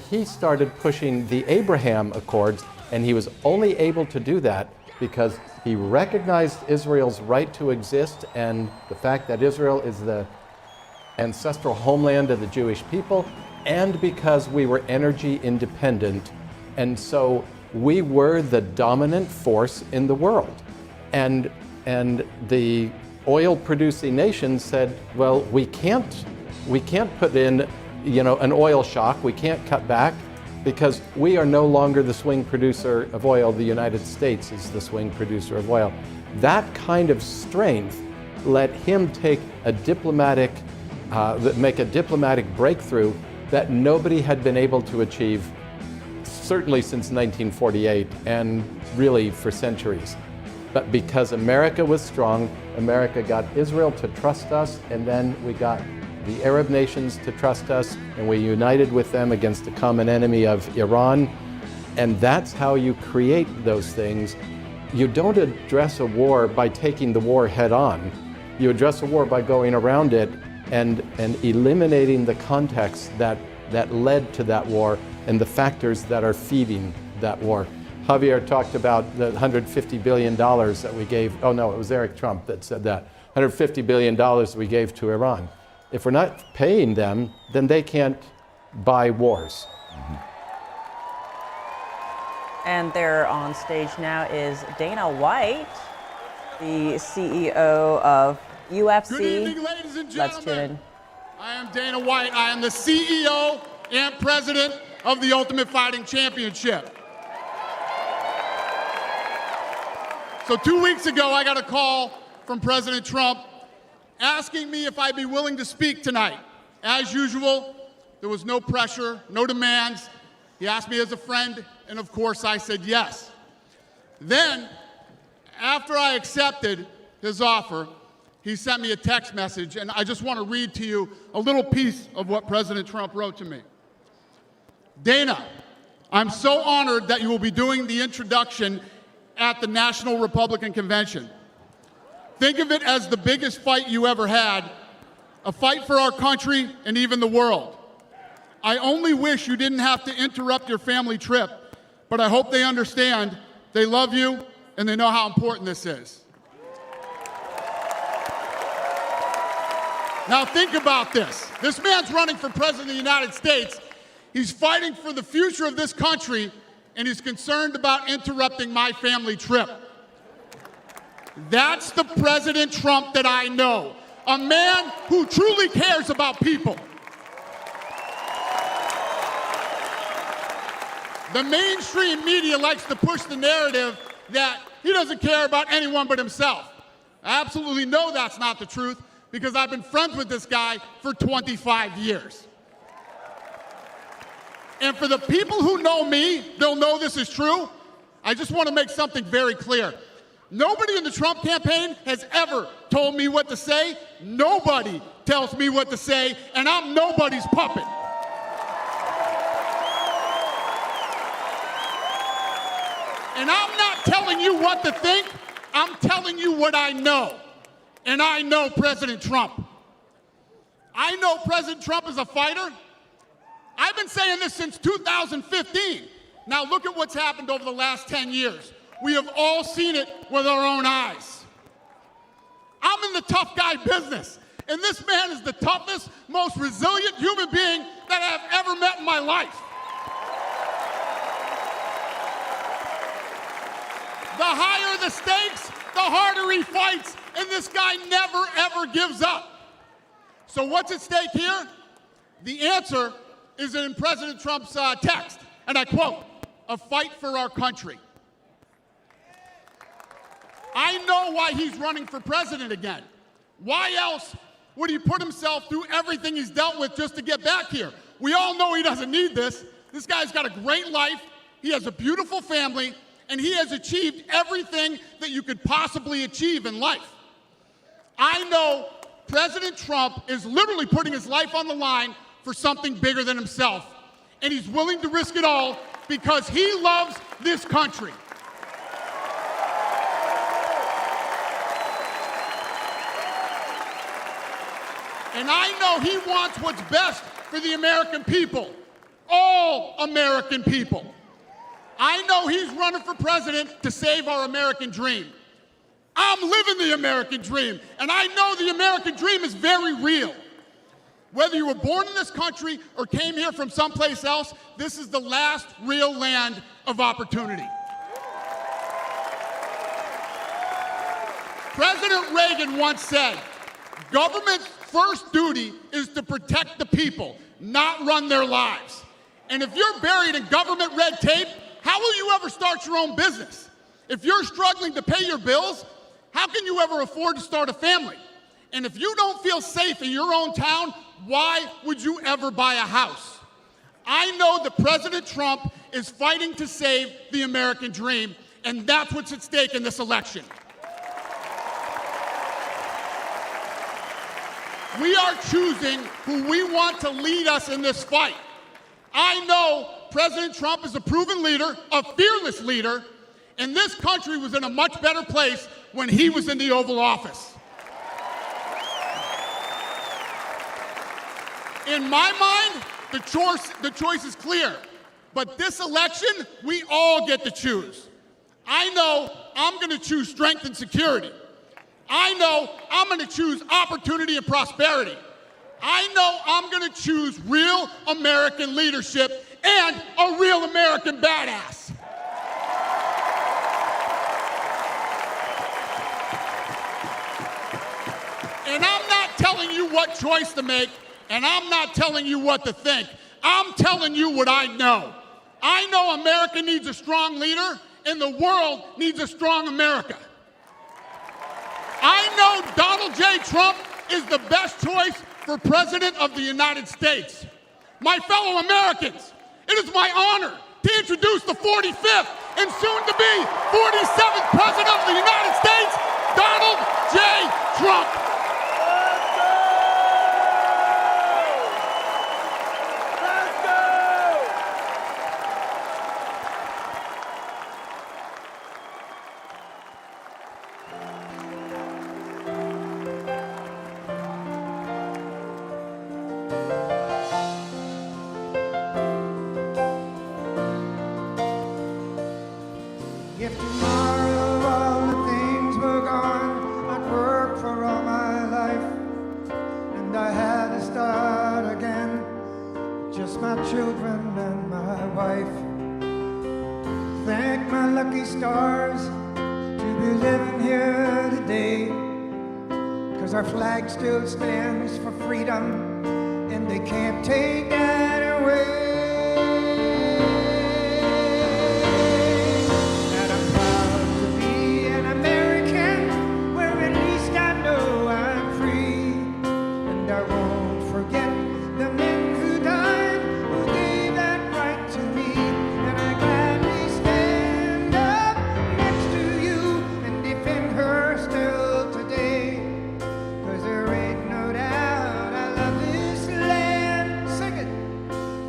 he started pushing the Abraham Accords, and he was only able to do that because he recognized Israel's right to exist and the fact that Israel is the ancestral homeland of the Jewish people, and because we were energy independent. And so we were the dominant force in the world. And the oil-producing nations said, well, we can't put in, an oil shock. We can't cut back because we are no longer the swing producer of oil. The United States is the swing producer of oil. That kind of strength let him take make a diplomatic breakthrough that nobody had been able to achieve, certainly since 1948 and really for centuries. But because America was strong, America got Israel to trust us, and then we got the Arab nations to trust us, and we united with them against the common enemy of Iran. And that's how you create those things. You don't address a war by taking the war head on. You address a war by going around it and eliminating the context that led to that war and the factors that are feeding that war. Javier talked about the $150 billion that we gave. Oh no, it was Eric Trump that said that. $150 billion we gave to Iran. If we're not paying them, then they can't buy wars. And there on stage now is Dana White, the CEO of UFC. Good evening, ladies and gentlemen. Let's tune in. I am Dana White. I am the CEO and president of the Ultimate Fighting Championship. So 2 weeks ago, I got a call from President Trump asking me if I'd be willing to speak tonight. As usual, there was no pressure, no demands. He asked me as a friend, and of course I said yes. Then, after I accepted his offer, he sent me a text message, and I just want to read to you a little piece of what President Trump wrote to me. Dana, I'm so honored that you will be doing the introduction at the National Republican Convention. Think of it as the biggest fight you ever had, a fight for our country and even the world. I only wish you didn't have to interrupt your family trip, but I hope they understand, they love you, and they know how important this is. Now think about this. This man's running for president of the United States. He's fighting for the future of this country, and he's concerned about interrupting my family trip. That's the President Trump that I know, a man who truly cares about people. The mainstream media likes to push the narrative that he doesn't care about anyone but himself. I absolutely know that's not the truth because I've been friends with this guy for 25 years. And for the people who know me, they'll know this is true. I just want to make something very clear. Nobody in the Trump campaign has ever told me what to say. Nobody tells me what to say, and I'm nobody's puppet. And I'm not telling you what to think. I'm telling you what I know. And I know President Trump. I know President Trump is a fighter. I've been saying this since 2015. Now look at what's happened over the last 10 years. We have all seen it with our own eyes. I'm in the tough guy business, and this man is the toughest, most resilient human being that I have ever met in my life. The higher the stakes, the harder he fights, and this guy never, ever gives up. So what's at stake here? The answer is in President Trump's text, and I quote, "A fight for our country." I know why he's running for president again. Why else would he put himself through everything he's dealt with just to get back here? We all know he doesn't need this. This guy's got a great life, he has a beautiful family, and he has achieved everything that you could possibly achieve in life. I know President Trump is literally putting his life on the line for something bigger than himself, and he's willing to risk it all because he loves this country. And I know he wants what's best for the American people, all American people. I know he's running for president to save our American dream. I'm living the American dream, and I know the American dream is very real. Whether you were born in this country or came here from someplace else, this is the last real land of opportunity. President Reagan once said, "Government's first duty is to protect the people, not run their lives." And if you're buried in government red tape, how will you ever start your own business? If you're struggling to pay your bills, how can you ever afford to start a family? And if you don't feel safe in your own town, why would you ever buy a house? I know that President Trump is fighting to save the American dream, and that's what's at stake in this election. We are choosing who we want to lead us in this fight. I know President Trump is a proven leader, a fearless leader, and this country was in a much better place when he was in the Oval Office. In my mind, the choice is clear. But this election, we all get to choose. I know I'm going to choose strength and security. I know I'm going to choose opportunity and prosperity. I know I'm going to choose real American leadership and a real American badass. And I'm not telling you what choice to make, and I'm not telling you what to think. I'm telling you what I know. I know America needs a strong leader, and the world needs a strong America. I know Donald J. Trump is the best choice for President of the United States. My fellow Americans, it is my honor to introduce the 45th and soon-to-be 47th President of the United States, Donald J. Trump. If tomorrow all the things were gone, I'd work for all my life, and I had to start again, just my children and my wife. Thank my lucky stars to be living here today, 'cause our flag still stands for freedom, and they can't take that away.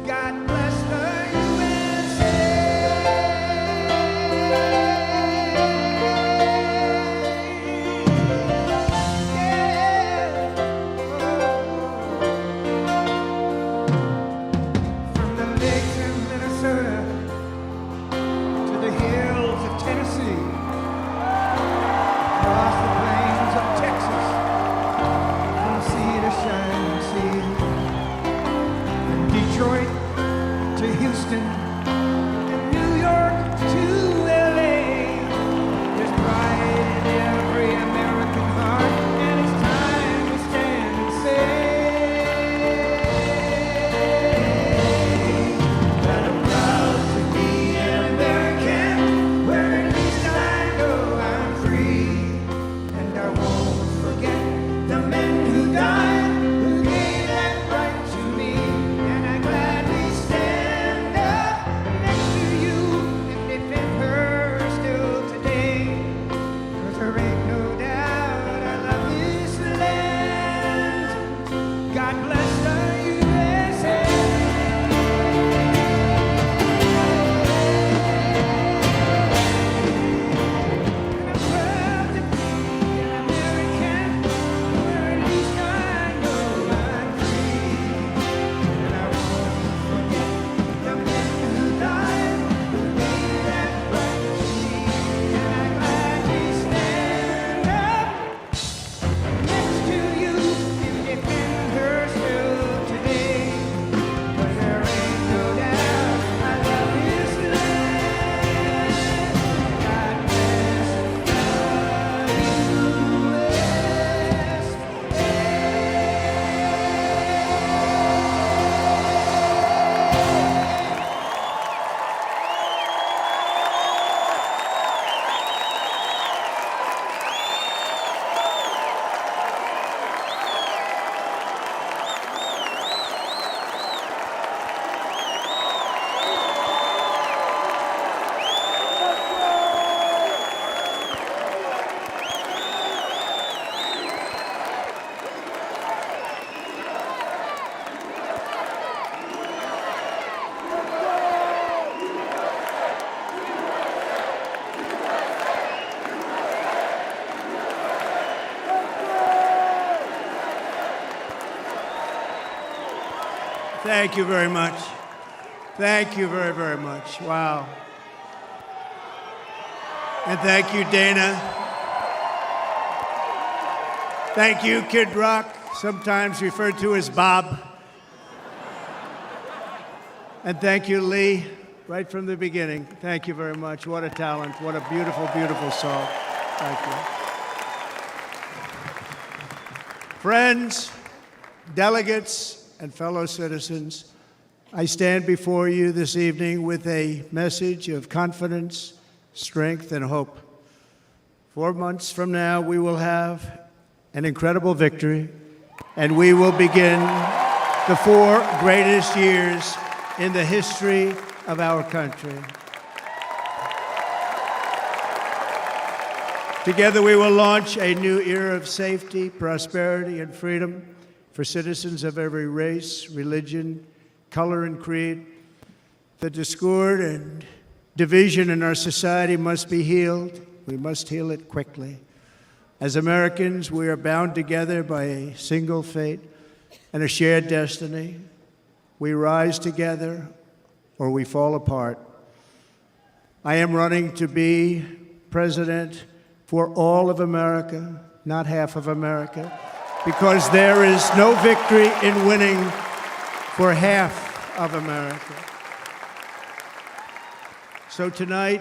God Thank you very much. Thank you very, very much. Wow. And thank you, Dana. Thank you, Kid Rock, sometimes referred to as Bob. And thank you, Lee, right from the beginning. Thank you very much. What a talent. What a beautiful, beautiful song. Thank you. Friends, delegates, and fellow citizens, I stand before you this evening with a message of confidence, strength, and hope. 4 months from now, we will have an incredible victory, and we will begin the 4 greatest years in the history of our country. Together, we will launch a new era of safety, prosperity, and freedom for citizens of every race, religion, color, and creed. The discord and division in our society must be healed. We must heal it quickly. As Americans, we are bound together by a single fate and a shared destiny. We rise together or we fall apart. I am running to be president for all of America, not half of America, because there is no victory in winning for half of America. So tonight,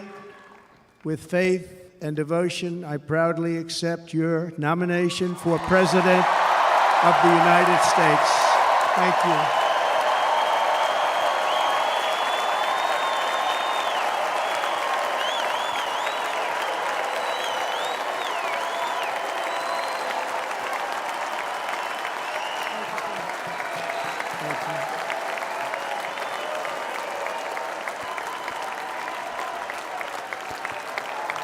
with faith and devotion, I proudly accept your nomination for President of the United States. Thank you.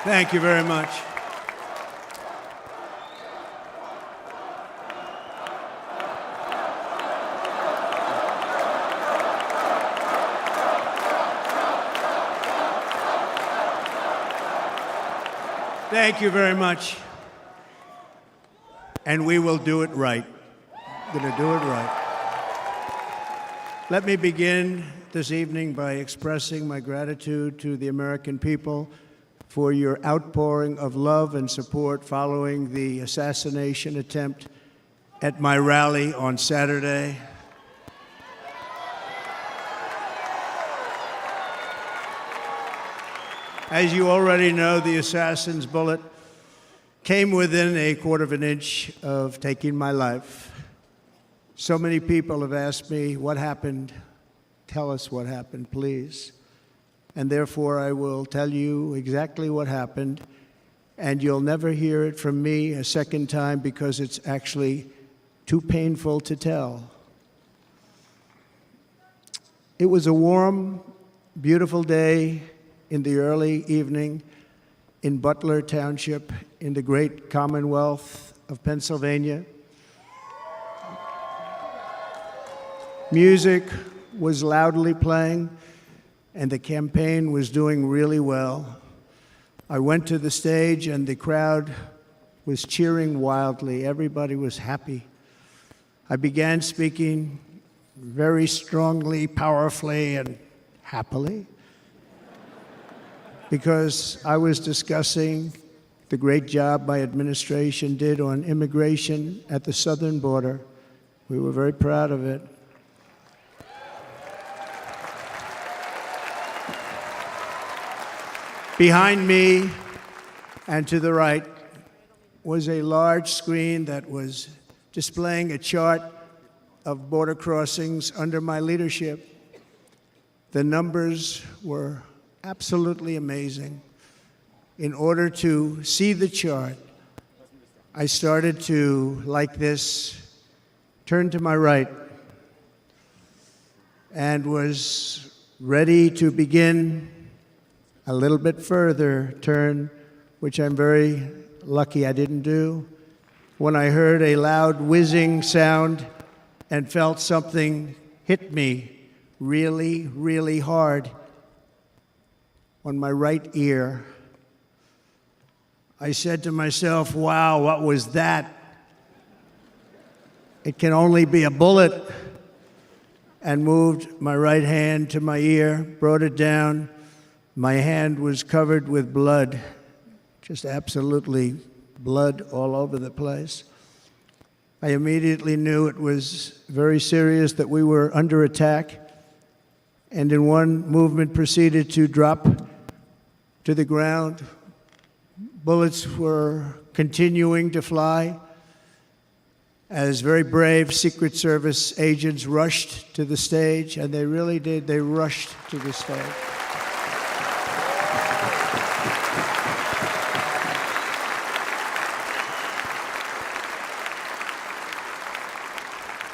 Thank you very much. Thank you very much. And we will do it right. Gonna do it right. Let me begin this evening by expressing my gratitude to the American people for your outpouring of love and support following the assassination attempt at my rally on Saturday. As you already know, the assassin's bullet came within a quarter of an inch of taking my life. So many people have asked me, what happened? Tell us what happened, please. And therefore, I will tell you exactly what happened, and you'll never hear it from me a second time because it's actually too painful to tell. It was a warm, beautiful day in the early evening in Butler Township in the great Commonwealth of Pennsylvania. Music was loudly playing, and the campaign was doing really well. I went to the stage, and the crowd was cheering wildly. Everybody was happy. I began speaking very strongly, powerfully, and happily, because I was discussing the great job my administration did on immigration at the southern border. We were very proud of it. Behind me and to the right was a large screen that was displaying a chart of border crossings under my leadership. The numbers were absolutely amazing. In order to see the chart, I started to, like this, turn to my right and was ready to begin a little bit further turn, which I'm very lucky I didn't do, when I heard a loud whizzing sound and felt something hit me really, really hard on my right ear. I said to myself, wow, what was that? It can only be a bullet. and moved my right hand to my ear, brought it down. My hand was covered with blood, just absolutely blood all over the place. I immediately knew it was very serious, that we were under attack, and in one movement proceeded to drop to the ground. Bullets were continuing to fly as very brave Secret Service agents rushed to the stage, and they really did. They rushed to the stage.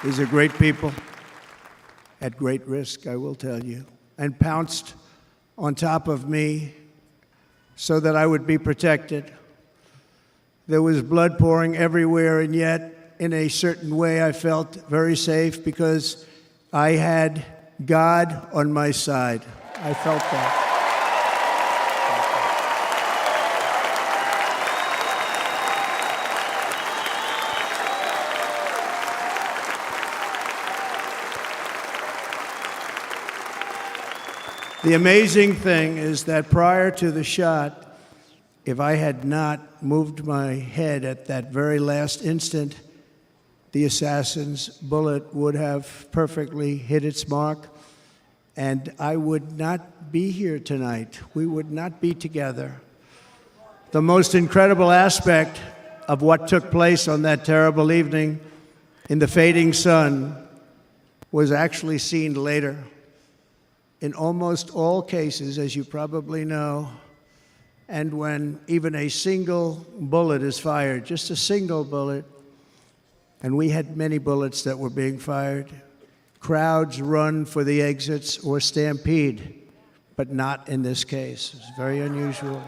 These are great people, at great risk, I will tell you, and pounced on top of me so that I would be protected. There was blood pouring everywhere, and yet, in a certain way, I felt very safe because I had God on my side. I felt that. The amazing thing is that prior to the shot, if I had not moved my head at that very last instant, the assassin's bullet would have perfectly hit its mark, and I would not be here tonight. We would not be together. The most incredible aspect of what took place on that terrible evening in the fading sun was actually seen later. In almost all cases, as you probably know, and when even a single bullet is fired, just a single bullet, and we had many bullets that were being fired, crowds run for the exits or stampede, but not in this case. It's very unusual.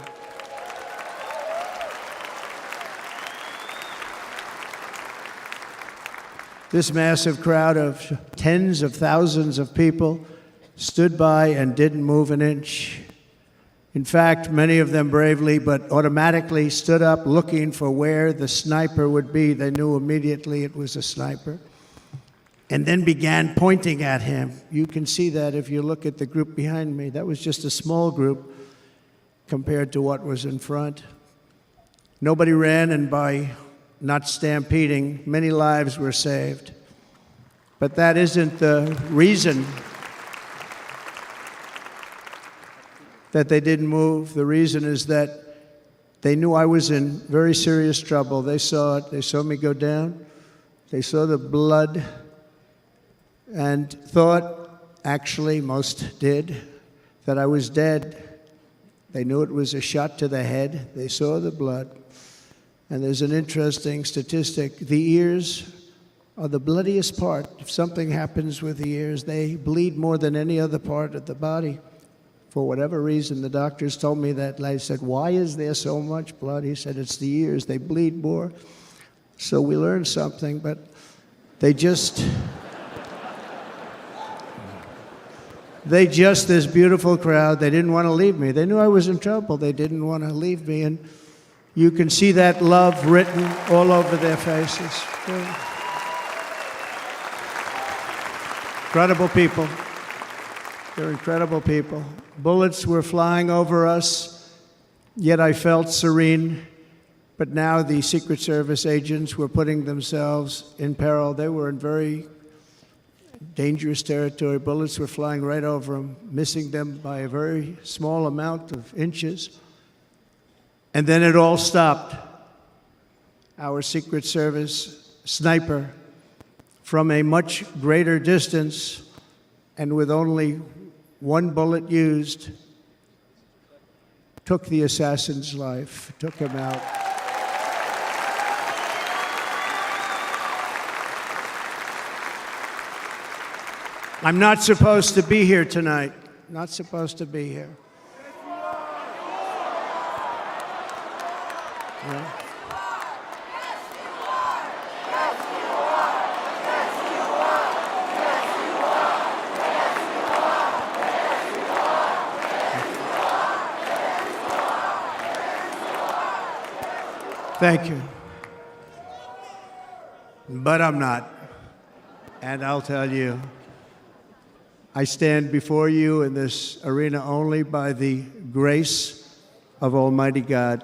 This massive crowd of tens of thousands of people stood by and didn't move an inch. In fact, many of them bravely, but automatically stood up looking for where the sniper would be. They knew immediately it was a sniper. And then began pointing at him. You can see that if you look at the group behind me. That was just a small group compared to what was in front. Nobody ran, and by not stampeding, many lives were saved. But that isn't the reason that they didn't move. The reason is that they knew I was in very serious trouble. They saw it. They saw me go down. They saw the blood and thought, actually, most did, that I was dead. They knew it was a shot to the head. They saw the blood. And there's an interesting statistic. The ears are the bloodiest part. If something happens with the ears, they bleed more than any other part of the body. For whatever reason, the doctors told me that. I said, why is there so much blood? He said, it's the ears. They bleed more. So we learned something, but they just, this beautiful crowd, they didn't want to leave me. They knew I was in trouble. They didn't want to leave me. And you can see that love written all over their faces. Incredible people. They're incredible people. Bullets were flying over us, yet I felt serene. But now the Secret Service agents were putting themselves in peril. They were in very dangerous territory. Bullets were flying right over them, missing them by a very small amount of inches. And then it all stopped. Our Secret Service sniper, from a much greater distance and with only one bullet used, took the assassin's life, took him out. I'm not supposed to be here tonight. Not supposed to be here. Yeah. Thank you. But I'm not. And I'll tell you, I stand before you in this arena only by the grace of Almighty God.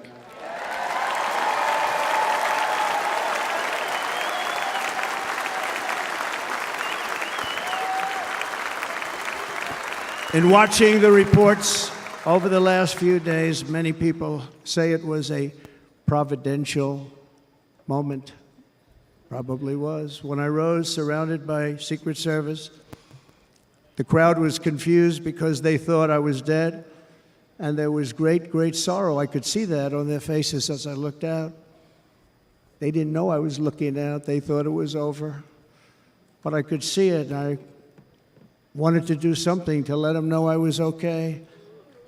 In watching the reports over the last few days, many people say it was a providential moment. Probably was. When I rose, surrounded by Secret Service, the crowd was confused because they thought I was dead, and there was great, great sorrow. I could see that on their faces as I looked out. They didn't know I was looking out. They thought it was over. But I could see it, and I wanted to do something to let them know I was okay.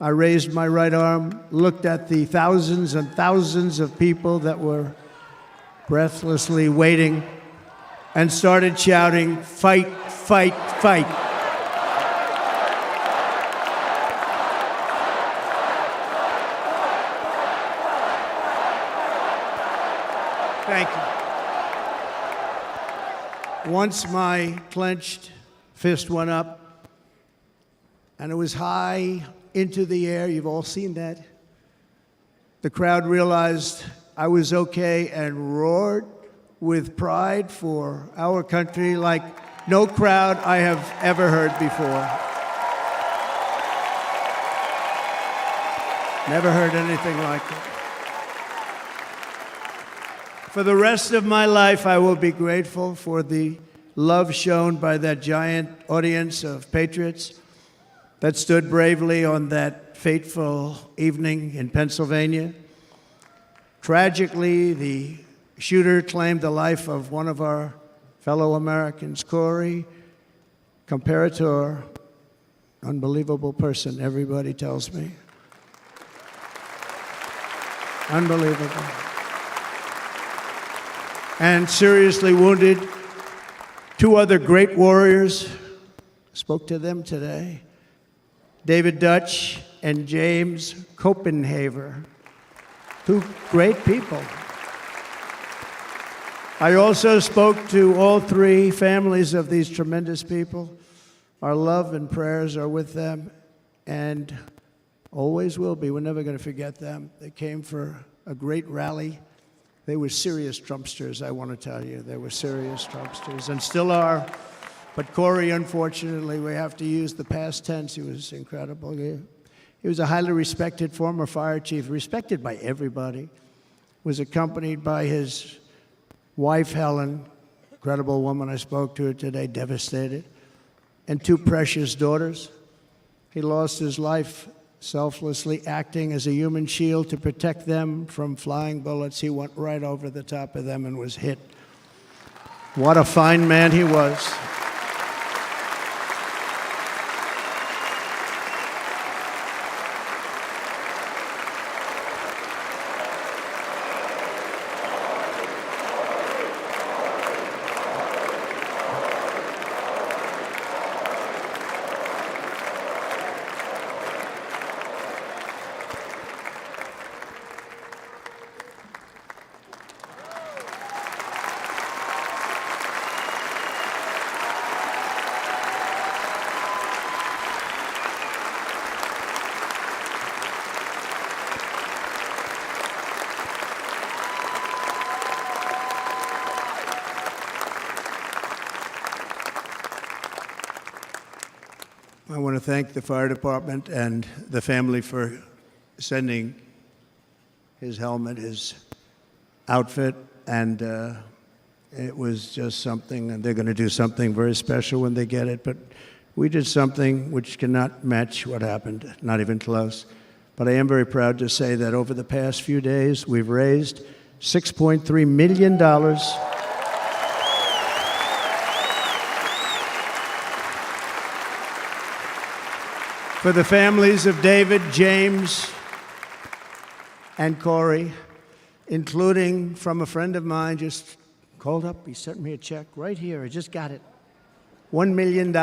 I raised my right arm, looked at the thousands and thousands of people that were breathlessly waiting, and started shouting, "Fight, fight, fight." Thank you. Once my clenched fist went up, and it was high into the air. You've all seen that. The crowd realized I was okay and roared with pride for our country like no crowd I have ever heard before. Never heard anything like it. For the rest of my life, I will be grateful for the love shown by that giant audience of patriots that stood bravely on that fateful evening in Pennsylvania. Tragically, the shooter claimed the life of one of our fellow Americans, Corey Comparator. Unbelievable person, everybody tells me. Unbelievable. And seriously wounded, two other great warriors. Spoke to them today. David Dutch and James Copenhaver. Two great people. I also spoke to all three families of these tremendous people. Our love and prayers are with them and always will be. We're never going to forget them. They came for a great rally. They were serious Trumpsters, I want to tell you. They were serious Trumpsters and still are. But Corey, unfortunately, we have to use the past tense. He was incredible. He was a highly respected former fire chief, respected by everybody. Was accompanied by his wife, Helen, incredible woman. I spoke to her today, devastated, and two precious daughters. He lost his life selflessly acting as a human shield to protect them from flying bullets. He went right over the top of them and was hit. What a fine man he was. I want to thank the fire department and the family for sending his helmet, his outfit, and it was just something, and they're going to do something very special when they get it, but we did something which cannot match what happened, not even close. But I am very proud to say that over the past few days, we've raised $6.3 million for the families of David, James, and Corey, including from a friend of mine just called up. He sent me a check right here. I just got it. $1 million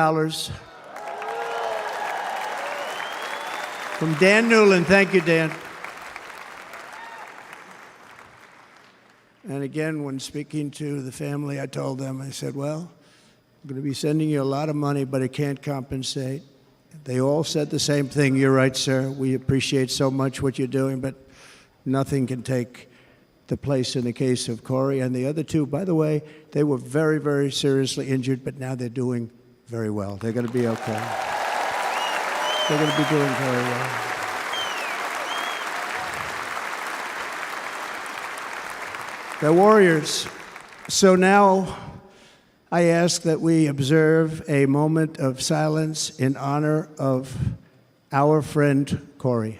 from Dan Newland. Thank you, Dan. And again, when speaking to the family, I told them, I said, well, I'm going to be sending you a lot of money, but it can't compensate. They all said the same thing. You're right, sir. We appreciate so much what you're doing, but nothing can take the place in the case of Corey. And the other two, by the way, they were very, very seriously injured, but now they're doing very well. They're going to be okay. They're going to be doing very well. They're warriors. So now I ask that we observe a moment of silence in honor of our friend Corey.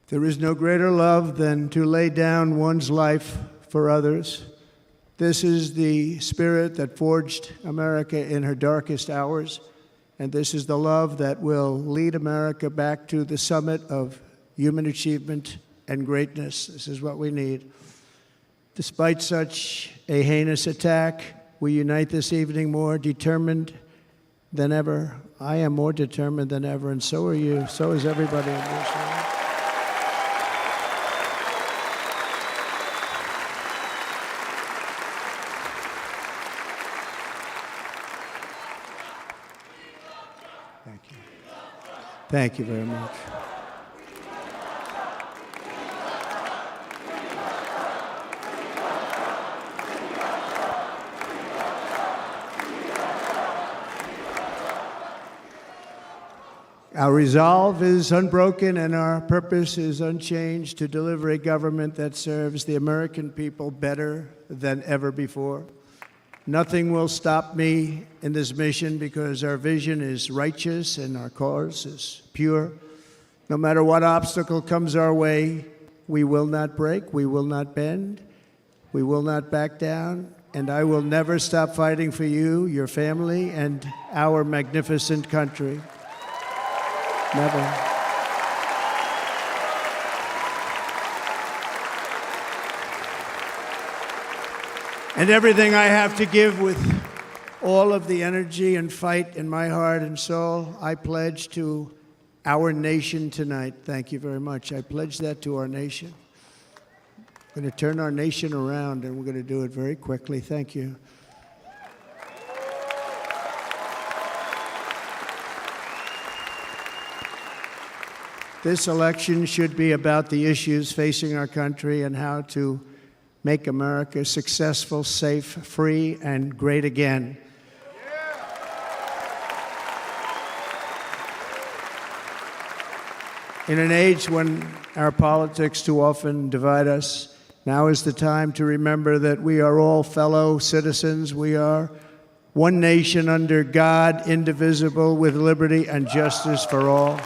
There is no greater love than to lay down one's life for others. This is the spirit that forged America in her darkest hours, and this is the love that will lead America back to the summit of human achievement and greatness. This is what we need. Despite such a heinous attack, we unite this evening more determined than ever. I am more determined than ever, and so are you. So is everybody in this room. Thank you very much. Our resolve is unbroken and our purpose is unchanged to deliver a government that serves the American people better than ever before. Nothing will stop me in this mission because our vision is righteous and our cause is pure. No matter what obstacle comes our way, we will not break, we will not bend, we will not back down, and I will never stop fighting for you, your family, and our magnificent country. Never. And everything I have to give with all of the energy and fight in my heart and soul, I pledge to our nation tonight. Thank you very much. I pledge that to our nation. We're going to turn our nation around, and we're going to do it very quickly. Thank you. This election should be about the issues facing our country and how to make America successful, safe, free, and great again. In an age when our politics too often divide us, now is the time to remember that we are all fellow citizens. We are one nation under God, indivisible, with liberty and justice for all.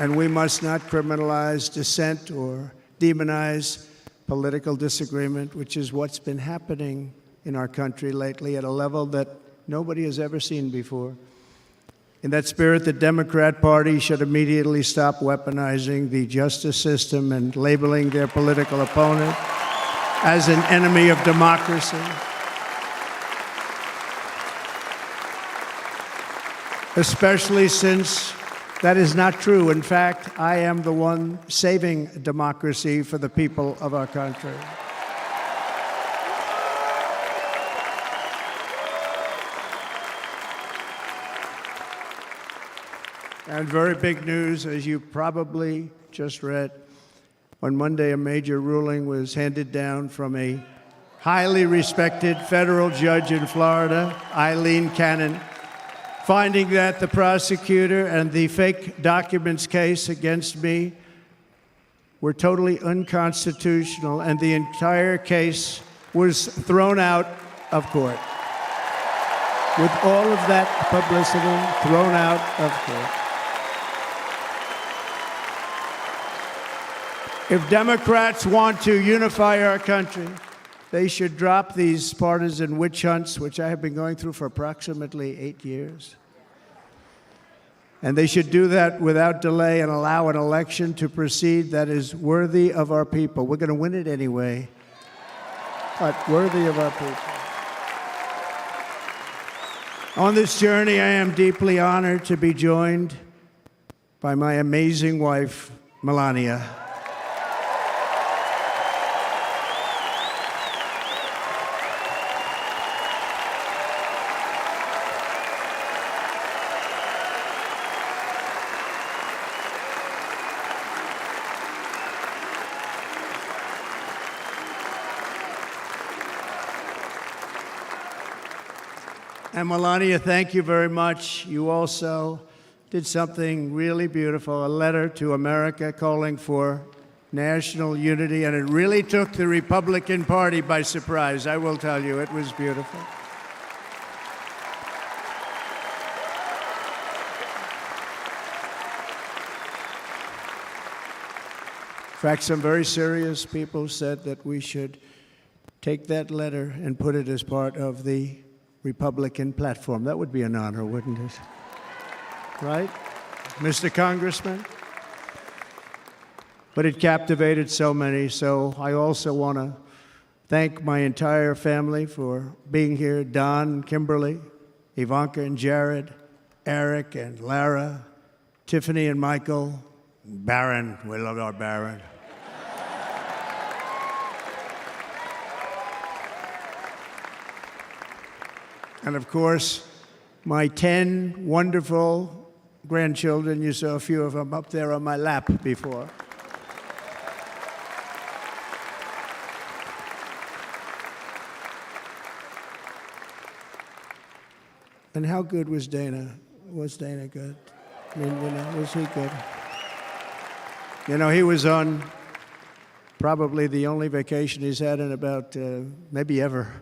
And we must not criminalize dissent or demonize political disagreement, which is what's been happening in our country lately at a level that nobody has ever seen before. In that spirit, the Democrat Party should immediately stop weaponizing the justice system and labeling their political opponent as an enemy of democracy. Especially since that is not true. In fact, I am the one saving democracy for the people of our country. And very big news, as you probably just read. On Monday, a major ruling was handed down from a highly respected federal judge in Florida, Eileen Cannon, finding that the prosecutor and the fake documents case against me were totally unconstitutional, and the entire case was thrown out of court. With all of that publicity, thrown out of court. If Democrats want to unify our country, they should drop these partisan witch hunts, which I have been going through for approximately 8 years. And they should do that without delay and allow an election to proceed that is worthy of our people. We're going to win it anyway, but worthy of our people. On this journey, I am deeply honored to be joined by my amazing wife, Melania. And Melania, thank you very much. You also did something really beautiful, a letter to America calling for national unity, and it really took the Republican Party by surprise. I will tell you, it was beautiful. In fact, some very serious people said that we should take that letter and put it as part of the Republican platform. That would be an honor, wouldn't it? Right, Mr. Congressman? But it captivated so many, so I also want to thank my entire family for being here. Don, Kimberly, Ivanka and Jared, Eric and Lara, Tiffany and Michael, Barron. We love our Barron. And of course, my 10 wonderful grandchildren. You saw a few of them up there on my lap before. And how good was Dana? Was Dana good? I mean, was he good? He was on probably the only vacation he's had in about, maybe ever,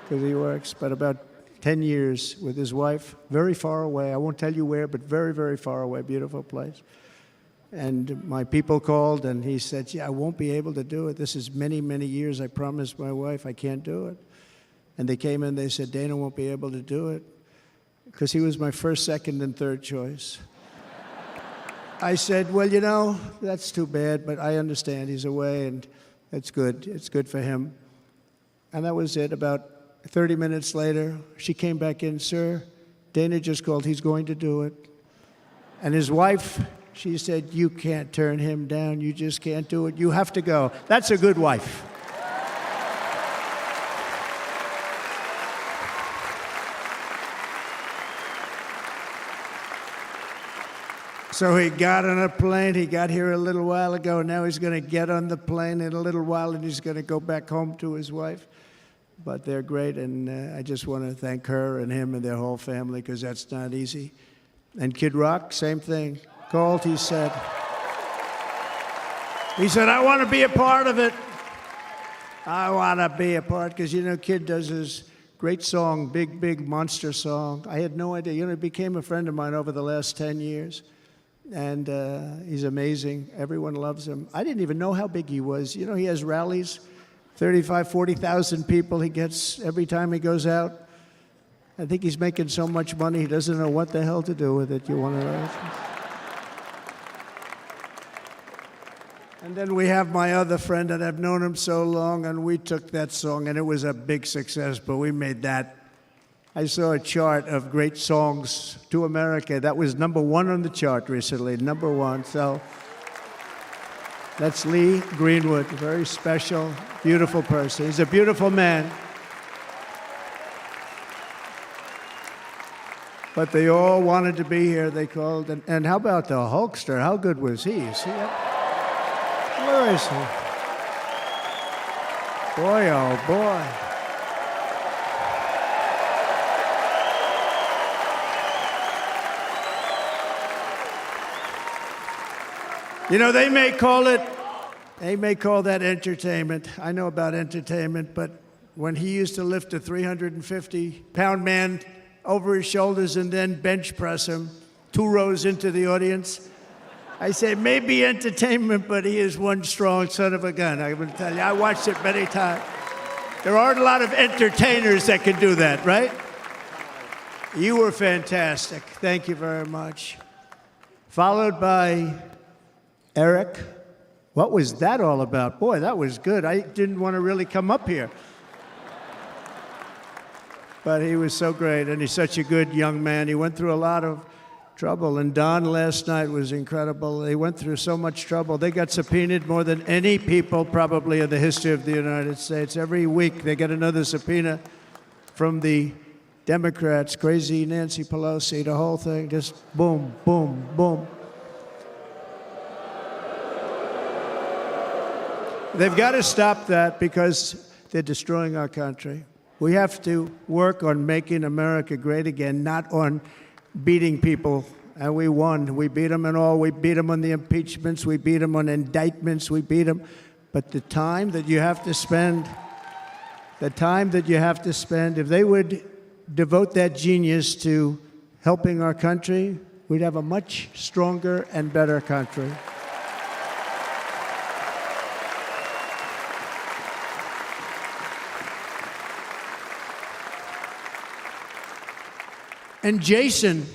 because he works, but about 10 years with his wife, very far away. I won't tell you where, but very, very far away, beautiful place. And my people called, and he said, I won't be able to do it. This is many, many years. I promised my wife I can't do it. And they came in, they said, Dana won't be able to do it, because he was my first, second, and third choice. I said, well, that's too bad, but I understand he's away, and it's good. It's good for him. And that was it. About 30 minutes later, she came back in, sir, Dana just called, he's going to do it. And his wife, she said, you can't turn him down, you just can't do it, you have to go. That's a good wife. So he got on a plane, he got here a little while ago, now he's going to get on the plane in a little while and he's going to go back home to his wife. But they're great, and I just want to thank her and him and their whole family, because that's not easy. And Kid Rock, same thing. Called, he said, I want to be a part of it. I want to be a part, because, Kid does his great song, Big, Big Monster song. I had no idea. He became a friend of mine over the last 10 years. And he's amazing. Everyone loves him. I didn't even know how big he was. He has rallies. 35,000, 40,000 people he gets every time he goes out. I think he's making so much money, he doesn't know what the hell to do with it. You want to know? And then we have my other friend, and I've known him so long, and we took that song, and it was a big success, but we made that. I saw a chart of great songs to America. That was #1 on the chart recently, #1. So that's Lee Greenwood, a very special, beautiful person. He's a beautiful man. But they all wanted to be here. They called. And how about the Hulkster? How good was he? Is he up? Where is he? Boy, oh boy. They may call that entertainment. I know about entertainment, but when he used to lift a 350-pound man over his shoulders and then bench press him 2 rows into the audience, I say, maybe entertainment, but he is one strong son of a gun. I will tell you, I watched it many times. There aren't a lot of entertainers that can do that, right? You were fantastic. Thank you very much. Followed by Eric. What was that all about? Boy, that was good. I didn't want to really come up here. But he was so great, and he's such a good young man. He went through a lot of trouble, and Don last night was incredible. They went through so much trouble. They got subpoenaed more than any people probably in the history of the United States. Every week they get another subpoena from the Democrats, crazy Nancy Pelosi, the whole thing, just boom, boom, boom. They've got to stop that because they're destroying our country. We have to work on making America great again, not on beating people. And we won. We beat them in all. We beat them on the impeachments. We beat them on indictments. We beat them. But the time that you have to spend, if they would devote that genius to helping our country, we'd have a much stronger and better country. And Jason,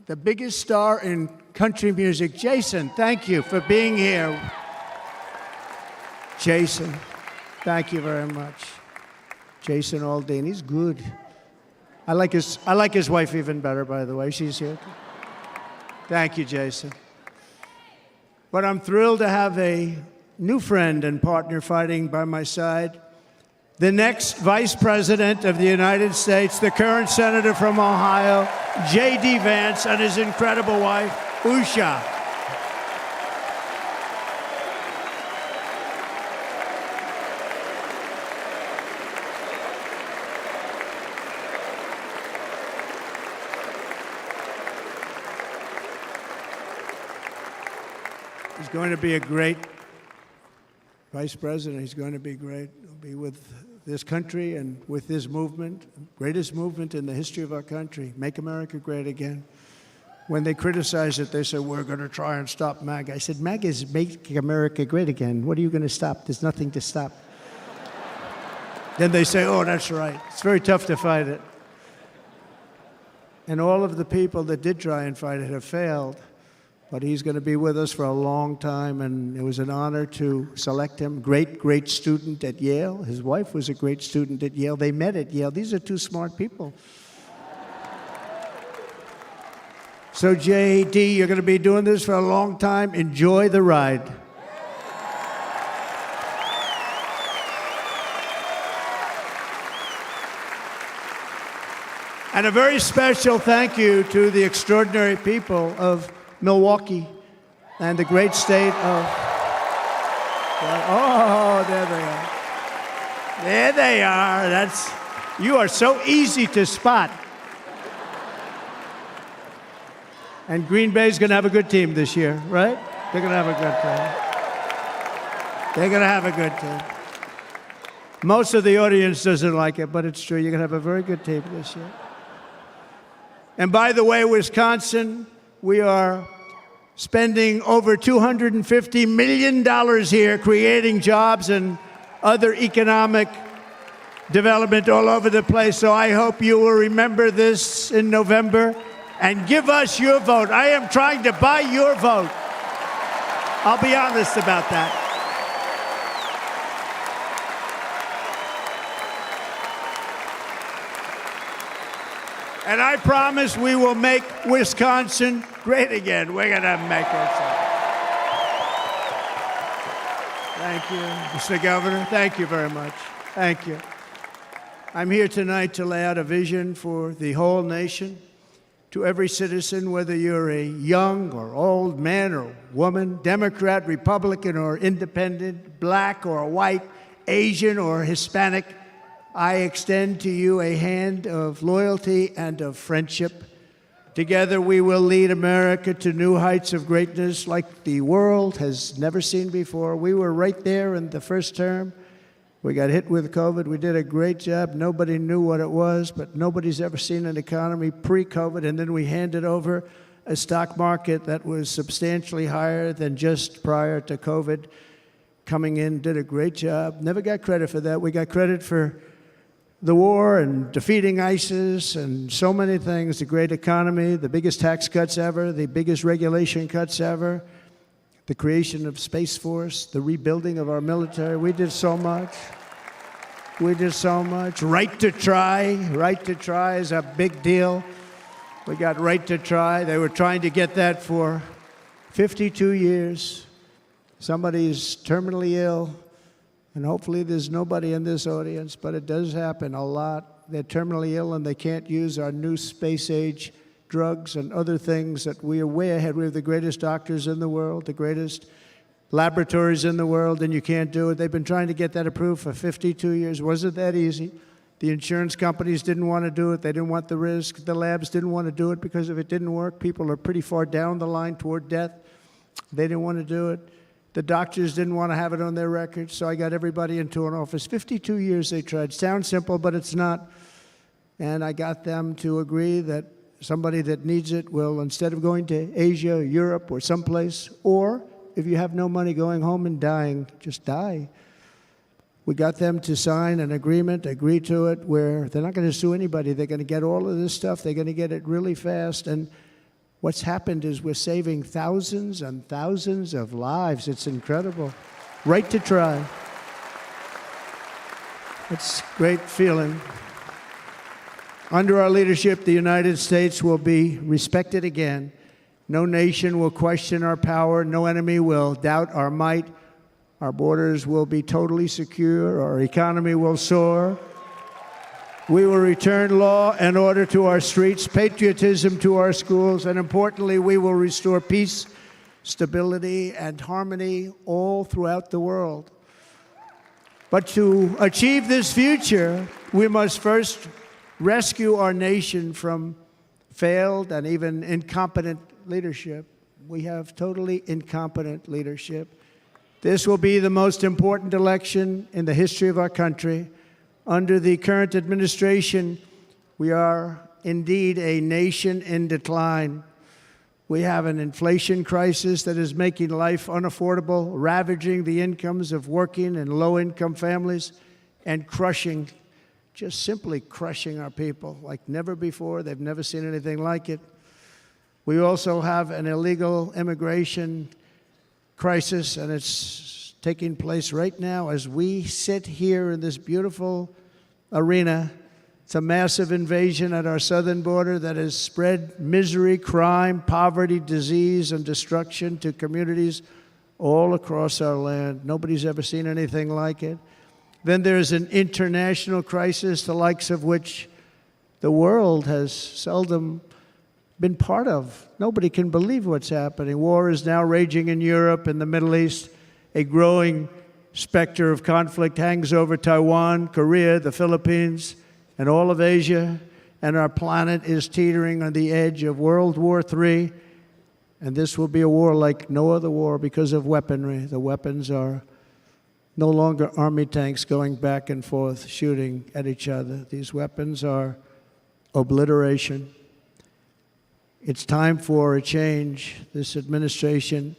the biggest star in country music. Jason, thank you for being here. Jason, thank you very much. Jason Aldean, he's good. I like his wife even better, by the way. She's here. Thank you, Jason. But I'm thrilled to have a new friend and partner fighting by my side. The next Vice President of the United States, the current Senator from Ohio, J.D. Vance, and his incredible wife, Usha. He's going to be a great Vice President. He's going to be great. He'll be with this country and with this movement, greatest movement in the history of our country, Make America Great Again. When they criticize it, they say, we're going to try and stop MAGA. I said, MAGA is Make America Great Again. What are you going to stop? There's nothing to stop. Then they say, oh, that's right. It's very tough to fight it. And all of the people that did try and fight it have failed. But he's going to be with us for a long time, and it was an honor to select him. Great, great student at Yale. His wife was a great student at Yale. They met at Yale. These are two smart people. So, J.D., you're going to be doing this for a long time. Enjoy the ride. And a very special thank you to the extraordinary people of Milwaukee and the great state of... Oh, there they are. There they are. You are so easy to spot. And Green Bay's going to have a good team this year, right? They're going to have a good team. They're going to have a good team. Most of the audience doesn't like it, but it's true. You're going to have a very good team this year. And by the way, Wisconsin, we are spending over $250 million here creating jobs and other economic development all over the place. So I hope you will remember this in November and give us your vote. I am trying to buy your vote. I'll be honest about that. And I promise we will make Wisconsin great again. We're going to make it. Thank you, Mr. Governor. Thank you very much. Thank you. I'm here tonight to lay out a vision for the whole nation. To every citizen, whether you're a young or old man or woman, Democrat, Republican, or independent, black or white, Asian or Hispanic, I extend to you a hand of loyalty and of friendship. Together we will lead America to new heights of greatness like the world has never seen before. We were right there in the first term. We got hit with COVID. We did a great job. Nobody knew what it was, but nobody's ever seen an economy pre-COVID. And then we handed over a stock market that was substantially higher than just prior to COVID. Coming in, did a great job. Never got credit for that. We got credit for the war and defeating ISIS and so many things, the great economy, the biggest tax cuts ever, the biggest regulation cuts ever, the creation of Space Force, the rebuilding of our military. We did so much. We did so much. Right to try. Right to try is a big deal. We got right to try. They were trying to get that for 52 years. Somebody's terminally ill, and hopefully there's nobody in this audience, but it does happen a lot. They're terminally ill and they can't use our new space-age drugs and other things that we are way ahead. We have the greatest doctors in the world, the greatest laboratories in the world, and you can't do it. They've been trying to get that approved for 52 years. Wasn't that easy? The insurance companies didn't want to do it. They didn't want the risk. The labs didn't want to do it because if it didn't work, people are pretty far down the line toward death. They didn't want to do it. The doctors didn't want to have it on their records, so I got everybody into an office. 52 years they tried. Sounds simple, but it's not. And I got them to agree that somebody that needs it will, instead of going to Asia, Europe, or someplace, or if you have no money, going home and dying, just die. We got them to sign an agreement, agree to it, where they're not going to sue anybody. They're going to get all of this stuff. They're going to get it really fast. And what's happened is we're saving thousands and thousands of lives. It's incredible. Right to try. It's a great feeling. Under our leadership, the United States will be respected again. No nation will question our power. No enemy will doubt our might. Our borders will be totally secure. Our economy will soar. We will return law and order to our streets, patriotism to our schools, and importantly, we will restore peace, stability, and harmony all throughout the world. But to achieve this future, we must first rescue our nation from failed and even incompetent leadership. We have totally incompetent leadership. This will be the most important election in the history of our country. Under the current administration, we are indeed a nation in decline. We have an inflation crisis that is making life unaffordable, ravaging the incomes of working and low-income families, and crushing, just simply crushing our people like never before. They've never seen anything like it. We also have an illegal immigration crisis, and it's taking place right now as we sit here in this beautiful arena. It's a massive invasion at our southern border that has spread misery, crime, poverty, disease, and destruction to communities all across our land. Nobody's ever seen anything like it. Then there's an international crisis, the likes of which the world has seldom been part of. Nobody can believe what's happening. War is now raging in Europe and the Middle East. A growing specter of conflict hangs over Taiwan, Korea, the Philippines, and all of Asia. And our planet is teetering on the edge of World War III. And this will be a war like no other war because of weaponry. The weapons are no longer army tanks going back and forth shooting at each other. These weapons are obliteration. It's time for a change. This administration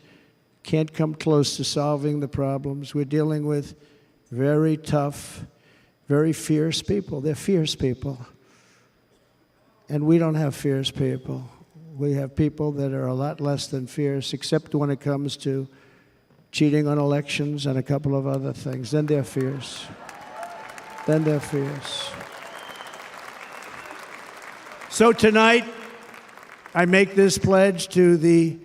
can't come close to solving the problems. We're dealing with very tough, very fierce people. They're fierce people. And we don't have fierce people. We have people that are a lot less than fierce, except when it comes to cheating on elections and a couple of other things. Then they're fierce. Then they're fierce. So tonight, I make this pledge to the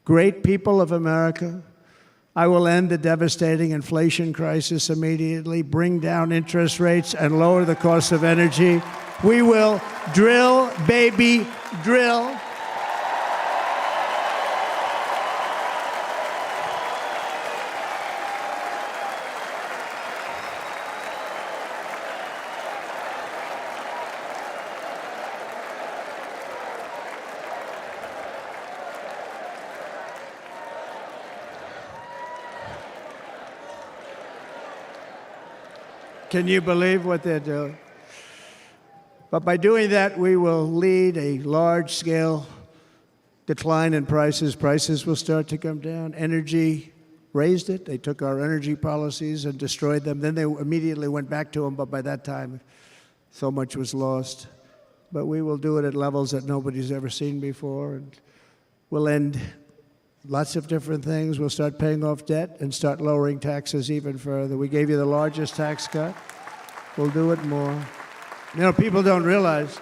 great people of America. I will end the devastating inflation crisis immediately, bring down interest rates, and lower the cost of energy. We will drill, baby, drill. Can you believe what they're doing? But by doing that, we will lead a large-scale decline in prices. Prices will start to come down. Energy raised it. They took our energy policies and destroyed them. Then they immediately went back to them, but by that time, So much was lost. But we will do it at levels that nobody's ever seen before. And we'll end lots of different things. We'll start paying off debt and start lowering taxes even further. We gave you the largest tax cut. We'll do it more. You know, people don't realize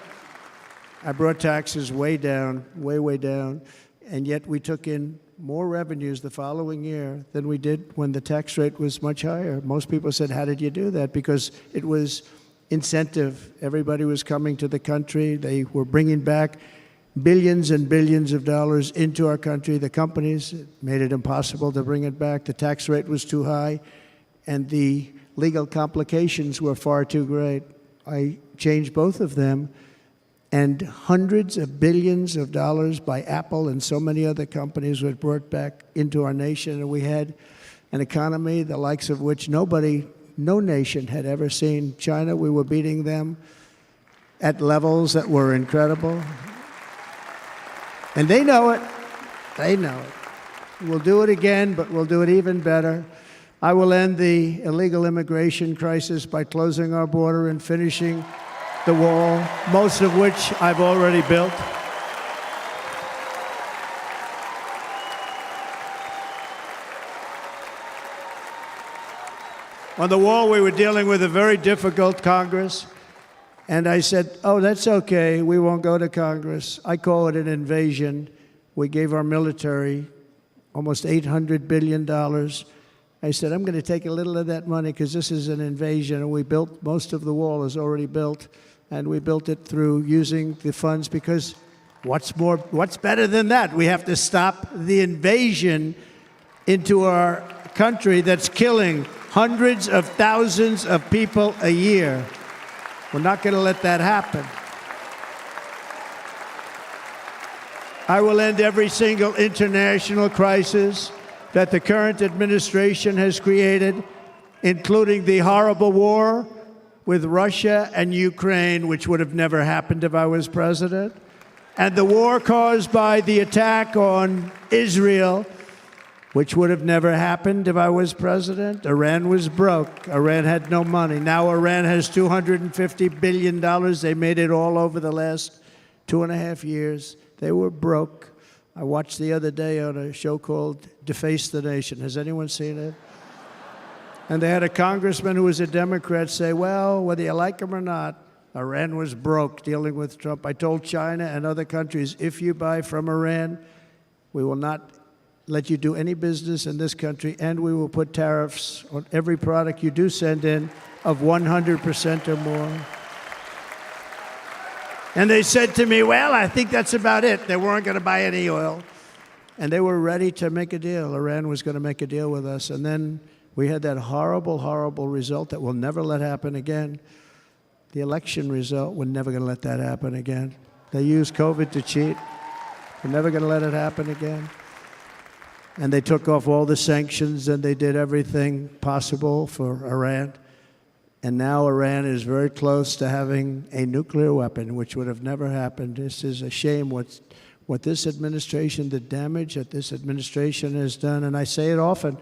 I brought taxes way down, way down, and yet we took in more revenues the following year than we did when the tax rate was much higher. Most people said, how did you do that? Because it was incentive. Everybody was coming to the country. They were bringing back billions and billions of dollars into our country. The companies made it impossible to bring it back. The tax rate was too high, and the legal complications were far too great. I changed both of them, and hundreds of billions of dollars by Apple and so many other companies were brought back into our nation, and we had an economy the likes of which no nation had ever seen. China, we were beating them at levels that were incredible. And they know it. They know it. We'll do it again, but we'll do it even better. I will end the illegal immigration crisis by closing our border and finishing the wall, most of which I've already built. On the wall, we were dealing with a very difficult Congress, and I said, oh, that's okay, we won't go to Congress. I call it an invasion. We gave our military almost $800 billion. I said, I'm going to take a little of that money because this is an invasion, and we built, most of the wall is already built, and we built it through using the funds because what's better than that? We have to stop the invasion into our country that's killing hundreds of thousands of people a year. We're not going to let that happen. I will end every single international crisis that the current administration has created, including the horrible war with Russia and Ukraine, which would have never happened if I was president, and the war caused by the attack on Israel, which would have never happened if I was president. Iran was broke. Iran had no money. Now Iran has $250 billion. They made it all over the last 2.5 years. They were broke. I watched the other day on a show called Deface the Nation. Has anyone seen it? And they had a congressman who was a Democrat say, well, whether you like him or not, Iran was broke dealing with Trump. I told China and other countries, if you buy from Iran, we will not let you do any business in this country, and we will put tariffs on every product you do send in of 100% or more. And they said to me, well, I think that's about it. They weren't going to buy any oil. And they were ready to make a deal. Iran was going to make a deal with us. And then we had that horrible, horrible result that we'll never let happen again. The election result, we're never going to let that happen again. They used COVID to cheat. We're never going to let it happen again. And they took off all the sanctions, and they did everything possible for Iran. And now Iran is very close to having a nuclear weapon, which would have never happened. This is a shame what this administration, the damage that this administration has done. And I say it often,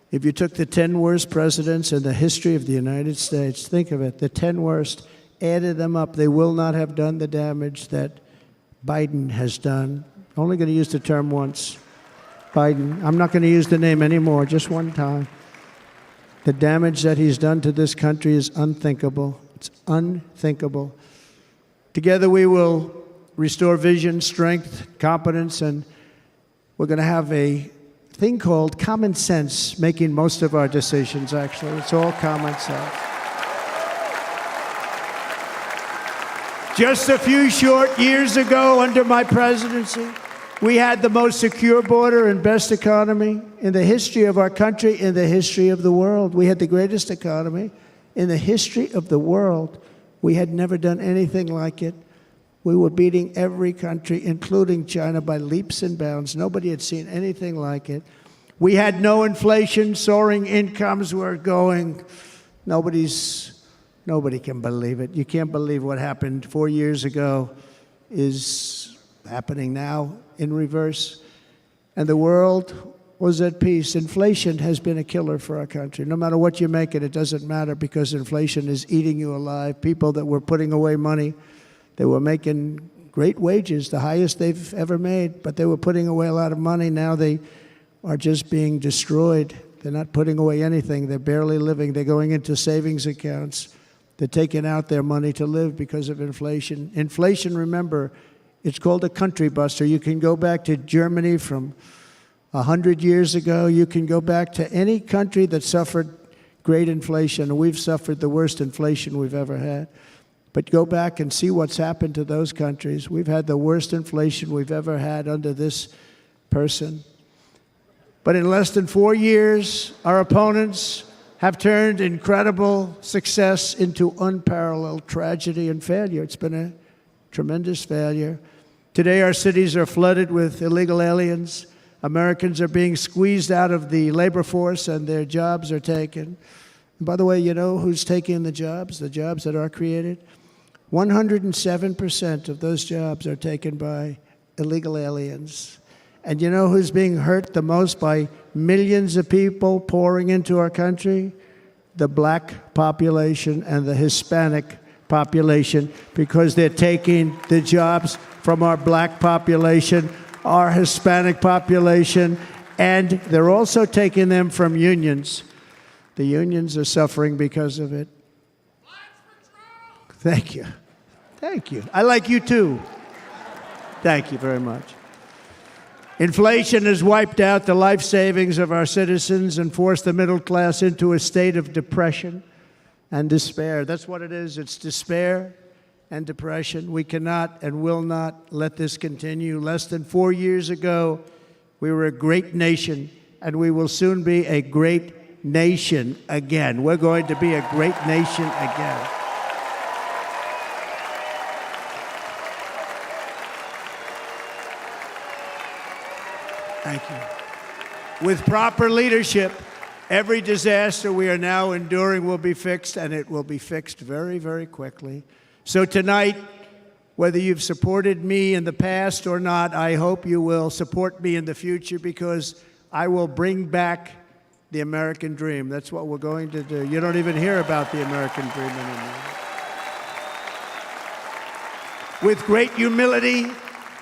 if you took the 10 worst presidents in the history of the United States, think of it, the 10 worst, added them up, they will not have done the damage that Biden has done. Only going to use the term once. Biden. I'm not going to use the name anymore, just one time. The damage that he's done to this country is unthinkable. It's unthinkable. Together we will restore vision, strength, competence, and we're going to have a thing called common sense making most of our decisions, actually. It's all common sense. Just a few short years ago, under my presidency, we had the most secure border and best economy in the history of our country, in the history of the world. We had the greatest economy in the history of the world. We had never done anything like it. We were beating every country, including China, by leaps and bounds. Nobody had seen anything like it. We had no inflation, soaring incomes were going. Nobody can believe it. You can't believe what happened 4 years ago is happening now in reverse. And the world was at peace. Inflation has been a killer for our country. No matter what you make it doesn't matter because inflation is eating you alive. People that were putting away money, they were making great wages, the highest they've ever made, but they were putting away a lot of money. Now they are just being destroyed. They're not putting away anything. They're barely living. They're going into savings accounts. They're taking out their money to live because of inflation. Inflation, remember, it's called a country buster. You can go back to Germany from 100 years ago. You can go back to any country that suffered great inflation. We've suffered the worst inflation we've ever had. But go back and see what's happened to those countries. We've had the worst inflation we've ever had under this person. But in less than 4 years, our opponents have turned incredible success into unparalleled tragedy and failure. It's been a tremendous failure. Today, our cities are flooded with illegal aliens. Americans are being squeezed out of the labor force and their jobs are taken. And by the way, you know who's taking the jobs that are created? 107% of those jobs are taken by illegal aliens. And you know who's being hurt the most by millions of people pouring into our country? The black population and the Hispanic population, because they're taking the jobs from our black population, our Hispanic population, and they're also taking them from unions. The unions are suffering because of it. Thank you. Thank you. I like you too. Thank you very much. Inflation has wiped out the life savings of our citizens and forced the middle class into a state of depression and despair. That's what it is. It's despair and depression. We cannot and will not let this continue. Less than 4 years ago, we were a great nation, and we will soon be a great nation again. We're going to be a great nation again. Thank you. With proper leadership, every disaster we are now enduring will be fixed, and it will be fixed very, very quickly. So tonight, whether you've supported me in the past or not, I hope you will support me in the future, because I will bring back the American dream. That's what we're going to do. You don't even hear about the American dream anymore. With great humility,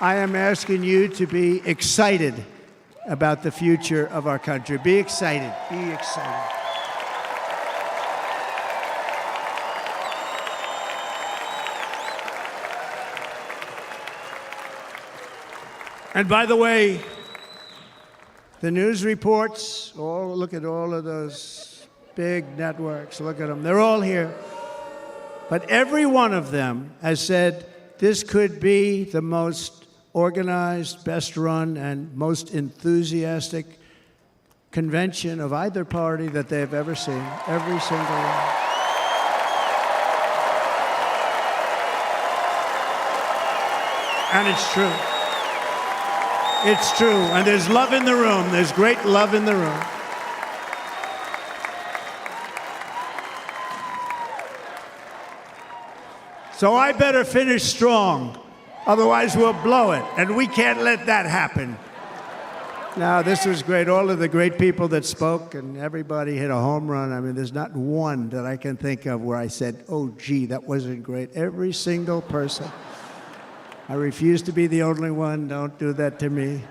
I am asking you to be excited about the future of our country. Be excited. Be excited. And by the way, the news reports, look at all of those big networks. Look at them. They're all here. But every one of them has said this could be the most organized, best run, and most enthusiastic convention of either party that they've ever seen. Every single one. And it's true. It's true. And there's love in the room. There's great love in the room. So I better finish strong. Otherwise, we'll blow it, and we can't let that happen. Now, this was great. All of the great people that spoke, and everybody hit a home run. I mean, there's not one that I can think of where I said, oh, gee, that wasn't great. Every single person. I refuse to be the only one. Don't do that to me.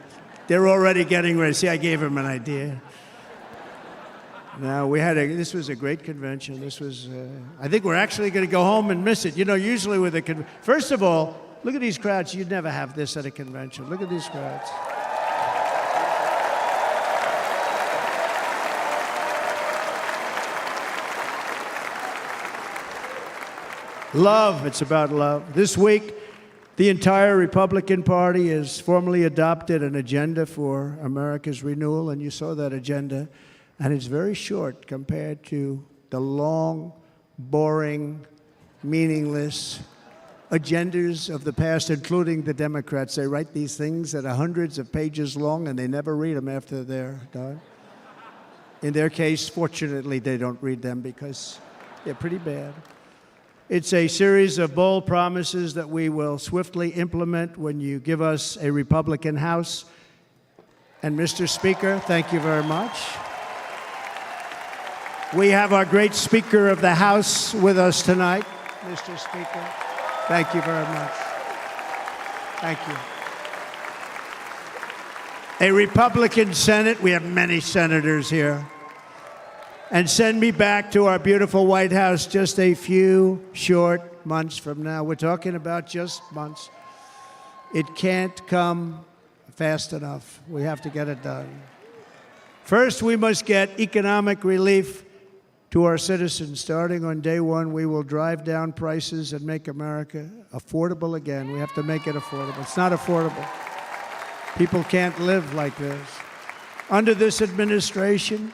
They're already getting ready. See, I gave them an idea. Now, this was a great convention. This was, I think we're actually going to go home and miss it. You know, usually with a first of all, look at these crowds. You'd never have this at a convention. Look at these crowds. Love. It's about love. This week, the entire Republican Party has formally adopted an agenda for America's renewal, and you saw that agenda. And it's very short compared to the long, boring, meaningless agendas of the past, including the Democrats. They write these things that are hundreds of pages long, and they never read them after they're done. In their case, fortunately, they don't read them because they're pretty bad. It's a series of bold promises that we will swiftly implement when you give us a Republican House And Mr. Speaker, thank you very much. We have our great Speaker of the House with us tonight. Mr. Speaker, thank you very much. Thank you. A Republican Senate, we have many senators here. And send me back to our beautiful White House just a few short months from now. We're talking about just months. It can't come fast enough. We have to get it done. First, we must get economic relief to our citizens. Starting on day one, we will drive down prices and make America affordable again. We have to make it affordable. It's not affordable. People can't live like this. Under this administration,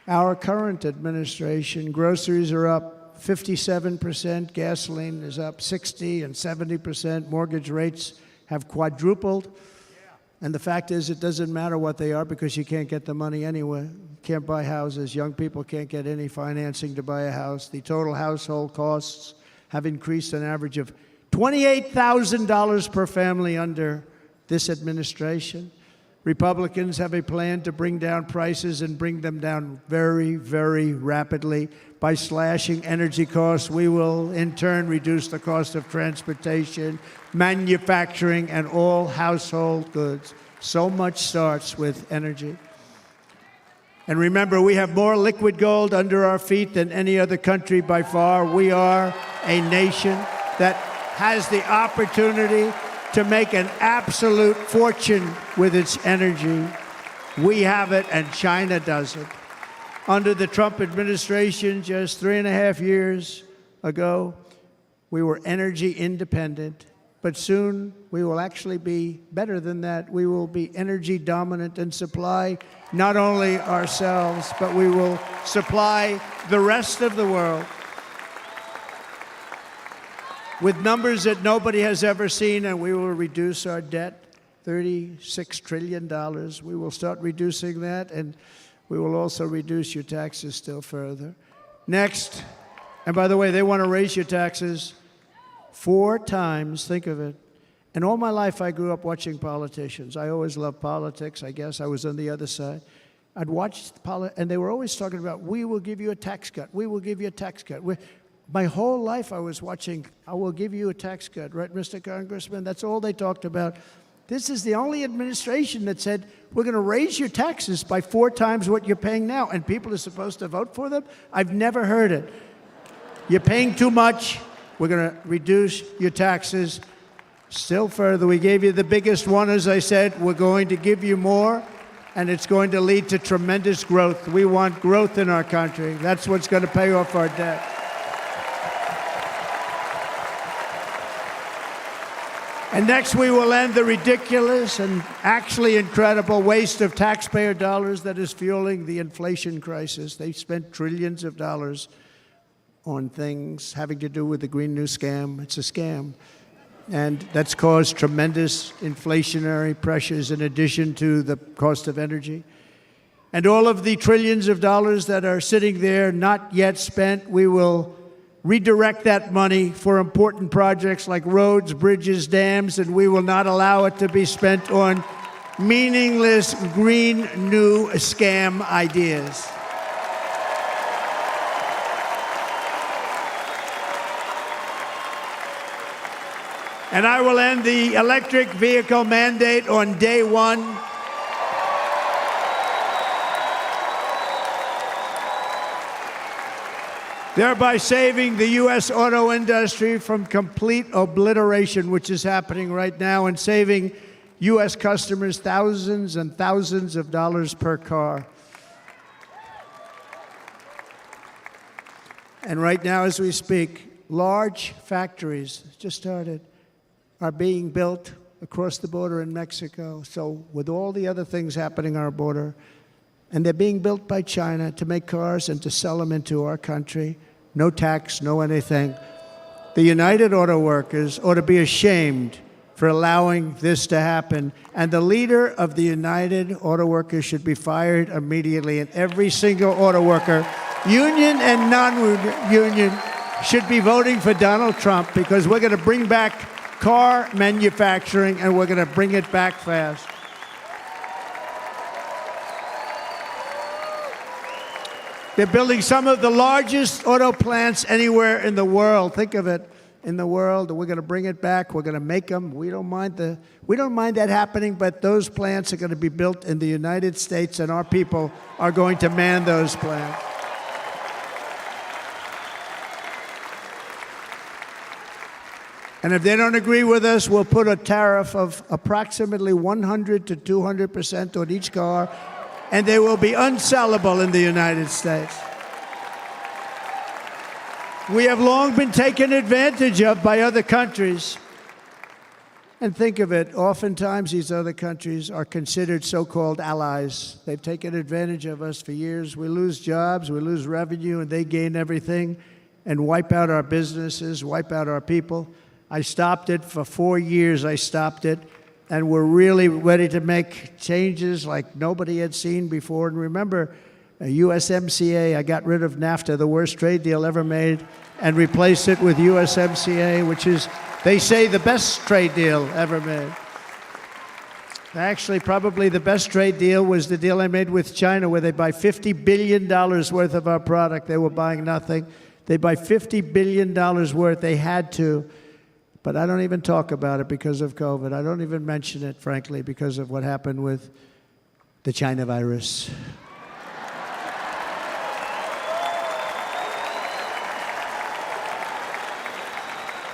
our current administration, groceries are up 57%, gasoline is up 60 and 70%, mortgage rates have quadrupled. And the fact is, it doesn't matter what they are because you can't get the money anyway. You can't buy houses. Young people can't get any financing to buy a house. The total household costs have increased an average of $28,000 per family under this administration. Republicans have a plan to bring down prices and bring them down very, very rapidly. By slashing energy costs, we will in turn reduce the cost of transportation, manufacturing, and all household goods. So much starts with energy. And remember, we have more liquid gold under our feet than any other country by far. We are a nation that has the opportunity to make an absolute fortune with its energy. We have it, and China doesn't. Under the Trump administration, just 3.5 years ago, we were energy independent. But soon, we will actually be better than that. We will be energy dominant and supply not only ourselves, but we will supply the rest of the world with numbers that nobody has ever seen, and we will reduce our debt, $36 trillion. We will start reducing that, and we will also reduce your taxes still further. Next, and by the way, they want to raise your taxes 4 times, think of it. And all my life, I grew up watching politicians. I always loved politics. I guess I was on the other side. I'd watch and they were always talking about, we will give you a tax cut. We will give you a tax cut. My whole life I was watching, I will give you a tax cut, right, Mr. Congressman? That's all they talked about. This is the only administration that said, we're going to raise your taxes by 4 times what you're paying now, and people are supposed to vote for them? I've never heard it. You're paying too much. We're going to reduce your taxes still further. We gave you the biggest one, as I said. We're going to give you more, and it's going to lead to tremendous growth. We want growth in our country. That's what's going to pay off our debt. And next, we will end the ridiculous and actually incredible waste of taxpayer dollars that is fueling the inflation crisis. They've spent trillions of dollars on things having to do with the Green New Scam. It's a scam. And that's caused tremendous inflationary pressures in addition to the cost of energy. And all of the trillions of dollars that are sitting there not yet spent, we will redirect that money for important projects like roads, bridges, dams, and we will not allow it to be spent on meaningless Green New Scam ideas. And I will end the electric vehicle mandate on day one. Thereby saving the U.S. auto industry from complete obliteration, which is happening right now, and saving U.S. customers thousands and thousands of dollars per car. And right now, as we speak, large factories just started are being built across the border in Mexico. So with all the other things happening on our border, and they're being built by China to make cars and to sell them into our country. No tax, no anything. The United Auto Workers ought to be ashamed for allowing this to happen. And the leader of the United Auto Workers should be fired immediately. And every single auto worker, union and non-union, should be voting for Donald Trump, because we're going to bring back car manufacturing, and we're going to bring it back fast. They're building some of the largest auto plants anywhere in the world. Think of it, in the world. We're going to bring it back. We're going to make them. We don't mind that happening, but those plants are going to be built in the United States, and our people are going to man those plants. And if they don't agree with us, we'll put a tariff of approximately 100 to 200% on each car, and they will be unsellable in the United States. We have long been taken advantage of by other countries. And think of it, oftentimes these other countries are considered so-called allies. They've taken advantage of us for years. We lose jobs, we lose revenue, and they gain everything and wipe out our businesses, wipe out our people. I stopped it for 4 years, I stopped it, and we're really ready to make changes like nobody had seen before. And remember, USMCA, I got rid of NAFTA, the worst trade deal ever made, and replaced it with USMCA, which is, they say, the best trade deal ever made. Actually, probably the best trade deal was the deal I made with China, where they buy $50 billion worth of our product. They were buying nothing. They buy $50 billion worth. They had to. But I don't even talk about it because of COVID. I don't even mention it, frankly, because of what happened with the China virus.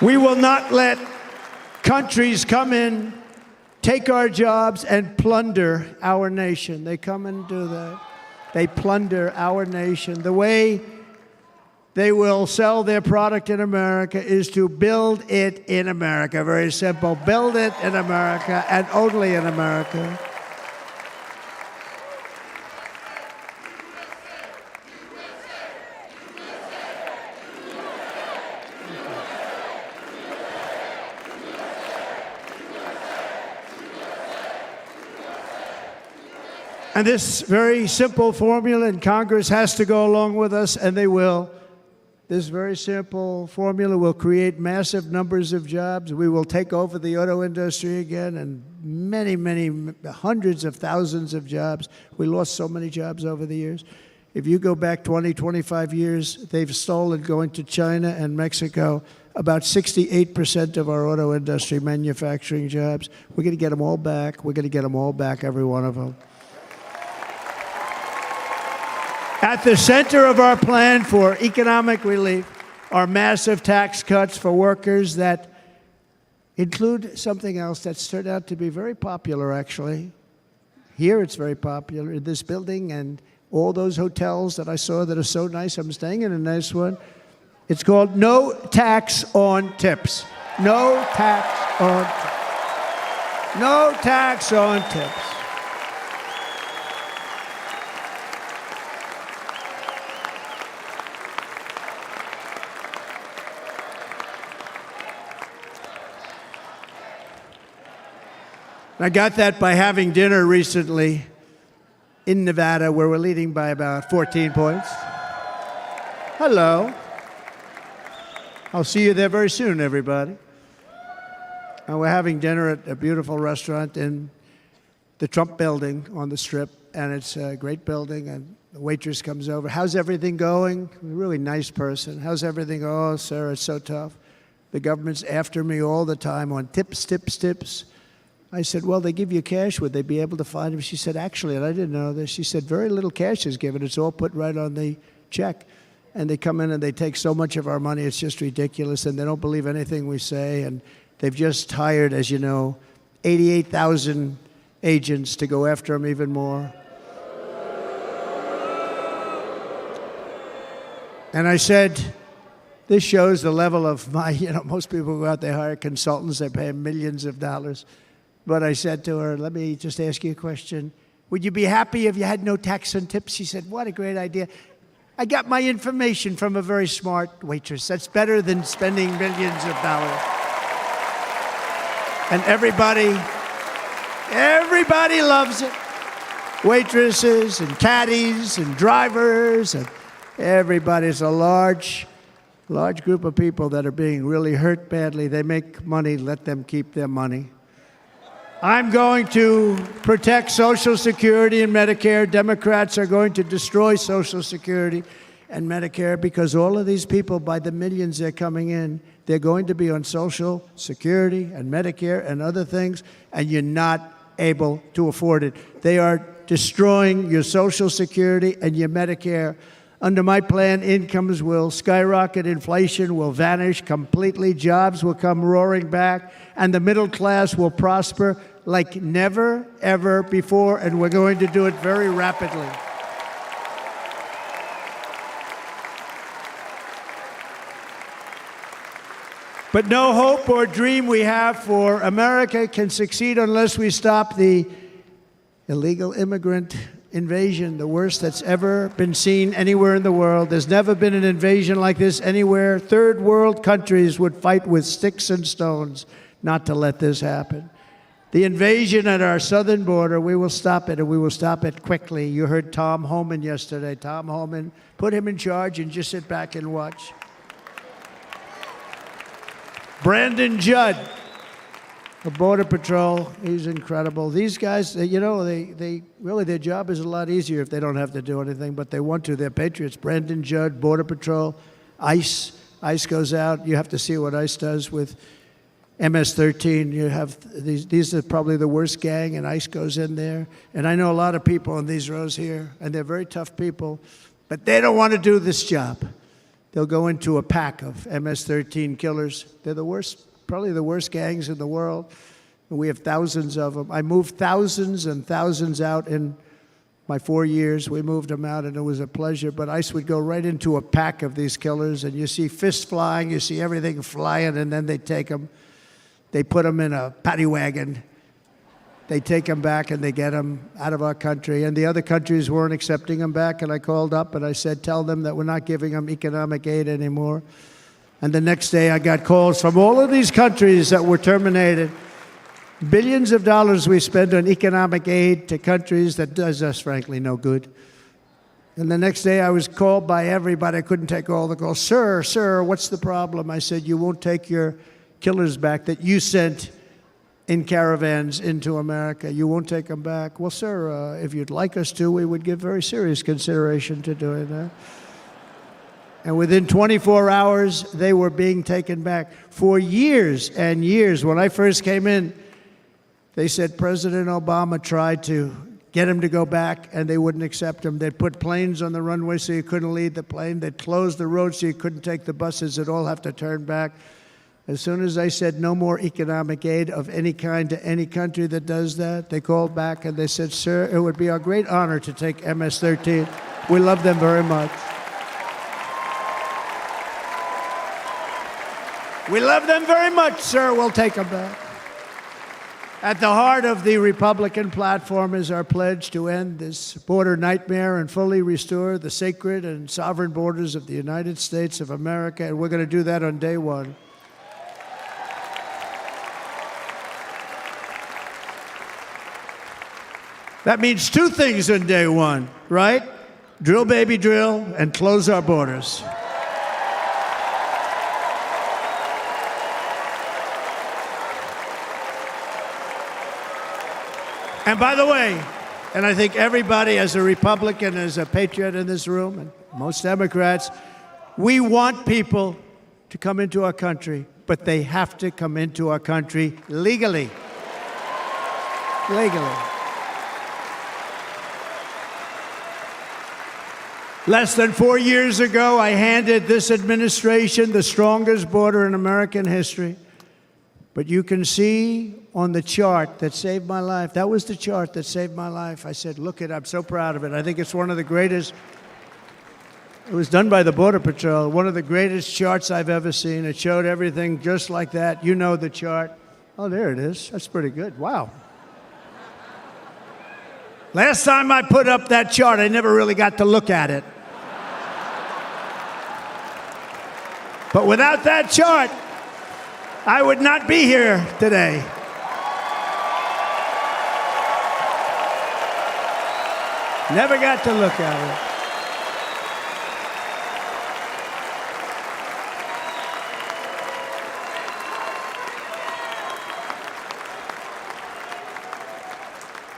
We will not let countries come in, take our jobs, and plunder our nation. They come and do that. They plunder our nation. The way they will sell their product in America is to build it in America. Very simple. Build it in America and only in America. And this very simple formula, and Congress has to go along with us, and they will. This very simple formula will create massive numbers of jobs. We will take over the auto industry again, and many, many, hundreds of thousands of jobs. We lost so many jobs over the years. If you go back 20, 25 years, they've stolen, going to China and Mexico, about 68% of our auto industry manufacturing jobs. We're going to get them all back. We're going to get them all back, every one of them. At the center of our plan for economic relief are massive tax cuts for workers that include something else that's turned out to be very popular, actually. Here it's very popular, in this building and all those hotels that I saw that are so nice. I'm staying in a nice one. It's called no tax on tips. No tax on tips. No tax on tips. I got that by having dinner recently in Nevada, where we're leading by about 14 points. Hello. I'll see you there very soon, everybody. And we're having dinner at a beautiful restaurant in the Trump building on the Strip, and it's a great building, and the waitress comes over. How's everything going? A really nice person. How's everything? Oh, sir, it's so tough. The government's after me all the time on tips, tips, tips. I said, well, they give you cash. Would they be able to find him? She said, actually, and I didn't know this, she said, very little cash is given. It's all put right on the check. And they come in and they take so much of our money, it's just ridiculous, and they don't believe anything we say. And they've just hired, as you know, 88,000 agents to go after him even more. And I said, this shows the level of my, most people go out, they hire consultants, they pay them millions of dollars. But I said to her, let me just ask you a question. Would you be happy if you had no tax on tips? She said, what a great idea. I got my information from a very smart waitress. That's better than spending millions of dollars. And everybody loves it. Waitresses and caddies and drivers and everybody. It's a large group of people that are being really hurt badly. They make money, let them keep their money. I'm going to protect Social Security and Medicare. Democrats are going to destroy Social Security and Medicare because all of these people, by the millions they're coming in, they're going to be on Social Security and Medicare and other things, and you're not able to afford it. They are destroying your Social Security and your Medicare. Under my plan, incomes will skyrocket, inflation will vanish completely, jobs will come roaring back, and the middle class will prosper like never, ever before, and we're going to do it very rapidly. But no hope or dream we have for America can succeed unless we stop the illegal immigrant invasion, the worst that's ever been seen anywhere in the world. There's never been an invasion like this anywhere. Third world countries would fight with sticks and stones not to let this happen. The invasion at our southern border, we will stop it, and we will stop it quickly. You heard Tom Homan yesterday. Tom Homan, put him in charge and just sit back and watch. Brandon Judd of Border Patrol, he's incredible. These guys, you know, they really, their job is a lot easier if they don't have to do anything, but they want to. They're patriots. Brandon Judd, Border Patrol, ICE. ICE goes out. You have to see what ICE does with MS-13. You have these are probably the worst gang, and ICE goes in there. And I know a lot of people in these rows here, and they're very tough people, but they don't want to do this job. They'll go into a pack of MS-13 killers. They're the worst, probably the worst gangs in the world. And we have thousands of them. I moved thousands and thousands out in my 4 years. We moved them out, and it was a pleasure. But ICE would go right into a pack of these killers, and you see fists flying, you see everything flying, and then they take them. They put them in a paddy wagon. They take them back, and they get them out of our country. And the other countries weren't accepting them back, and I called up, and I said, tell them that we're not giving them economic aid anymore. And the next day, I got calls from all of these countries that were terminated. Billions of dollars we spend on economic aid to countries that does us, frankly, no good. And the next day, I was called by everybody. I couldn't take all the calls. Sir, what's the problem? I said, you won't take your killers back that you sent in caravans into America. You won't take them back. Well, sir, if you'd like us to, we would give very serious consideration to doing that. And within 24 hours, they were being taken back. For years and years, when I first came in, they said President Obama tried to get him to go back, and they wouldn't accept him. They'd put planes on the runway so you couldn't leave the plane. They'd close the road so you couldn't take the buses. They'd all have to turn back. As soon as I said no more economic aid of any kind to any country that does that, they called back and they said, sir, it would be our great honor to take MS-13. We love them very much. We love them very much, sir. We'll take them back. At the heart of the Republican platform is our pledge to end this border nightmare and fully restore the sacred and sovereign borders of the United States of America, and we're going to do that on day one. That means two things on day one, right? Drill, baby, drill, and close our borders. And by the way, and I think everybody as a Republican, as a patriot in this room, and most Democrats, we want people to come into our country, but they have to come into our country legally. Legally. Less than 4 years ago, I handed this administration the strongest border in American history. But you can see on the chart that saved my life, that was the chart that saved my life. I said, look it, I'm so proud of it. I think it's one of the greatest, it was done by the Border Patrol, one of the greatest charts I've ever seen. It showed everything just like that. You know the chart. Oh, there it is. That's pretty good. Wow. Last time I put up that chart, I never really got to look at it. But without that chart, I would not be here today. Never got to look at it.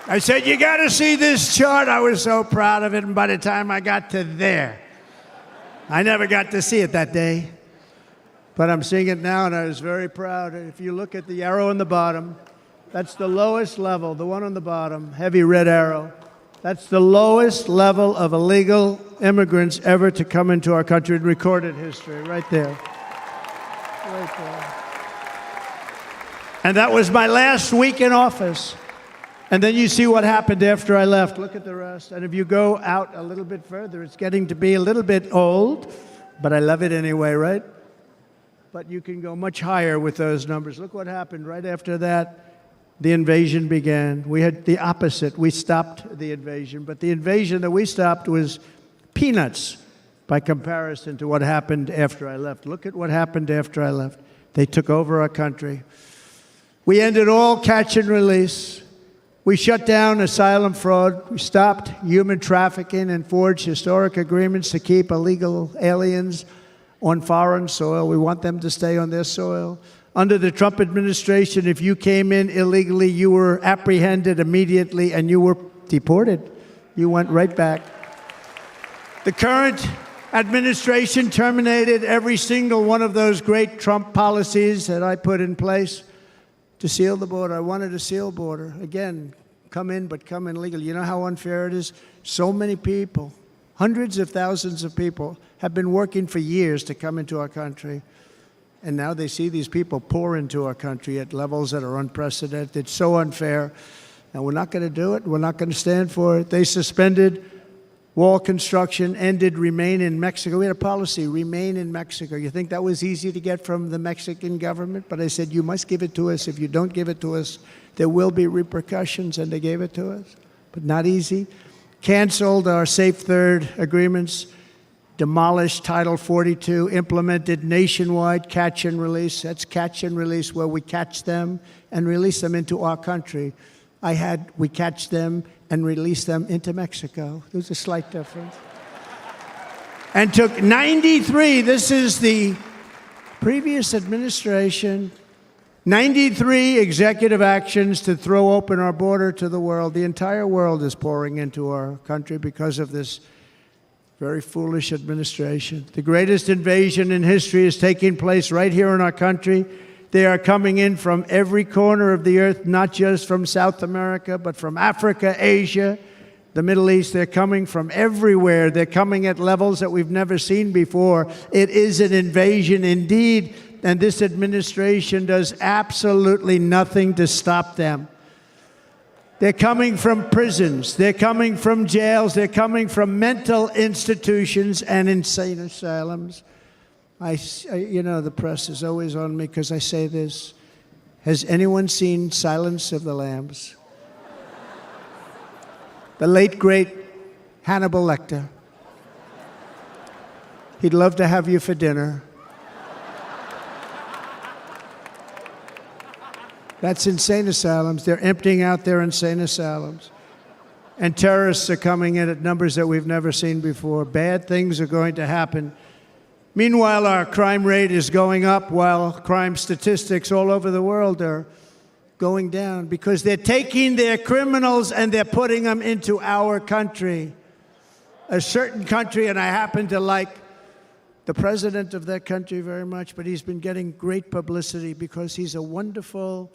I said, you got to see this chart. I was so proud of it. And by the time I got to there, I never got to see it that day. But I'm seeing it now, and I was very proud. If you look at the arrow on the bottom, that's the lowest level, the one on the bottom, heavy red arrow. That's the lowest level of illegal immigrants ever to come into our country in recorded history, right there. Right there. And that was my last week in office. And then you see what happened after I left. Look at the rest. And if you go out a little bit further, it's getting to be a little bit old, but I love it anyway, right? But you can go much higher with those numbers. Look what happened right after that. The invasion began. We had the opposite. We stopped the invasion. But the invasion that we stopped was peanuts by comparison to what happened after I left. Look at what happened after I left. They took over our country. We ended all catch and release. We shut down asylum fraud. We stopped human trafficking and forged historic agreements to keep illegal aliens on foreign soil. We want them to stay on their soil. Under the Trump administration, if you came in illegally, you were apprehended immediately and you were deported. You went right back. The current administration terminated every single one of those great Trump policies that I put in place to seal the border. I wanted a sealed border. Again, come in, but come in legally. You know how unfair it is? So many people, hundreds of thousands of people, have been working for years to come into our country. And now they see these people pour into our country at levels that are unprecedented. It's so unfair. And we're not going to do it. We're not going to stand for it. They suspended wall construction, ended remain in Mexico. We had a policy, remain in Mexico. You think that was easy to get from the Mexican government? But I said, you must give it to us. If you don't give it to us, there will be repercussions. And they gave it to us. But not easy. Canceled our Safe Third agreements. Demolished Title 42, implemented nationwide catch and release. That's catch and release, where we catch them and release them into our country. We catch them and release them into Mexico. There's a slight difference. And took 93, this is the previous administration, 93 executive actions to throw open our border to the world. The entire world is pouring into our country because of this very foolish administration. The greatest invasion in history is taking place right here in our country. They are coming in from every corner of the earth, not just from South America, but from Africa, Asia, the Middle East. They're coming from everywhere. They're coming at levels that we've never seen before. It is an invasion indeed, and this administration does absolutely nothing to stop them. They're coming from prisons. They're coming from jails. They're coming from mental institutions and insane asylums. You know, the press is always on me because I say this. Has anyone seen Silence of the Lambs? The late, great Hannibal Lecter. He'd love to have you for dinner. That's insane asylums. They're emptying out their insane asylums. And terrorists are coming in at numbers that we've never seen before. Bad things are going to happen. Meanwhile, our crime rate is going up, while crime statistics all over the world are going down, because they're taking their criminals and they're putting them into our country. A certain country, and I happen to like the president of that country very much, but he's been getting great publicity because he's a wonderful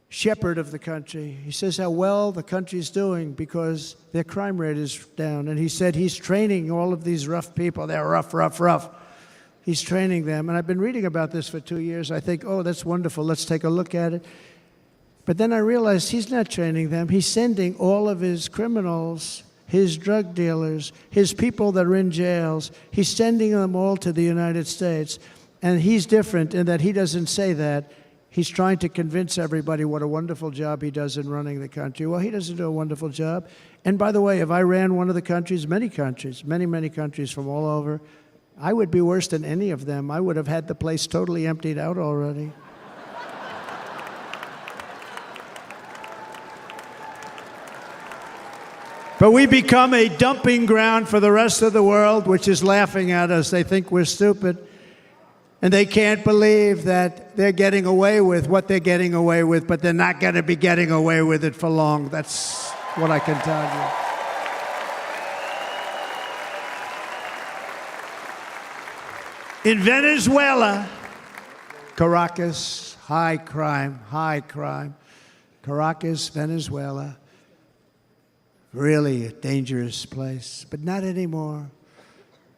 shepherd of the country. He says how well the country's doing because their crime rate is down. And he said he's training all of these rough people. They're rough. He's training them. And I've been reading about this for 2 years. I think, oh, that's wonderful. Let's take a look at it. But then I realized he's not training them. He's sending all of his criminals, his drug dealers, his people that are in jails, he's sending them all to the United States. And he's different in that he doesn't say that. He's trying to convince everybody what a wonderful job he does in running the country. Well, he doesn't do a wonderful job. And by the way, if I ran one of the countries, many countries from all over, I would be worse than any of them. I would have had the place totally emptied out already. But we become a dumping ground for the rest of the world, which is laughing at us. They think we're stupid. And they can't believe that they're getting away with what they're getting away with, but they're not going to be getting away with it for long. That's what I can tell you. In Venezuela, Caracas, high crime. Caracas, Venezuela, really a dangerous place, but not anymore.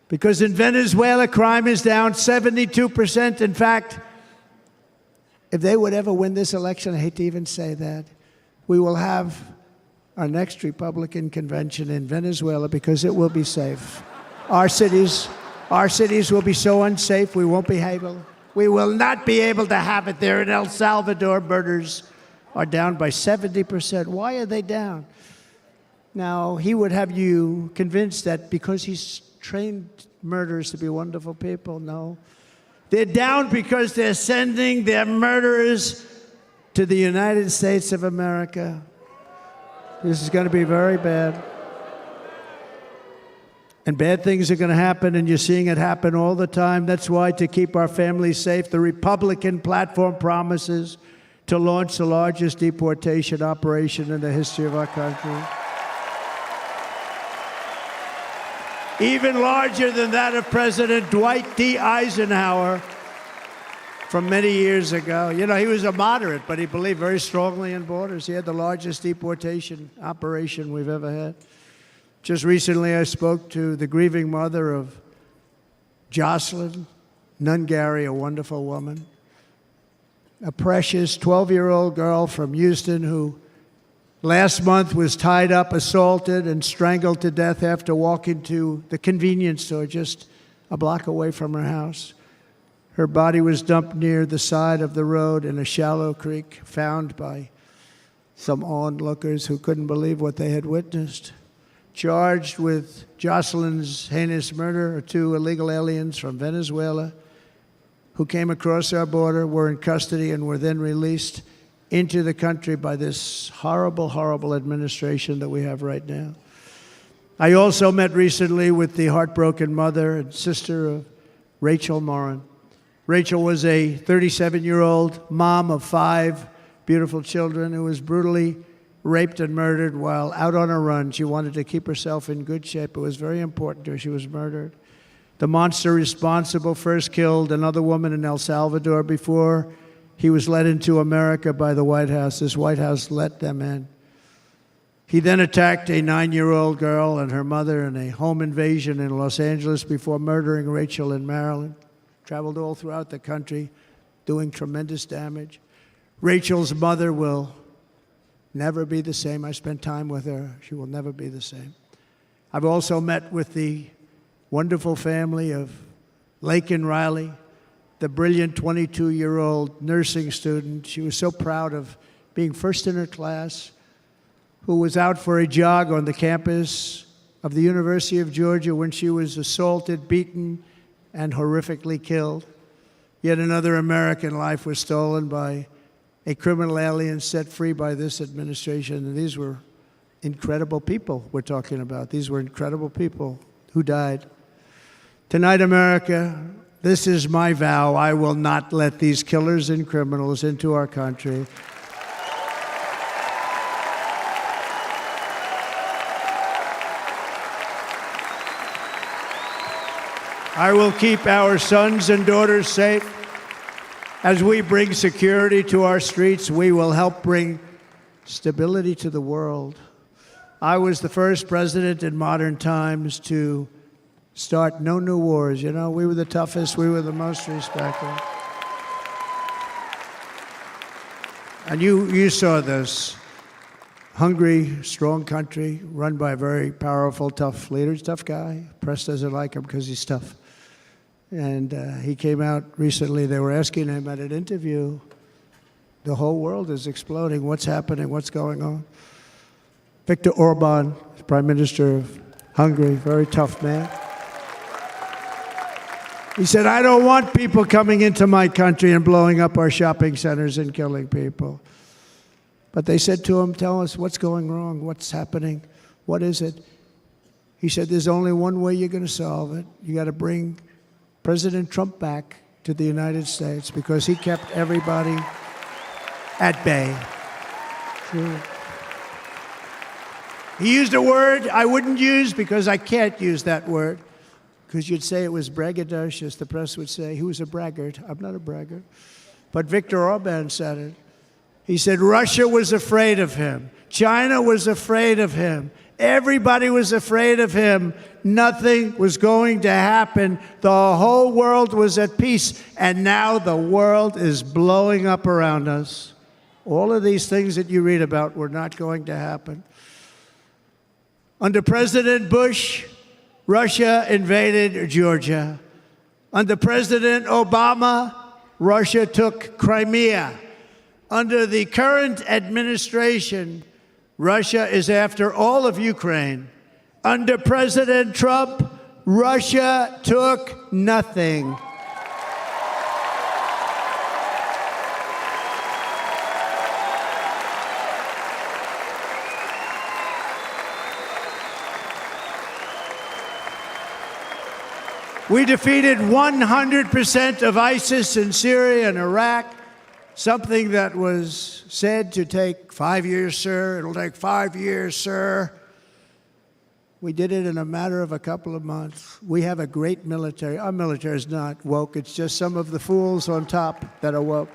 Because in Venezuela, crime is down 72%. In fact, if they would ever win this election, I hate to even say that, we will have our next Republican convention in Venezuela because it will be safe. Our cities will be so unsafe, we won't be able. We will not be able to have it there. In El Salvador, murders are down by 70%. Why are they down? Now, he would have you convinced that because he's trained murderers to be wonderful people. No. They're down because they're sending their murderers to the United States of America. This is going to be very bad. And bad things are going to happen, and you're seeing it happen all the time. That's why, to keep our families safe, the Republican platform promises to launch the largest deportation operation in the history of our country. Even larger than that of President Dwight D. Eisenhower from many years ago. You know, he was a moderate, but he believed very strongly in borders. He had the largest deportation operation we've ever had. Just recently, I spoke to the grieving mother of Jocelyn Nungary, a wonderful woman, a precious 12-year-old girl from Houston who last month was tied up, assaulted, and strangled to death after walking to the convenience store just a block away from her house. Her body was dumped near the side of the road in a shallow creek, found by some onlookers who couldn't believe what they had witnessed. Charged with Jocelyn's heinous murder are 2 illegal aliens from Venezuela who came across our border, were in custody, and were then released into the country by this horrible, horrible administration that we have right now. I also met recently with the heartbroken mother and sister of Rachel Morin. Rachel was a 37-year-old mom of 5 beautiful children who was brutally raped and murdered while out on a run. She wanted to keep herself in good shape. It was very important to her. She was murdered. The monster responsible first killed another woman in El Salvador before he was led into America by the White House. This White House let them in. He then attacked a 9-year-old girl and her mother in a home invasion in Los Angeles before murdering Rachel in Maryland. Traveled all throughout the country, doing tremendous damage. Rachel's mother will never be the same. I spent time with her. She will never be the same. I've also met with the wonderful family of Laken Riley, the brilliant 22-year-old nursing student. She was so proud of being first in her class, who was out for a jog on the campus of the University of Georgia when she was assaulted, beaten, and horrifically killed. Yet another American life was stolen by a criminal alien set free by this administration. And these were incredible people we're talking about. These were incredible people who died. Tonight, America, this is my vow. I will not let these killers and criminals into our country. I will keep our sons and daughters safe. As we bring security to our streets, we will help bring stability to the world. I was the first president in modern times to start no new wars. You know, we were the toughest, we were the most respected. And you saw this. Hungry, strong country, run by a very powerful, tough leader. He's a tough guy. Press doesn't like him because he's tough. And he came out recently, they were asking him at an interview, the whole world is exploding. What's happening? What's going on? Viktor Orban, Prime Minister of Hungary, very tough man. He said, I don't want people coming into my country and blowing up our shopping centers and killing people. But they said to him, tell us what's going wrong, what's happening, what is it? He said, there's only one way you're going to solve it. You got to bring President Trump back to the United States because he kept everybody at bay. True. He used a word I wouldn't use because I can't use that word. Because you'd say it was braggadocious. The press would say, he was a braggart. I'm not a braggart. But Viktor Orban said it. He said Russia was afraid of him. China was afraid of him. Everybody was afraid of him. Nothing was going to happen. The whole world was at peace. And now the world is blowing up around us. All of these things that you read about were not going to happen. Under President Bush, Russia invaded Georgia. Under President Obama, Russia took Crimea. Under the current administration, Russia is after all of Ukraine. Under President Trump, Russia took nothing. We defeated 100% of ISIS in Syria and Iraq, something that was said to take 5 years, sir. It'll take 5 years, sir. We did it in a matter of a couple of months. We have a great military. Our military is not woke. It's just some of the fools on top that are woke.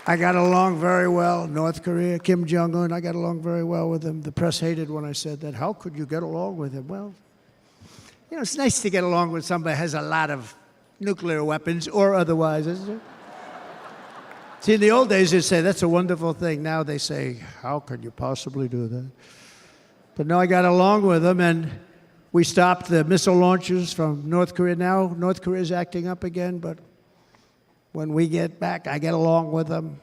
I got along very well. North Korea, Kim Jong-un, I got along very well with him. The press hated when I said that. How could you get along with him? Well, you know, it's nice to get along with somebody who has a lot of nuclear weapons or otherwise, isn't it? See, in the old days, they'd say, that's a wonderful thing. Now they say, how could you possibly do that? But no, I got along with him, and we stopped the missile launches from North Korea. Now North Korea is acting up again, but when we get back, I get along with him.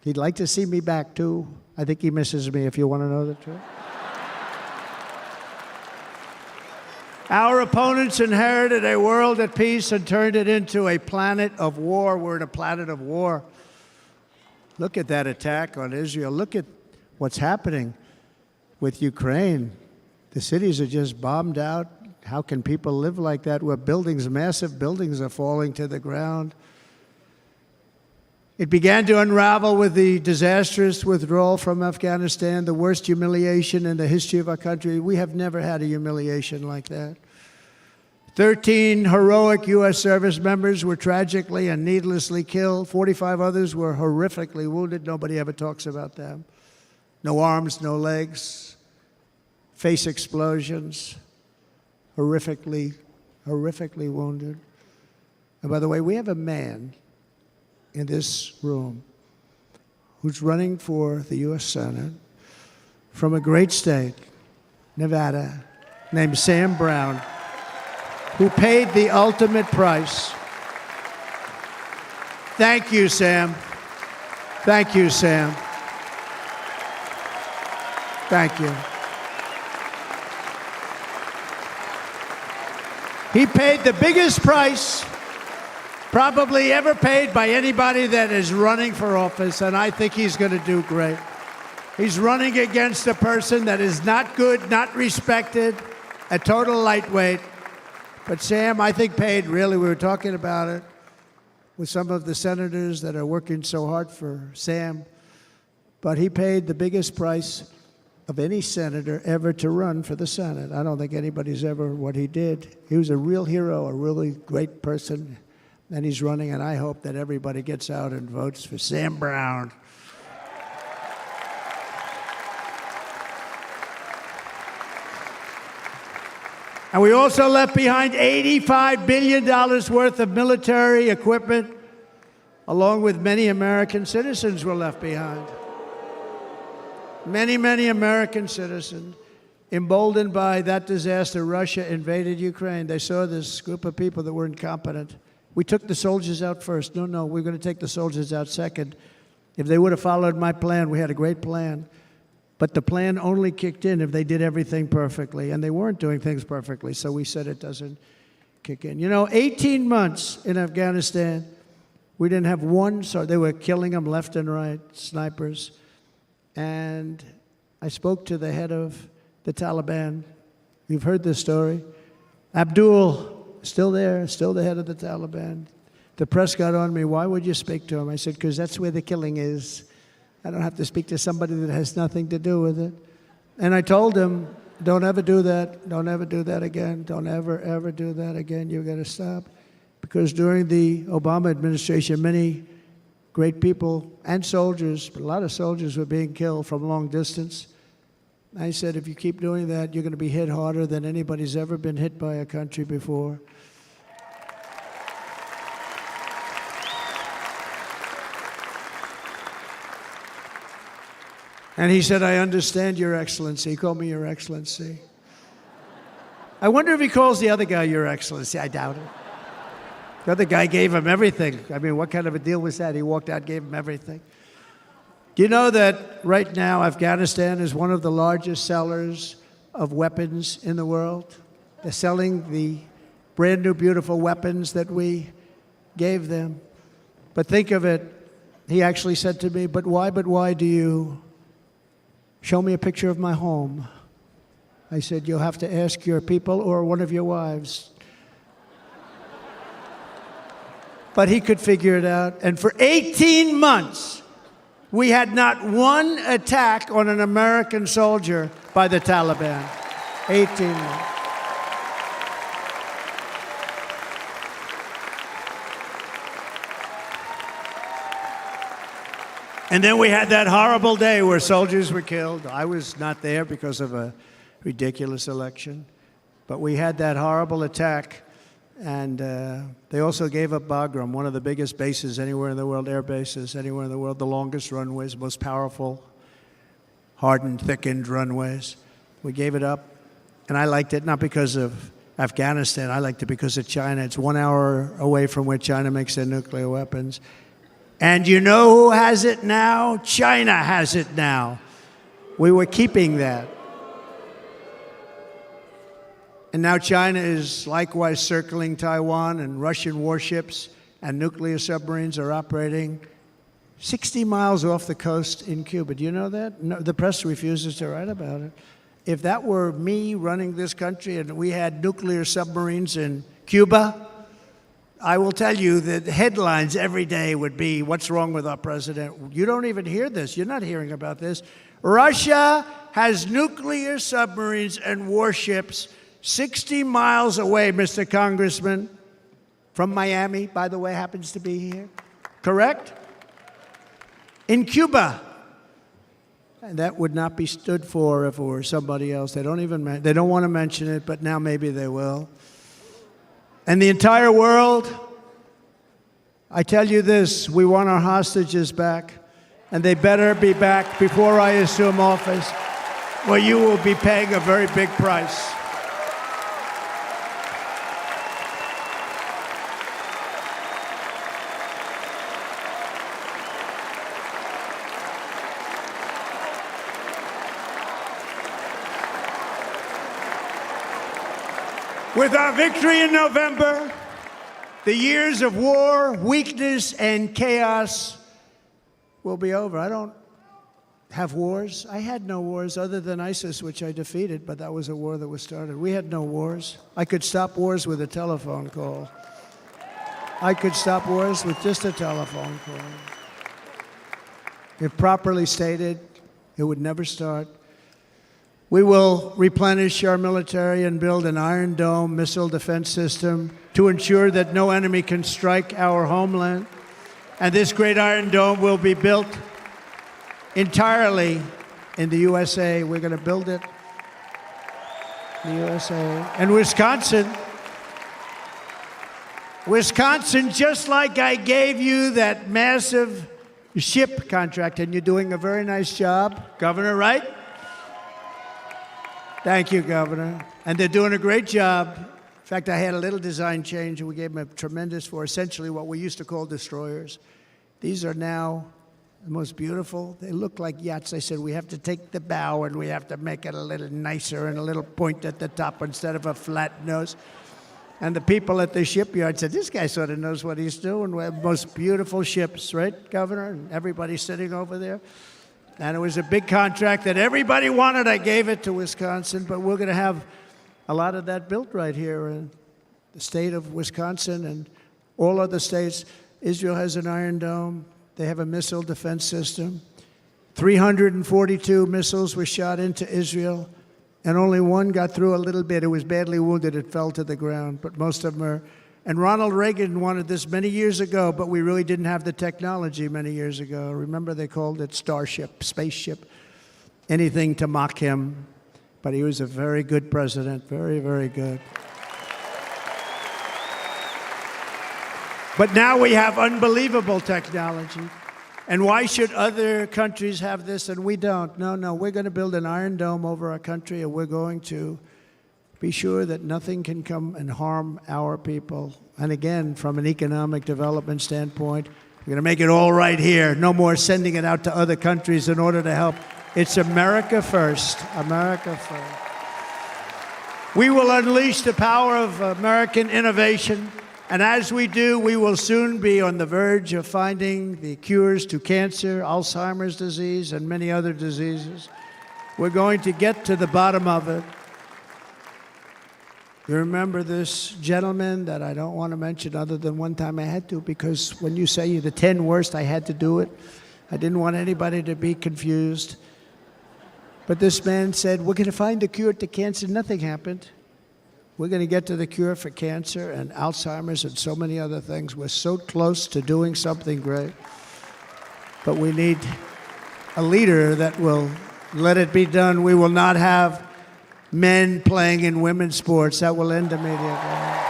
He'd like to see me back, too. I think he misses me, if you want to know the truth. Our opponents inherited a world at peace and turned it into a planet of war. We're in a planet of war. Look at that attack on Israel. Look at what's happening with Ukraine. The cities are just bombed out. How can people live like that where buildings, massive buildings, are falling to the ground? It began to unravel with the disastrous withdrawal from Afghanistan, the worst humiliation in the history of our country. We have never had a humiliation like that. 13 heroic U.S. service members were tragically and needlessly killed. 45 others were horrifically wounded. Nobody ever talks about them. No arms, no legs, face explosions, horrifically wounded. And by the way, we have a man in this room who's running for the U.S. Senate from a great state, Nevada, named Sam Brown, who paid the ultimate price. Thank you, Sam. Thank you, Sam. Thank you. He paid the biggest price probably ever paid by anybody that is running for office, and I think he's going to do great. He's running against a person that is not good, not respected, a total lightweight. But Sam, I think, paid, really, we were talking about it with some of the senators that are working so hard for Sam, but he paid the biggest price of any senator ever to run for the Senate. I don't think anybody's ever what he did. He was a real hero, a really great person. And he's running, and I hope that everybody gets out and votes for Sam Brown. And we also left behind $85 billion worth of military equipment, along with many American citizens were left behind. Many, many American citizens. Emboldened by that disaster, Russia invaded Ukraine. They saw this group of people that were incompetent. We took the soldiers out first. No, we're going to take the soldiers out second. If they would have followed my plan, we had a great plan. But the plan only kicked in if they did everything perfectly. And they weren't doing things perfectly, so we said it doesn't kick in. You know, 18 months in Afghanistan, we didn't have one, so they were killing them left and right, snipers. And I spoke to the head of the Taliban. You've heard this story. Abdul, still there, still the head of the Taliban. The press got on me, why would you speak to him? I said, because that's where the killing is. I don't have to speak to somebody that has nothing to do with it. And I told him, don't ever do that. Don't ever do that again. Don't ever, ever do that again. You've got to stop. Because during the Obama administration, many great people and soldiers, but a lot of soldiers were being killed from long distance. I said, if you keep doing that, you're going to be hit harder than anybody's ever been hit by a country before. And he said, I understand, Your Excellency. He called me Your Excellency. I wonder if he calls the other guy Your Excellency. I doubt it. The other guy gave him everything. I mean, what kind of a deal was that? He walked out, gave him everything. Do you know that right now Afghanistan is one of the largest sellers of weapons in the world? They're selling the brand new, beautiful weapons that we gave them. But think of it, he actually said to me, but why do you show me a picture of my home? I said, you'll have to ask your people or one of your wives. But he could figure it out. And for 18 months, we had not one attack on an American soldier by the Taliban. 18 months. And then we had that horrible day where soldiers were killed. I was not there because of a ridiculous election. But we had that horrible attack. And they also gave up Bagram, one of the biggest bases anywhere in the world, air bases anywhere in the world, the longest runways, most powerful, hardened, thickened runways. We gave it up. And I liked it not because of Afghanistan. I liked it because of China. It's 1 hour away from where China makes their nuclear weapons. And you know who has it now? China has it now. We were keeping that. And now China is likewise circling Taiwan, and Russian warships and nuclear submarines are operating 60 miles off the coast in Cuba. Do you know that? No, the press refuses to write about it. If that were me running this country and we had nuclear submarines in Cuba, I will tell you that headlines every day would be, what's wrong with our president? You don't even hear this. You're not hearing about this. Russia has nuclear submarines and warships 60 miles away, Mr. Congressman, from Miami, by the way, happens to be here. Correct? In Cuba. And that would not be stood for if it were somebody else. They don't want to mention it, but now maybe they will. And the entire world, I tell you this, we want our hostages back, and they better be back before I assume office, or you will be paying a very big price. With our victory in November, the years of war, weakness, and chaos will be over. I don't have wars. I had no wars other than ISIS, which I defeated, but that was a war that was started. We had no wars. I could stop wars with a telephone call. I could stop wars with just a telephone call. If properly stated, it would never start. We will replenish our military and build an Iron Dome missile defense system to ensure that no enemy can strike our homeland. And this great Iron Dome will be built entirely in the USA. We're going to build it in the USA. And Wisconsin, just like I gave you that massive ship contract, and you're doing a very nice job, Governor, right? Thank you, Governor. And they're doing a great job. In fact, I had a little design change, and we gave them a tremendous for essentially what we used to call destroyers. These are now the most beautiful. They look like yachts. I said, we have to take the bow, and we have to make it a little nicer and a little point at the top instead of a flat nose. And the people at the shipyard said, this guy sort of knows what he's doing. We have the most beautiful ships, right, Governor? And everybody's sitting over there. And it was a big contract that everybody wanted. I gave it to Wisconsin, but we're going to have a lot of that built right here in the state of Wisconsin. And All other states, Israel has an Iron Dome. They have a missile defense system. 342 missiles were shot into Israel, and only one got through a little bit. It was badly wounded. It fell to the ground, but most of them are. And Ronald Reagan wanted this many years ago, but we really didn't have the technology many years ago. Remember, they called it Starship, spaceship, anything to mock him. But he was a very good president, very, very good. But now we have unbelievable technology. And why should other countries have this and we don't? No, we're going to build an Iron Dome over our country, and we're going to be sure that nothing can come and harm our people. And again, from an economic development standpoint, we're going to make it all right here. No more sending it out to other countries in order to help. It's America first. America first. We will unleash the power of American innovation. And as we do, we will soon be on the verge of finding the cures to cancer, Alzheimer's disease, and many other diseases. We're going to get to the bottom of it. You remember this gentleman that I don't want to mention other than one time I had to, because when you say the 10 worst, I had to do it. I didn't want anybody to be confused. But this man said, we're going to find the cure to cancer. Nothing happened. We're going to get to the cure for cancer and Alzheimer's and so many other things. We're so close to doing something great. But we need a leader that will let it be done. We will not have men playing in women's sports. That will end immediately.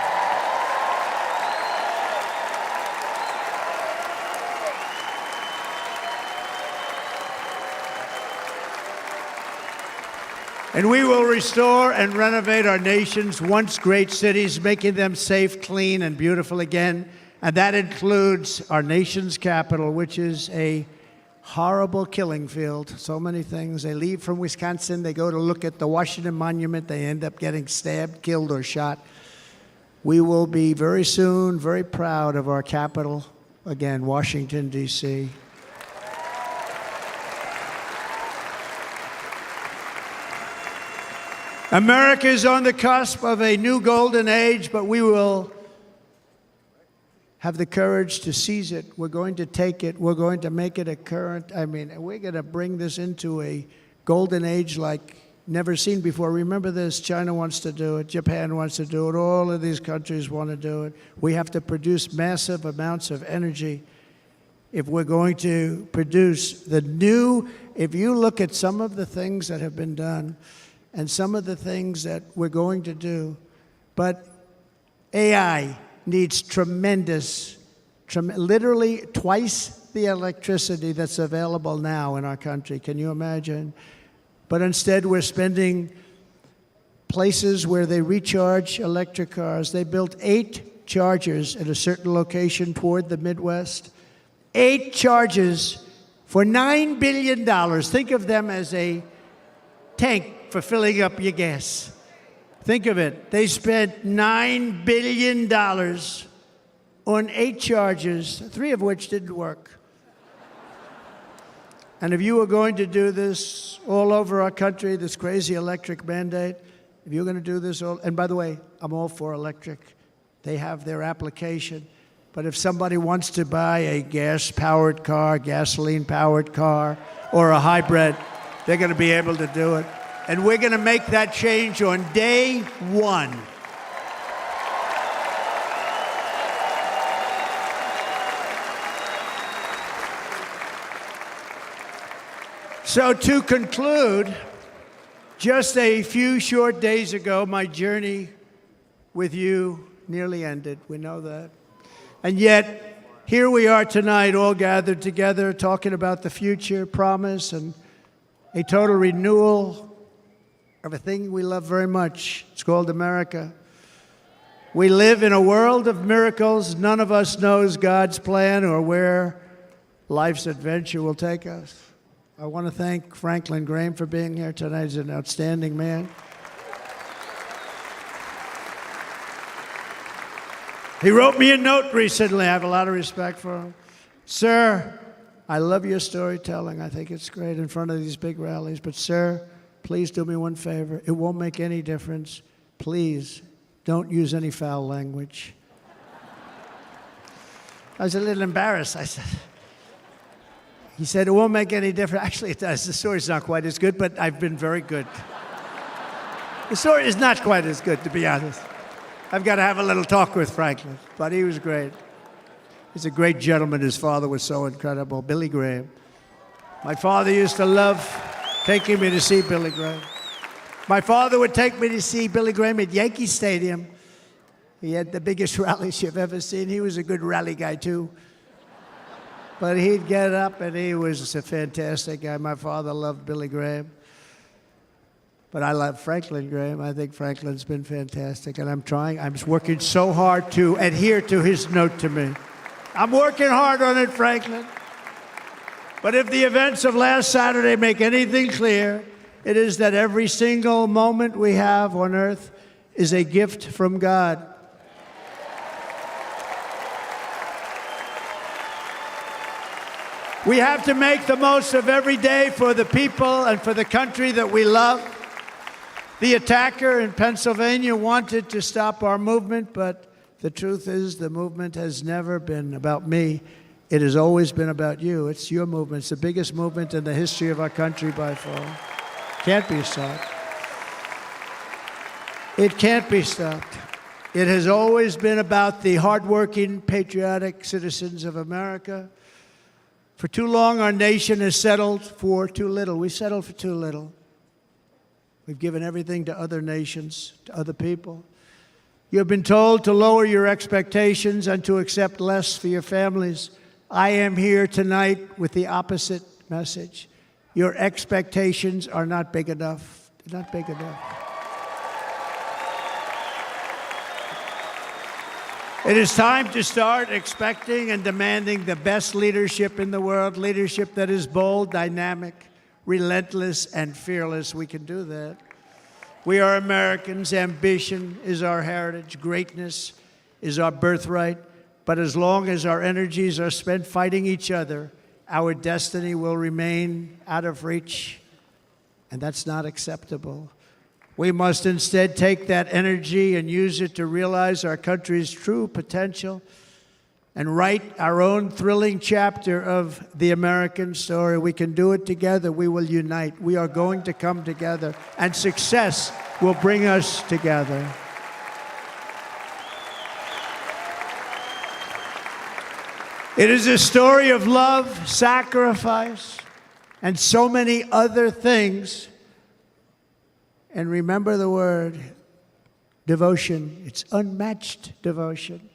And we will restore and renovate our nation's once great cities, making them safe, clean, and beautiful again. And that includes our nation's capital, which is a horrible killing field. So many things. They leave from Wisconsin, they go to look at the Washington Monument, they end up getting stabbed, killed, or shot. We will be very soon very proud of our capital, again, Washington, D.C. America is on the cusp of a new golden age, but we will have the courage to seize it. We're going to take it. We're going to make it a current. We're going to bring this into a golden age like never seen before. Remember this, China wants to do it. Japan wants to do it. All of these countries want to do it. We have to produce massive amounts of energy if we're going to produce the new. If you look at some of the things that have been done, and some of the things that we're going to do. But AI needs literally twice the electricity that's available now in our country. Can you imagine? But instead, we're spending places where they recharge electric cars. They built 8 chargers at a certain location toward the Midwest. 8 chargers for $9 billion. Think of them as a tank for filling up your gas. Think of it. They spent $9 billion on 8 chargers, 3 of which didn't work. And if you were going to do this all over our country, this crazy electric mandate, if you're going to do this and by the way, I'm all for electric. They have their application. But if somebody wants to buy a gas-powered car, gasoline-powered car, or a hybrid, they're going to be able to do it. And we're going to make that change on day 1. So to conclude, just a few short days ago, my journey with you nearly ended. We know that. And yet, here we are tonight, all gathered together, talking about the future, promise, and a total renewal of a thing we love very much. It's called America. We live in a world of miracles. None of us knows God's plan or where life's adventure will take us. I want to thank Franklin Graham for being here tonight. He's an outstanding man. He wrote me a note recently. I have a lot of respect for him. Sir, I love your storytelling. I think it's great in front of these big rallies. But sir, please do me one favor. It won't make any difference. Please don't use any foul language. I was a little embarrassed. He said, it won't make any difference. Actually, it does. The story's not quite as good, but I've been very good. The story is not quite as good, to be honest. I've got to have a little talk with Franklin, but he was great. He's a great gentleman. His father was so incredible, Billy Graham. My father used to love taking me to see Billy Graham. My father would take me to see Billy Graham at Yankee Stadium. He had the biggest rallies you've ever seen. He was a good rally guy, too. But he'd get up, and he was a fantastic guy. My father loved Billy Graham. But I love Franklin Graham. I think Franklin's been fantastic, and I'm working so hard to adhere to his note to me. I'm working hard on it, Franklin. But if the events of last Saturday make anything clear, it is that every single moment we have on earth is a gift from God. We have to make the most of every day for the people and for the country that we love. The attacker in Pennsylvania wanted to stop our movement, but the truth is the movement has never been about me. It has always been about you. It's your movement. It's the biggest movement in the history of our country by far. Can't be stopped. It can't be stopped. It has always been about the hardworking, patriotic citizens of America. For too long, our nation has settled for too little. We settled for too little. We've given everything to other nations, to other people. You have been told to lower your expectations and to accept less for your families. I am here tonight with the opposite message. Your expectations are not big enough. They're not big enough. It is time to start expecting and demanding the best leadership in the world, leadership that is bold, dynamic, relentless, and fearless. We can do that. We are Americans. Ambition is our heritage. Greatness is our birthright. But as long as our energies are spent fighting each other, our destiny will remain out of reach, and that's not acceptable. We must instead take that energy and use it to realize our country's true potential and write our own thrilling chapter of the American story. We can do it together. We will unite. We are going to come together, and success will bring us together. It is a story of love, sacrifice, and so many other things. And remember the word, devotion. It's unmatched devotion.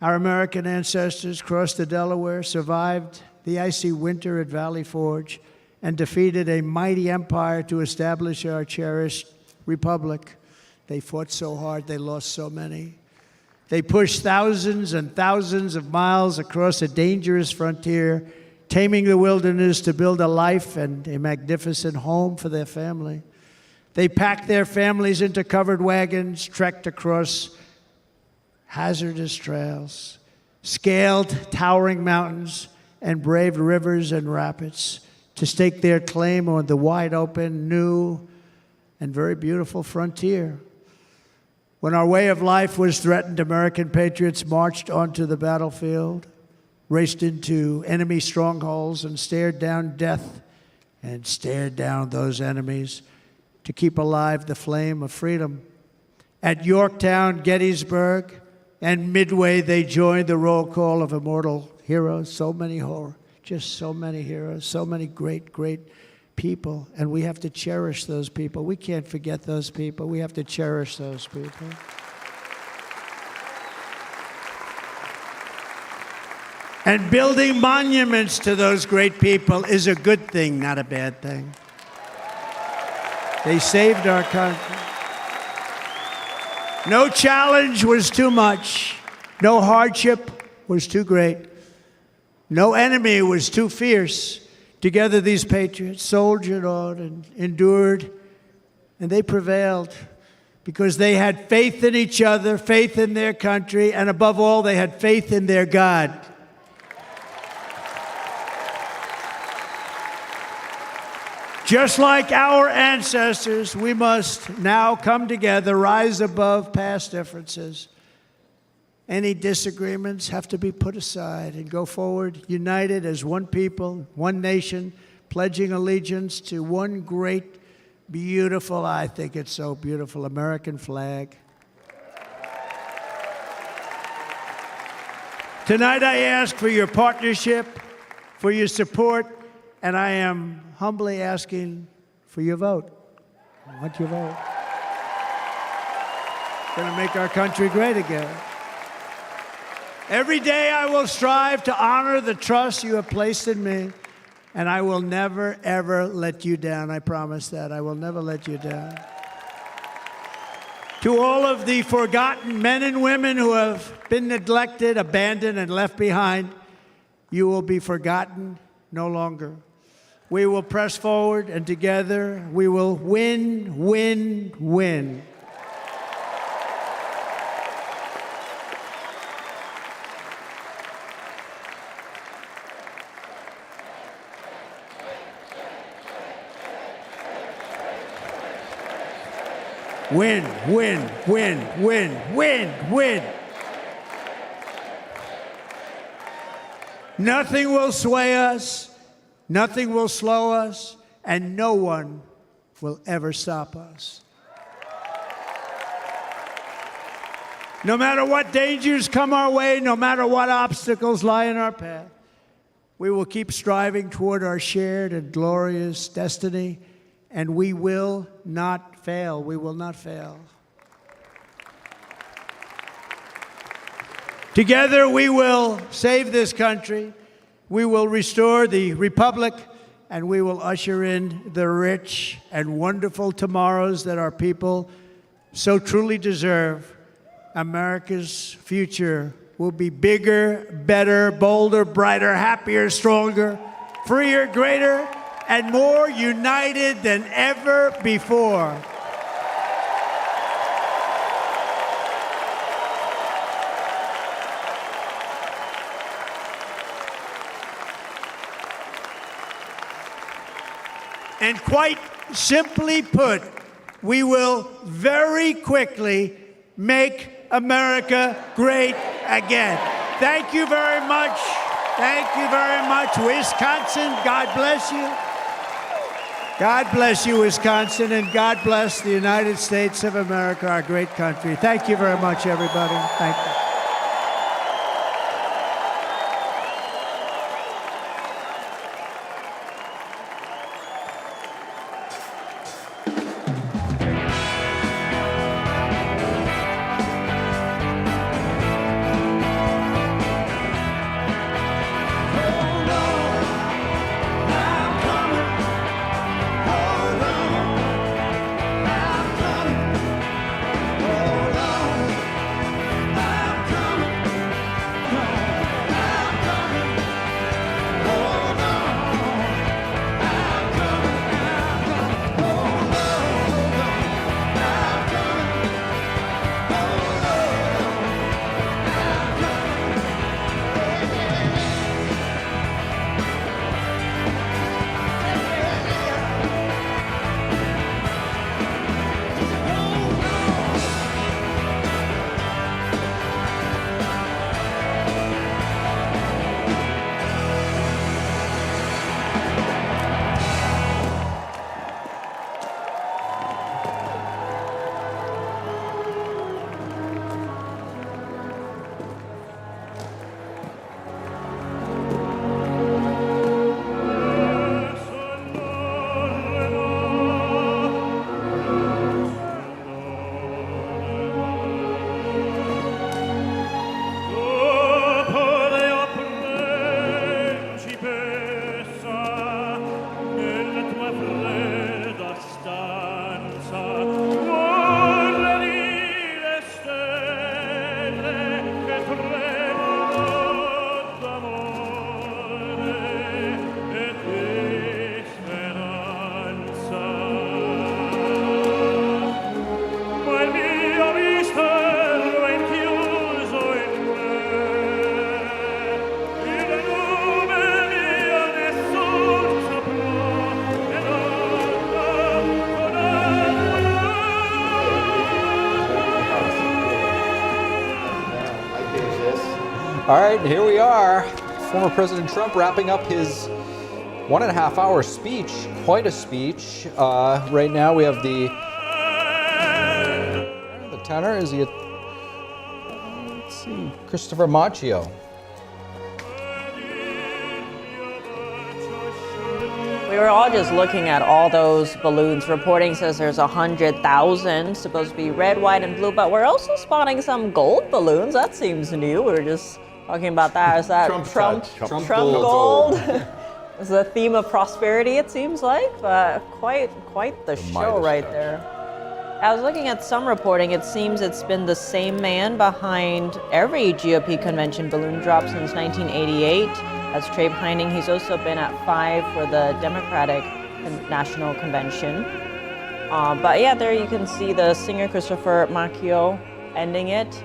Our American ancestors crossed the Delaware, survived the icy winter at Valley Forge, and defeated a mighty empire to establish our cherished republic. They fought so hard, they lost so many. They pushed thousands and thousands of miles across a dangerous frontier, taming the wilderness to build a life and a magnificent home for their family. They packed their families into covered wagons, trekked across hazardous trails, scaled towering mountains, and braved rivers and rapids to stake their claim on the wide open, new, and very beautiful frontier. When our way of life was threatened, American patriots marched onto the battlefield, raced into enemy strongholds, and stared down death and stared down those enemies to keep alive the flame of freedom. At Yorktown, Gettysburg, and Midway, they joined the roll call of immortal heroes. So many just so many heroes, so many great, great people. And we have to cherish those people. We can't forget those people. We have to cherish those people. And building monuments to those great people is a good thing, not a bad thing. They saved our country. No challenge was too much. No hardship was too great. No enemy was too fierce. Together, these patriots soldiered on and endured, and they prevailed because they had faith in each other, faith in their country, and above all, they had faith in their God. Just like our ancestors, we must now come together, rise above past differences, Any disagreements have to be put aside and go forward, united as one people, one nation, pledging allegiance to one great, beautiful, I think it's so beautiful, American flag. Tonight I ask for your partnership, for your support, and I am humbly asking for your vote. I want your vote. It's going to make our country great again. Every day I will strive to honor the trust you have placed in me, and I will never, ever let you down. I promise that. I will never let you down. To all of the forgotten men and women who have been neglected, abandoned, and left behind, you will be forgotten no longer. We will press forward, and together we will win, win, win. Win, win, win, win, win, win. Nothing will sway us, nothing will slow us, and no one will ever stop us. No matter what dangers come our way, no matter what obstacles lie in our path, we will keep striving toward our shared and glorious destiny, and we will not fail. We will not fail. Together we will save this country, we will restore the republic, and we will usher in the rich and wonderful tomorrows that our people so truly deserve. America's future will be bigger, better, bolder, brighter, happier, stronger, freer, greater, and more united than ever before. And quite simply put, we will very quickly make America great again. Thank you very much. Thank you very much, Wisconsin. God bless you. God bless you, Wisconsin, and God bless the United States of America, our great country. Thank you very much, everybody. Thank you. I'm All right, here we are. Former President Trump wrapping up his 1.5-hour speech. Quite a speech. Right now we have the tenor. Is he at, let's see, Christopher Macchio. We were all just looking at all those balloons. Reporting says there's 100,000, supposed to be red, white, and blue, but we're also spotting some gold balloons. That seems new. We were just talking about that. Is that Trump gold? It's the theme of prosperity, it seems like. Quite the show right there. I was looking at some reporting. It seems it's been the same man behind every GOP convention balloon drop since 1988. As Trabe Heining, he's also been at 5 for the Democratic National Convention. But yeah, there you can see the singer Christopher Macchio ending it.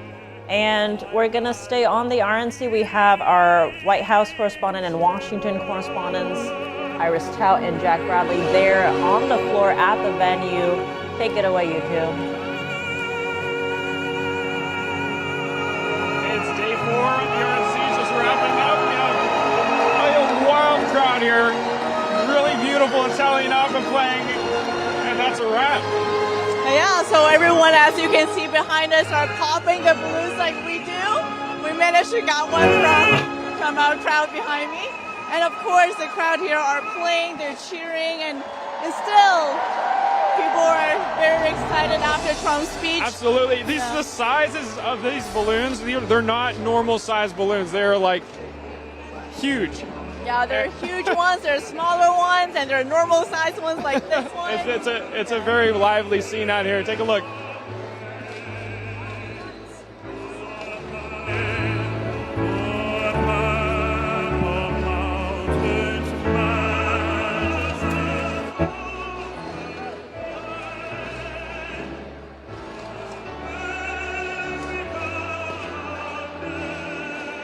And we're gonna stay on the RNC. We have our White House correspondent and Washington correspondents, Iris Tout and Jack Bradley, there on the floor at the venue. Take it away, you two. It's day 4 of the RNC, just wrapping up. A wild crowd here. Really beautiful Italian opera playing, and that's a wrap. Yeah, so everyone, as you can see behind us, are popping the balloons like we do. We managed to get one from our crowd behind me. And of course, the crowd here are playing, they're cheering, and still, people are very excited after Trump's speech. Absolutely. The sizes of these balloons, they're not normal size balloons. They're like huge. Yeah, there are huge ones, there are smaller ones, and there are normal sized ones like this one. It's a very lively scene out here. Take a look.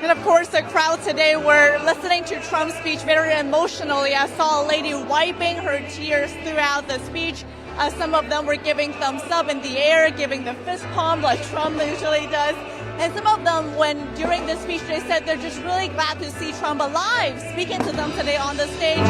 And of course, the crowd today were listening to Trump's speech very emotionally. I saw a lady wiping her tears throughout the speech. Some of them were giving thumbs up in the air, giving the fist pump like Trump usually does. And some of them, during the speech, they said they're just really glad to see Trump alive. Speaking to them today on the stage.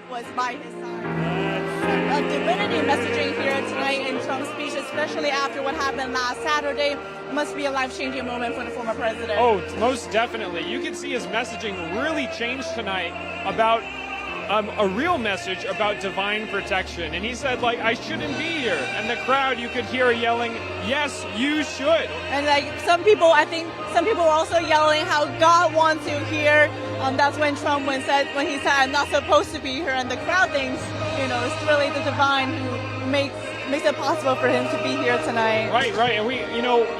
Was by his side. Divinity messaging here tonight in Trump's speech, especially after what happened last Saturday, must be a life-changing moment for the former president. Oh, most definitely. You can see his messaging really changed tonight about a real message about divine protection. And he said, like, I shouldn't be here. And the crowd, you could hear yelling, yes, you should. And I think some people were also yelling how God wants you here. That's when Trump when he said, I'm not supposed to be here. And the crowd thinks, it's really the divine who makes it possible for him to be here tonight. Right. And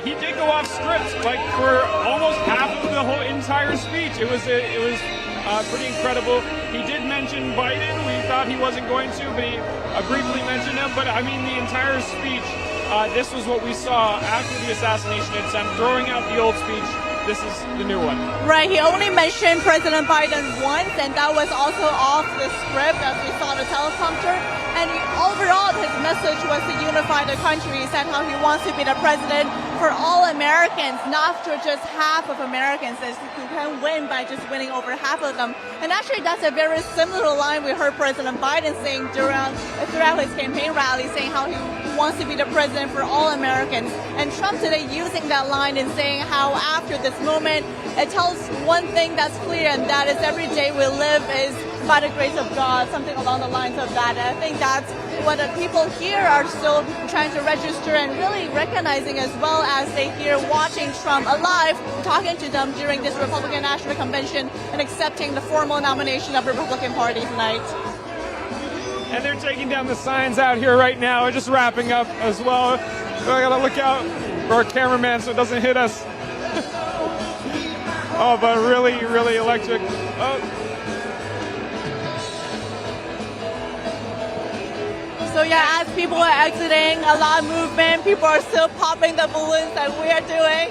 he did go off script, like for almost half of the whole entire speech. It was pretty incredible. He did mention Biden. We thought he wasn't going to, but he briefly mentioned him. But I mean, the entire speech, this was what we saw after the assassination attempt, throwing out the old speech. This is the new one. Right, he only mentioned President Biden once, and that was also off the script as we saw the teleprompter. And overall, his message was to unify the country. He said how he wants to be the president for all Americans, not for just half of Americans. That he can win by just winning over half of them. And actually, that's a very similar line we heard President Biden saying throughout his campaign rally, saying how he wants to be the president for all Americans. And Trump today using that line and saying how after this moment, it tells one thing that's clear, and that is every day we live is by the grace of God, something along the lines of that. And I think that's what the people here are still trying to register and really recognizing, as well as they hear watching Trump alive, talking to them during this Republican National Convention and accepting the formal nomination of the Republican Party tonight. And they're taking down the signs out here right now. We're just wrapping up as well. So I gotta look out for our cameraman so it doesn't hit us. Oh, but really, really electric. So yeah, as people are exiting, a lot of movement. People are still popping the balloons that we are doing.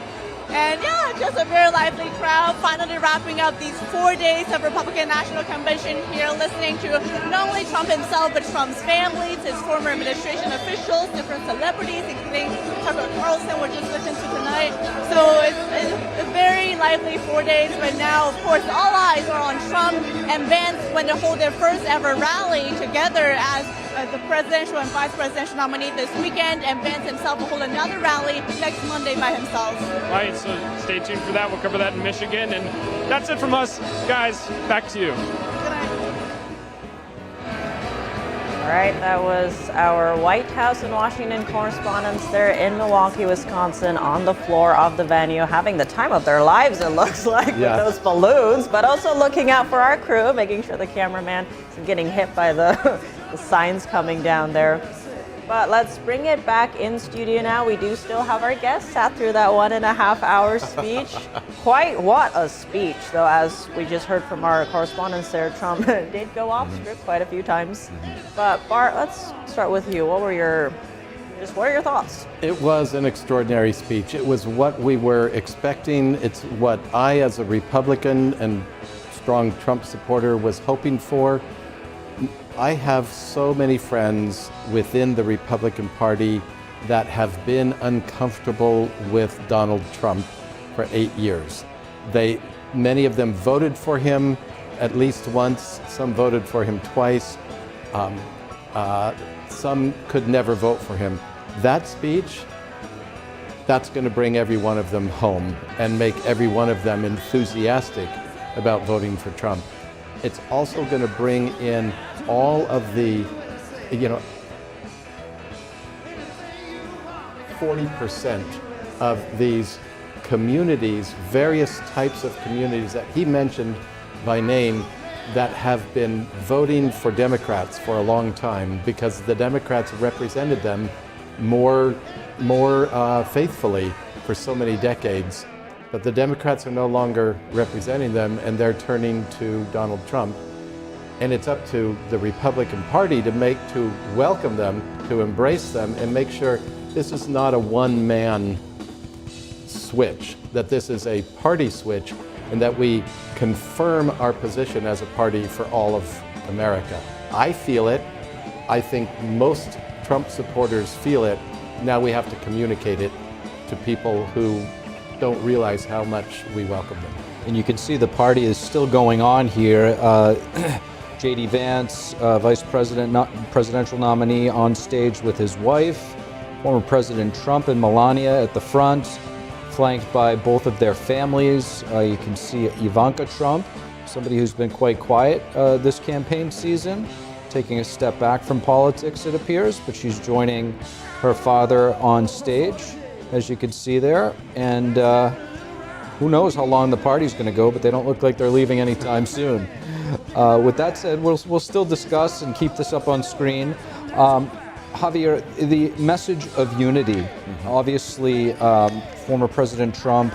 And yeah, just a very lively crowd. Finally wrapping up these 4 days of Republican National Convention here, listening to not only Trump himself, but Trump's families, his former administration officials, different celebrities, including Tucker Carlson, we're just listening to tonight. So it's a very lively 4 days. But now, of course, all eyes are on Trump and Vance when they hold their first ever rally together as the presidential and vice presidential nominee this weekend, and Vance himself will hold another rally next Monday by himself. All right, so stay tuned for that. We'll cover that in Michigan. And that's it from us. Guys, back to you. All right, that was our White House and Washington correspondents there in Milwaukee, Wisconsin, on the floor of the venue, having the time of their lives, it looks like, with those balloons, but also looking out for our crew, making sure the cameraman isn't getting hit by the signs coming down there. But let's bring it back in studio now. We do still have our guests sat through that 1.5 hour speech. Quite what a speech, though, as we just heard from our correspondents there. Trump did go off script quite a few times. But Bart, let's start with you. What are your thoughts? It was an extraordinary speech. It was what we were expecting. It's what I, as a Republican and strong Trump supporter, was hoping for. I have so many friends within the Republican Party that have been uncomfortable with Donald Trump for 8 years. Many of them voted for him at least once, some voted for him twice, some could never vote for him. That speech, that's going to bring every one of them home and make every one of them enthusiastic about voting for Trump. It's also going to bring in all of the, 40% of these communities, various types of communities that he mentioned by name, that have been voting for Democrats for a long time because the Democrats represented them more faithfully for so many decades. But the Democrats are no longer representing them, and they're turning to Donald Trump. And it's up to the Republican Party to welcome them, to embrace them, and make sure this is not a one-man switch, that this is a party switch, and that we confirm our position as a party for all of America. I feel it. I think most Trump supporters feel it. Now we have to communicate it to people who don't realize how much we welcome them. And you can see the party is still going on here. J.D. Vance, presidential nominee, on stage with his wife. Former President Trump and Melania at the front, flanked by both of their families. You can see Ivanka Trump, somebody who's been quite quiet this campaign season, taking a step back from politics, it appears, but she's joining her father on stage, as you can see there. And who knows how long the party's going to go, but they don't look like they're leaving anytime soon. With that said, we'll still discuss and keep this up on screen. Javier, the message of unity. Obviously, former President Trump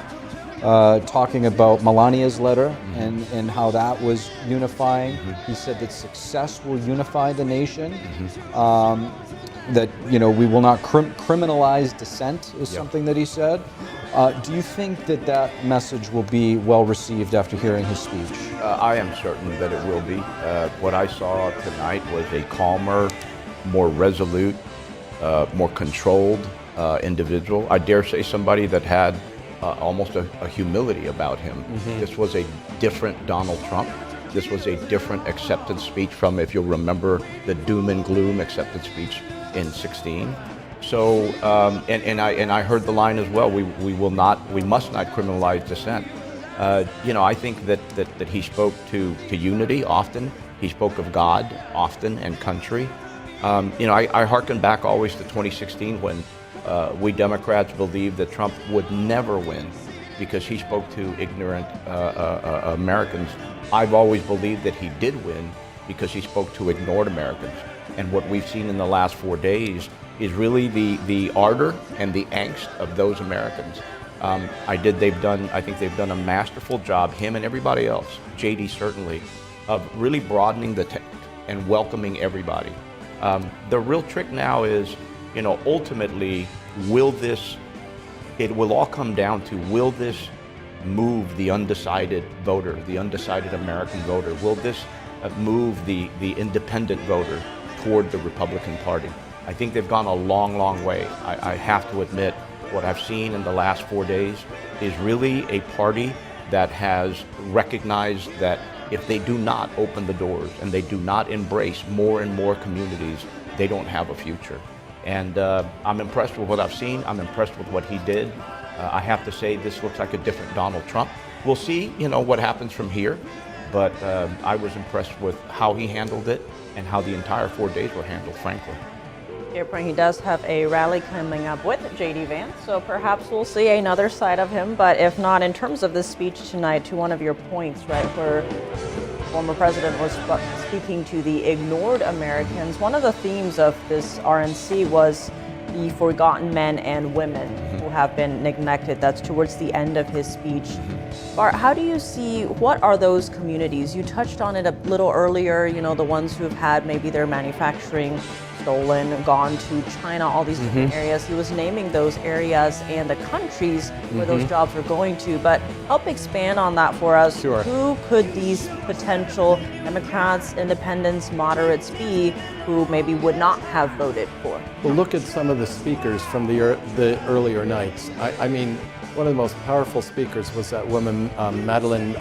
talking about Melania's letter and how that was unifying. He said that success will unify the nation. That we will not criminalize dissent is something that he said. Do you think that message will be well received after hearing his speech? I am certain that it will be. What I saw tonight was a calmer, more resolute, more controlled individual. I dare say somebody that had almost a humility about him. This was a different Donald Trump. This was a different acceptance speech from, if you'll remember, the doom and gloom acceptance speech in 2016. So, and I heard the line as well. We must not criminalize dissent. I think that he spoke to unity often. He spoke of God often and country. I hearken back always to 2016 when we Democrats believed that Trump would never win because he spoke to ignorant Americans. I've always believed that he did win because he spoke to ignored Americans. And what we've seen in the last 4 days is really the ardor and the angst of those Americans. I think they've done a masterful job, him and everybody else, JD certainly, of really broadening the tent and welcoming everybody. The real trick now is, ultimately, will this it will all come down to, will this move the undecided voter, the undecided American voter? Will this move the independent voter toward the Republican Party? I think they've gone a long, long way. I have to admit, what I've seen in the last 4 days is really a party that has recognized that if they do not open the doors and they do not embrace more and more communities, they don't have a future. And I'm impressed with what I've seen. I'm impressed with what he did. I have to say, this looks like a different Donald Trump. We'll see, what happens from here. But I was impressed with how he handled it and how the entire 4 days were handled, frankly. He does have a rally coming up with J.D. Vance, so perhaps we'll see another side of him. But if not, in terms of this speech tonight, to one of your points, right, where former president was speaking to the ignored Americans, one of the themes of this RNC was the forgotten men and women who have been neglected. That's towards the end of his speech. Bart, how do you see, what are those communities? You touched on it a little earlier, the ones who've had maybe their manufacturing stolen, gone to China, all these different areas. He was naming those areas and the countries where those jobs were going to, but help expand on that for us. Sure. Who could these potential Democrats, independents, moderates be who maybe would not have voted for? Well, look at some of the speakers from the earlier nights. I mean, one of the most powerful speakers was that woman, Madeleine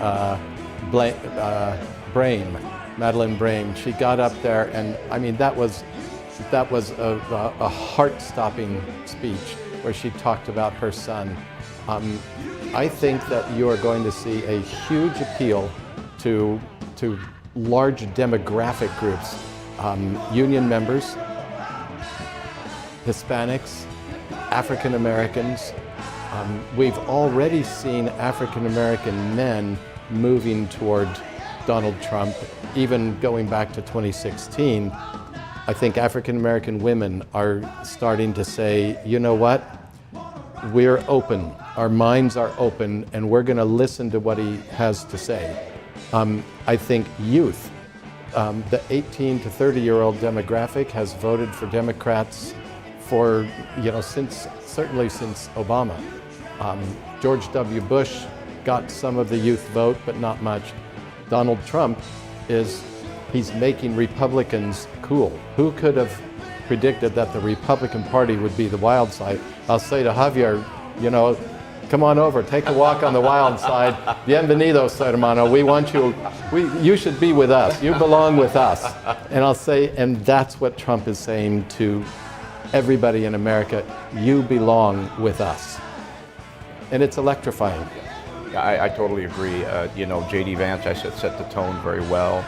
Brame. She got up there, and I mean, that was a heart-stopping speech where she talked about her son. I think that you are going to see a huge appeal to large demographic groups, union members, Hispanics, African Americans. We've already seen African American men moving toward Donald Trump, even going back to 2016. I think African American women are starting to say, you know what? We're open. Our minds are open, and we're going to listen to what he has to say. I think youth, the 18 to 30-year-old demographic has voted for Democrats for, certainly since Obama. George W. Bush got some of the youth vote, but not much. Donald Trump he's making Republicans cool. Who could have predicted that the Republican Party would be the wild side? I'll say to Javier, come on over, take a walk on the wild side. Bienvenido, ser hermano. We want you, you should be with us. You belong with us. And I'll say, and that's what Trump is saying to everybody in America, you belong with us. And it's electrifying. I totally agree. J.D. Vance, I said, set the tone very well.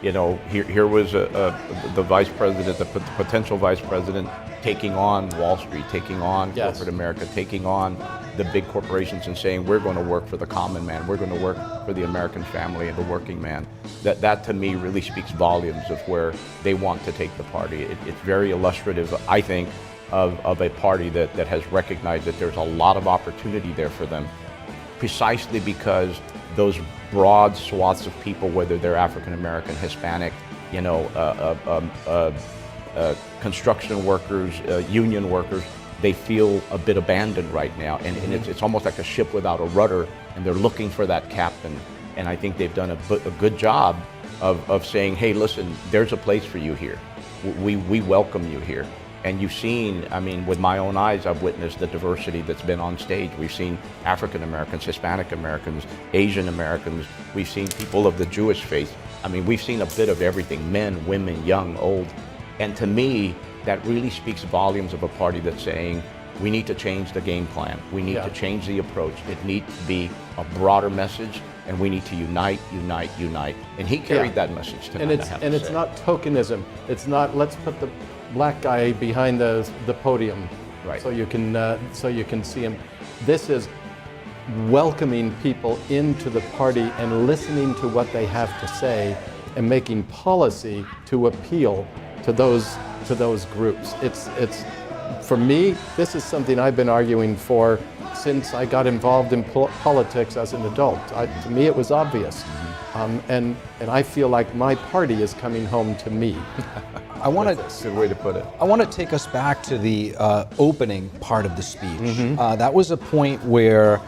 Here was the vice president, the potential vice president, taking on Wall Street, taking on corporate America, taking on the big corporations and saying, we're going to work for the common man, we're going to work for the American family and the working man. That to me really speaks volumes of where they want to take the party. It's very illustrative, I think, of a party that has recognized that there's a lot of opportunity there for them, precisely because those broad swaths of people, whether they're African American, Hispanic, construction workers, union workers, they feel a bit abandoned right now, and it's almost like a ship without a rudder, and they're looking for that captain. And I think they've done a good job of saying, hey, listen, there's a place for you here. We welcome you here. And you've seen, with my own eyes, I've witnessed the diversity that's been on stage. We've seen African Americans, Hispanic Americans, Asian Americans. We've seen people of the Jewish faith. We've seen a bit of everything, men, women, young, old. And to me, that really speaks volumes of a party that's saying, we need to change the game plan. We need to change the approach. It needs to be a broader message, and we need to unite, unite, unite. And he carried that message tonight. And it's not tokenism. It's not, let's put the black guy behind the podium, right, so you can see him. This is welcoming people into the party and listening to what they have to say and making policy to appeal to those groups. It's for me, this is something I've been arguing for since I got involved in politics as an adult. To me, it was obvious, and I feel like my party is coming home to me. I want to. That's a good way to put it. I want to take us back to the opening part of the speech. Mm-hmm. That was a point where,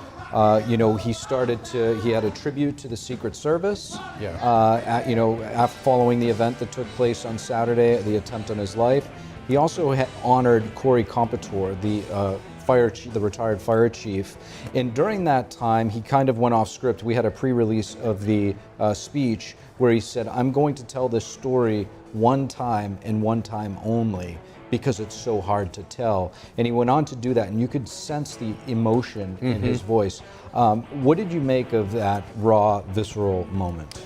he started to. He had a tribute to the Secret Service. Yeah. Following the event that took place on Saturday, the attempt on his life. He also had honored Corey Competore, the retired fire chief. And during that time, he kind of went off script. We had a pre-release of the speech where he said, "I'm going to tell this story one time and one time only because it's so hard to tell." And he went on to do that, and you could sense the emotion in his voice. What did you make of that raw, visceral moment?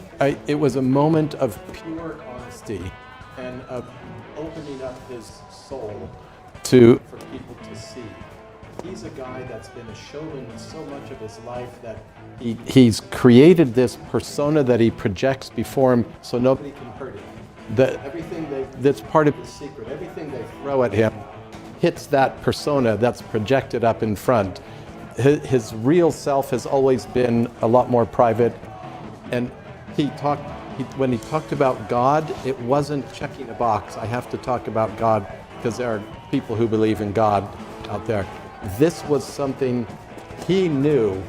It was a moment of pure honesty and of opening up his soul for people to see. He's a guy that's been a showman so much of his life that he's created this persona that he projects before him so nobody can hurt him. That's part of his secret. Everything they throw at him hits that persona that's projected up in front. His real self has always been a lot more private. And when he talked about God, it wasn't checking a box. I have to talk about God because there are people who believe in God out there. This was something he knew.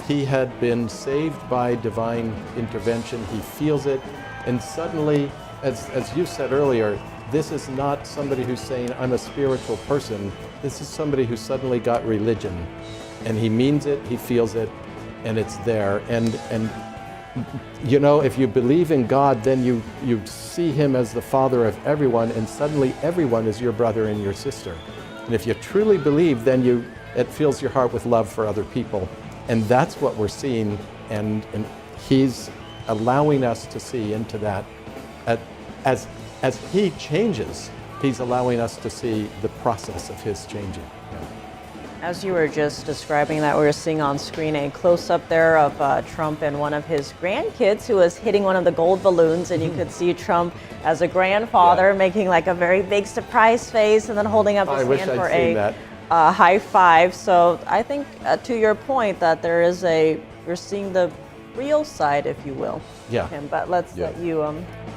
He had been saved by divine intervention. He feels it. And suddenly, as you said earlier, this is not somebody who's saying, "I'm a spiritual person." This is somebody who suddenly got religion. And he means it, he feels it, and it's there. And if you believe in God, then you see him as the father of everyone, and suddenly everyone is your brother and your sister. And if you truly believe, then it fills your heart with love for other people. And that's what we're seeing, and he's allowing us to see into that. As he changes, he's allowing us to see the process of his changing. As you were just describing that, we were seeing on screen a close-up there of Trump and one of his grandkids who was hitting one of the gold balloons, and you could see Trump as a grandfather making like a very big surprise face and then holding up his hand for a high five. So I think to your point that you're seeing the real side, if you will, of him. But let's let you...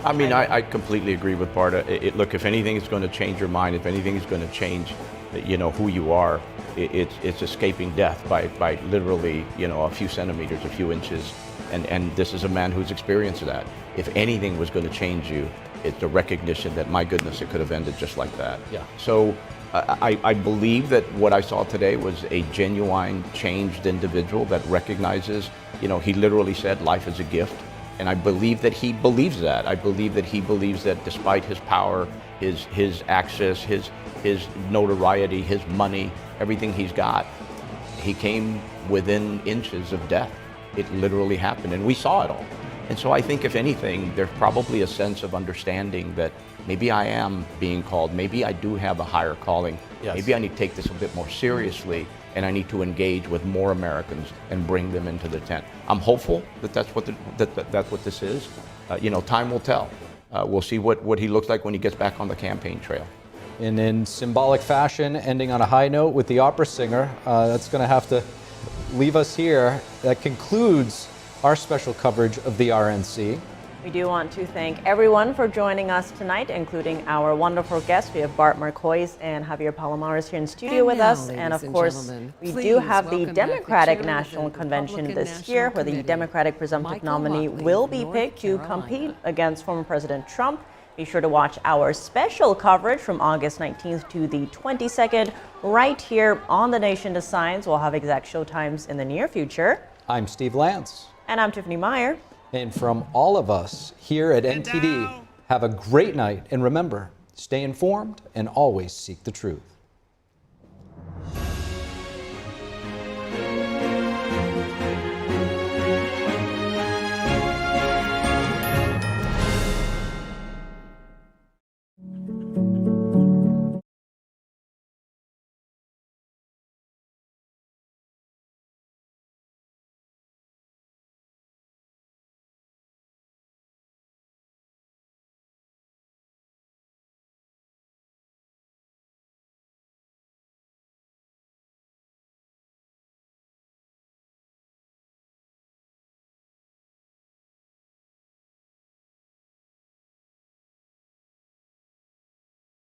I completely agree with Barta. Look, if anything is going to change your mind, if anything is going to change, who you are, it's escaping death by literally, a few centimeters, a few inches. And this is a man who's experienced that. If anything was going to change you, it's the recognition that, my goodness, it could have ended just like that. Yeah. So I believe that what I saw today was a genuine, changed individual that recognizes, he literally said life is a gift. And I believe that he believes that. I believe that he believes that despite his power, his access, his notoriety, his money, everything he's got, he came within inches of death. It literally happened, and we saw it all. And so I think, if anything, there's probably a sense of understanding that maybe I am being called, maybe I do have a higher calling, maybe I need to take this a bit more seriously, and I need to engage with more Americans and bring them into the tent. I'm hopeful that that's what this is. Time will tell. We'll see what he looks like when he gets back on the campaign trail. And in symbolic fashion, ending on a high note with the opera singer, that's going to have to leave us here. That concludes our special coverage of the RNC. We do want to thank everyone for joining us tonight, including our wonderful guests. We have Bart Marcois and Javier Palomares here in studio with us. And of course, we do have the Democratic National Convention this year, where the Democratic presumptive nominee will be picked to compete against former President Trump. Be sure to watch our special coverage from August 19th to the 22nd right here on The Nation Decides. We'll have exact show times in the near future. I'm Steve Lance. And I'm Tiffany Meier. And from all of us here at NTD, have a great night. And remember, stay informed and always seek the truth.